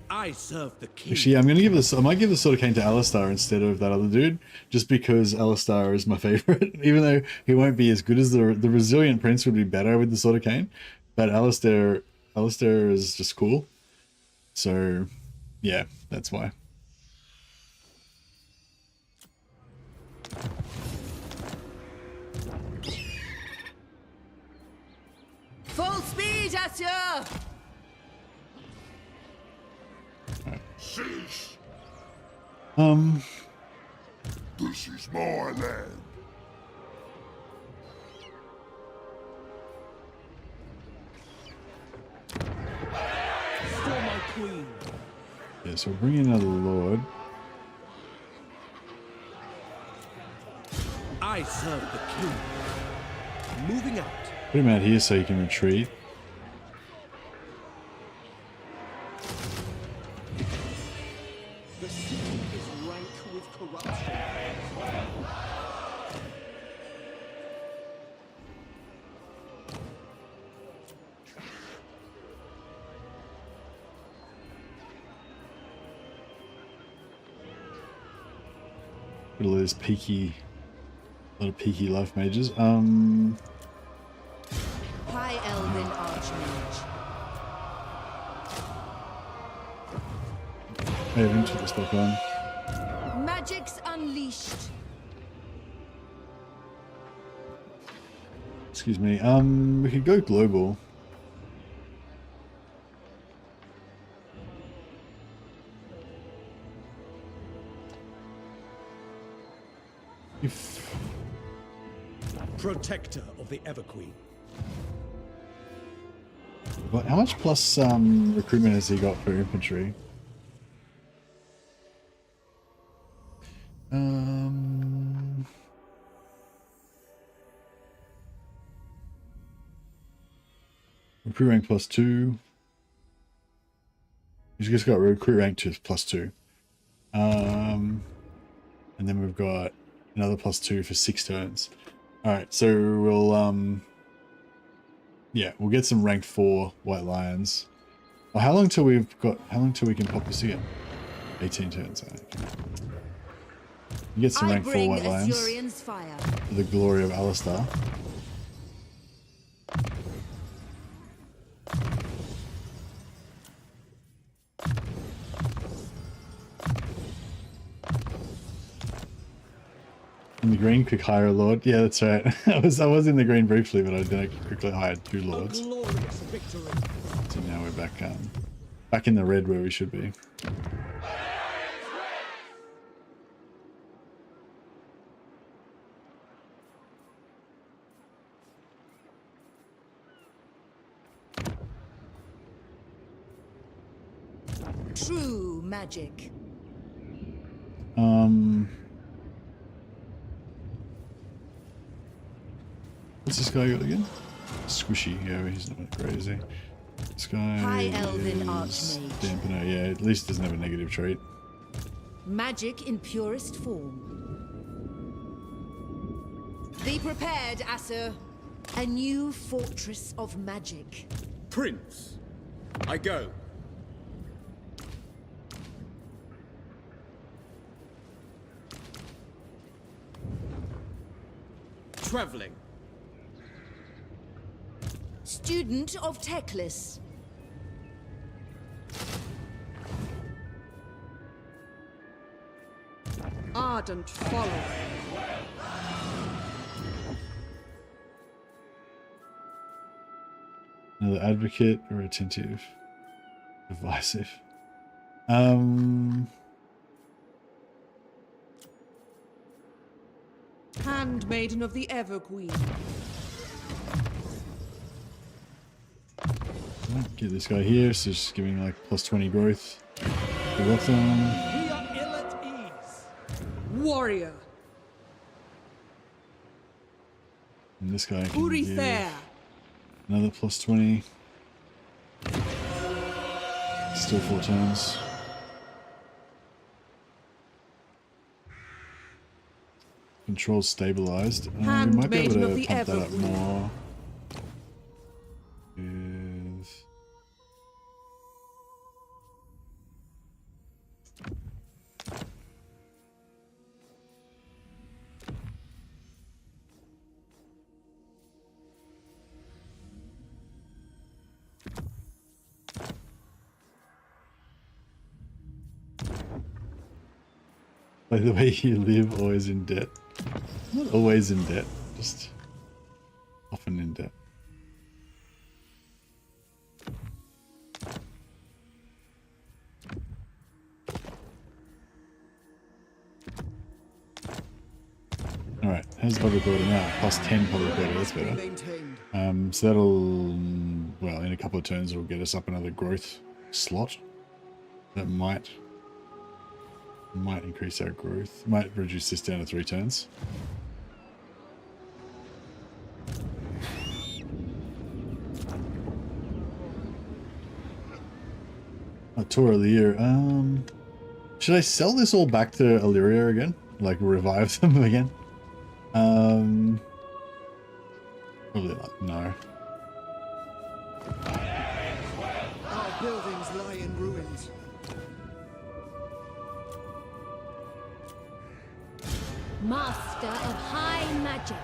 I serve the king. Actually, I might give the sword of Cain to Alistair instead of that other dude, just because Alistair is my favorite. Even though he won't be as good as the resilient prince would be better with the sword of Cain, but Alistair is just cool. So, yeah, that's why. Full speed, Asur! Cease! This is my land. For my queen. Yeah, so we'll bring in another lord. I serve the king. Moving out. Put him out here so he can retreat. The city is rank with corruption. Got all those peaky, a lot of peaky life mages. High Elven Archmage. I haven't put this back on. Magic's unleashed. Excuse me. We could go global. If Protector of the Everqueen. well, how much plus recruitment has he got for infantry? Recruit rank +2. He's just got recruit rank to +2. And then we've got another +2 for 6 turns. Alright, so we'll yeah, we'll get some rank 4 White Lions. Well, how long till we can pop this again? 18 turns, I think. You get some rank 4 White Lions Fire. for the glory of Alistair. In the green, quick hire a lord. Yeah, that's right. I was in the green briefly, but I then quickly hired 2 lords. Glorious victory. So now we're back in the red where we should be. True magic. What's this guy got again? Squishy. Yeah, he's not great, is he? This guy High Elven is Archmage. Dampener. Yeah, at least doesn't have a negative trait. Magic in purest form. Be prepared, Asur. A new fortress of magic. Prince, I go. Traveling. Student of Teclis. Ardent follower. Another advocate or attentive, divisive. Handmaiden of the Everqueen. Get this guy here, so just giving like plus 20 growth. The Lothern. We are ill at ease. Warrior. And this guy can Uri give Fair. another plus 20. Still 4 turns. Control stabilized. We might be able to pump that up more. With... By the way you live, always in debt. Not always in debt, just often in debt. Alright, how's the public order now? Plus 10 public order, that's better. So that'll, well, in a couple of turns it'll get us up another growth slot. That might increase our growth. Might reduce this down to 3 turns. A tour of the year. Should I sell this all back to Illyria again? Like revive them again? Probably not. No. Our buildings lie in ruins. Master of High Magic.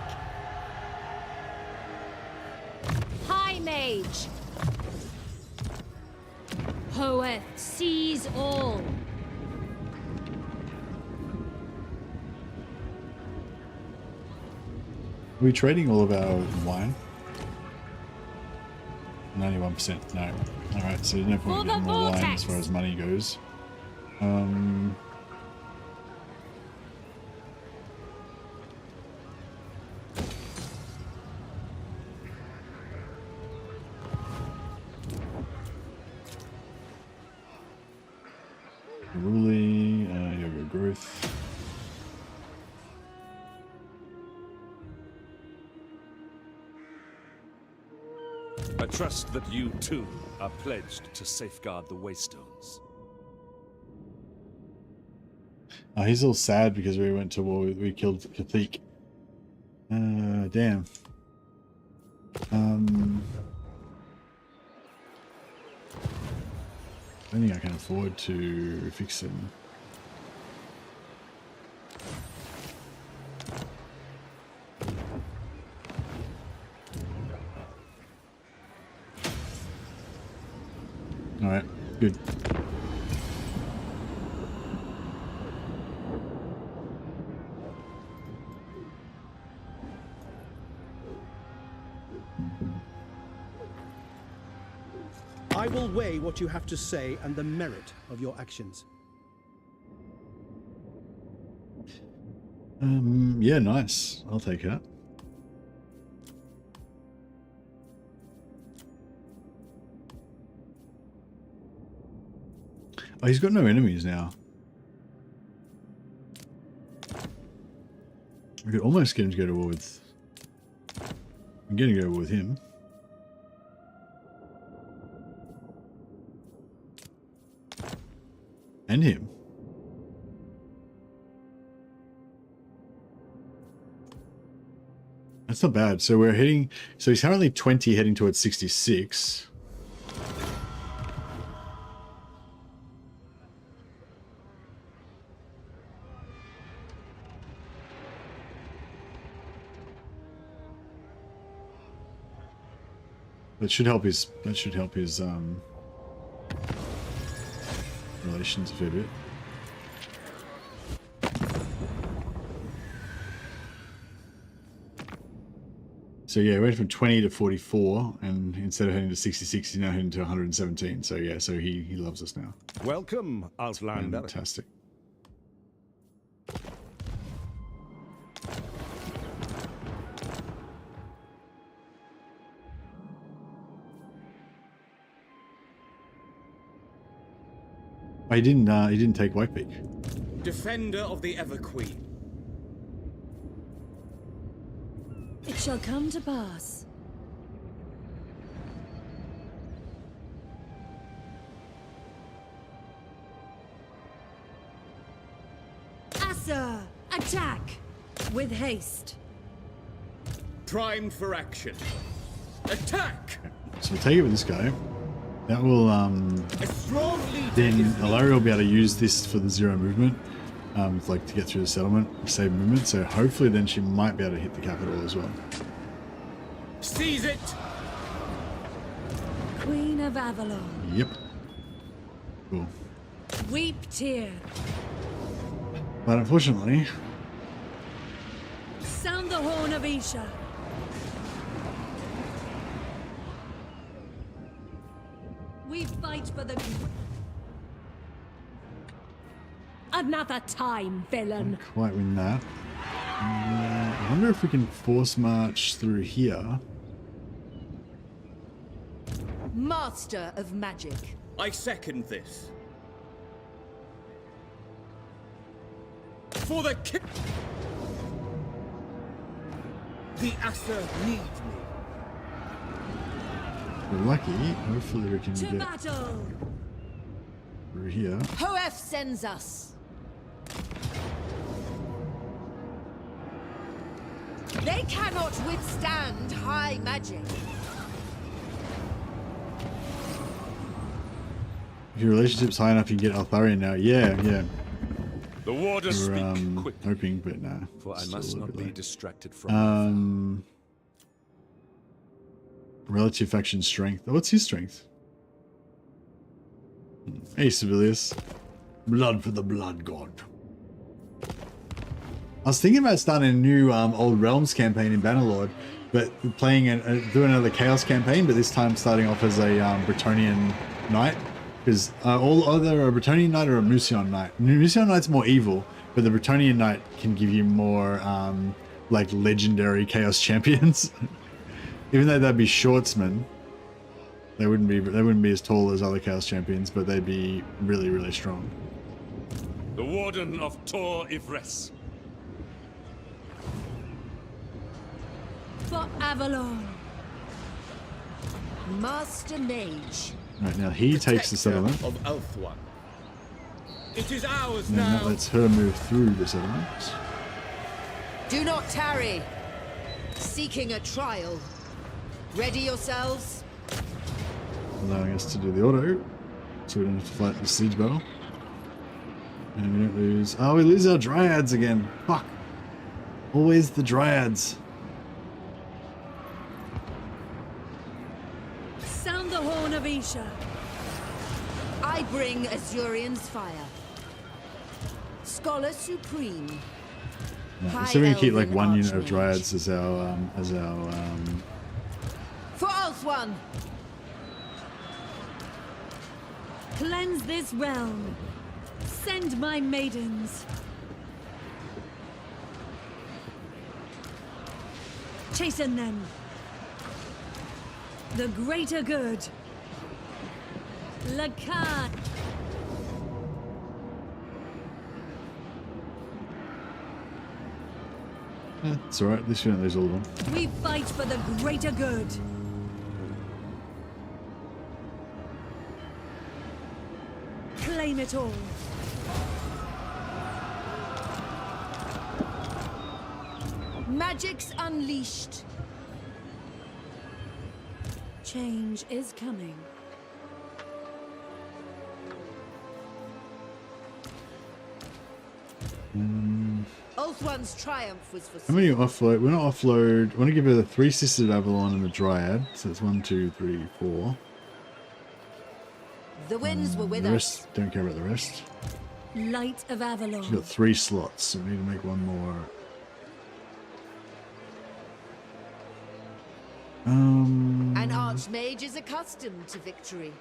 High Mage. Hoeth sees all. Are we trading all of our wine? 91%, no. Alright, so there's no point in getting more wine as far as money goes. Ruli, yoga growth. I trust that you, too, are pledged to safeguard the Waystones. Oh, he's all sad because we went to war. We killed Kathik. Damn. I don't think I can afford to fix him. Alright, good. I will weigh what you have to say and the merit of your actions. Yeah, nice. I'll take that. Oh, he's got no enemies now. I could almost get him to go to war with... I'm getting to go to war with him. And him. That's not bad. So we're heading. So he's currently 20, heading towards 66. That should help his. That should help his relations a fair bit. So yeah, we went from 20 to 44, and instead of heading to 66, he's now heading to 117. So yeah, so he loves us now. Welcome, Outlander. Fantastic. He didn't take White Peak. Defender of the Everqueen. It shall come to pass. Asa, attack with haste. Primed for action. Attack! So we'll take it with this guy. That will then Alaria will be able to use this for the 0 movement, like to get through the settlement, save movement. So hopefully then she might be able to hit the capital as well. Seize it! Queen of Avalon. Yep. Cool. Weep tear. But unfortunately, Sound the horn of Isha. We fight for the... Another time, villain. quite win that. I wonder if we can force march through here. Master of magic. I second this. For the kick. The Asa needs me. We're lucky. Hopefully we can To get battle. through here. Hoef sends us. They cannot withstand high magic. If your relationship's high enough, you can get Altharian now. Yeah, yeah. The warders We're speak quick, hoping, but nah. for I still must a little not bit be late. distracted from Relative faction strength. Oh, what's his strength? Hey, Civilius. Blood for the blood god. I was thinking about starting a new Old Realms campaign in Bannerlord, but playing doing another Chaos campaign, but this time starting off as a Bretonnian knight. Because either a Bretonnian knight or a Musion knight. Musion knight's more evil, but the Bretonnian knight can give you more like legendary Chaos champions. Even though they'd be shortsmen, they wouldn't be as tall as other Chaos champions, but they'd be really, really strong. the Warden of Tor Ivres. For Avalon. Master Mage. Right, now he takes the settlement. Of Ulthuan. It is ours And now. that lets her move through the settlement. Do not tarry. Seeking a trial. Ready yourselves. Allowing us to do the auto, so we don't have to fight the siege battle. And we don't lose. Oh, we lose our dryads again. Fuck. Always the dryads. Sound the horn of Isha. I bring Azurian's fire. Scholar Supreme. Right, so we can keep like Elven one unit of Archmage. dryads as our For Ulthuan. Cleanse this realm. Send my maidens. Chasten them. The greater good. Lacan. it's alright, at least we don't lose all of them. We fight for the greater good. Claim it all. Magic's unleashed. Change is coming. Ulthuan's triumph was for How many offload? We're not offload. I want to give her the 3 Sisters of Avalon and the Dryad. So it's 1, 2, 3, 4. The winds were with The us. rest, don't care about the rest. Light of Avalon. She's got 3 slots, so we need to make one more. An archmage is accustomed to victory.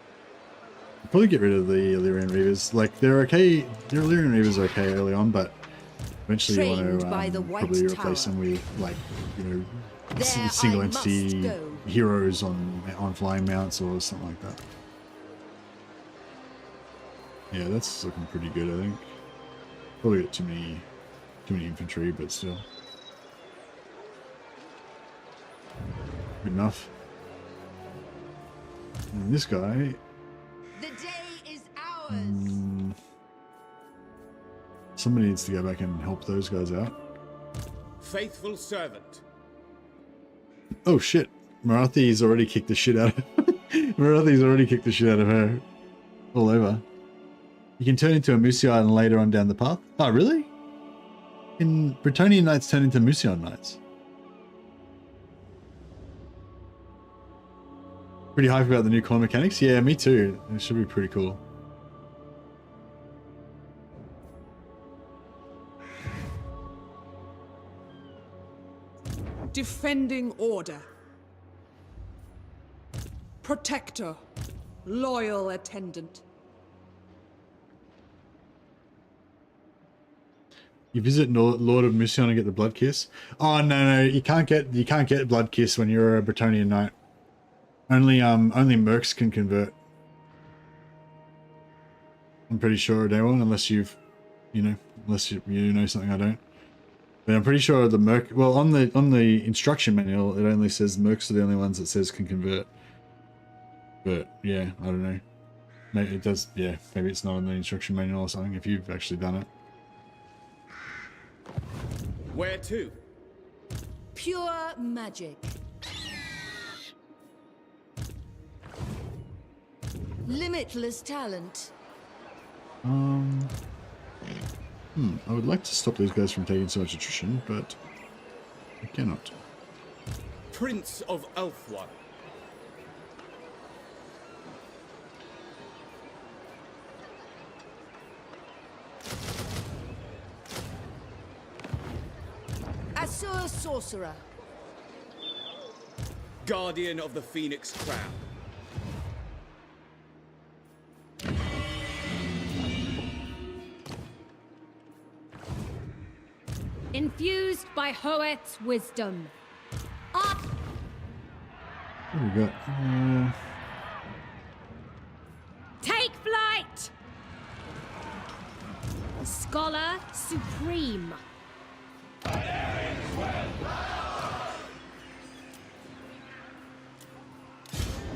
Probably get rid of the Illyrian Reavers. Like, they're okay. The Illyrian Reavers are okay early on, but eventually you want to probably replace them with, like, you know, single entity heroes on flying mounts or something like that. Yeah, that's looking pretty good, I think. Probably got too many infantry, but still. Good enough. And this guy... The day is ours. Somebody needs to go back and help those guys out. Faithful servant. Oh shit. Marathi's already kicked the shit out of Marathi's already kicked the shit out of her. All over. You can turn into a Museion later on down the path. Oh, really? In Bretonnian Knights turn into Museion Knights. Pretty hype about the new core mechanics? Yeah, me too. It should be pretty cool. Defending order. Protector. Loyal attendant. You visit Lord of Museion and get the Blood Kiss. Oh no, you can't get Blood Kiss when you're a Bretonnian Knight. Only mercs can convert. I'm pretty sure they will, unless you know something I don't. But I'm pretty sure the merc. Well, on the instruction manual, it only says mercs are the only ones that says can convert. But yeah, I don't know. Maybe it does. Yeah, maybe it's not on the instruction manual or something. If you've actually done it. Where to? Pure magic. Limitless talent. I would like to stop these guys from taking so much attrition, but I cannot. Prince of Ulthuan. Assur Sorcerer. Guardian of the Phoenix Crown. Infused by Hoet's wisdom. Up! What do we got? Take flight! Scholar Supreme.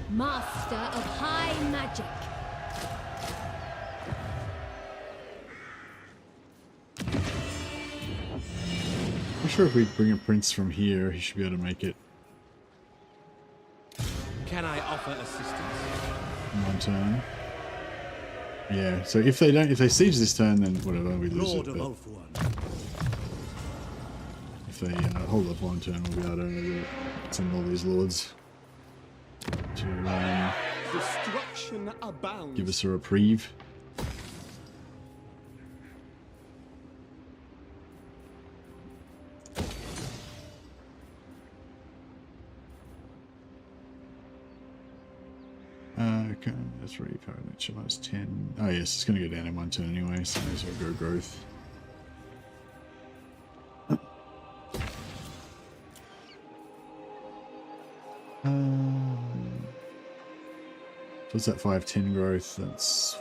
Master of High Magic. I'm sure if we bring a prince from here, he should be able to make it. Can I offer assistance? In one turn. Yeah, so if they siege this turn, then whatever, we lose Lord it. of But Ulthuan. if they hold up one turn, we'll be able to send all these lords to Destruction abounds. give us a reprieve. Okay, that's right. Power nature minus 10. Oh yes, it's going to go down in one turn anyway, so may as well go growth. What's that 5-10 growth? That's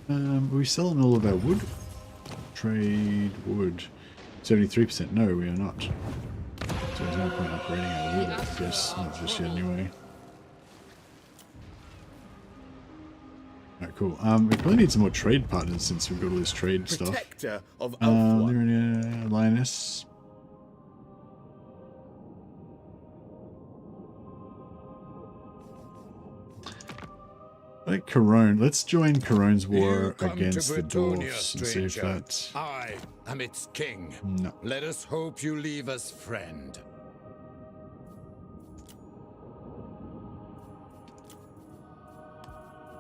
Are we selling all of our wood? Trade wood. 73%. No, we are not. So there's no point upgrading our wood, I guess. Not just yet anyway. Alright, cool. We probably need some more trade partners since we've got all this trade stuff. Protector of They're in a lioness. Like Corone. Let's join Corone's war against the dwarves and see if that... I am its king. No. Let us hope you leave us friend.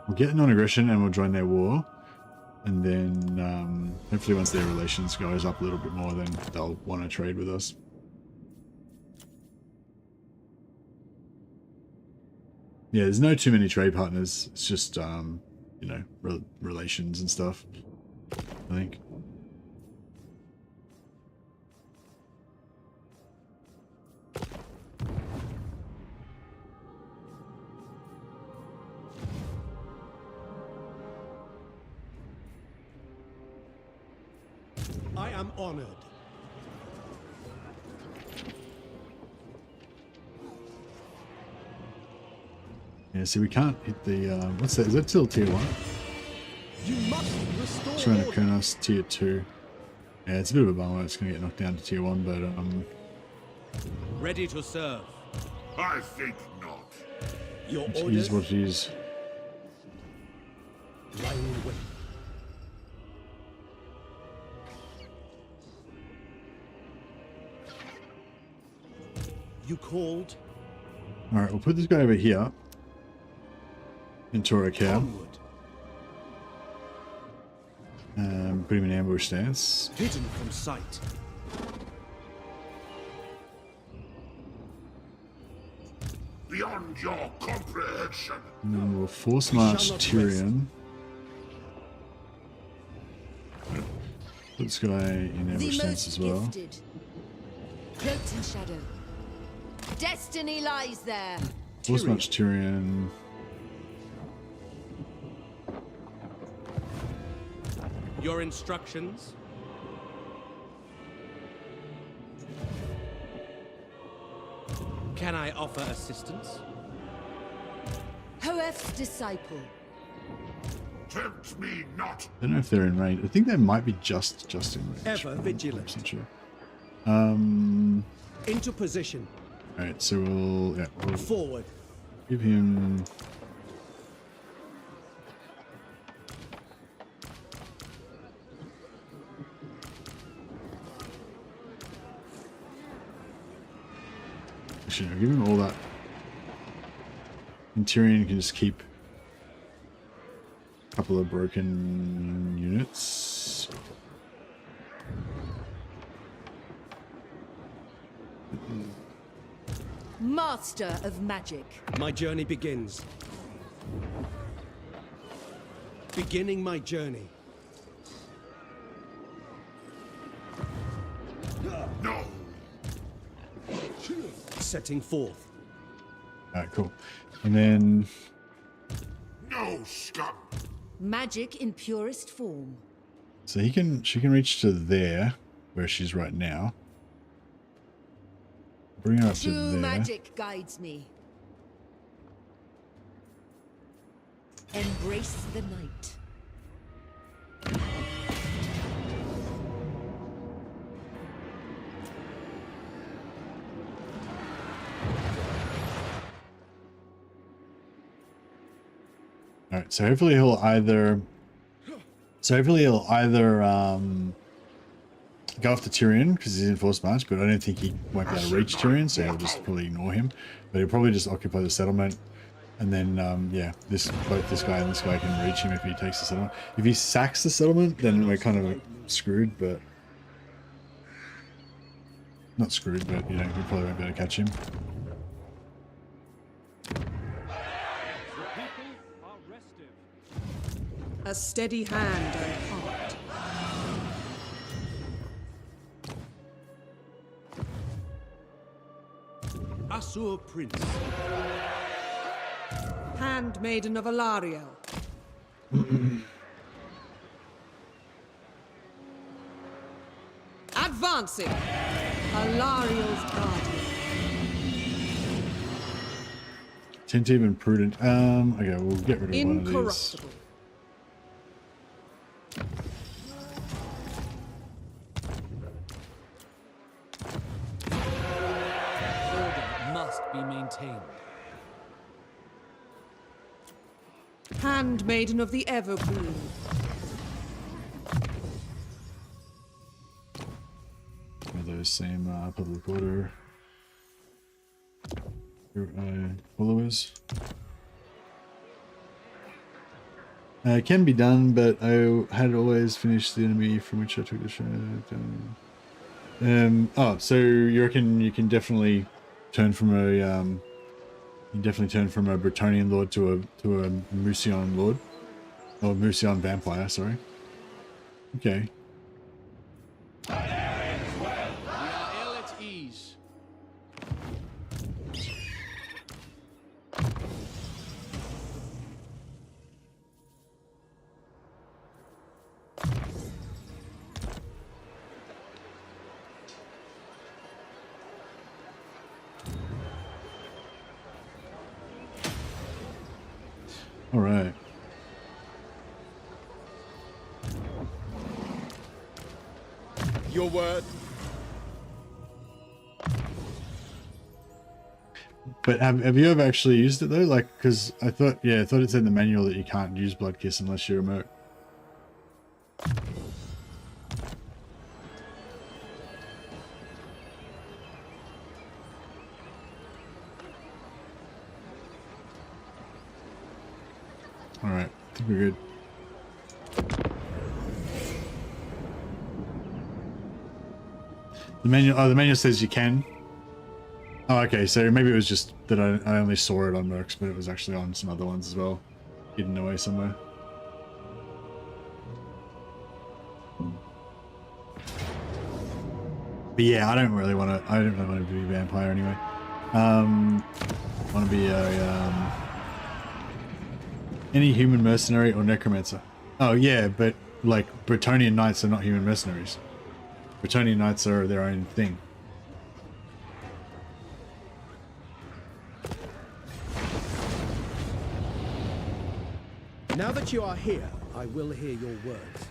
We'll get non-aggression and we'll join their war. And then hopefully once their relations goes up a little bit more, then they'll want to trade with us. Yeah, there's no too many trade partners. It's just, you know, relations and stuff, I think. I am honored. Yeah, see, we can't hit the, what's that? Is that still tier 1? You must restore Trying to order. Kurnos tier 2. Yeah, it's a bit of a bummer. It's going to get knocked down to tier 1, but, Ready to serve. I think not. Your it orders is what it is. lie in wait. You called? Alright, we'll put this guy over here. In Torokar. Onward. Put him in ambush stance. Hidden from sight. Beyond your comprehension. And then we'll force march Tyrion. Put this guy in ambush stance as well. Gifted. Cloaked in shadow. Destiny lies there. Force march Tyrion. Your instructions? Can I offer assistance? Hoef's disciple. Tempt me not. I don't know if they're in range. I think they might be just in range. Ever vigilant. I'm not sure. Into position. Alright, so we'll Forward. give him... Actually, no, give him all that. And Tyrion can just keep a couple of broken units. Master of magic. My journey begins. Beginning my journey. No. Setting forth. Alright, cool. And then... No scum. Magic in purest form. So she can reach to there, where she's right now. Bring her up to True there. magic guides me. Embrace the night. Alright, so hopefully he'll either go after Tyrion because he's in force march, but I don't think he won't be able to reach Tyrion, so he'll just probably ignore him. But he'll probably just occupy the settlement, and then yeah, both this guy and this guy can reach him if he takes the settlement. If he sacks the settlement, then we're kind of screwed, but not screwed, but you know, we probably won't be able to catch him. A steady hand and heart. Asur Prince. Handmaiden of Alariel. Advancing! Alariel's guardian. Attentive and prudent. Okay, we'll get rid of one of these. Incorruptible. Order must be maintained. Handmaiden of the Evergreen. Those same public order followers. Can be done, but I had always finished the enemy from which I took the shot. Oh, so you reckon you can definitely turn from a Bretonnian lord to a Musion lord, or Musion vampire? Sorry. Okay. All right. Your word. But have you ever actually used it though? Like, because I thought it said in the manual that you can't use Blood Kiss unless you're a merc. All right, I think we're good. The manual says you can. Oh, okay, so maybe it was just that I only saw it on mercs, but it was actually on some other ones as well, hidden away somewhere. But yeah, I don't really want to be a vampire anyway. I want to be a any human mercenary or necromancer. Oh yeah, but like Bretonnian knights are not human mercenaries. Bretonnian knights are their own thing. Now that you are here, I will hear your words.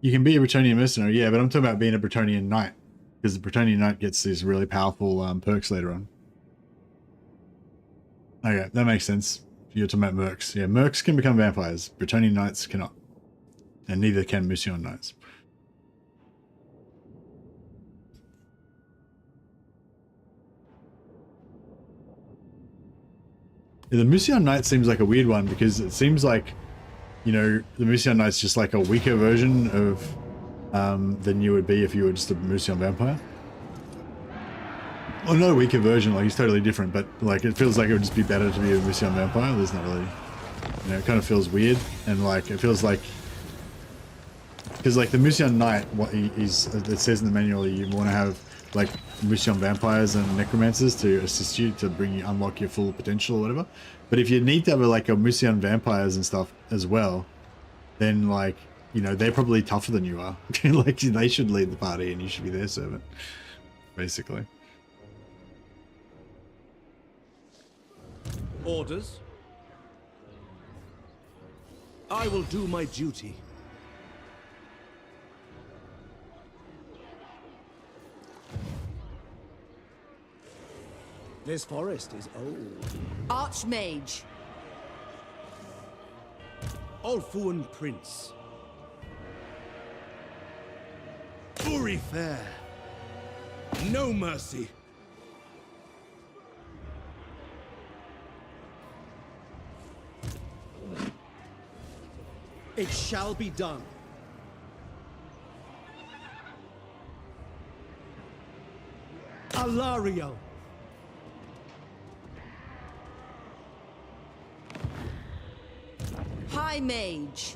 You can be a Bretonnian mercenary, yeah, but I'm talking about being a Bretonnian knight, because the Bretonnian knight gets these really powerful perks later on. Okay, that makes sense. You're talking about mercs. Yeah, mercs can become vampires. Bretonnian knights cannot. And neither can Musion knights. Yeah, the Musion Knight seems like a weird one because it seems like, you know, the Musion Knight's just like a weaker version of than you would be if you were just a Musion vampire. Well, not a weaker version, like he's totally different, but like it feels like it would just be better to be a Musion vampire. There's not really, you know, it kind of feels weird, and like it feels like, because like the Musion Knight, what he's, it says in the manual, you want to have like Musion vampires and necromancers to assist you to unlock your full potential or whatever. But if you need to have like a Musion vampires and stuff as well, then like, you know, they're probably tougher than you are. Like they should lead the party and you should be their servant, basically. Orders? I will do my duty. This forest is old. Archmage. Ulfuan Prince. Fury fair. No mercy. It shall be done. Alariel. High Mage.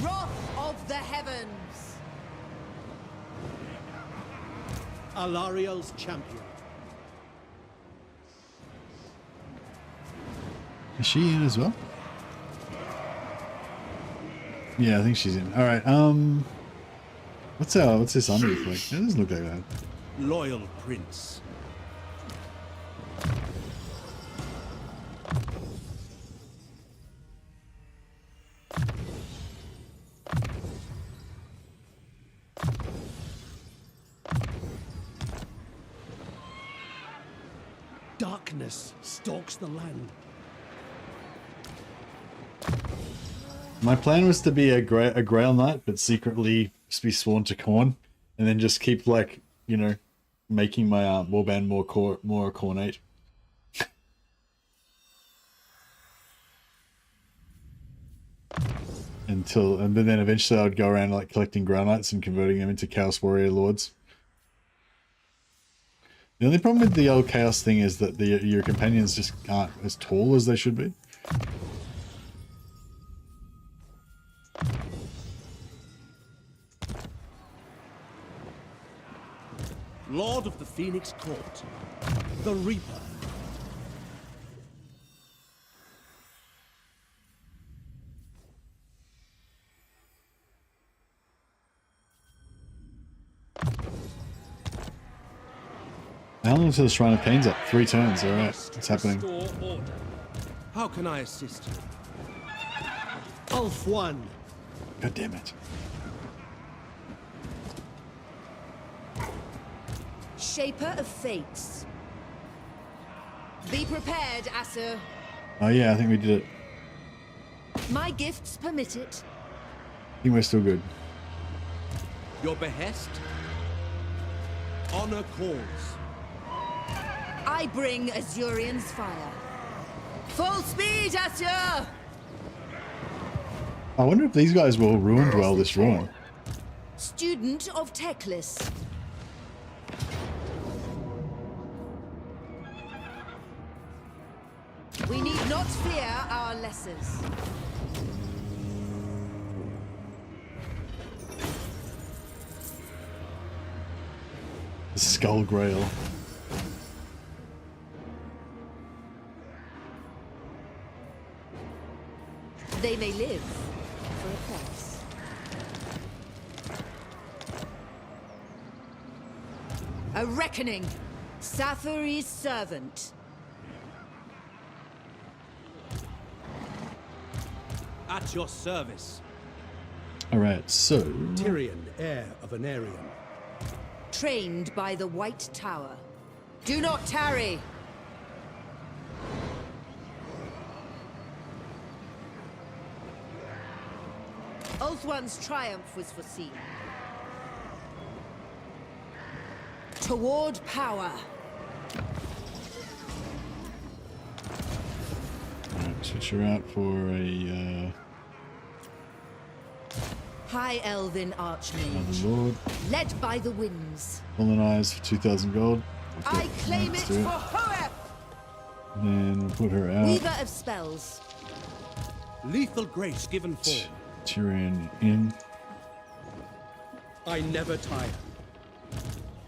Wrath of the Heavens. Alariel's champion. Is she in as well? Yeah, I think she's in. All right. What's this army look like? It doesn't look like that. Loyal prince. Darkness stalks the land. My plan was to be a Grail Knight, but secretly be sworn to Khorne, and then just keep, like, you know, making my warband more Khornate. And then eventually I would go around like collecting Grail Knights and converting them into Chaos Warrior Lords. The only problem with the old Chaos thing is that your companions just aren't as tall as they should be. Lord of the Phoenix Court, the Reaper. How long until the Shrine of Pain's up? 3 turns, alright. It's happening. How can I assist you? Ulf 1. God damn it. Shaper of Fates. Be prepared, Asur. Oh yeah, I think we did it. My gifts permit it. I think we're still good. Your behest? Honor calls. I bring Azurian's fire. Full speed, Asur! I wonder if these guys will ruin well this run. Student of Teclis. We need not fear our lessers. The Skull Grail. They may live for a price. A reckoning. Safari's servant. At your service. Alright, so... Tyrion, heir of Anarion. Trained by the White Tower. Do not tarry! Ulthuan's triumph was foreseen. Toward power. Alright, switch her out for a... High Elven Archmage. Another Lord. Led by the winds. Colonize for 2,000 gold. I claim it for Hoeth! And then we'll put her out. Weaver of spells. Lethal grace given form. Tyrion in. I never tire.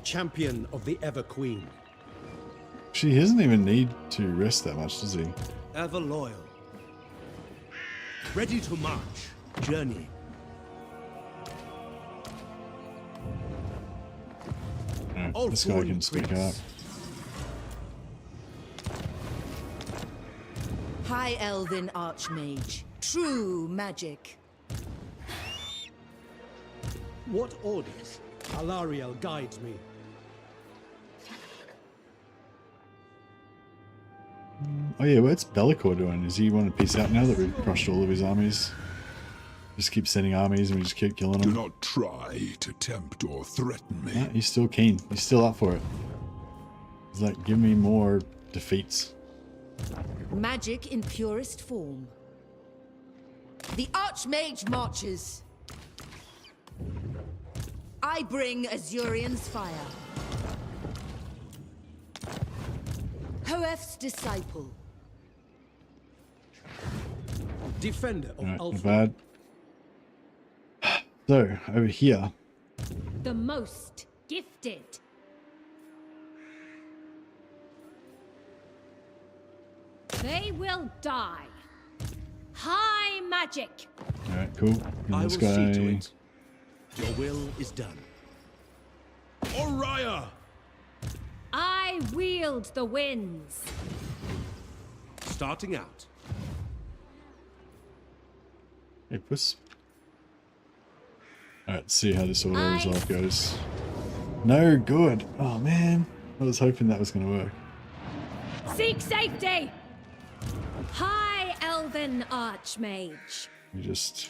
Champion of the Ever Queen. He doesn't even need to rest that much, does he? Ever loyal. Ready to march. Journey. Right, this guy can speak up. High Elven Archmage. True magic. What orders? Alariel guides me. Oh yeah, what's Bellicor doing? Is he want to peace out now that we've crushed all of his armies? Just keep sending armies and we just keep killing them? Do not try to tempt or threaten me. Yeah, he's still keen. He's still up for it. He's like, give me more defeats. Magic in purest form. The Archmage marches. I bring Azurian's fire. Hoeth's disciple. Defender of Alright, Ulf. not bad. So, over here. The most gifted. They will die. High magic. Alright, Alright, cool. And I will this see to guy. it. Your will is done. Oriah! I wield the winds. Starting out. Hey, puss. Alright, see how this auto resolve goes. No good. Oh man. I was hoping that was going to work. Seek safety. High Elven Archmage. We just...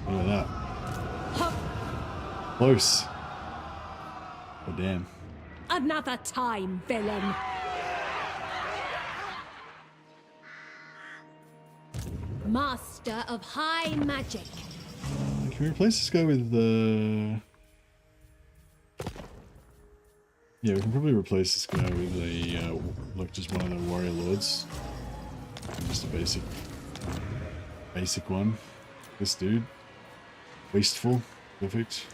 Look at that. Close. Oh damn. Another time, villain. Master of high magic. Can we replace this guy with the... Yeah, we can probably replace this guy with a, like just one of the warrior lords. Just a basic one. This dude. Wasteful. Perfect.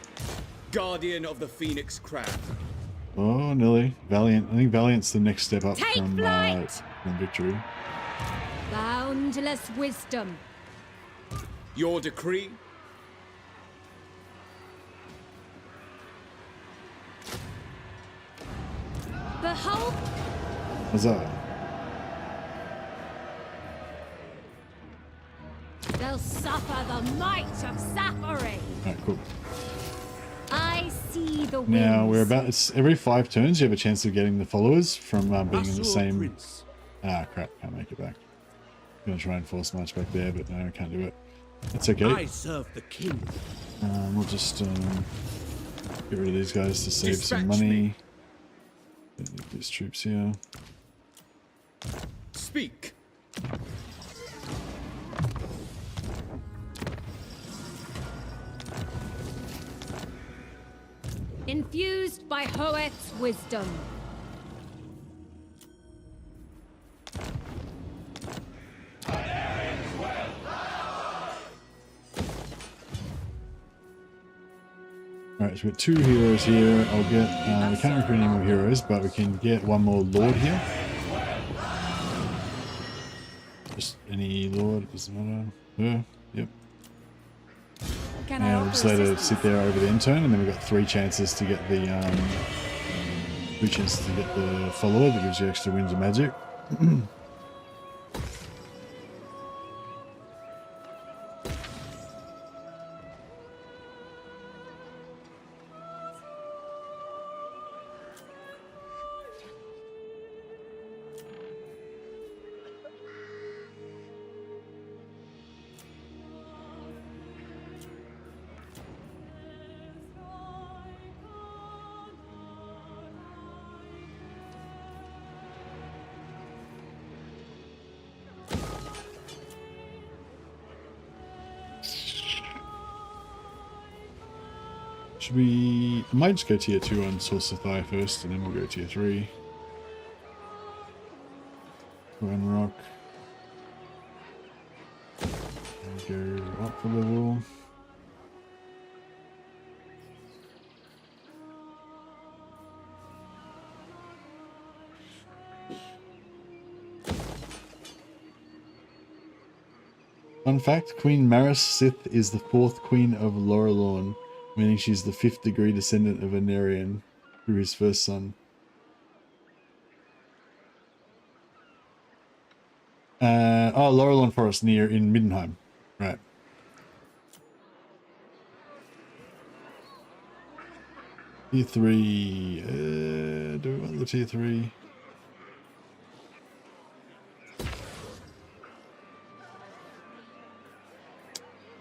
Guardian of the Phoenix Crown. Oh, nearly. Valiant. I think Valiant's the next step up Take from victory. Boundless wisdom. Your decree. Behold. How's that? They'll suffer the might of suffering. Alright, cool. I see the winds. Now we're about. It's every 5 turns you have a chance of getting the followers from being in the same. Prince. Ah, crap! Can't make it back. I'm gonna try and force march back there, but no, I can't do it. That's okay. I serve the king. We'll just get rid of these guys to save Dispatch some money. me. These troops here. Speak. Infused by Hoeth's wisdom. Alright, so we've got 2 heroes here. I'll get, we can't recruit any more heroes, but we can get 1 more lord here. Just any lord, doesn't matter. Yep. Can I And we'll offer just let it assistance? sit there over the end turn, and then we've got 3 chances to get the, 3 chances to get the follower that gives you extra winds of magic. Should we... I might just go tier 2 on Source of Thigh first, and then we'll go tier 3. One rock. And go up a level. Fun fact, Queen Maris Sith is the 4th Queen of Lorelorn, meaning she's the 5th degree descendant of Anarion through his first son. Oh, Lorelorn Forest near in Middenheim. Right. Tier 3. Do we want the tier 3?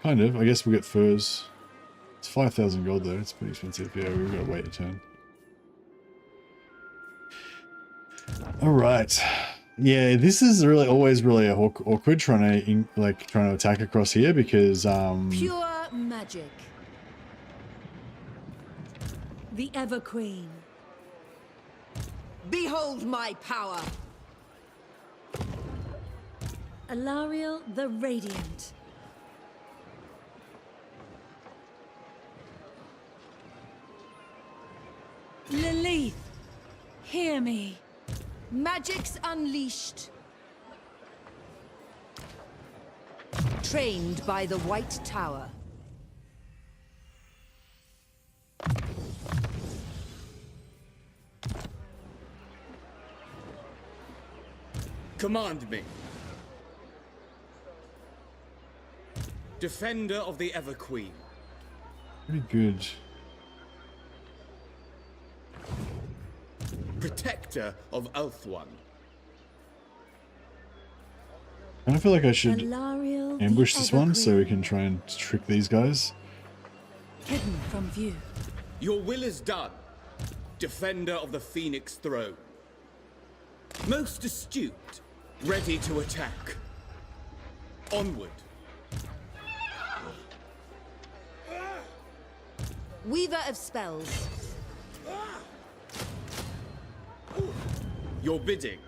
Kind of. I guess we'll get furs. It's 5,000 gold though. It's pretty expensive. Yeah, we've got to wait a turn. Alright. Yeah, this is really always really awkward trying to attack across here because Pure magic. The Ever Queen. Behold my power. Alariel the Radiant. Lilith, hear me. Magic's unleashed. Trained by the White Tower. Command me. Defender of the Everqueen. Pretty good. Protector of Ulthuan. I don't feel like I should Alariel the ambush this one so we Evergreen. can try and trick these guys. Hidden from view. Your will is done, defender of the Phoenix throne. Most astute, ready to attack. Onward. Weaver of spells. Your bidding.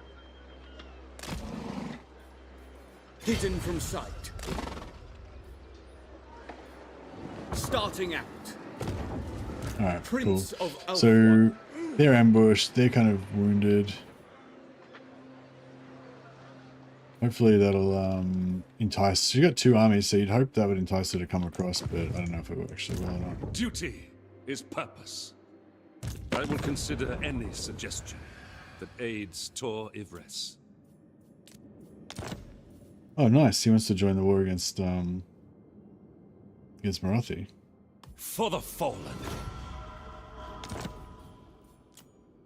Hidden from sight. Starting out. Alright, cool. Prince of So they're ambushed, they're kind of wounded. Hopefully that'll entice. You got 2 armies, so you'd hope that would entice her to come across, but I don't know if it will actually will or not. Duty is purpose. I will consider any suggestion that aids Tor Ivres. Oh, nice. He wants to join the war against Marathi. For the fallen.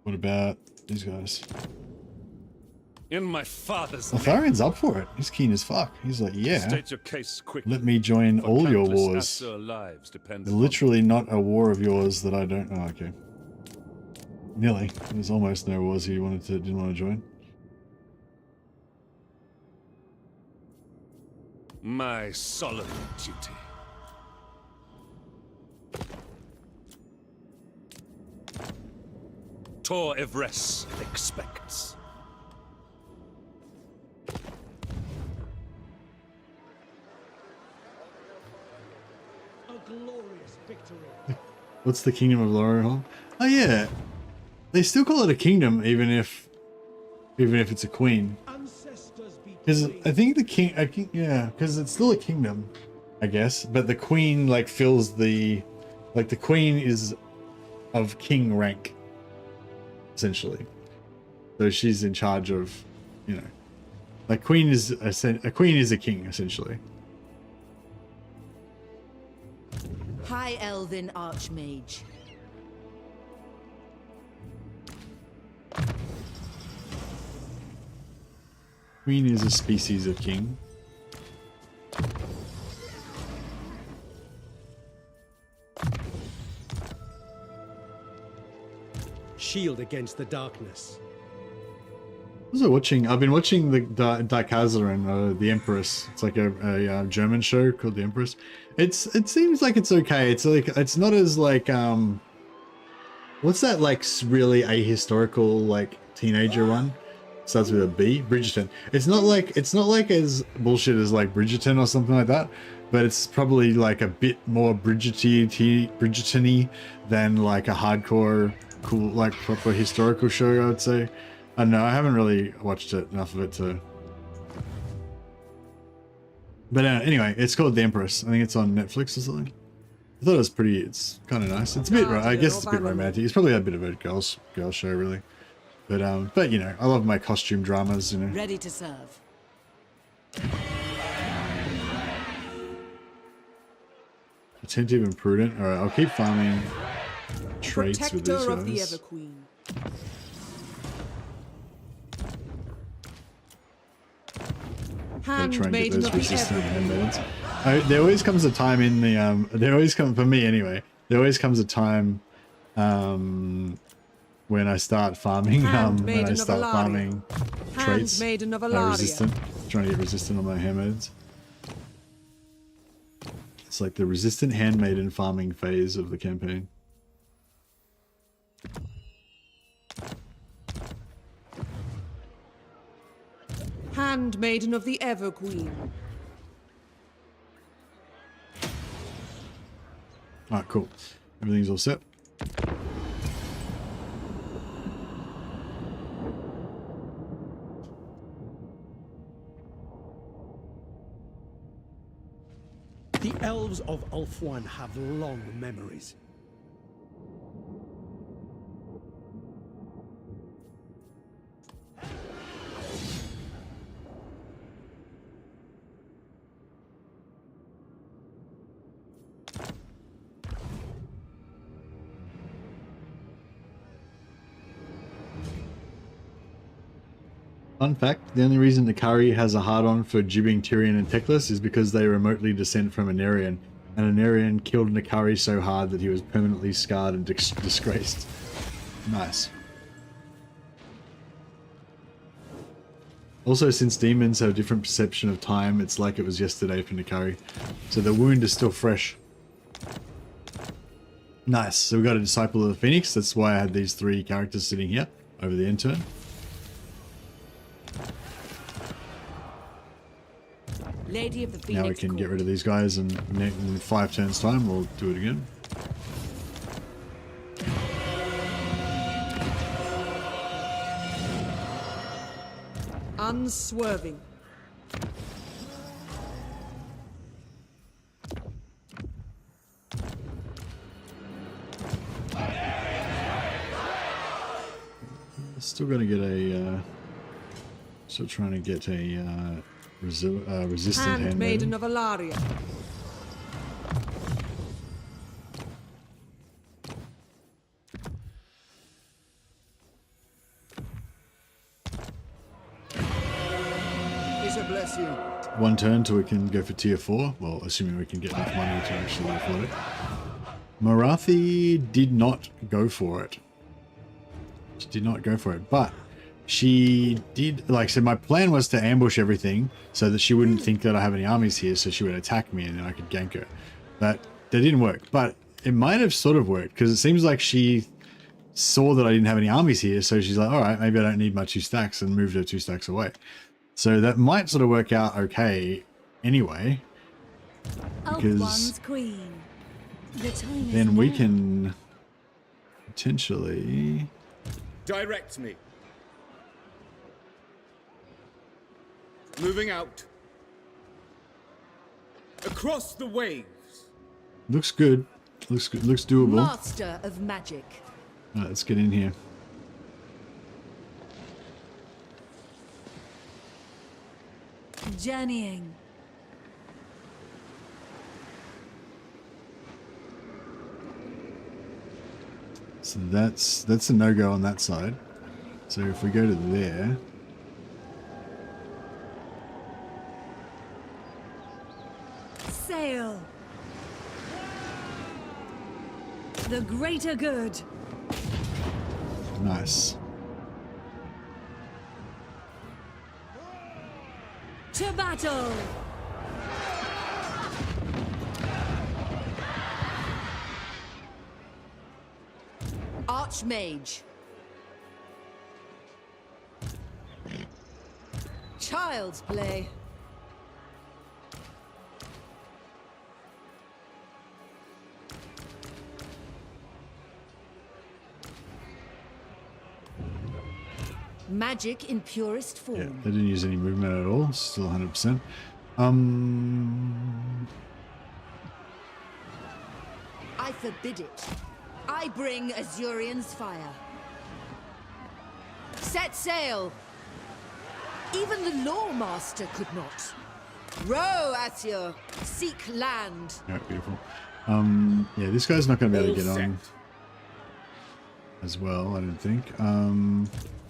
What about these guys? In my father's Lotharion's up for it. He's keen as fuck. He's like, yeah. State your case quickly. Let me join For all your countless wars. Asur lives depend Literally not a war of yours that I don't. Oh, okay. Nearly. There's almost no wars he didn't want to join. my solemn duty. Tor Ivres expects. A glorious victory. What's the kingdom of Lorien? Oh yeah, they still call it a kingdom even if it's a queen. Because I think the king, yeah, because it's still a kingdom, I guess. But the queen like fills the, like the queen is of king rank, essentially. So she's in charge of, you know, like queen is a queen is a king essentially. High Elven Archmage. Queen is a species of king. Shield against the darkness. I've been watching the Daikazarin, the Empress. It's like a German show called The Empress. It seems like it's okay. It's like, it's not as like, what's that like really ahistorical like teenager one? Starts with a B, Bridgerton. It's not like as bullshit as like Bridgerton or something like that, but it's probably like a bit more Bridgerton-y than like a hardcore, cool, like proper historical show, I would say. I don't know, I haven't really watched it, enough of it to... But anyway, it's called The Empress. I think it's on Netflix or something. I thought it was pretty, it's kind of nice. It's a bit, I guess it's a bit romantic. It's probably a bit of a girls show, really. But you know, I love my costume dramas, you know. Ready to serve. Attentive and prudent. Alright, I'll keep farming traits Protector with these of the guys. Everqueen. Gotta try and get Handmaiden those of the resistant Everqueen. handmaids. There always comes a time in the there always comes, for me anyway, there always comes a time when I start farming Handmaiden of traits Handmaiden of Alaria. resistant, trying to get resistant on my handmaids. It's like the resistant handmaiden farming phase of the campaign. Handmaiden of the Everqueen. Alright, cool. Everything's all set. The elves of Ulthuan have long memories. Fun fact, the only reason Nakari has a hard-on for jibbing Tyrion and Teclis is because they remotely descend from Anarion, and Anarion killed Nakari so hard that he was permanently scarred and disgraced. Nice. Also, since demons have a different perception of time, it's like it was yesterday for Nakari. So the wound is still fresh. Nice. So we got a Disciple of the Phoenix. That's why I had these 3 characters sitting here over the end turn. Lady of the Phoenix Now we can get rid of these guys, and in 5 turns time we'll do it again. Unswerving. Still gonna get a still trying to get a resistant Handmaiden handmaiden. of Alaria. Bless you. 1 turn till we can go for tier 4. Well, assuming we can get enough money to actually afford it. Marathi did not go for it. She did not go for it, but she did, like I said, my plan was to ambush everything so that she wouldn't think that I have any armies here, so she would attack me and then I could gank her. But that didn't work. But it might have sort of worked, because it seems like she saw that I didn't have any armies here, so she's like, all right, maybe I don't need my 2 stacks, and moved her 2 stacks away. So that might sort of work out okay anyway, because then we can potentially... Direct me. Moving out. Across the waves. Looks good. Looks good. Looks doable. Master of magic. All right, let's get in here. Journeying. So that's a no-go on that side. So if we go to there... Sail. The greater good. Nice. To battle. Archmage. Child's play. Magic in purest form. Yeah, they didn't use any movement at all. Still 100%. I forbid it. I bring Azurian's fire. Set sail. Even the Lawmaster could not. Row, Azure. Seek land. Yeah, beautiful. Yeah, this guy's not going to be able to get on as well, I don't think.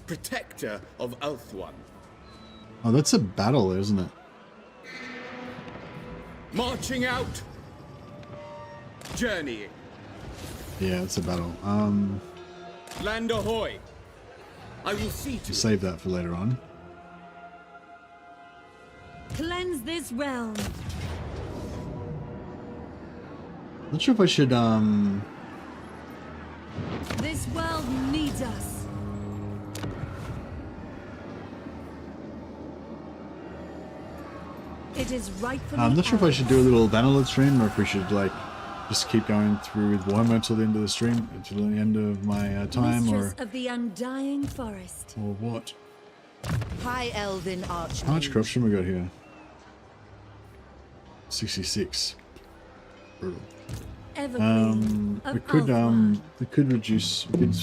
Protector of Ulthuan. Oh, that's a battle, isn't it? Marching out. Journeying. Yeah, it's a battle. Land ahoy. I will see to Save that for later on. Cleanse this realm. Not sure if I should, This world needs us. It is right for I'm not sure if I should do a little Vanillite stream, or if we should, like, just keep going through with Warhammer until the end of the stream, until the end of my time, Mistress or of the undying forest. what? High Elven Archmage. How much corruption we got here? 66. brutal. Evergreen of We could Ulthuan. reduce. We could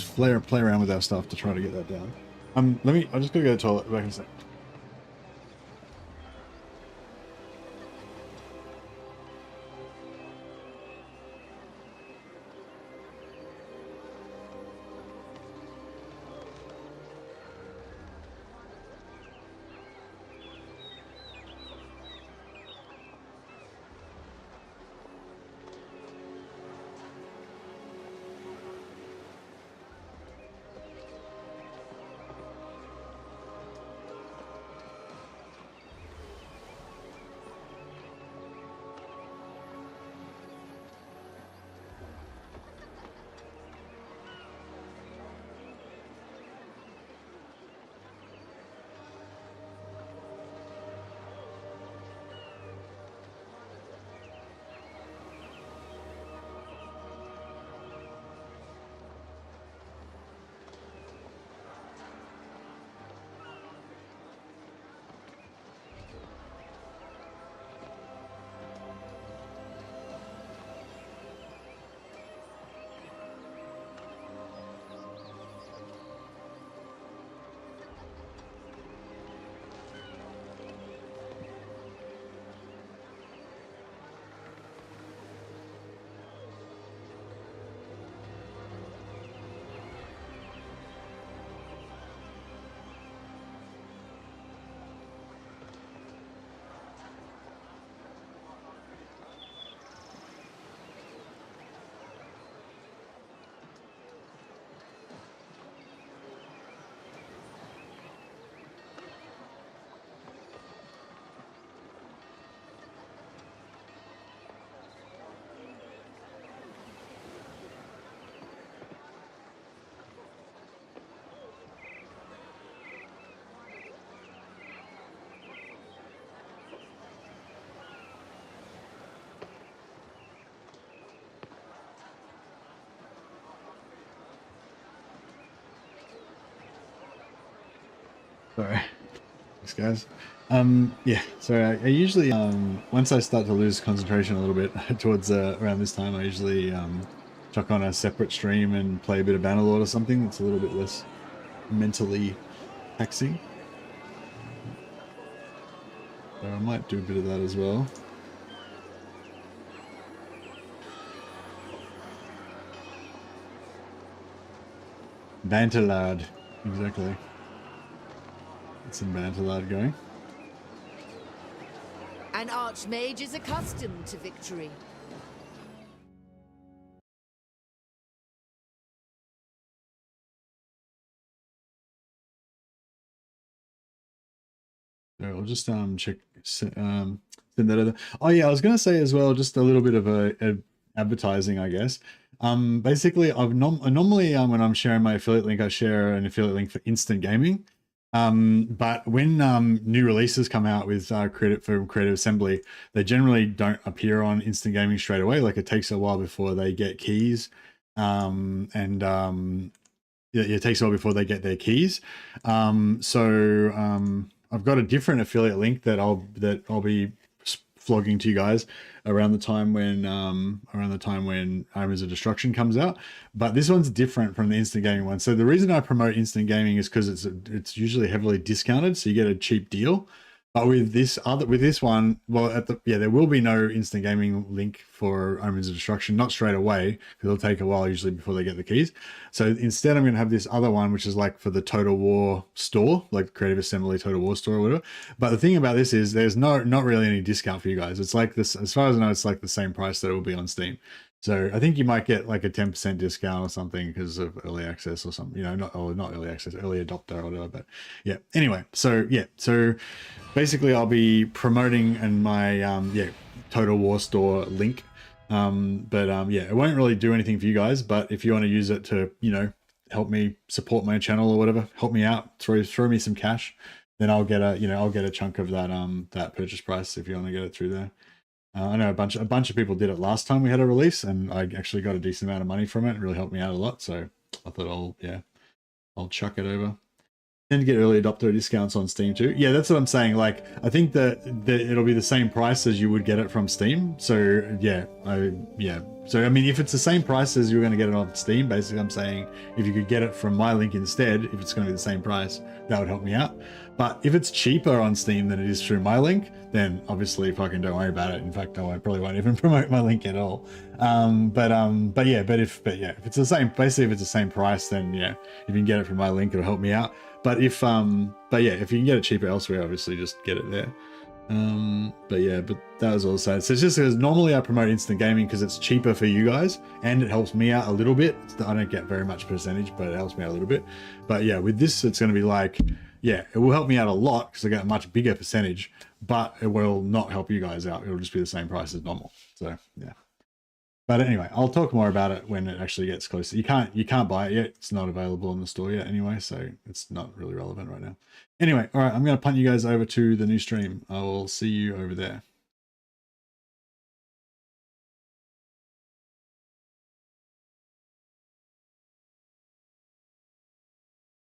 play around with our stuff to try to get that down. I just gotta go to the toilet. Back in a sec. Sorry. Thanks, guys. Yeah, so I usually, once I start to lose concentration a little bit towards around this time, I usually chuck on a separate stream and play a bit of Bannerlord or something that's a little bit less mentally taxing. So I might do a bit of that as well. Banterlard, exactly. Some Banterlard going. An archmage is accustomed to victory. So I'll just check send that over. Oh yeah, I was gonna say as well, just a little bit of a advertising, I guess. Basically, normally when I'm sharing my affiliate link, I share an affiliate link for Instant Gaming. But when new releases come out with Creative Assembly, they generally don't appear on Instant Gaming straight away. Like it takes a while before they get keys, it takes a while before they get their keys. I've got a different affiliate link that I'll be flogging to you guys around the time when Omens of Destruction comes out. But this one's different from the Instant Gaming one. So the reason I promote Instant Gaming is because it's usually heavily discounted, so you get a cheap deal. But with this one, well, there will be no Instant Gaming link for Omens of Destruction, not straight away, because it'll take a while usually before they get the keys. So instead, I'm going to have this other one, which is like for the Total War store, like Creative Assembly Total War store or whatever. But the thing about this is there's not really any discount for you guys. It's like this, as far as I know, it's like the same price that it will be on Steam. So I think you might get like a 10% discount or something because of early access or something, not early access, early adopter or whatever. But yeah, anyway, so basically I'll be promoting in my Total War store link. It won't really do anything for you guys, but if you want to use it to, help me support my channel or whatever, help me out, throw me some cash, then I'll get a chunk of that purchase price if you want to get it through there. I know a bunch of people did it last time we had a release, and I actually got a decent amount of money from it. It really helped me out a lot, so I thought I'll chuck it over. Tend to get early adopter discounts on Steam too. Yeah, that's what I'm saying. Like, I think that it'll be the same price as you would get it from Steam. So yeah, So I mean, if it's the same price as you're going to get it on Steam, basically I'm saying if you could get it from my link instead, if it's going to be the same price, that would help me out. But if it's cheaper on Steam than it is through my link, then obviously fucking don't worry about it. In fact, probably won't even promote my link at all. But if it's the same, basically if it's the same price, then yeah, if you can get it from my link, it'll help me out. But if if you can get it cheaper elsewhere, obviously just get it there. But that was also, so it's just because normally I promote instant gaming because it's cheaper for you guys and it helps me out a little bit. I don't get very much percentage, but it helps me out a little bit. But yeah, with this, it's going to be like, yeah, it will help me out a lot because I get a much bigger percentage, but it will not help you guys out. It'll just be the same price as normal. So yeah. But anyway, I'll talk more about it when it actually gets closer. You can't buy it yet. It's not available in the store yet anyway, so it's not really relevant right now. Anyway, all right, I'm going to punt you guys over to the new stream. I will see you over there.